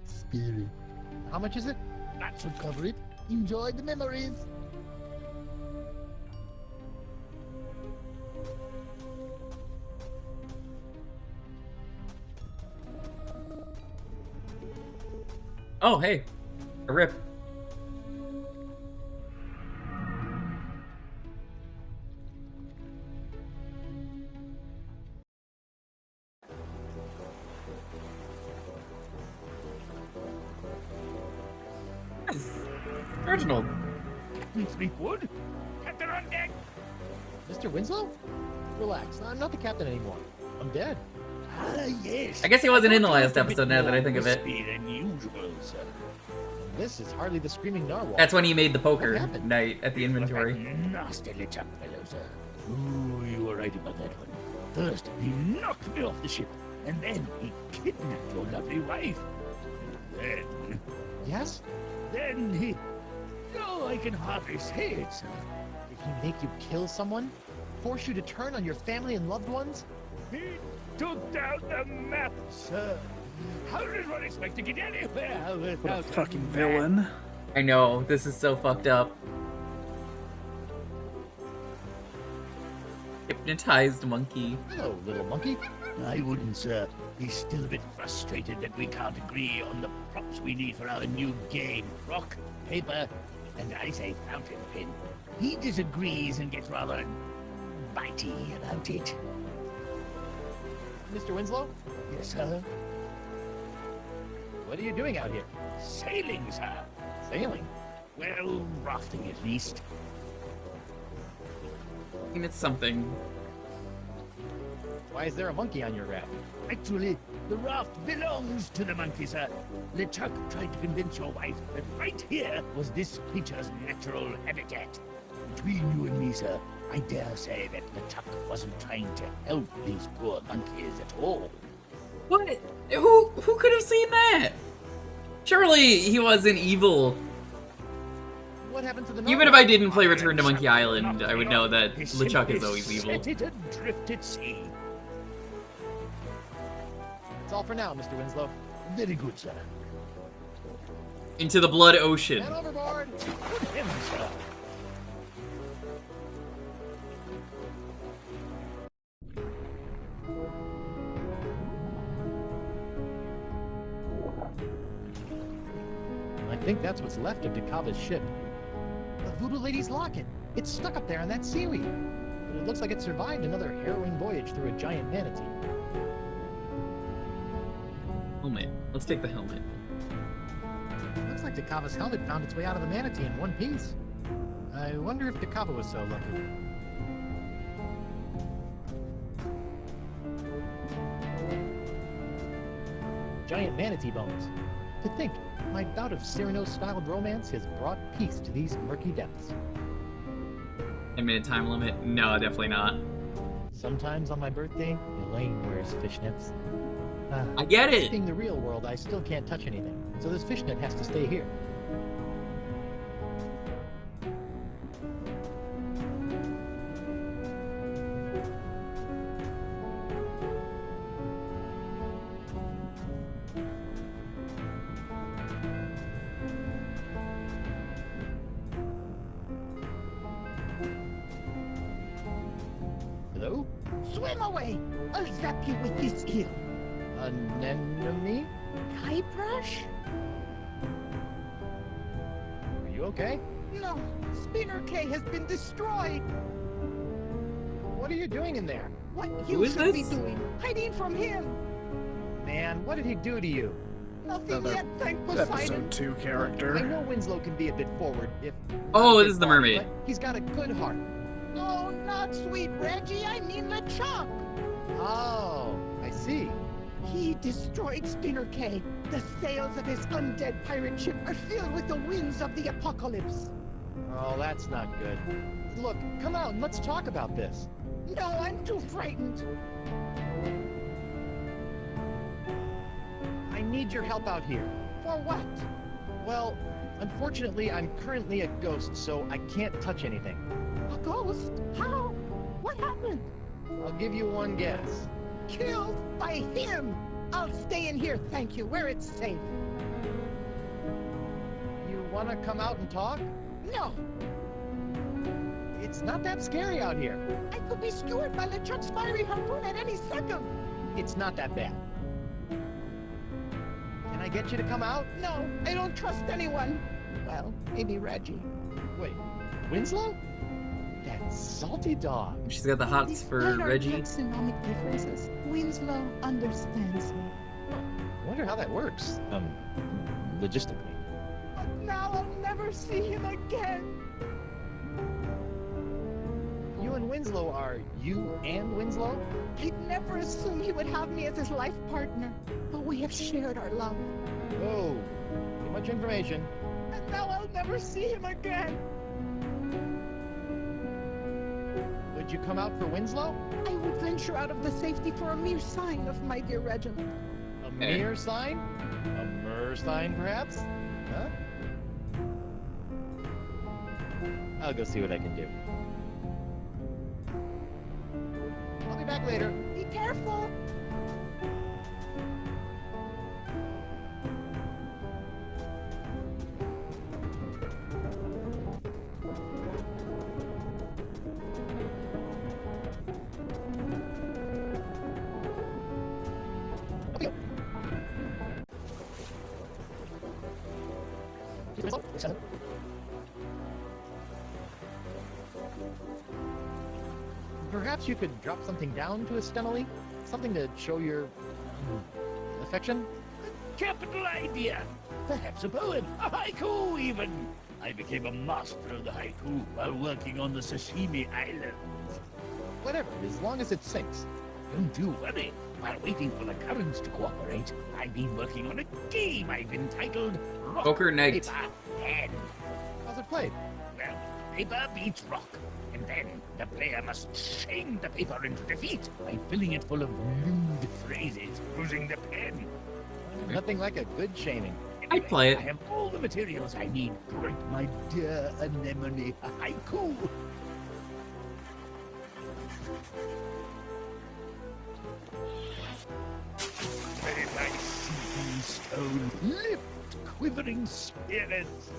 Spirit. How much is it? That should cover it. Enjoy the memories. Oh, hey. A rip. Nice. Reginald. Captain Threepwood? Captain on deck? Mr. Winslow? Relax, I'm not the captain anymore. I'm dead. Ah, yes. I guess he wasn't in the last episode now that I think of it. Than usual, sir. This is hardly the screaming narwhal. That's when he made the What poker happened? night at the inventory. Nasty little fellow, sir. Ooh, you were right about that one. First, he knocked me off the ship, and then he kidnapped your lovely wife. Then... Yes? Then he... Oh, I can hardly say it, sir. Did he make you kill someone? Force you to turn on your family and loved ones? He took down the map, sir. How does one expect to get anywhere without What a fucking map? villain. I know, this is so fucked up. Hypnotized monkey. Hello, little monkey. I wouldn't, sir. He's still a bit frustrated that we can't agree on the props we need for our new game. Rock, paper, and I say fountain pen. He disagrees and gets rather bitey about it. Mr. Winslow? Yes, sir. What are you doing out here? Sailing, sir. Sailing? Well, rafting at least. I mean, it's something. Why is there a monkey on your raft? Actually, the raft belongs to the monkey, sir. LeChuck tried to convince your wife that right here was this creature's natural habitat. Between you and me, sir, I dare say that LeChuck wasn't trying to help these poor monkeys at all. What? Who could have seen that? Surely he wasn't evil. What happened to the Even if I didn't play Return to Monkey Island, I would know that LeChuck is always evil. Set it adrift at sea. That's all for now, Mr. Winslow. Very good, sir. Into the blood ocean. And overboard! Good heavens, sir. I think that's what's left of Dakava's ship. The Voodoo Lady's locket. It's stuck up there in that seaweed. But it looks like it survived another harrowing voyage through a giant manatee. Helmet. Let's take the helmet. Looks like Dakava's helmet found its way out of the manatee in one piece. I wonder if Dakava was so lucky. Giant manatee bones. To think, my bout of Cyrano-styled romance has brought peace to these murky depths. 10-minute time limit? No, definitely not. Sometimes on my birthday, Elaine wears fishnets. I get it! Being the real world, I still can't touch anything, so this fishnet has to stay here. Hello? Swim away! I'll zap you with this eel. Anemone? Guybrush? Are you okay? No, Spinner K has been destroyed. What are you doing in there? What Who you is should be this? doing? Hiding from him. Man, what did he do to you? Nothing yet, thank Poseidon. Episode 2 character. I know Winslow can be a bit forward, if... Oh, not a this is the bit bawdy, mermaid. but he's got a good heart. Oh Not sweet Reggie, I mean LeChuck. Oh, I see. He destroyed Spinner Cay. The sails of his undead pirate ship are filled with the winds of the apocalypse. Oh, that's not good. Look, come out and let's talk about this. No, I'm too frightened. I need your help out here. For what? Well, unfortunately, I'm currently a ghost, so I can't touch anything. A ghost? How? What happened? I'll give you one guess. Killed by him! I'll stay in here, thank you, where it's safe. You want to come out and talk? No, It's not that scary out here. I could be skewered by LeChuck's fiery harpoon at any second. It's not that bad. Can I get you to come out? No, I don't trust anyone. Well, maybe Reggie. Wait, Winslow? That salty dog. She's got the hots for Despite our Reggie. taxonomic differences, Winslow understands me. I wonder how that works. Logistically. But now I'll never see him again. You and Winslow are you and Winslow? He'd never assume he would have me as his life partner, but we have shared our love. Whoa, too much information. And now I'll never see him again. Would you come out for Winslow? I would venture out of the safety for a mere sign of my dear Reginald. A mere sign? A mer sign, perhaps? Huh? I'll go see what I can do. I'll be back later. Be careful. Perhaps you could drop something down to Stenely? Something to show your affection? Capital idea! Perhaps a poem, a haiku even! I became a master of the haiku while working on the Sashimi Islands. Whatever, as long as it sinks. Don't you worry. While waiting for the currents to cooperate, I've been working on a game I've entitled Rock, Poker Night. Paper, Pen. How's it played? Well, paper beats rock, and then the player must shame the paper into defeat by filling it full of lewd phrases using the pen. Nothing like a good shaming. Anyway, I'd play it. I have all the materials I need to write my dear anemone a haiku. May my sinking stone lift quivering spirits.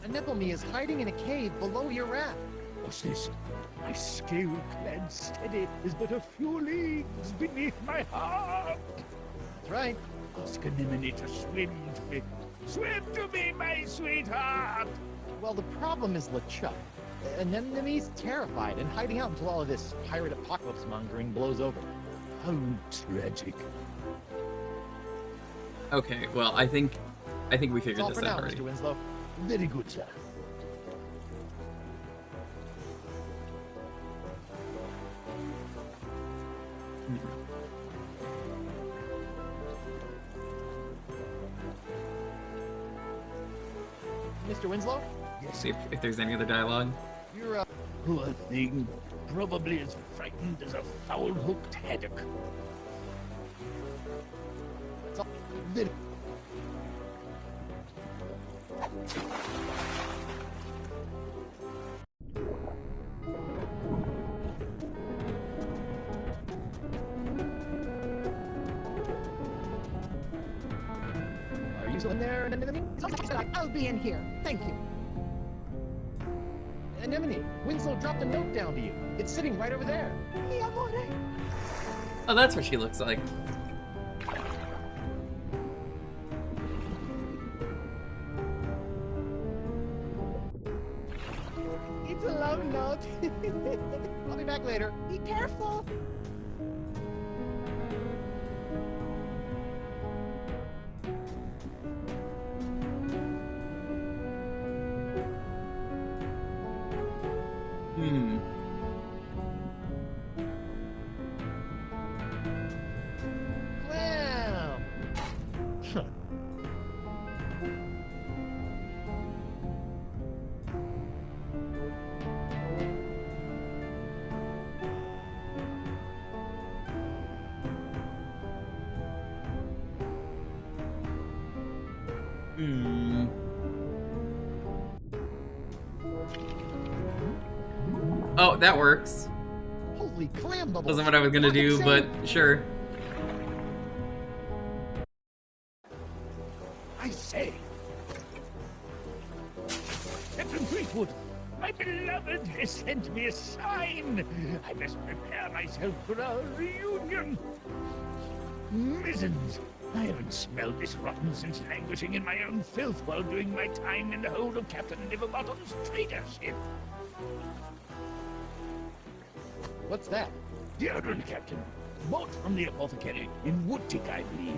Anemone is hiding in a cave below your raft. What's this? My scale-clad steady is but a few leagues beneath my heart. That's right. Ask Anemone to swim to me. Swim to me, my sweetheart! Well, the problem is LeChuck. Anemone's terrified and hiding out until all of this pirate apocalypse mongering blows over. How tragic. Okay, well, I think we That's figured all this for out now, already. Mr. Winslow. Very good, sir. Mr. Winslow? See if there's any other dialogue. You're a... Poor thing. Probably as frightened as a foul-hooked haddock. That's all. Very... Are you still in there, Anemone? I'll be in here, thank you. Anemone, Winslow dropped a note down to you. It's sitting right over there. Mi amore. Oh, that's what she looks like. It's a love note. I'll be back later. Be careful. Oh, that works. Holy clam bubbles! Wasn't what I was gonna do, but sure. I say, Captain Threepwood, my beloved has sent me a sign. I must prepare myself for our reunion. Mizzens, I haven't smelled this rotten since languishing in my own filth while doing my time in the hold of Captain Liverbottom's trader ship. What's that? Deodorant, Captain. Bought from the apothecary in Woodtick, I believe.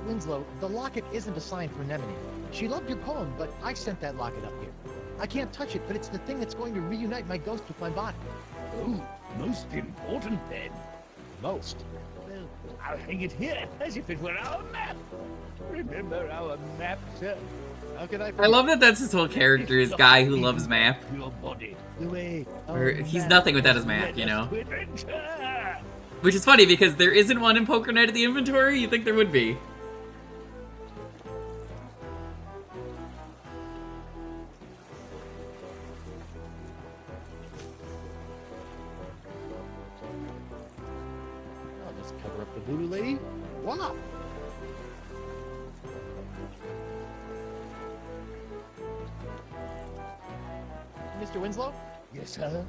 Winslow, the locket isn't a sign for Anemone. She loved your poem, but I sent that locket up here. I can't touch it, but it's the thing that's going to reunite my ghost with my body. Oh, most important then. Most? Well, I'll hang it here as if it were our map. Remember our map, sir? How could I? I love that that's his whole character, is guy who loves map. Your body. The way Or he's nothing without his map, you know? Which is funny because there isn't one in Poker Night at the inventory. You'd think there would be. I'll just cover up the voodoo lady. Wow. Mr. Winslow? Yes, sir?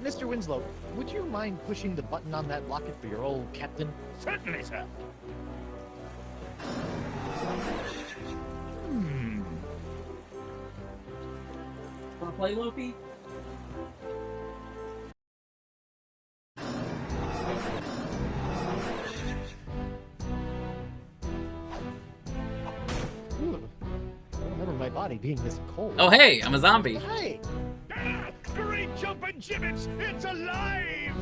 Mr. Winslow, would you mind pushing the button on that locket for your old captain? Certainly, sir. Wanna play, Loki? Ooh, I don't remember my body being this cold. Oh, hey, I'm a zombie. Hey! Ah, great jumping gibbets! It's alive!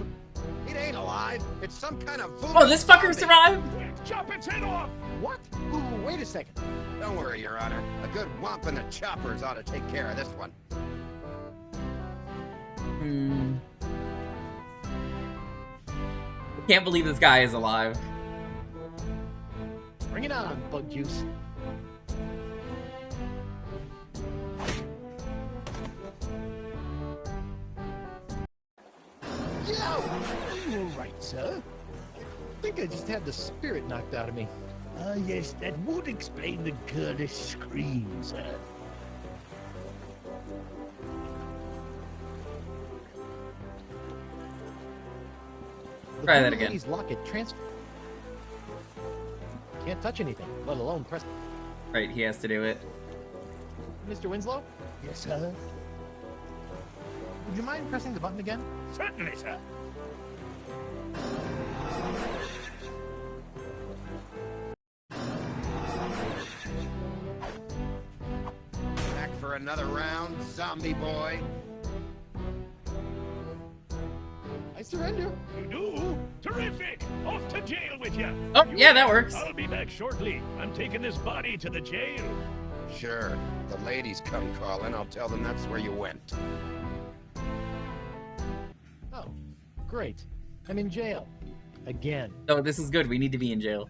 It ain't alive. It's some kind of voodoo. Oh, this fucker survived? Chop its head off! What? Ooh, wait a second. Don't worry, Your Honor. A good whomp in the choppers ought to take care of this one. I can't believe this guy is alive. Bring it on, bug juice. You all right, sir? I think I just had the spirit knocked out of me. Ah, yes, that would explain the girlish scream, sir. The Try that voodoo again. lady's locket transfer. Can't touch anything, let alone press. Right, he has to do it. Mr. Winslow? Yes, sir? Would you mind pressing the button again? Certainly, sir. Back for another round, zombie boy. I surrender. You do? Terrific! Off to jail with you! Oh, yeah, that works. I'll be back shortly. I'm taking this body to the jail. Sure. The ladies come calling. I'll tell them that's where you went. Oh, great. I'm in jail. Again. Oh, this is good. We need to be in jail.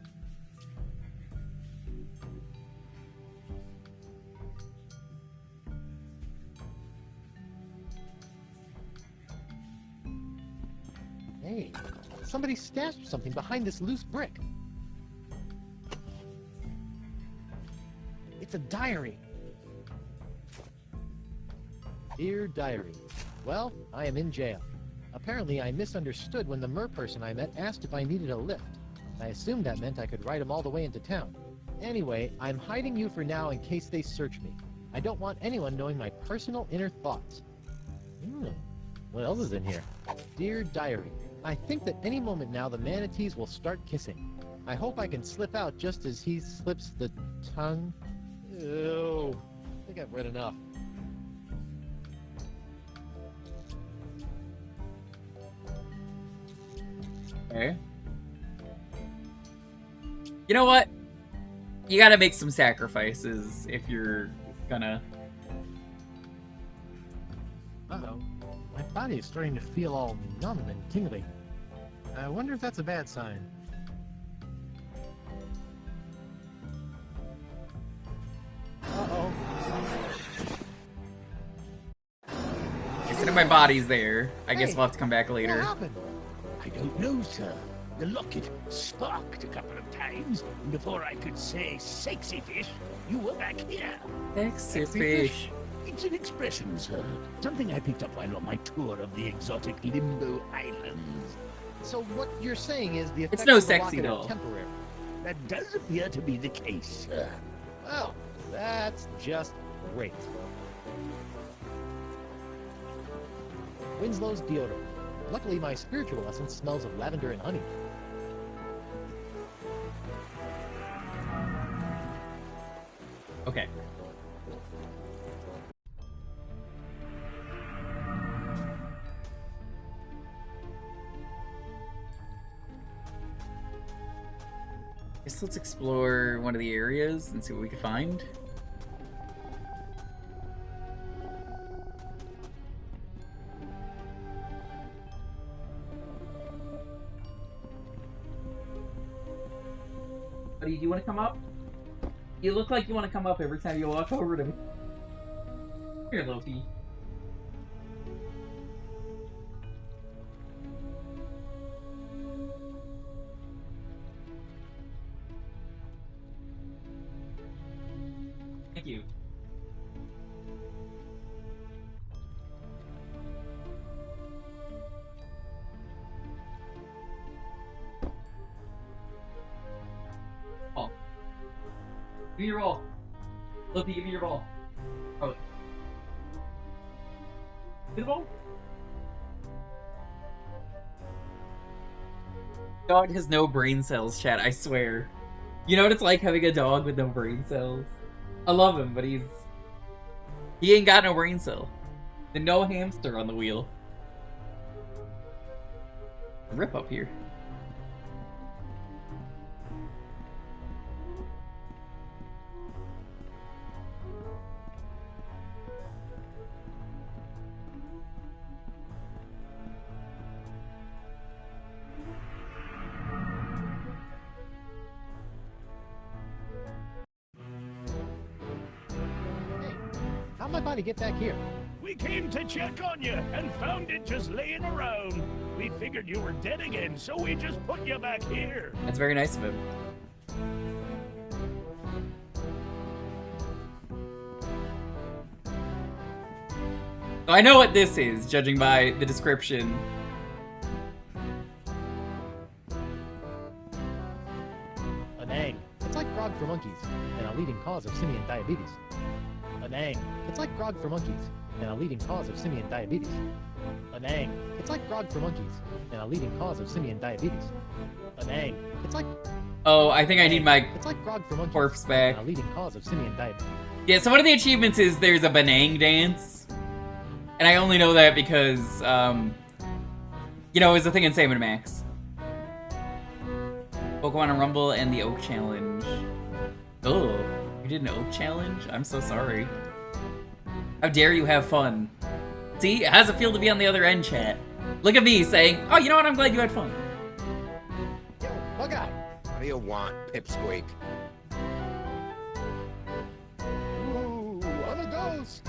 Hey, somebody stashed something behind this loose brick. It's a diary. Dear Diary. Well, I am in jail. Apparently, I misunderstood when the mer person I met asked if I needed a lift. I assumed that meant I could ride him all the way into town. Anyway, I'm hiding you for now in case they search me. I don't want anyone knowing my personal inner thoughts. What else is in here? Dear Diary, I think that any moment now the manatees will start kissing. I hope I can slip out just as he slips the tongue. Ew. I think I've read enough. Okay. You know what? You gotta make some sacrifices if you're gonna... Uh-oh. My body is starting to feel all numb and tingly. I wonder if that's a bad sign. Uh-oh. of my body's there. I guess Hey, we'll have to come back later. What happened? I don't know, sir. The locket sparked a couple of times. Before I could say sexy fish, you were back here. Sexy fish. It's an expression, sir. Something I picked up while on my tour of the exotic Limbo Islands. So what you're saying is the effects no of the sexy locket are doll. temporary. That does appear to be the case, sir. Well, that's just great. Winslow's deodorant. Luckily, my spiritual essence smells of lavender and honey. Okay. Guess let's explore one of the areas and see what we can find. Buddy, do you want to come up? You look like you want to come up every time you walk over to me. Here, Loki. Thank you. Oh. Give me your ball. Loki, give me your ball. Oh. Give me the ball. Dog has no brain cells, chat, I swear. You know what it's like having a dog with no brain cells? I love him, but he ain't got no brain cell. And no hamster on the wheel. Rip up here. How'd my body get back here? We came to check on you and found it just laying around. We figured you were dead again, so we just put you back here. That's very nice of him. I know what this is, judging by the description. An egg. It's like grog for monkeys, and a leading cause of simian diabetes. An egg. It's like grog for monkeys, and a leading cause of simian diabetes. An egg. It's like grog for monkeys, and a leading cause of simian diabetes. An egg. It's like... Oh, I think I need my It's like grog for monkeys, corpse back. and a leading cause of simian diabetes. Yeah, so one of the achievements is there's a Banang dance. And I only know that because, you know, it was a thing in Sam & Max. Pokemon Rumble and the Oak Challenge. Oh, you did an Oak Challenge? I'm so sorry. How dare you have fun? See, how's it feel to be on the other end, chat? Look at me saying, oh, you know what, I'm glad you had fun. Yo, Bug-Eye. What do you want, Pipsqueak? Ooh, I'm a ghost.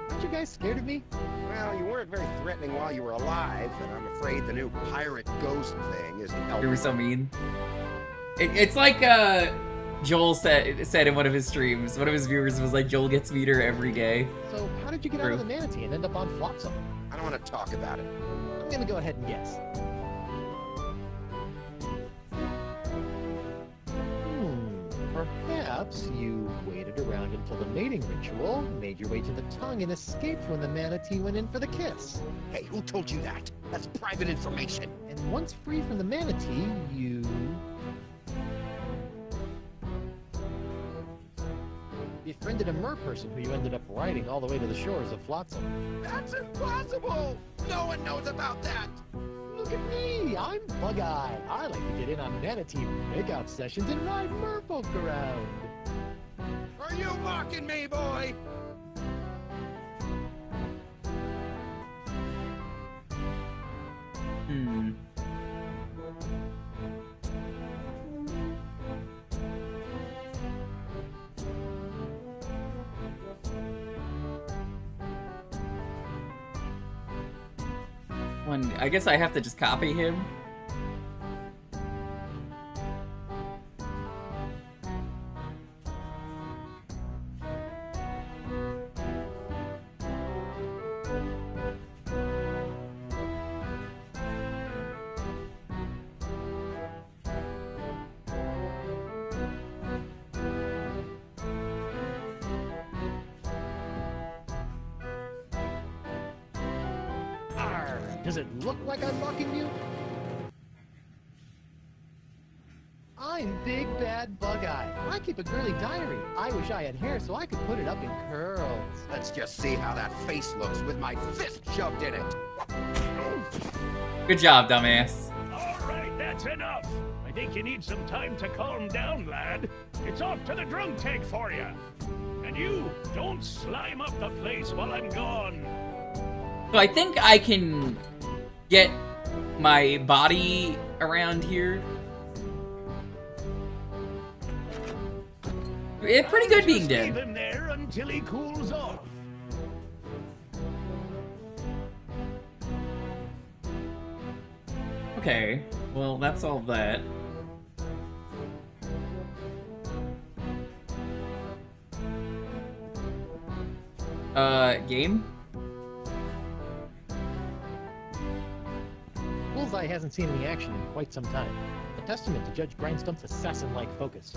Aren't you guys scared of me? Well, you weren't very threatening while you were alive, and I'm afraid the new pirate ghost thing isn't helping. You were so mean. It's like, Joel said in one of his streams, one of his viewers was like, Joel gets meaner every day. So how did you get out of the manatee and end up on Flotsam? I don't want to talk about it. I'm gonna go ahead and guess. Perhaps you waited around until the mating ritual, made your way to the tongue, and escaped when the manatee went in for the kiss. Hey, who told you that? That's private information. And once free from the manatee, you... befriended a mer-person who you ended up riding all the way to the shores of Flotsam. That's impossible! No one knows about that! Look at me! I'm Bug-Eye. I like to get in on manatee makeout sessions and ride merfolk around. Are you mocking me, boy? I guess I have to just copy him. Does it look like I'm mocking you? I'm Big Bad Bug-Eye. I keep a girly diary. I wish I had hair so I could put it up in curls. Let's just see how that face looks with my fist shoved in it. Good job, dumbass. All right, that's enough. I think you need some time to calm down, lad. It's off to the drunk tank for you. And you, don't slime up the place while I'm gone. So I think I can get my body around here. It's pretty good being dead. Leave him there until he cools off. Okay, well, that's all that. Game? Bullseye hasn't seen any action in quite some time. A testament to Judge Grindstump's assassin-like focus.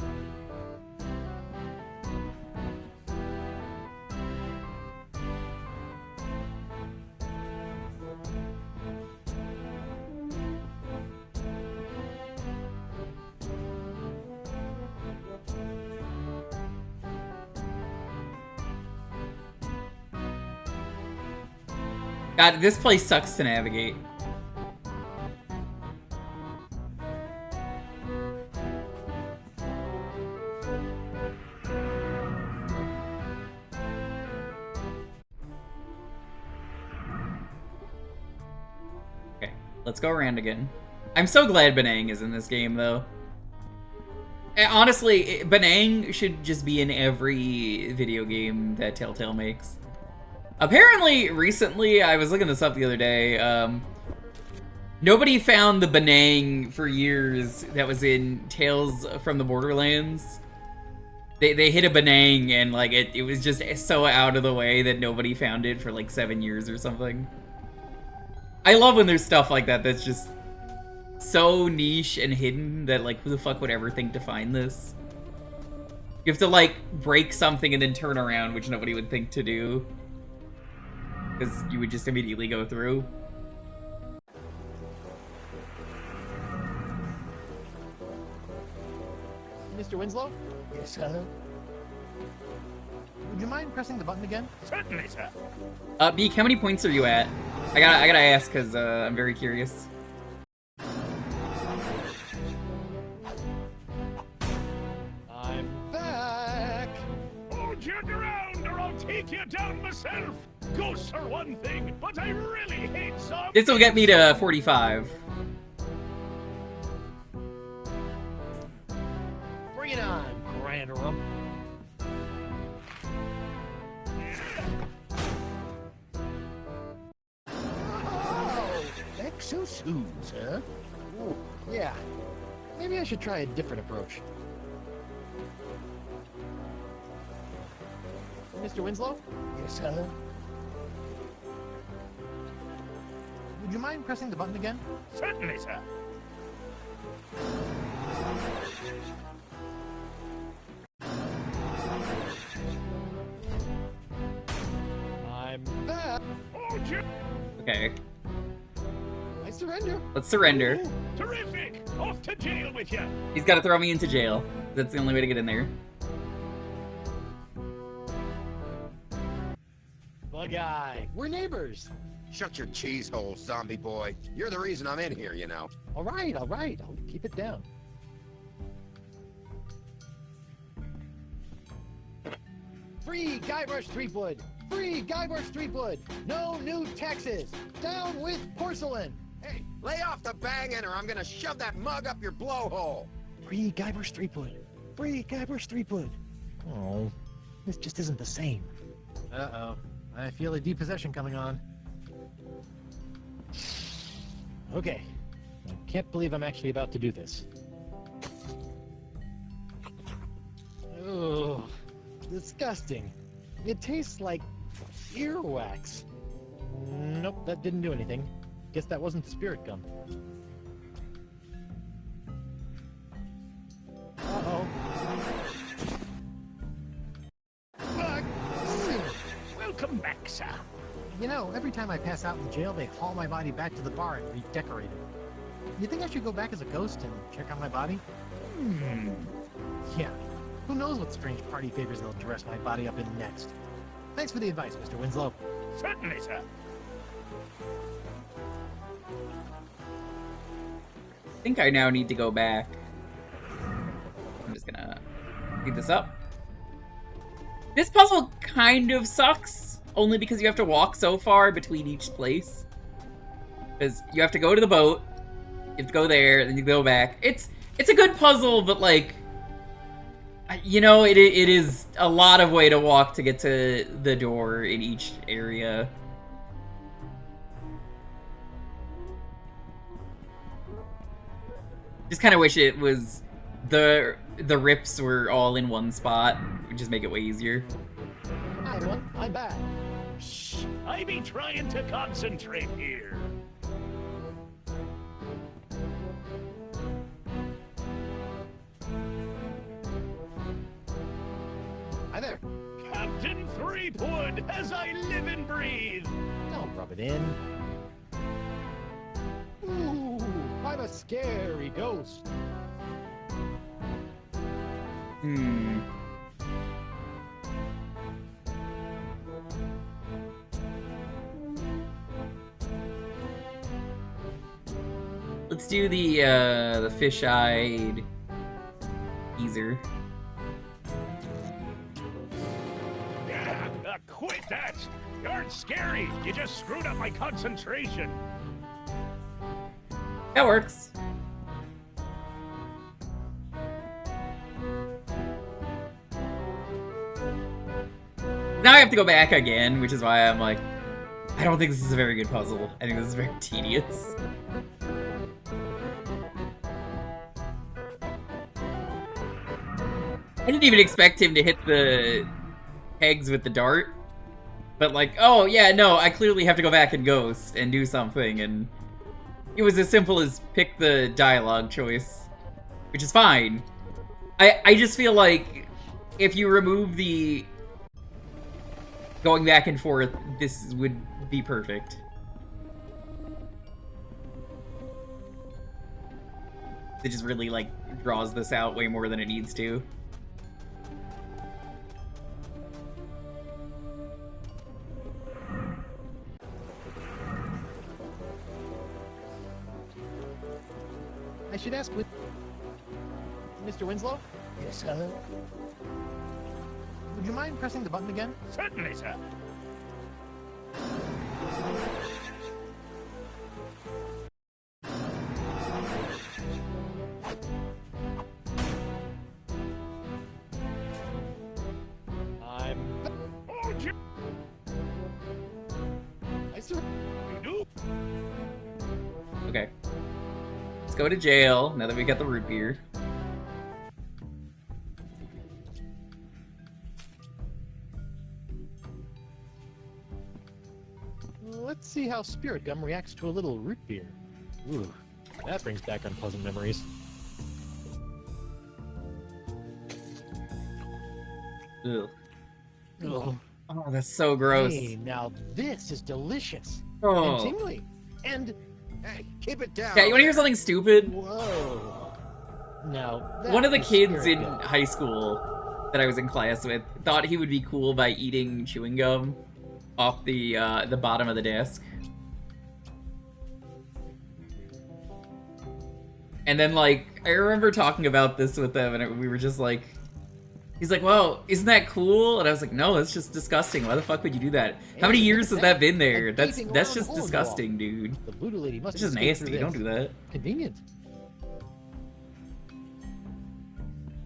God, this place sucks to navigate. Okay, let's go around again. I'm so glad Benang is in this game, though. Honestly, Benang should just be in every video game that Telltale makes. Apparently, recently, I was looking this up the other day, nobody found the Benang for years that was in Tales from the Borderlands. They hit a Benang and, like, it was just so out of the way that nobody found it for, like, 7 years or something. I love when there's stuff like that that's just so niche and hidden that, like, who the fuck would ever think to find this? You have to, like, break something and then turn around, which nobody would think to do. Because you would just immediately go through. Mr. Winslow? Yes, sir? Would you mind pressing the button again? Certainly, sir. Beak, how many points are you at? I gotta ask, because I'm very curious. I'm back! Hold your ground or I'll take you down myself. Ghosts are one thing, but I really hate zombies. This will get me to 45. Bring it on, Grand Rump. Oh, back so soon, sir? Ooh, yeah. Maybe I should try a different approach. Mr. Winslow? Yes, sir? Would you mind pressing the button again? Certainly, sir. I'm back. Hold your... Okay. I surrender. Let's surrender. Ooh, terrific. Off to jail with you. He's gotta throw me into jail. That's the only way to get in there. Bug-Eye, we're neighbors. Shut your cheese hole, zombie boy. You're the reason I'm in here, you know. All right. I'll keep it down. Free Guybrush Threepwood! Free Guybrush Threepwood! No new taxes! Down with porcelain! Hey, lay off the banging or I'm gonna shove that mug up your blowhole. Free Guybrush Threepwood! Free Guybrush Threepwood! Oh, this just isn't the same. Uh-oh. I feel a depossession coming on. Okay. I can't believe I'm actually about to do this. Oh, disgusting. It tastes like earwax. Nope, that didn't do anything. Guess that wasn't spirit gum. Uh-oh. Welcome back, sir. You know, every time I pass out in jail, they haul my body back to the bar and redecorate it. You think I should go back as a ghost and check on my body? Yeah. Who knows what strange party favors they'll dress my body up in next. Thanks for the advice, Mr. Winslow. Certainly, sir. I think I now need to go back. I'm just gonna speed this up. This puzzle kind of sucks, only because you have to walk so far between each place. Because you have to go to the boat, you have to go there, then you go back. It's a good puzzle, but like, you know, it is a lot of way to walk to get to the door in each area. Just kind of wish it was the rips were all in one spot. It would just make it way easier. Hi everyone, I'm back. Shh, I be trying to concentrate here. Hi there. Captain Threepwood, as I live and breathe. Don't rub it in. Ooh, I'm a scary ghost. Let's do the fish-eyed teaser. Quit that! You aren't scary! You just screwed up my concentration! That works. Now I have to go back again, which is why I'm like, I don't think this is a very good puzzle. I think this is very tedious. I didn't even expect him to hit the pegs with the dart. But like, oh yeah, no, I clearly have to go back and ghost and do something, and it was as simple as pick the dialogue choice, which is fine. I just feel like if you remove the going back and forth, this would be perfect. It just really like draws this out way more than it needs to. I should ask with Mr. Winslow? Yes, sir? Would you mind pressing the button again? Certainly, sir. Okay. Let's go to jail now that we got the root beer. Let's see how spirit gum reacts to a little root beer. Ooh, that brings back unpleasant memories. Ugh. Oh, Oh, that's so gross. hey, now this is delicious. Oh. And tingly. And Hey, keep it down. Yeah, you wanna hear something stupid? whoa. Now, One of the was kids spirit in gum. high school that I was in class with thought he would be cool by eating chewing gum off the bottom of the desk. And then, like, I remember talking about this with them, and we were just like, he's like, well, isn't that cool? And I was like, no, that's just disgusting. Why the fuck would you do that? How many Hey, years has that been there? a That's gaping that's round just hole in the wall. disgusting, dude. The voodoo lady must It's just have escaped nasty. through Don't this. do that. Convenient.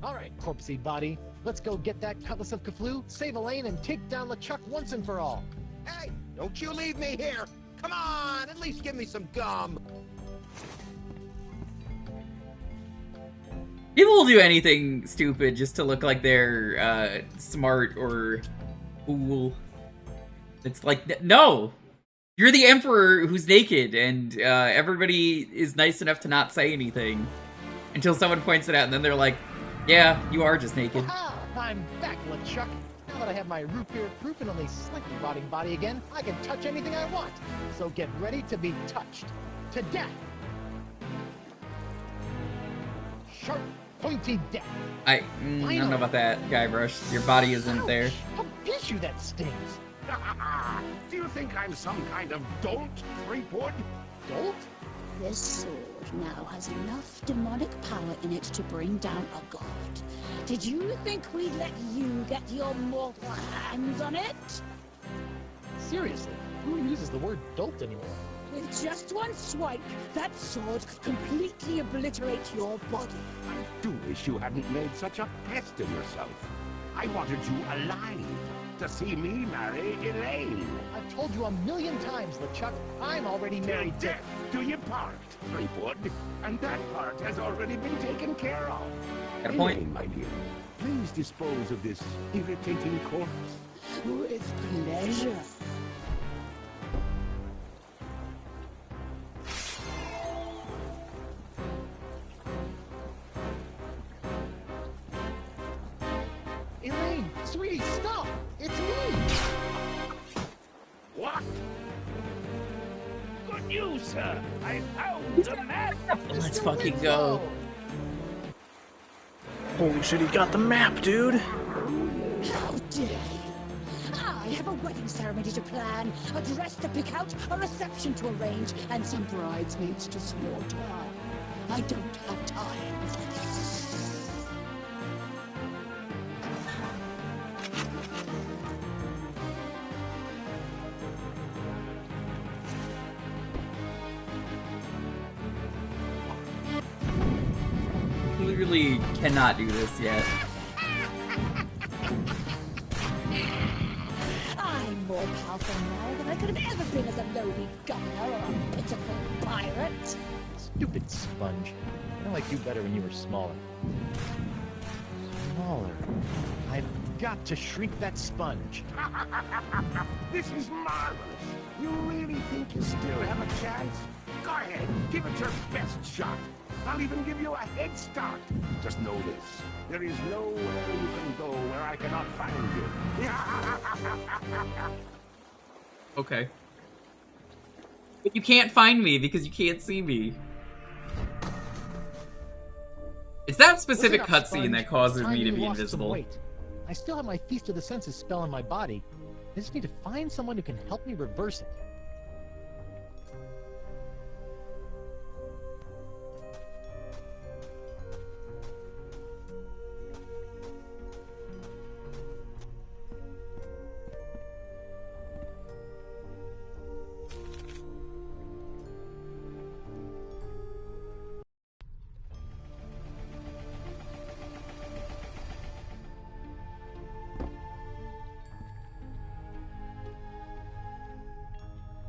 All right, corpsey body. Let's go get that cutlass of Cthulhu, save Elaine, and take down LeChuck once and for all. Hey, don't you leave me here. Come on, at least give me some gum. People will do anything stupid just to look like they're smart or cool. It's like, no! You're the emperor who's naked, and everybody is nice enough to not say anything until someone points it out, and then they're like, yeah, you are just naked. Aha! I'm back, LeChuck. Now that I have my root beer proof and only slightly rotting body again, I can touch anything I want. So get ready to be touched. To death! Sharp, pointy death. I don't know about that, Guybrush. Your body isn't there. I'll piss you, that stings. Do you think I'm some kind of dolt, Threepwood? Dolt? This sword now has enough demonic power in it to bring down a god. Did you think we'd let you get your mortal hands on it? Seriously, who uses the word dolt anymore? With just one swipe, that sword could completely obliterate your body. I do wish you hadn't made such a pest of yourself. I wanted you alive to see me marry Elaine. I've told you 1,000,000 times, LeChuck, I'm already married to... Death do you part, Threepwood? And that part has already been taken care of. Got a point. Elaine, my dear, please dispose of this irritating corpse. With pleasure. Elaine, sweetie, stop! It's me! What? Good news, sir. I found the map. Let's fucking go. Holy shit, he got the map, dude. How dare you? I have a wedding ceremony to plan, a dress to pick out, a reception to arrange, and some bridesmaids to slaughter. I don't have time for this. Clearly cannot do this yet. I'm more powerful now than I could have ever been as a lowly governor or a pitiful pirate. Stupid sponge. I liked you better when you were smaller. Smaller. I've got to shrink that sponge. This is marvelous. You really think you still have a chance? Go ahead, give it your best shot. I'll even give you a head start. Just know this. There is nowhere you can go where I cannot find you. Okay. But you can't find me because you can't see me. It's that specific Listen up, cutscene Sponge. that causes Time me to you be lost some invisible. weight. I still have my Feast of the Senses spell in my body. I just need to find someone who can help me reverse it.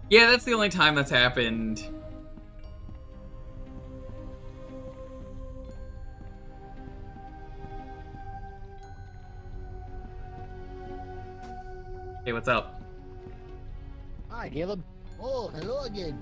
Yeah, that's the only time that's happened. Hey, what's up? Hi, Caleb. Oh, hello again.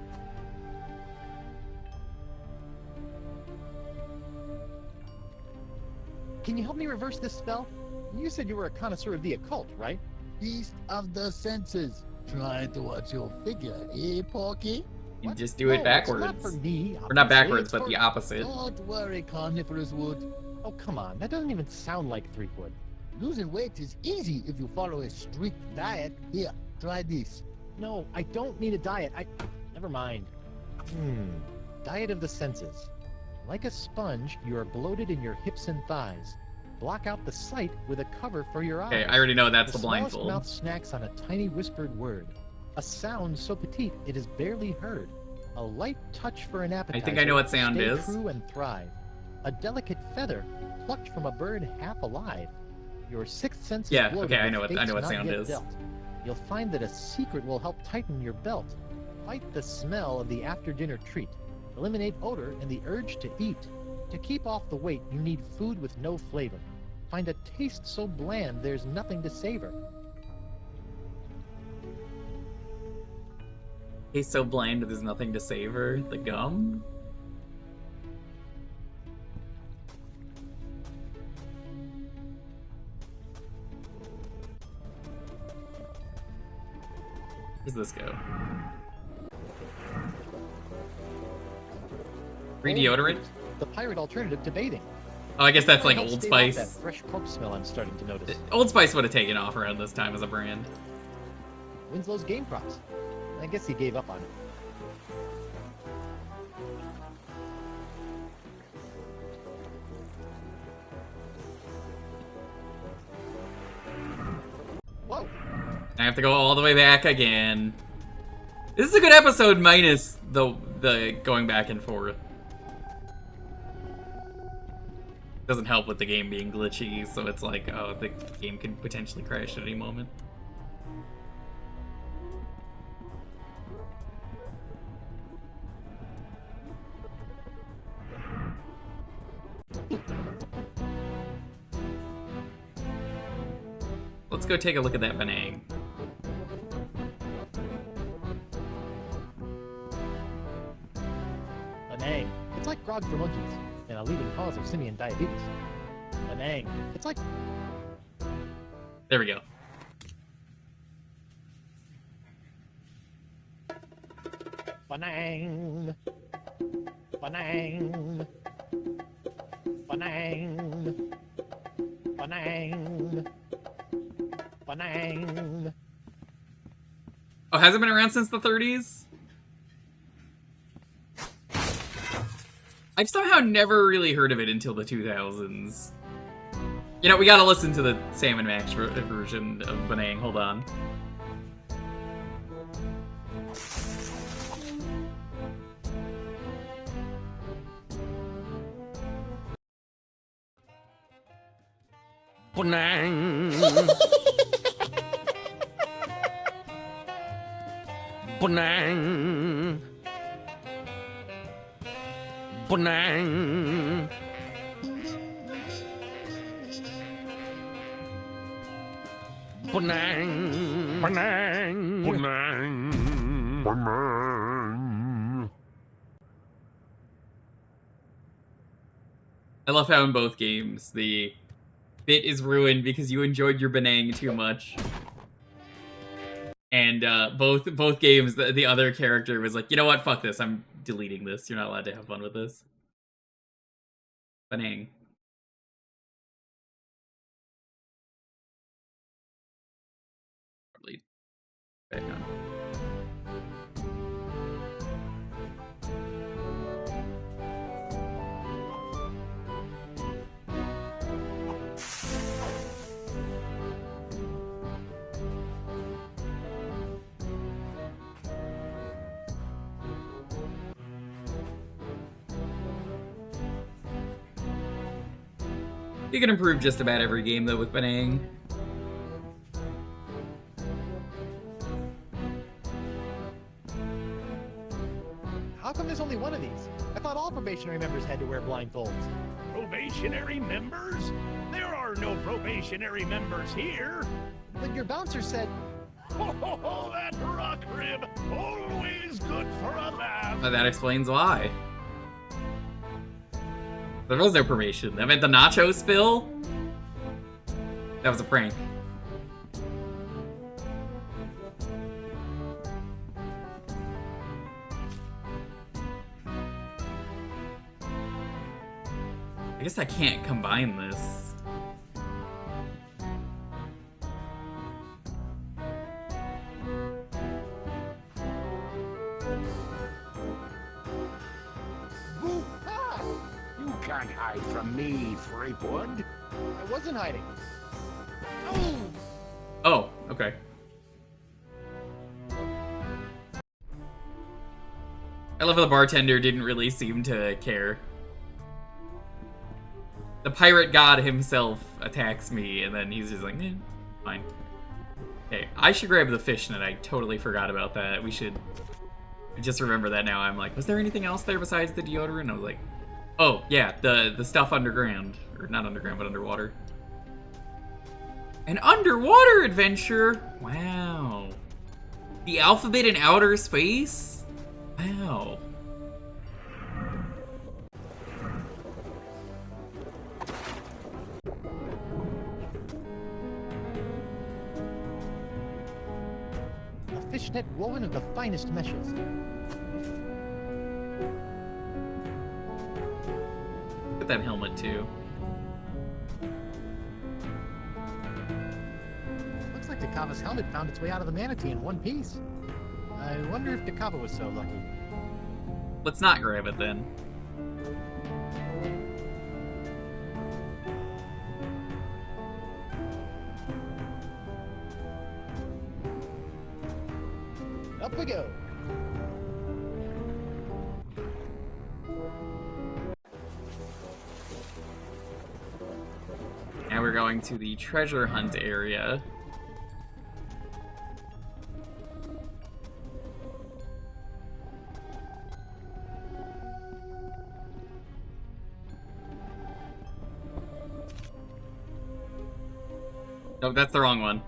Can you help me reverse this spell? You said you were a connoisseur of the occult, right? Feast of the Senses. Try to watch your figure, eh, Porky? You just do it No, backwards. It's not for me. Or not obviously, backwards, it's but for... the opposite. Don't worry, Carnivorous Wood. Oh, come on. That doesn't even sound like Threepwood. Losing weight is easy if you follow a strict diet. Here, try this. No, I don't need a diet. Never mind. Diet of the senses. Like a sponge, you are bloated in your hips and thighs. Block out the sight with a cover for your eyes. Okay, I already know that's the smallest blindfold. Mouth snacks on a tiny whispered word. A sound so petite it is barely heard. A light touch for an appetizer. I think I know what sound Stay is. true and thrive. A delicate feather plucked from a bird half alive. Your sixth sense is Yeah, bloated okay, I with know what fates not sound yet is. dealt. You'll find that a secret will help tighten your belt. Fight the smell of the after-dinner treat. Eliminate odor and the urge to eat. To keep off the weight, you need food with no flavor. Find a taste so bland there's nothing to savor. Tastes so bland there's nothing to savor. The gum? Where's this go? Free deodorant? The pirate alternative to bathing. Oh, I guess that's like Helps Old stave off Spice. That fresh corpse smell I'm starting to notice. Old Spice would have taken off around this time as a brand. Winslow's game props. I guess he gave up on it. Whoa! I have to go all the way back again. This is a good episode minus the going back and forth. Doesn't help with the game being glitchy, so it's like, oh, the game could potentially crash at any moment. Let's go take a look at that Benang. Benang. It's like grog for monkeys, and a leading cause of simian diabetes. Benang. It's like... There we go. Benang. Benang. Benang. Benang. Benang. Oh, has it been around since the 30s? I've somehow never really heard of it until the 2000s. You know, we gotta listen to the Sam & Max version of Benang. Hold on. Benang. Benang. Benang. Benang. Benang. Benang. Benang. I love how in both games the bit is ruined because you enjoyed your Benang too much. And both games, the other character was like, you know what, fuck this, I'm deleting this. You're not allowed to have fun with this. Benang. Probably back on. You can improve just about every game, though, with Benang. How come there's only one of these? I thought all probationary members had to wear blindfolds. Probationary members? There are no probationary members here. But your bouncer said... Oh, that rock rib! Always good for a laugh! That explains why. There was no probation. I meant the nacho spill? That was a prank. I guess I can't combine this. You can't hide from me, Threepwood. I wasn't hiding. Oh, okay. I love how the bartender didn't really seem to care. The pirate god himself attacks me, and then he's just like, eh, fine. Okay, I should grab the fishnet. I totally forgot about that. We should... I just remember that now. I'm like, was there anything else there besides the deodorant? I was like, Oh, yeah, the stuff underground. Or not underground, but underwater. An underwater adventure? Wow. The alphabet in outer space? Wow. A fishnet woven of the finest meshes. Look at that helmet, too. Looks like Dakava's helmet found its way out of the manatee in one piece. I wonder if Dakava was so lucky. Let's not grab it, then. Up we go. Now we're going to the treasure hunt area. Oh, that's the wrong one.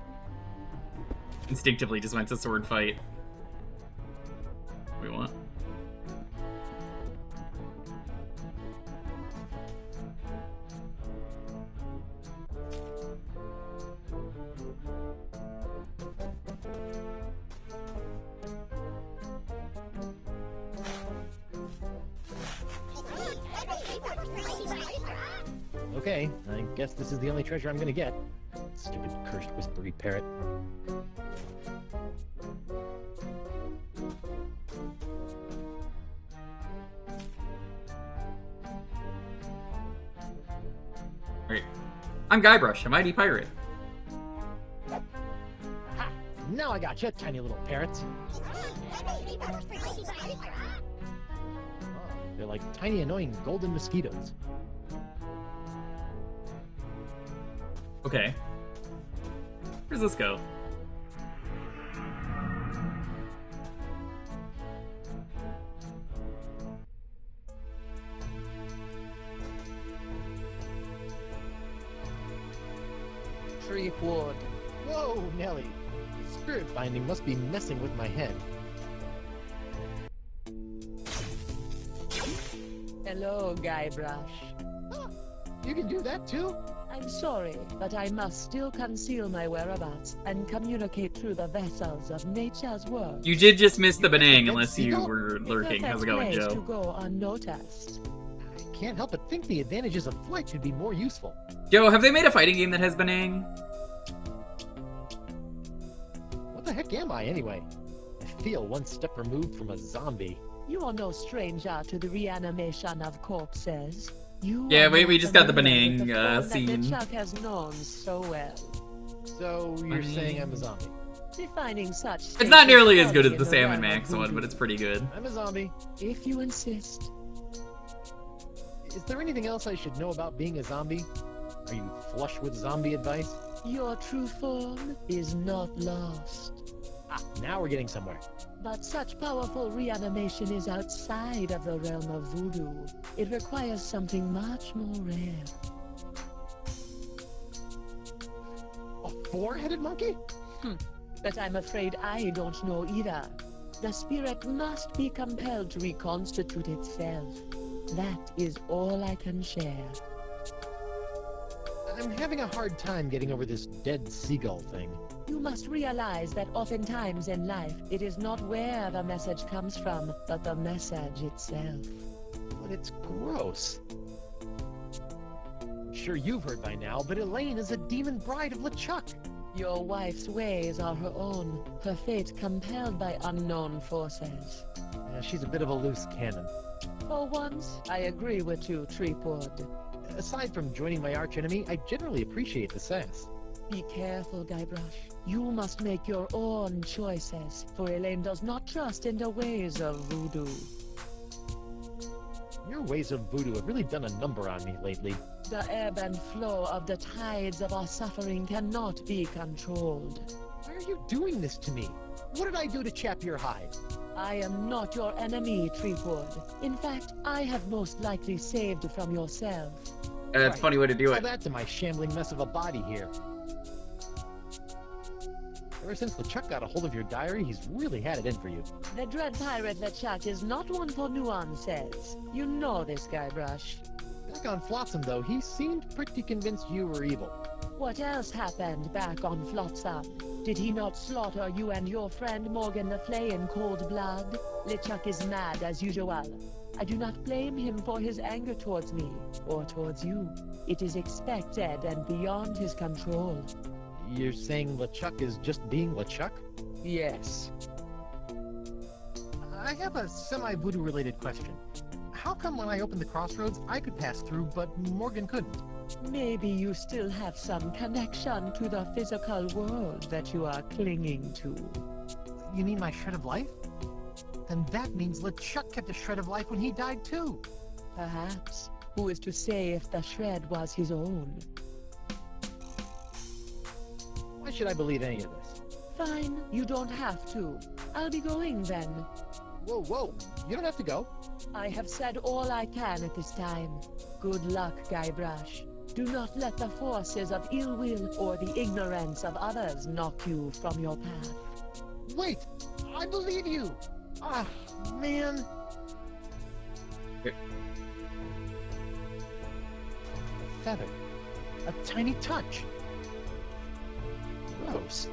Instinctively just went to sword fight. We want. Okay, I guess this is the only treasure I'm gonna get. Stupid cursed whispery parrot. Alright. I'm Guybrush, a mighty pirate. Ha! Now I got you, tiny little parrots. Oh, they're like tiny, annoying golden mosquitoes. Okay. Where's this go? Threepwood. Whoa, Nelly. The spirit binding must be messing with my head. Hello, Guybrush. You can do that too? I'm sorry, but I must still conceal my whereabouts and communicate through the vessels of nature's world. You did just miss the Benang, unless you were lurking. How's it going, Place Joe? to go unnoticed. I can't help but think the advantages of flight could be more useful. Joe, have they made a fighting game that has Benang? What the heck am I, anyway? I feel one step removed from a zombie. You are no stranger to the reanimation of corpses. You Yeah, are we more just got the familiar with Benang, form that scene. LeChuck has known so well. So you're saying I'm a zombie? Defining such It's not nearly statements as good as in the Sam and realm of Max one, voodoo. but it's pretty good. I'm a zombie. If you insist. Is there anything else I should know about being a zombie? Are you flush with zombie advice? Your true form is not lost. Ah, now we're getting somewhere. But such powerful reanimation is outside of the realm of voodoo. It requires something much more rare. A four-headed monkey? But I'm afraid I don't know either. The spirit must be compelled to reconstitute itself. That is all I can share. I'm having a hard time getting over this dead seagull thing. You must realize that oftentimes in life, it is not where the message comes from, but the message itself. But it's gross. I'm sure you've heard by now, but Elaine is a demon bride of LeChuck. Your wife's ways are her own, her fate compelled by unknown forces. Yeah, she's a bit of a loose cannon. For once, I agree with you, Threepwood. Aside from joining my archenemy, I generally appreciate the sass. Be careful, Guybrush. You must make your own choices, for Elaine does not trust in the ways of voodoo. Your ways of voodoo have really done a number on me lately. The ebb and flow of the tides of our suffering cannot be controlled. Why are you doing this to me? What did I do to chap your hide? I am not your enemy, Threepwood. In fact, I have most likely saved from yourself. That's a funny way to do Tell it. that to my shambling mess of a body here. Ever since LeChuck got a hold of your diary, he's really had it in for you. The dread pirate LeChuck is not one for nuances. You know this, Guybrush. Back on Flotsam, though, he seemed pretty convinced you were evil. What else happened back on Flotsam? Did he not slaughter you and your friend Morgan the Flay in cold blood? LeChuck is mad as usual. I do not blame him for his anger towards me, or towards you. It is expected and beyond his control. You're saying LeChuck is just being LeChuck? Yes. I have a semi-voodoo related question. How come when I opened the crossroads, I could pass through, but Morgan couldn't? Maybe you still have some connection to the physical world that you are clinging to. You mean my shred of life? Then that means LeChuck kept a shred of life when he died too. Perhaps. Who is to say if the shred was his own? Why should I believe any of this? Fine, you don't have to. I'll be going then. Whoa, whoa, you don't have to go. I have said all I can at this time. Good luck, Guybrush. Do not let the forces of ill will or the ignorance of others knock you from your path. Wait, I believe you. Ah, man. A feather. A tiny touch. Gross.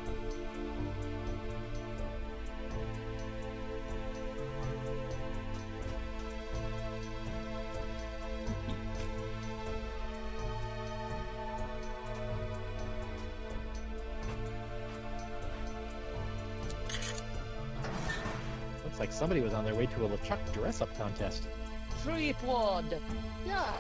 Looks like somebody was on their way to a LeChuck dress-up contest. Threepwood! Yeah,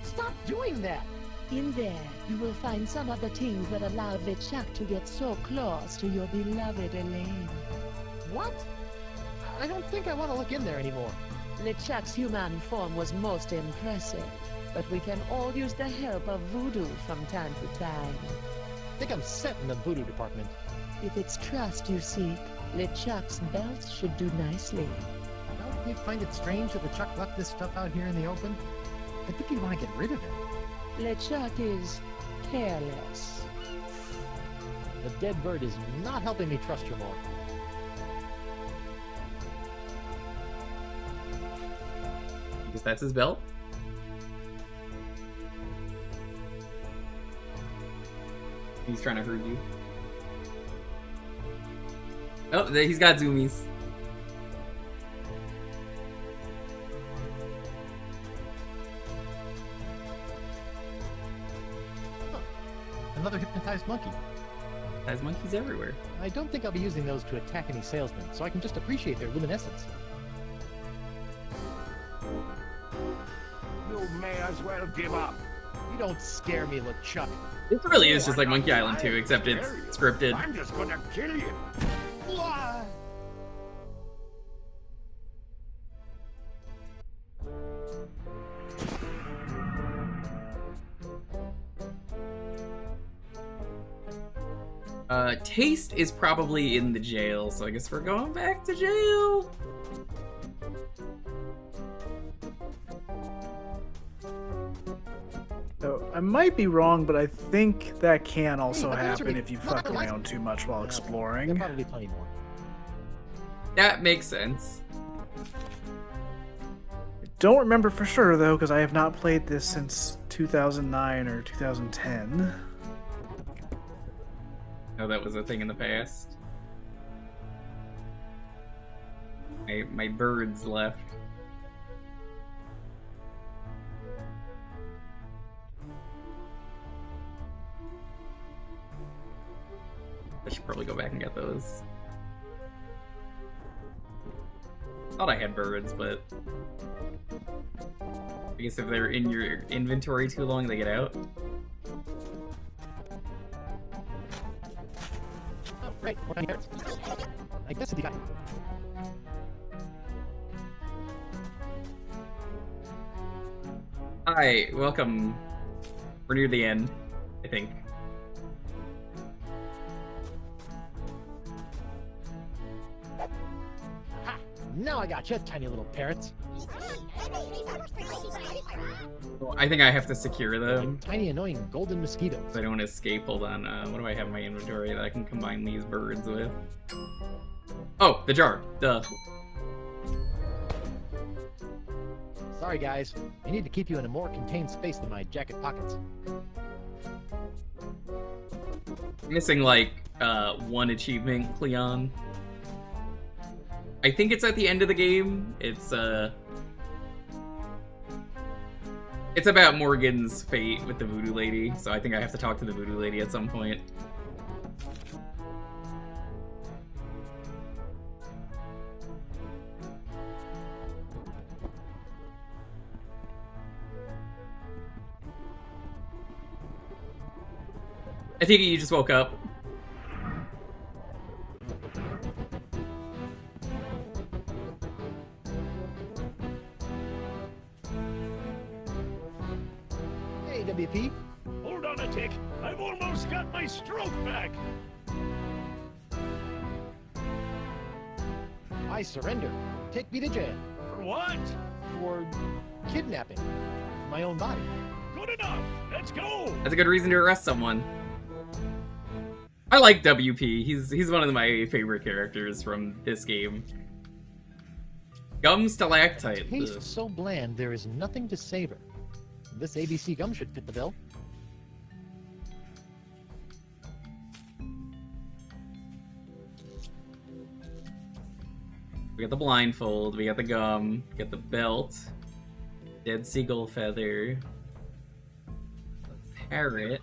stop doing that! In there, you will find some of the things that allowed LeChuck to get so close to your beloved Elaine. What? I don't think I want to look in there anymore. LeChuck's human form was most impressive, but we can all use the help of voodoo from time to time. I think I'm set in the voodoo department. If it's trust you seek, LeChuck's belt should do nicely. Don't you find it strange that LeChuck left this stuff out here in the open? I think you'd want to get rid of it. LeChuck is careless. The dead bird is not helping me trust you more. Because that's his belt? He's trying to hurt you. Oh, he's got zoomies. Another hypnotized monkey. There's monkeys everywhere. I don't think I'll be using those to attack any salesmen, so I can just appreciate their luminescence. You may as well give up. You don't scare me, LeChuck. This really is just like Monkey Island 2, except it's scripted. I'm just gonna kill you. Taste is probably in the jail, so I guess we're going back to jail. So I might be wrong, but I think that can also happen if you fuck around too much while exploring. There'll probably be plenty more. That makes sense. Don't remember for sure though, because I have not played this since 2009 or 2010. Oh, that was a thing in the past. My birds left. I should probably go back and get those. Thought I had birds, but I guess if they're in your inventory too long, they get out. Oh, right, we're on here. I guess it's the guy. Hi, welcome. We're near the end, I think. Now I got you, tiny little parrots. Well, I think I have to secure them. Tiny annoying golden mosquitoes. So I don't escape. Hold on. What do I have in my inventory that I can combine these birds with? Oh, the jar. Duh. Sorry, guys. I need to keep you in a more contained space than my jacket pockets. Missing like one achievement, Cleon. I think it's at the end of the game. It's about Morgan's fate with the voodoo lady, so I think I have to talk to the voodoo lady at some point. I think you just woke up. Hey, WP. Hold on a tick. I've almost got my stroke back. I surrender. Take me to jail. For what? For kidnapping my own body. Good enough. Let's go. That's a good reason to arrest someone. I like WP. He's one of my favorite characters from this game. Gum stalactite. Tastes so bland, there is nothing to savor. This ABC gum should fit the bill. We got the blindfold, we got the gum, we got the belt, dead seagull feather, parrot,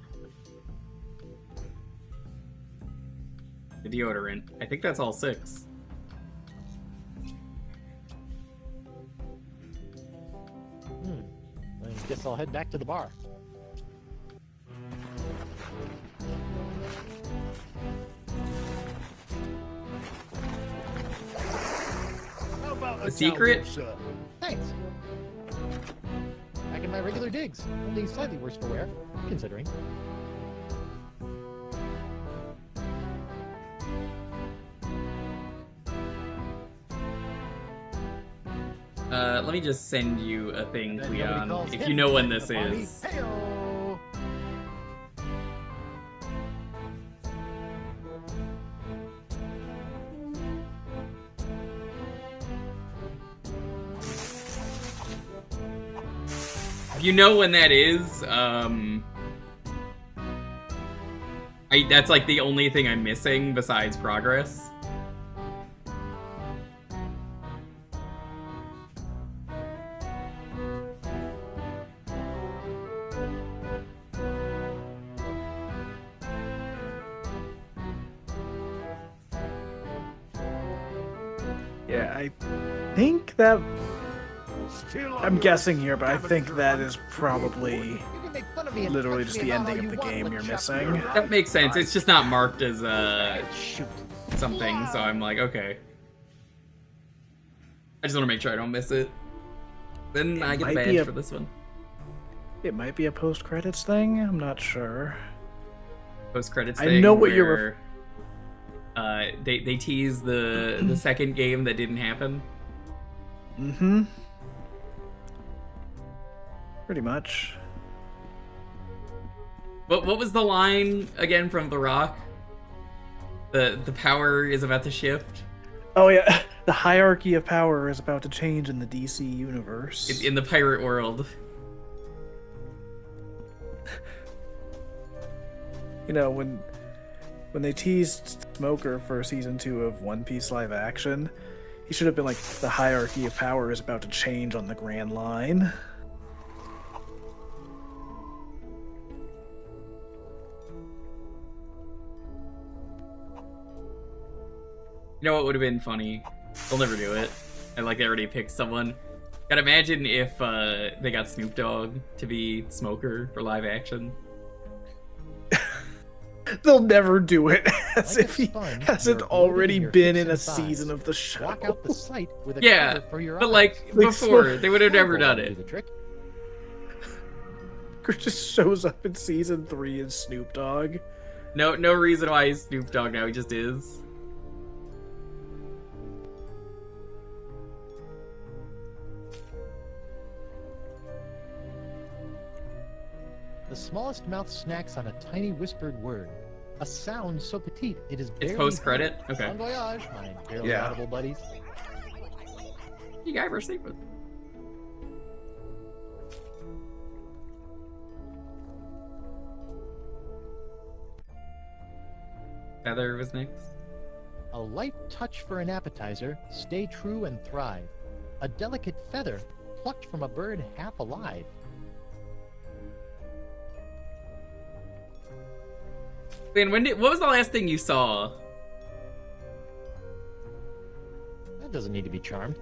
the deodorant. I think that's all 6. I guess I'll head back to the bar. How about The secret? Thanks. Back in my regular digs, only slightly worse for wear, considering. Let me just send you a thing, Then nobody Cleon, calls if him you know when the this party. is. Heyo! If you know when that is, that's like the only thing I'm missing besides progress. Yeah, I think that... Still I'm guessing here, but I think that is probably literally just the ending of the game you're missing. That makes sense. It's just not marked as something, so I'm like, okay. I just want to make sure I don't miss it. Then I get a badge for this one. It might be a post-credits thing. I'm not sure. Post-credits I thing. know what where, they tease the second game that didn't happen. Mm-hmm. Pretty much. What was the line again from The Rock? The power is about to shift. Oh yeah, the hierarchy of power is about to change in the DC universe. In the pirate world. You know, when they teased Smoker for season 2 of One Piece live action, he should have been like, the hierarchy of power is about to change on the Grand Line. You know what would have been funny? They'll never do it. I like they already picked someone. Gotta imagine if they got Snoop Dogg to be Smoker for live action. They'll never do it, as Like if he it's fun, hasn't you're already loading your been hips in a and thighs. season of the show. Block out the sight with a Yeah, cover for your but eyes. like before, they would have never done Do it. the trick. Just shows up in season 3 as Snoop Dogg. No reason why he's Snoop Dogg now, he just is. The smallest mouth snacks on a tiny whispered word. A sound so petite it is It's barely post-credit? heard. Okay. Bon voyage, my barely Yeah. audible buddies. You Guybrush Threepwood. Feather was next. A light touch for an appetizer, stay true and thrive. A delicate feather, plucked from a bird half alive. Man, what was the last thing you saw? That doesn't need to be charmed.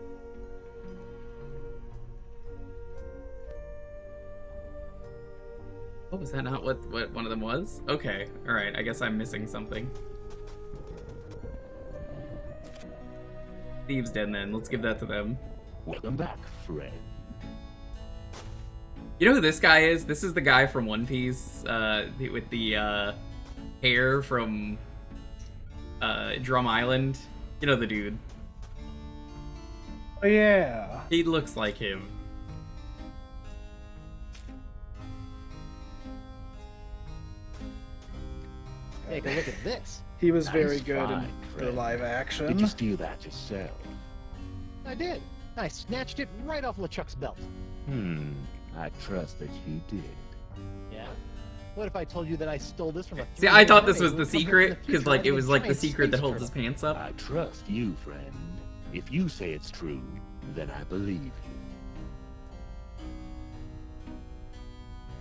Oh, was that not what one of them was? Okay, alright, I guess I'm missing something. Thieves' Den then, let's give that to them. Welcome back, friend. You know who this guy is? This is the guy from One Piece, with the hair from Drum Island. You know the dude. Oh yeah. He looks like him. Take a look at this. He was Nice very good in find, the friend. live action. Did you steal that yourself? I did. I snatched it right off LeChuck's belt. I trust that you did. Yeah? What if I told you that I stole this from a... See, I thought this was three-year-old the who comes secret, from the because future like it riding a was like the giant secret that space holds his turtle. pants up. I trust you, friend. If you say it's true, then I believe you.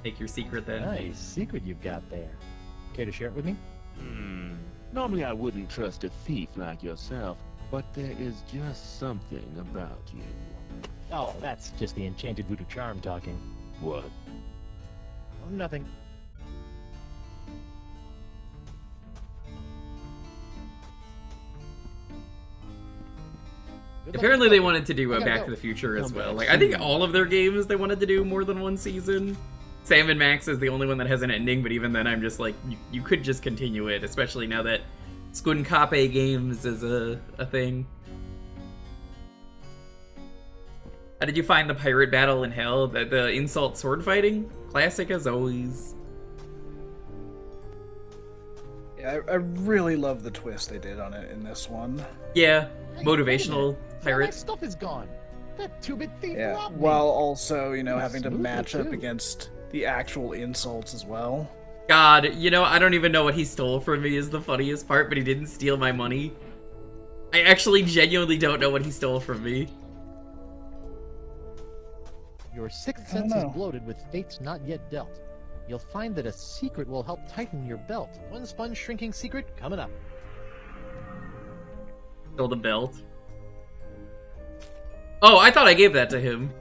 Take your secret then. Nice secret you've got there. Care to share it with me? Normally I wouldn't trust a thief like yourself, but there is just something about you. Oh, that's just the enchanted voodoo charm talking. What? Oh, nothing. Good luck. Apparently they wanted to do I a gotta Back go. to the Future as Come well. back Like I think soon. all of their games they wanted to do more than one season. Sam and Max is the only one that has an ending, but even then I'm just like, you could just continue it, especially now that Skunkape Games is a thing. How did you find the pirate battle in hell? The insult sword fighting? Classic as always. Yeah, I really love the twist they did on it in this one. Yeah, Hey, motivational wait a minute. All my pirate. stuff is gone. That two-bit thief Yeah, robbed me. while also, you know, Yeah, having to smoothly, match up too. against the actual insults as well. God, you know, I don't even know what he stole from me is the funniest part, but he didn't steal my money. I actually genuinely don't know what he stole from me. Your sixth I don't sense is know. bloated with fates not yet dealt. You'll find that a secret will help tighten your belt. One sponge shrinking secret coming up. Stole the belt. Oh, I thought I gave that to him.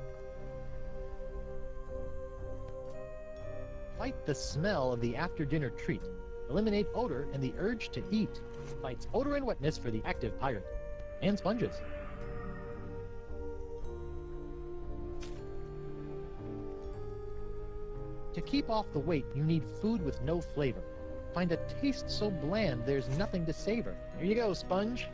Fight the smell of the after-dinner treat. Eliminate odor and the urge to eat. Fights odor and wetness for the active pirate. And sponges. To keep off the weight, you need food with no flavor. Find a taste so bland there's nothing to savor. Here you go, sponge.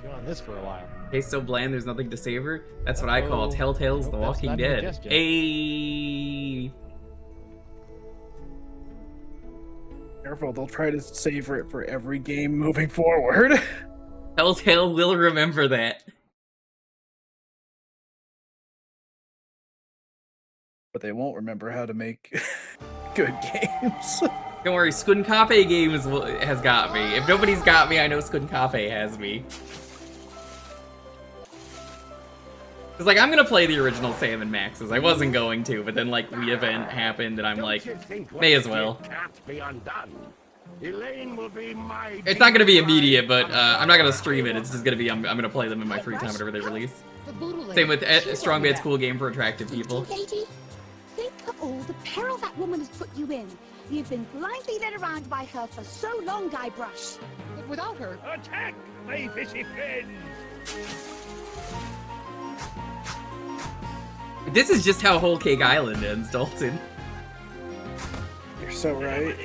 Chew on this for a while. Tastes so bland, there's nothing to savor. That's what I call Uh-oh. Telltale's Nope, The that's Walking not Dead. indigestion. Ayy. Careful, they'll try to savor it for every game moving forward. Telltale will remember that. But they won't remember how to make good games. Don't worry, Skunkape Games has got me. If nobody's got me, I know Skunkape has me. Cause like I'm gonna play the original Sam and Max's. I wasn't going to, but then like the event happened, and I'm like, may as well. Can't be undone. Elaine will be my. It's not gonna be immediate, but I'm not gonna stream it. It's just gonna be I'm gonna play them in my free time whenever they release. The voodoo lady. Same with She's Strong what Bad's Cool Game for attractive people. Lady, think of all the peril that woman has put you in. You've been blindly led around by her for so long, Guybrush. But without her, Attack, my fishy friends! This is just how Whole Cake Island ends, Dalton. You're so right.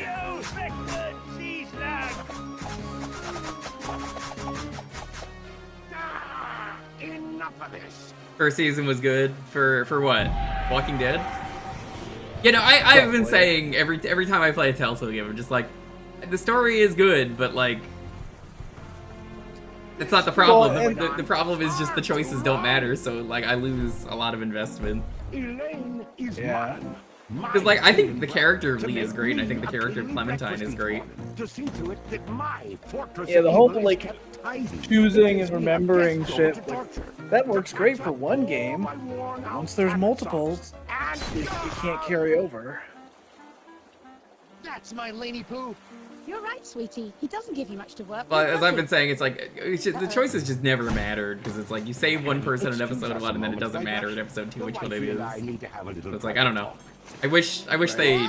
Enough of this. First season was good for what? Walking Dead? You know, I've been saying every time I play a Telltale game, I'm just like, the story is good, but like, it's not the problem. Well, the problem is just the choices don't matter, so like I lose a lot of investment. Elaine is Yeah. Because like I think the character of Lee is great, and I think the character of Clementine is great. To see to it that my fortress Yeah, the of whole evil is like kept tidy. choosing and remembering shit, like, that works great for one game. Once there's multiples, it can't carry over. That's my Laney Poo. You're right, sweetie. He doesn't give you much to work But with, as does I've he? been saying, it's like the choices just never mattered because it's like you save one person in episode 1 and then it doesn't matter in episode 2 which one it is. So it's like I don't know. I wish they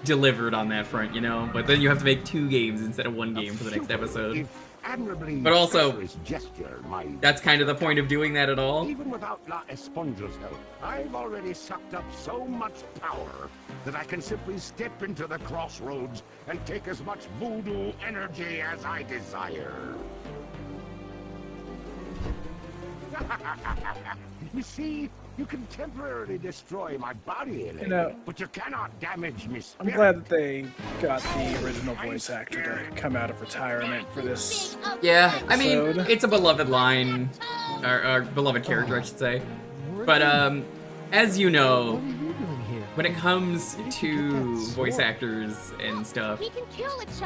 delivered on that front, you know. But then you have to make 2 games instead of 1 game for the next episode. But also, that's kind of the point of doing that at all. Even without La Esponja's help, I've already sucked up so much power that I can simply step into the crossroads and take as much voodoo energy as I desire. You see, you can temporarily destroy my body, Elaine, You know, but you cannot damage me. I'm glad that they got the original voice actor to come out of retirement for this. Yeah, I mean, episode. it's a beloved line, or beloved character, I should say. But as you know, when it comes to voice actors and stuff,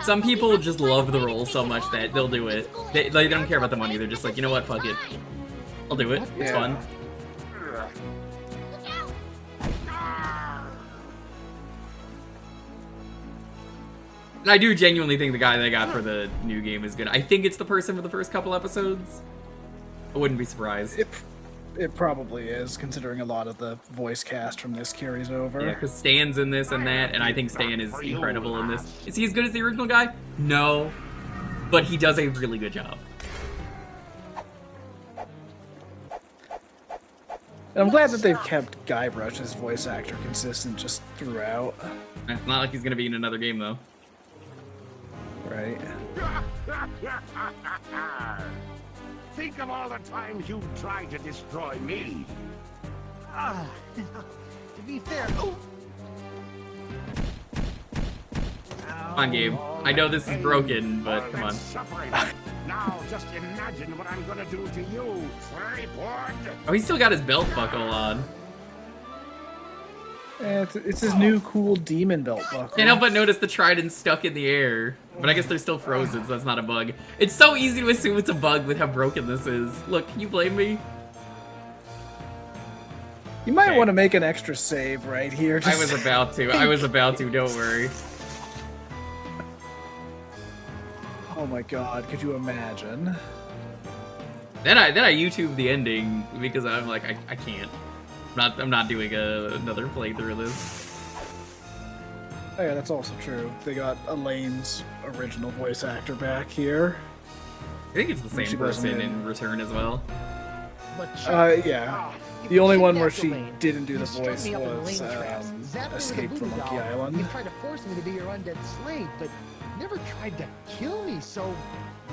some people just love the role so much that they'll do it. They don't care about the money. They're just like, you know what, fuck it, I'll do it. It's fun. And I do genuinely think the guy they got for the new game is good. I think it's the person for the first couple episodes. I wouldn't be surprised. It probably is, considering a lot of the voice cast from this carries over. Yeah, because Stan's in this and that, and I think Stan is incredible in this. Is he as good as the original guy? No. But he does a really good job. And I'm glad that they've kept Guybrush's voice actor consistent just throughout. It's not like he's going to be in another game, though. Right. Think of all the times you've tried to destroy me. To be fair, Come on, Gabe. I know this is broken, but come on. Suffering. Now just imagine what I'm gonna do to you, Threepwood. Oh, he's still got his belt buckle on. Yeah, it's his new cool demon belt buckle. Can't help but notice the trident stuck in the air. But I guess they're still frozen, so that's not a bug. It's so easy to assume it's a bug with how broken this is. Look, can you blame me? You might want to make an extra save right here. I was about to. I was about to. Don't worry. Oh my god, could you imagine? Then I YouTube the ending because I'm like I can't. I'm not doing another playthrough of this. Oh yeah, that's also true. They got Elaine's original voice actor back here. I think it's the same She wasn't person in Return as well. Yeah. The only one where she didn't do the voice was Escape from Monkey You Island. tried to force me to be your undead slave, but never tried to kill me so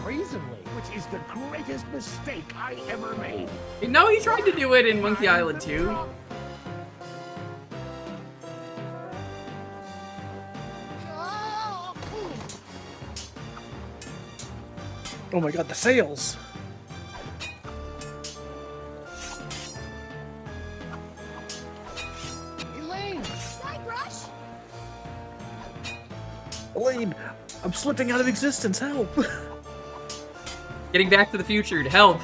brazenly. Which is the greatest mistake I ever made. No, he tried to do it in Monkey Island too. Oh my god, the sails! Elaine! Guybrush! Elaine, I'm slipping out of existence, help! Getting back to the future to help.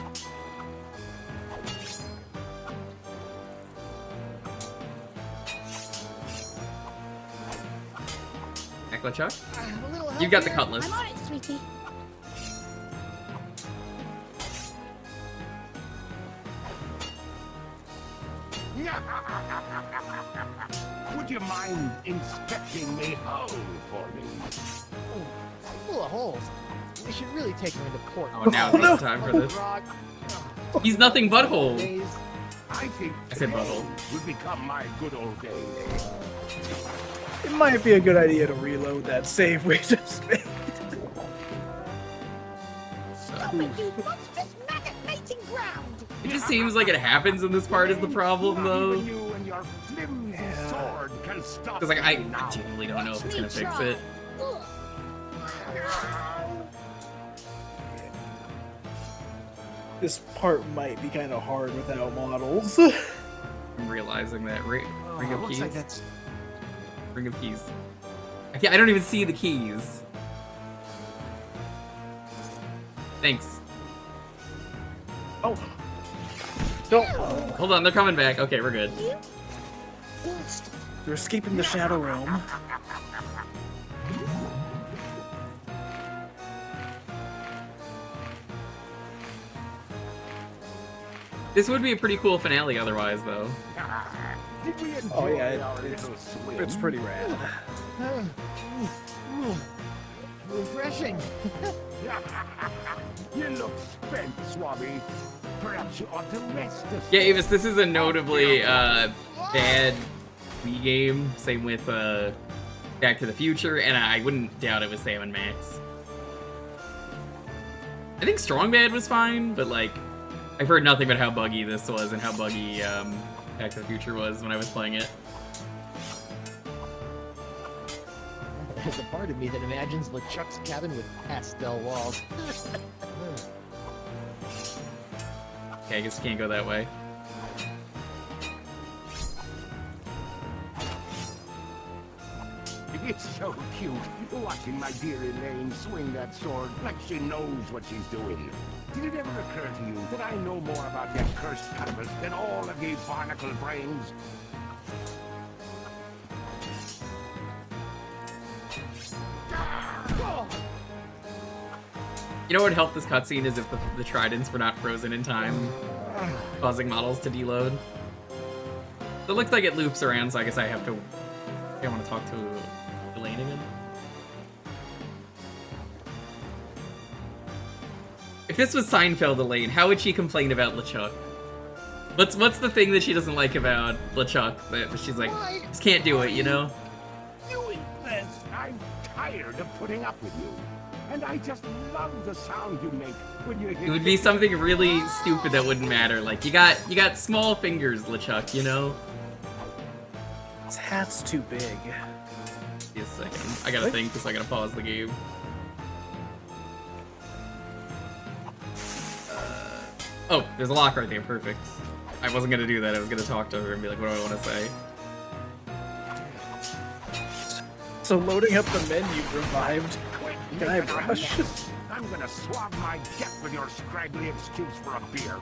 Heckla Chuck? You got the cutlass. I'm on it, sweetie. Would you mind inspecting me hole for me? Full of holes. We should really take her into port. Oh, now's not the time for this. He's nothing but hole. I think I said butthole. would become my good old days. It might be a good idea to reload that save we just made. Stop it, you monstrous maggot mating ground! It just seems like it happens in this part is the problem, though. You and your flimsy sword can stop Because like I me now. genuinely don't know if it's gonna fix it. This part might be kind of hard without models. I'm realizing that. Ring of looks keys. like that's... Ring of keys. I don't even see the keys. Thanks. Oh. Don't. Hold on, they're coming back. Okay, we're good. They're escaping the Shadow Realm. This would be a pretty cool finale otherwise, though. Did we enjoy Oh yeah, our little swim? it's pretty rad. Refreshing. You look spent, Swabby. Perhaps you ought to rest a Yeah, Avis, this is a notably bad Wii game. Same with Back to the Future, and I wouldn't doubt it with Sam and Max. I think Strong Bad was fine, but like, I've heard nothing but how buggy this was and how buggy Back to the Future was when I was playing it. There's a part of me that imagines LeChuck's cabin with pastel walls. Okay, I guess you can't go that way. It's so cute, watching my dear Elaine swing that sword like she knows what she's doing. Did it ever occur to you that I know more about that cursed cannabis than all of ye barnacle brains? You know what would help this cutscene is if the tridents were not frozen in time, causing models to deload. It looks like it loops around, so I guess I have to... I want to talk to Elaine again. If this was Seinfeld Elaine, how would she complain about LeChuck? What's the thing that she doesn't like about LeChuck? That she's like, just can't do it, you know? Doing this, I'm tired of putting up with you. And I just love the sound you make when you hit... It would be something really stupid that wouldn't matter. Like, you got small fingers, LeChuck, you know? His hat's too big. Give a second. I gotta think, because I gotta pause the game. Oh, there's a lock right there. Perfect. I wasn't gonna do that. I was gonna talk to her and be like, what do I want to say? So loading up the menu revived Guybrush. I'm gonna swab my death with your scraggly excuse for a beard.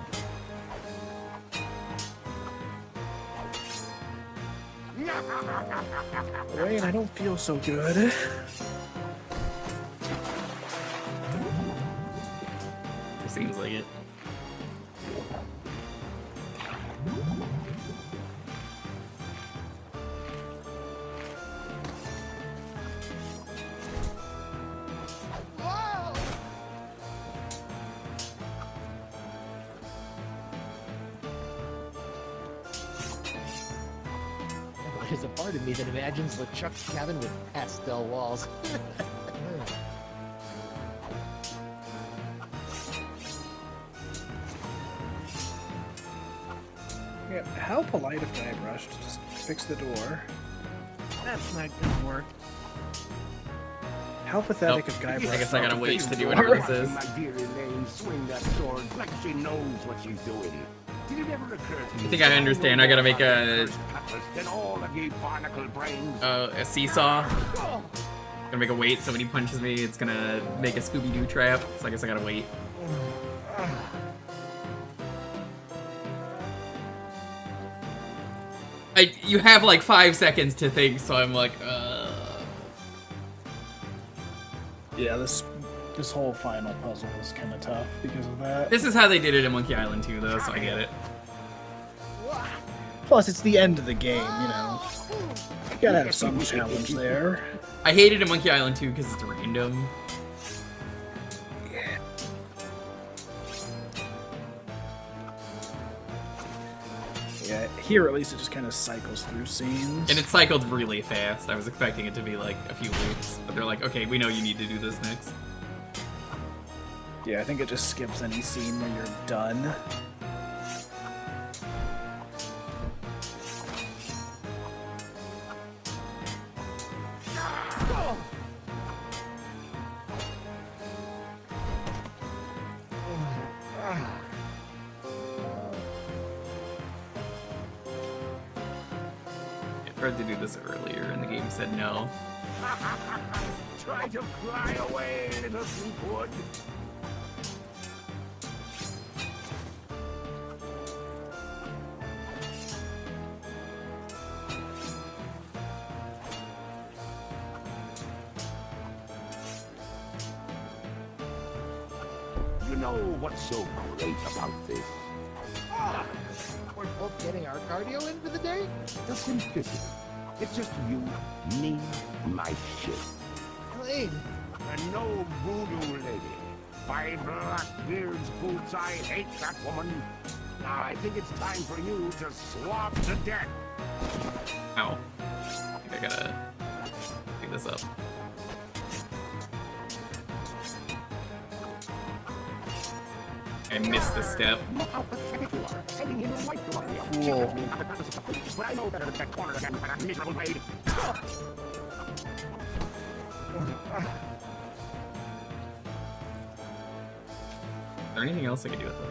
Wayne, I don't feel so good. It seems like it. There's a part of me that imagines LeChuck's cabin with pastel walls. Yeah, how polite of Guybrush to just fix the door. That's not gonna work. How pathetic Nope. of Guybrush. I guess I not gotta to wait fix to the do door. whatever this is. My dear Elaine swing that sword like she knows what she's doing. Did it ever occur to you? I think I understand. I gotta make a Then all of ye barnacle brains. a seesaw. Gonna make a weight, so when he punches me, it's gonna make a Scooby-Doo trap. So I guess I gotta wait. You have like 5 seconds to think, so I'm like, Yeah, this whole final puzzle is kind of tough because of that. This is how they did it in Monkey Island 2, though, so I get it. Plus, it's the end of the game, you know. You gotta have some challenge there. I hated in Monkey Island 2 because it's random. Yeah, here at least it just kind of cycles through scenes. And it cycled really fast. I was expecting it to be like a few loops, but they're like, okay, we know you need to do this next. Yeah, I think it just skips any scene where you're done. I tried to do this earlier and the game said no. Try to fly away, little Threepwood. You know what's so great about this? We're both getting our cardio in for the day? The simplicity. It's just you, me, my ship. Clean. And no voodoo lady. By Blackbeard's boots, I hate that woman. Now I think it's time for you to swab the deck. Ow. I think I gotta pick this up. I missed a step. Look how pathetic you are, sending in a white glove. Cool. But I know better than that corner again, that miserable maid. Is there anything else I can do with it?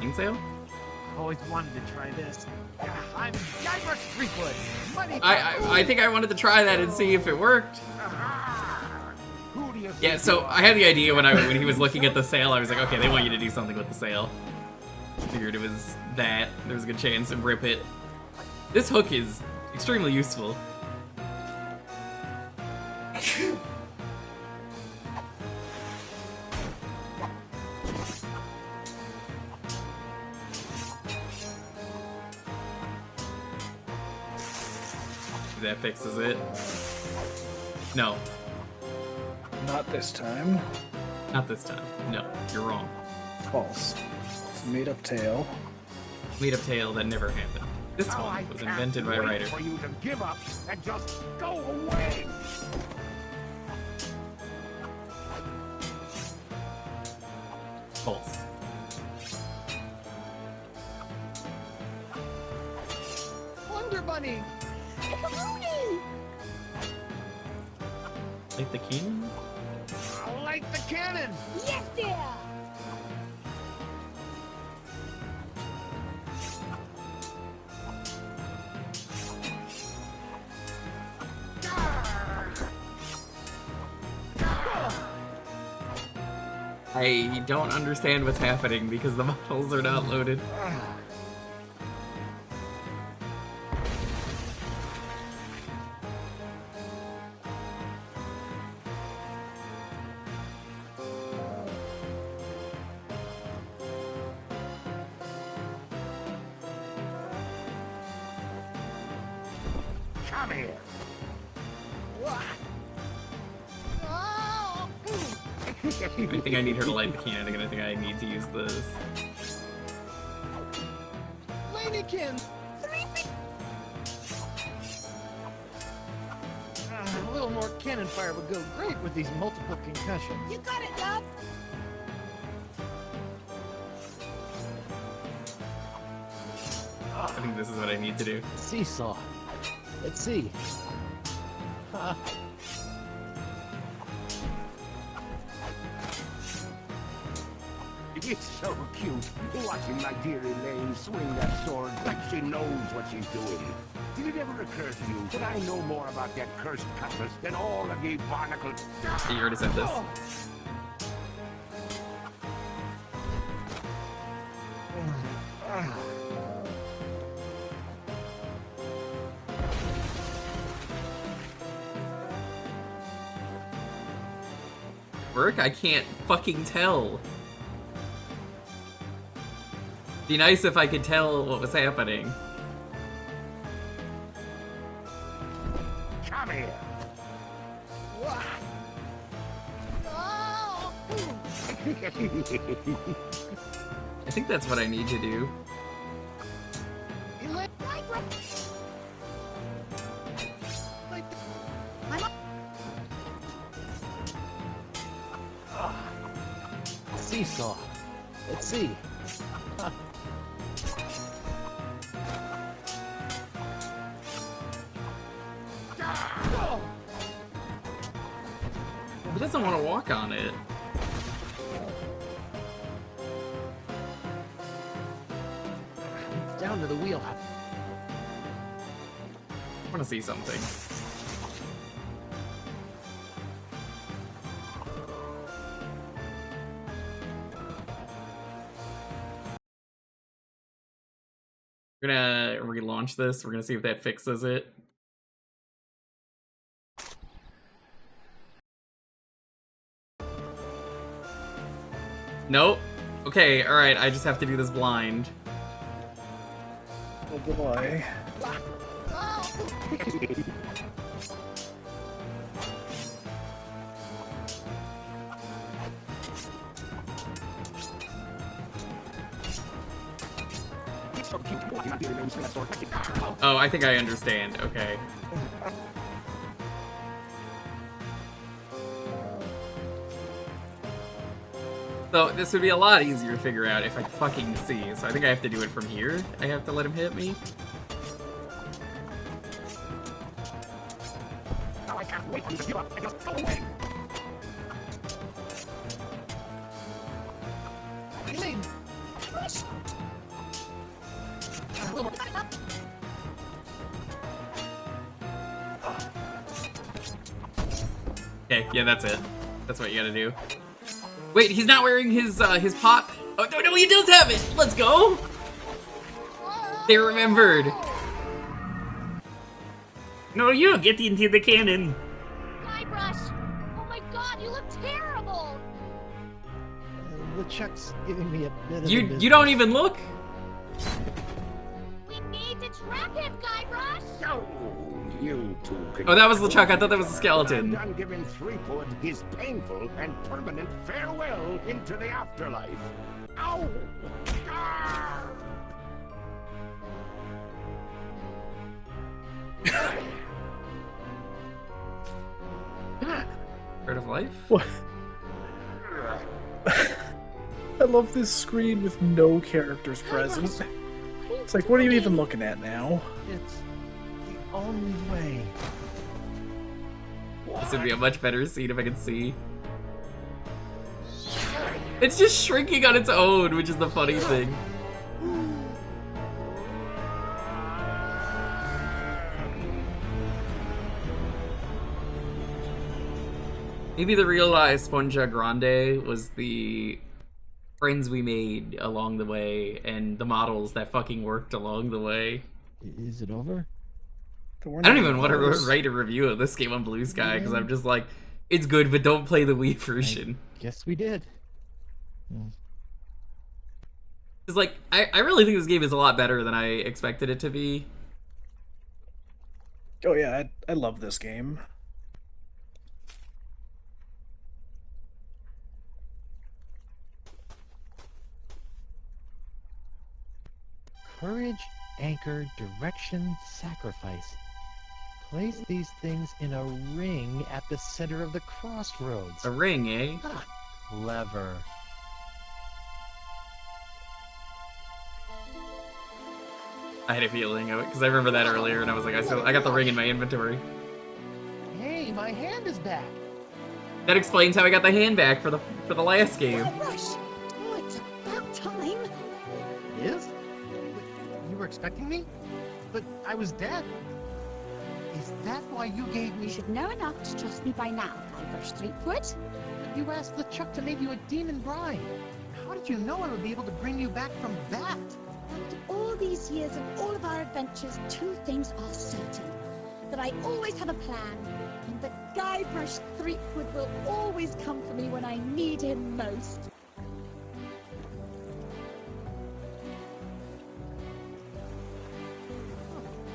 Kingsale? Always wanted to try this. I'm Guybrush Threepwood. Money. I think I wanted to try that and see if it worked. Yeah, so I had the idea when he was looking at the sail, I was like, okay, they want you to do something with the sail. Figured it was that. There was a good chance to rip it. This hook is extremely useful. That fixes it. No. Not this time. Not this time. No, you're wrong. False. Made up tale. Made up tale that never happened. This one was invented by a writer. For you to give up and just go away. False. Wonder Bunny. Light the cannon? I'll light the cannon. Yes, dear. I don't understand what's happening because the models are not loaded. Come here. I think I need her to light the cannon again. I think I need to use this. Ladykin. A little more cannon fire would go great with these multiple concussions. You got it, love. I think this is what I need to do. Seesaw. Let's see. It's so cute, watching my dear Elaine swing that sword like she knows what she's doing. Did it ever occur to you that I know more about that cursed cutlass than all of ye barnacles? You already said this. Work? I can't fucking tell. Be nice if I could tell what was happening. Come here. I think that's what I need to do. Seesaw. Let's see. He doesn't want to walk on it. under the wheelhouse. I want to see something. We're gonna relaunch this. We're gonna see if that fixes it. Nope. Okay, alright, I just have to do this blind. Oh boy. Oh, I think I understand. Okay. So this would be a lot easier to figure out if I fucking see. So I think I have to do it from here. I have to let him hit me. Now I can't wait for you to give up and just go away. Okay, yeah, that's it. That's what you gotta do. Wait, he's not wearing his pot. Oh no, he does have it. Let's go. They remembered. No, you get into the cannon. Guybrush! Oh my god, you look terrible! LeChuck's giving me a bit of You don't even look. We need to trap him, Guybrush! No, you two can... Oh, that was LeChuck. I thought that was a skeleton. I'm done giving Threepwood his painful and permanent farewell into the afterlife. Ow! Ah! Part of life? What? I love this screen with no characters present. It's like, what are you even looking at now? It's the only way. This would be a much better scene if I could see. It's just shrinking on its own, which is the funny thing. Maybe the real Esponja Grande was the friends we made along the way and the models that fucking worked along the way. Is it over? I don't even want to write a review of this game on Blue Sky because I'm just like, it's good, but don't play the Wii version. Guess we did. It's like, I really think this game is a lot better than I expected it to be. Oh yeah, I love this game. Courage, anchor, direction, sacrifice. Place these things in a ring at the center of the crossroads. A ring, eh? Ah, clever. I had a feeling of it because I remember that earlier, and I was like, I got the ring in my inventory. Hey, my hand is back. That explains how I got the hand back for the last game. Guybrush! Oh, it's about time. Is? You were expecting me? But I was dead. Is that why you gave me... You should know enough to trust me by now, Guybrush Threepwood. You asked LeChuck to make you a demon bride. How did you know I would be able to bring you back from that? After all these years of all of our adventures, two things are certain. That I always have a plan, and that Guybrush Threepwood will always come for me when I need him most.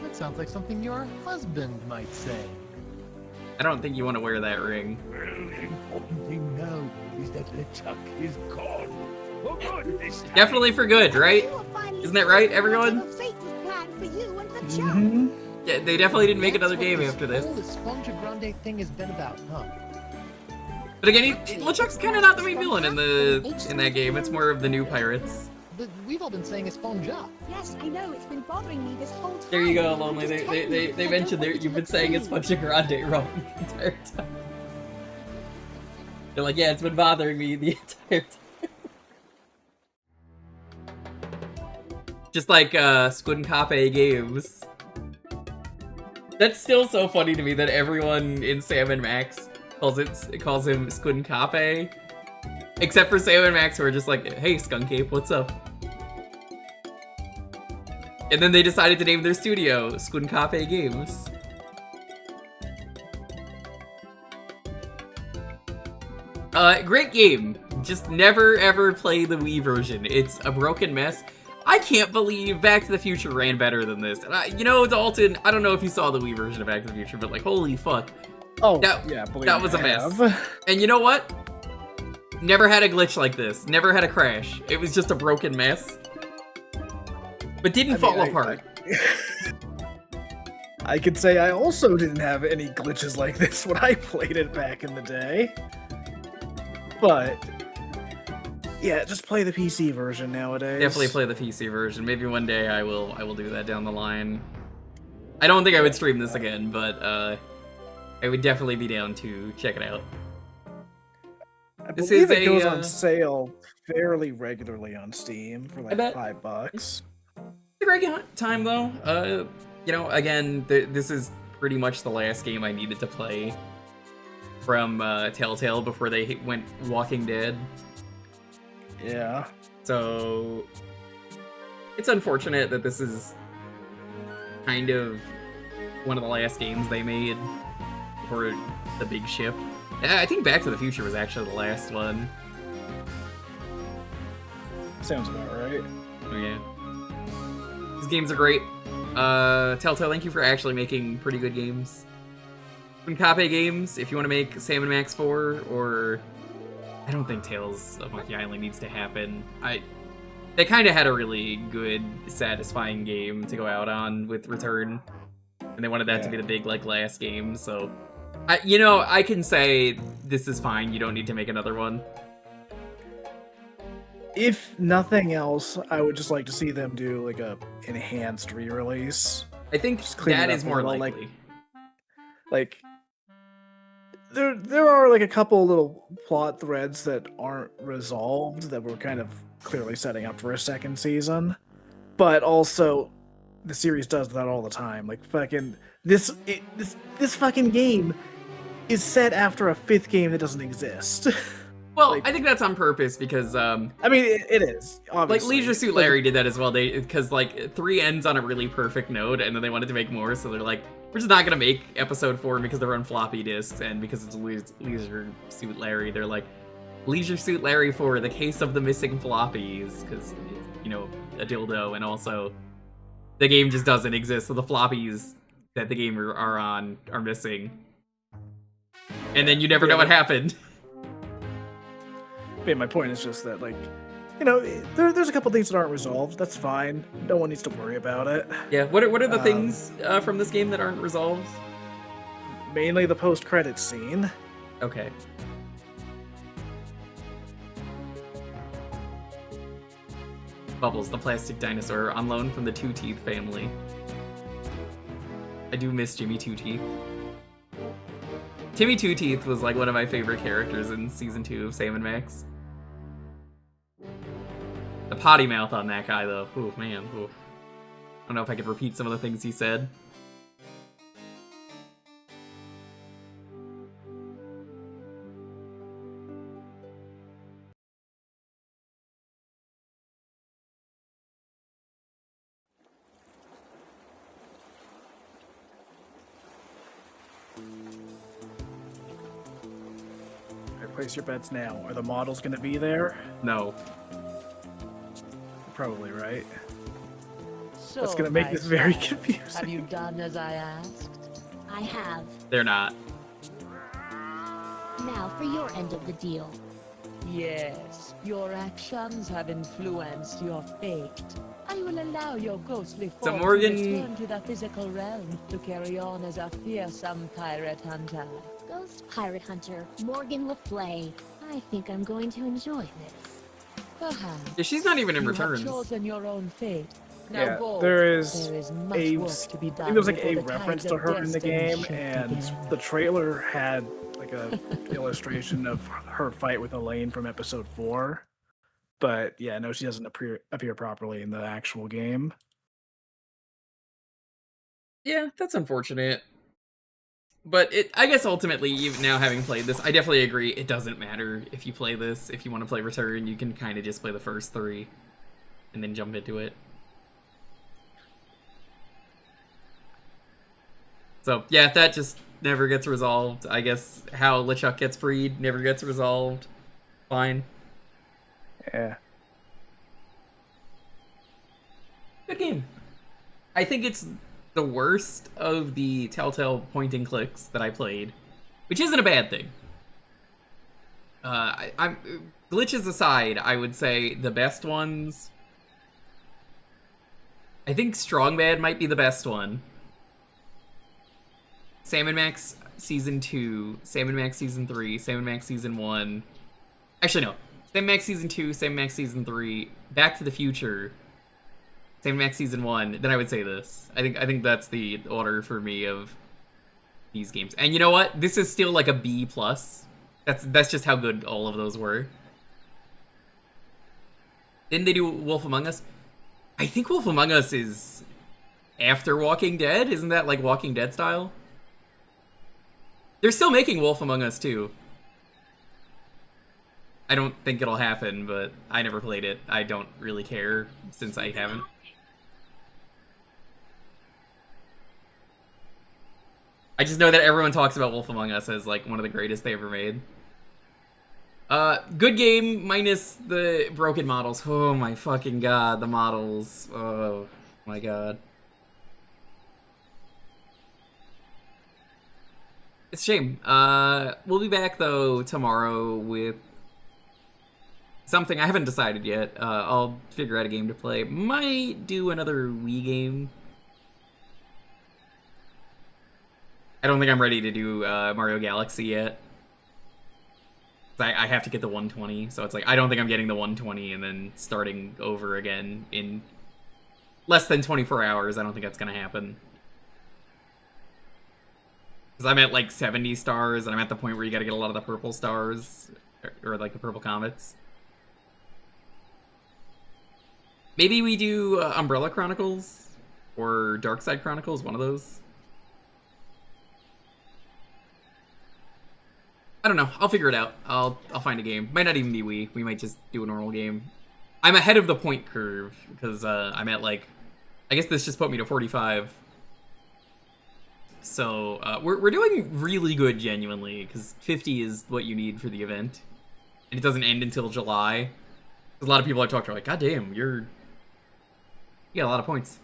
That sounds like something your husband might say. I don't think you want to wear that ring. The important thing now is that LeChuck is gone. For good this time. Definitely for good, right? Isn't that right, everyone? Whatever fate was planned for you and for Chuck. Yeah, they definitely didn't make another game after this. All the Esponja Grande thing has been about, huh? But again, LeChuck's kind of not the main villain in that game. It's more of the new pirates. But we've all been saying Esponja. Yes, I know, it's been bothering me this whole time. There you go, Lonely. They mentioned there you've been saying Esponja Grande wrong the entire time. They're like, yeah, it's been bothering me the entire time. Just like Squid Cafe Games. That's still so funny to me that everyone in Sam and Max calls him Squid Cafe. Except for Sam and Max, who are just like, hey, Skunk Ape, what's up? And then they decided to name their studio Squid Cafe Games. Great game. Just never ever play the Wii version. It's a broken mess. I can't believe Back to the Future ran better than this. And you know, Dalton, I don't know if you saw the Wii version of Back to the Future, but like, holy fuck. Oh, yeah, believe that me, was a I mess. have. And you know what? Never had a glitch like this. Never had a crash. It was just a broken mess. But didn't fall apart. I could say I also didn't have any glitches like this when I played it back in the day. But yeah, just play the PC version nowadays. Definitely play the PC version. Maybe one day I will do that down the line. I don't think I would stream this again, but I would definitely be down to check it out. I believe it goes on sale fairly regularly on Steam for like $5. It's a great time though. You know, again, this is pretty much the last game I needed to play from Telltale before they went Walking Dead. Yeah. So it's unfortunate that this is kind of one of the last games they made for the big ship. I think Back to the Future was actually the last one. Sounds about right. Oh yeah. These games are great. Telltale, thank you for actually making pretty good games. Cape games, if you want to make Sam and Max 4, or I don't think Tales of Monkey Island needs to happen. They kind of had a really good, satisfying game to go out on with Return, and they wanted that to be the big like last game. So, you know, I can say this is fine. You don't need to make another one. If nothing else, I would just like to see them do like a enhanced re-release. I think that is more likely. Like there are like a couple little plot threads that aren't resolved that were kind of clearly setting up for a second season, but also the series does that all the time. Like fucking this fucking game is set after a fifth game that doesn't exist. Well, like, I think that's on purpose because I mean it is obviously. Like Leisure Suit Larry did that as well. Because like 3 ends on a really perfect note, and then they wanted to make more, so they're like, we're just not gonna make episode 4 because they're on floppy disks, and because it's Leisure Suit Larry, they're like Leisure Suit Larry 4: The Case of the Missing Floppies, because you know, a dildo, and also the game just doesn't exist, so the floppies that the game are on are missing, and then you never know what happened. Yeah, my point is just that, like, you know, there's a couple things that aren't resolved. That's fine. No one needs to worry about it. Yeah, what are the things from this game that aren't resolved? Mainly the post-credits scene. Okay. Bubbles, the plastic dinosaur, on loan from the Two Teeth family. I do miss Jimmy Two Teeth. Timmy Two Teeth was like one of my favorite characters in season 2 of Sam and Max. The potty mouth on that guy, though. Ooh, man. Ooh. I don't know if I could repeat some of the things he said. Place your bets now. Are the models going to be there? No. Probably right. So, that's going to make this very confusing. Have you done as I asked? I have. They're not. Now for your end of the deal. Yes, your actions have influenced your fate. I will allow your ghostly form to return to the physical realm to carry on as a fearsome pirate hunter. Ghost pirate hunter, Morgan Le Fay. I think I'm going to enjoy this. Perhaps. Yeah, she's not even in you Returns. have chosen your own fate. Now Yeah, go. there is much a, work to be done I think there's like before a the reference tides to of her in the destiny game, shift and again. the trailer had like a illustration of her fight with Elaine from episode 4. But yeah, no, she doesn't appear properly in the actual game. Yeah, that's unfortunate. But I guess ultimately, even now having played this, I definitely agree. It doesn't matter if you play this. If you want to play Return, you can kind of just play the first 3 and then jump into it. So yeah, that just never gets resolved. I guess how LeChuck gets freed never gets resolved. Fine. Yeah. Good game. I think it's the worst of the Telltale point and clicks that I played, which isn't a bad thing. I'm glitches aside, I would say the best ones. I think Strong Bad might be the best one. Sam & Max Season 2, Sam & Max Season 3, Sam & Max Season 1. Actually, no. Sam & Max Season 2, Sam & Max Season 3, Back to the Future, Sam & Max Season 1, then I would say this. I think that's the order for me of these games. And you know what? This is still like a B+. That's just how good all of those were. Didn't they do Wolf Among Us? I think Wolf Among Us is after Walking Dead. Isn't that like Walking Dead style? They're still making Wolf Among Us too. I don't think it'll happen, but I never played it. I don't really care since I haven't. I just know that everyone talks about Wolf Among Us as like one of the greatest they ever made. Good game minus the broken models. Oh my fucking god, the models. Oh my god. It's a shame. We'll be back though tomorrow with something I haven't decided yet. I'll figure out a game to play. Might do another Wii game. I don't think I'm ready to do Mario Galaxy yet. I have to get the 120, so it's like, I don't think I'm getting the 120 and then starting over again in less than 24 hours. I don't think that's gonna happen. Because I'm at like 70 stars, and I'm at the point where you gotta get a lot of the purple stars, or like the purple comets. Maybe we do Umbrella Chronicles, or Dark Side Chronicles, one of those. I don't know. I'll figure it out. I'll find a game. Might not even be Wii. We might just do a normal game. I'm ahead of the point curve because I'm at like, I guess this just put me to 45. So we're doing really good, genuinely, because 50 is what you need for the event, and it doesn't end until July. A lot of people I talk to are like, God damn, you got a lot of points.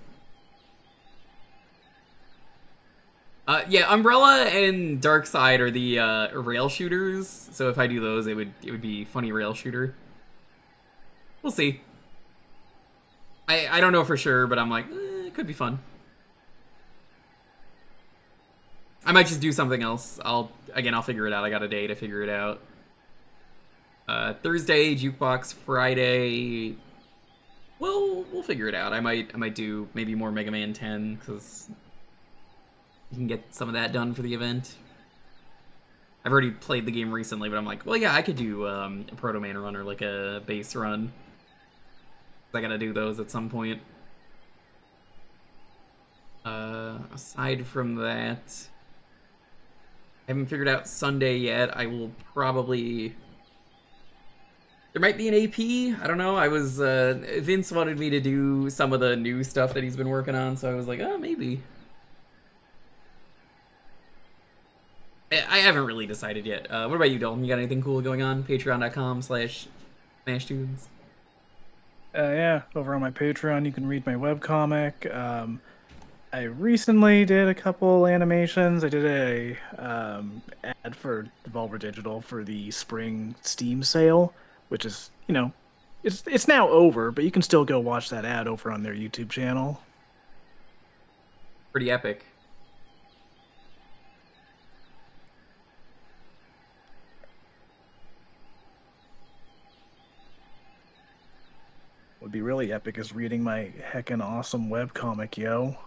Yeah, Umbrella and Dark Side are the rail shooters. So if I do those, it would be funny rail shooter. We'll see. I don't know for sure, but I'm like, it could be fun. I might just do something else. I'll figure it out. I got a day to figure it out. Thursday, Jukebox. Friday, we'll figure it out. I might do maybe more Mega Man 10 because you can get some of that done for the event. I've already played the game recently, but I'm like, well, yeah, I could do a Proto Man run or like a base run. I gotta do those at some point. Aside from that, I haven't figured out Sunday yet. I will probably... There might be an AP. I don't know. I was... Vince wanted me to do some of the new stuff that he's been working on, so I was like, oh, maybe. I haven't really decided yet. What about you, Dalton? You got anything cool going on? Patreon.com/SmashTunes. Yeah, over on my Patreon, you can read my webcomic. I recently did a couple animations. I did a ad for Devolver Digital for the spring Steam sale, which is, you know, it's now over, but you can still go watch that ad over on their YouTube channel. Pretty epic. Would be really epic is reading my heckin' awesome webcomic, yo.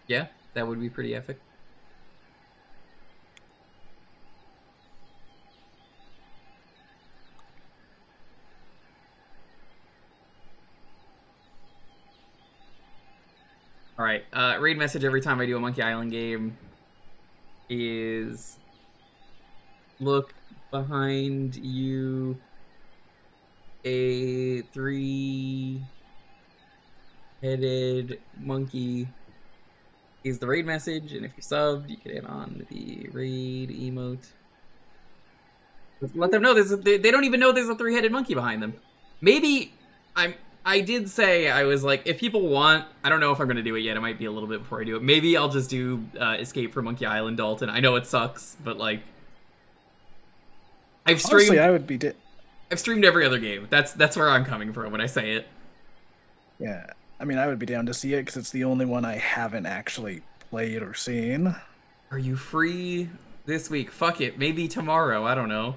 Yeah, that would be pretty epic. Alright, raid message every time I do a Monkey Island game is look behind you, a 3-headed monkey is the raid message, and if you're subbed, you can add on the raid emote. Let them know they don't even know there's a 3-headed monkey behind them. Maybe I did say, I was like, if people want, I don't know if I'm going to do it yet. It might be a little bit before I do it. Maybe I'll just do Escape from Monkey Island, Dalton. I know it sucks, but like, I've streamed. Honestly, I would be. I've streamed every other game. That's where I'm coming from when I say it. Yeah, I mean, I would be down to see it because it's the only one I haven't actually played or seen. Are you free this week? Fuck it. Maybe tomorrow. I don't know.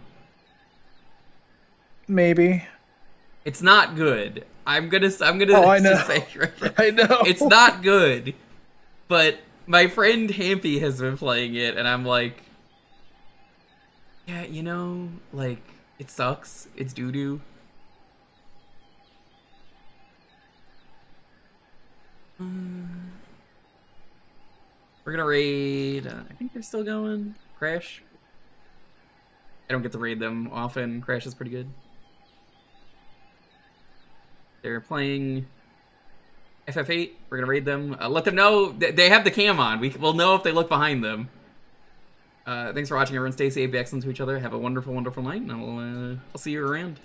Maybe. It's not good. I'm gonna Oh, I know. say right now. I know. It's not good. But my friend Hampy has been playing it, and I'm like, yeah, you know, like, it sucks. It's doo-doo. We're gonna raid, I think they're still going. Crash. I don't get to raid them often. Crash is pretty good. They're playing FF8. We're gonna raid them. Let them know they have the cam on. We'll know if they look behind them. Thanks for watching, everyone. Stay safe, be excellent to each other. Have a wonderful, wonderful night, and I'll see you around.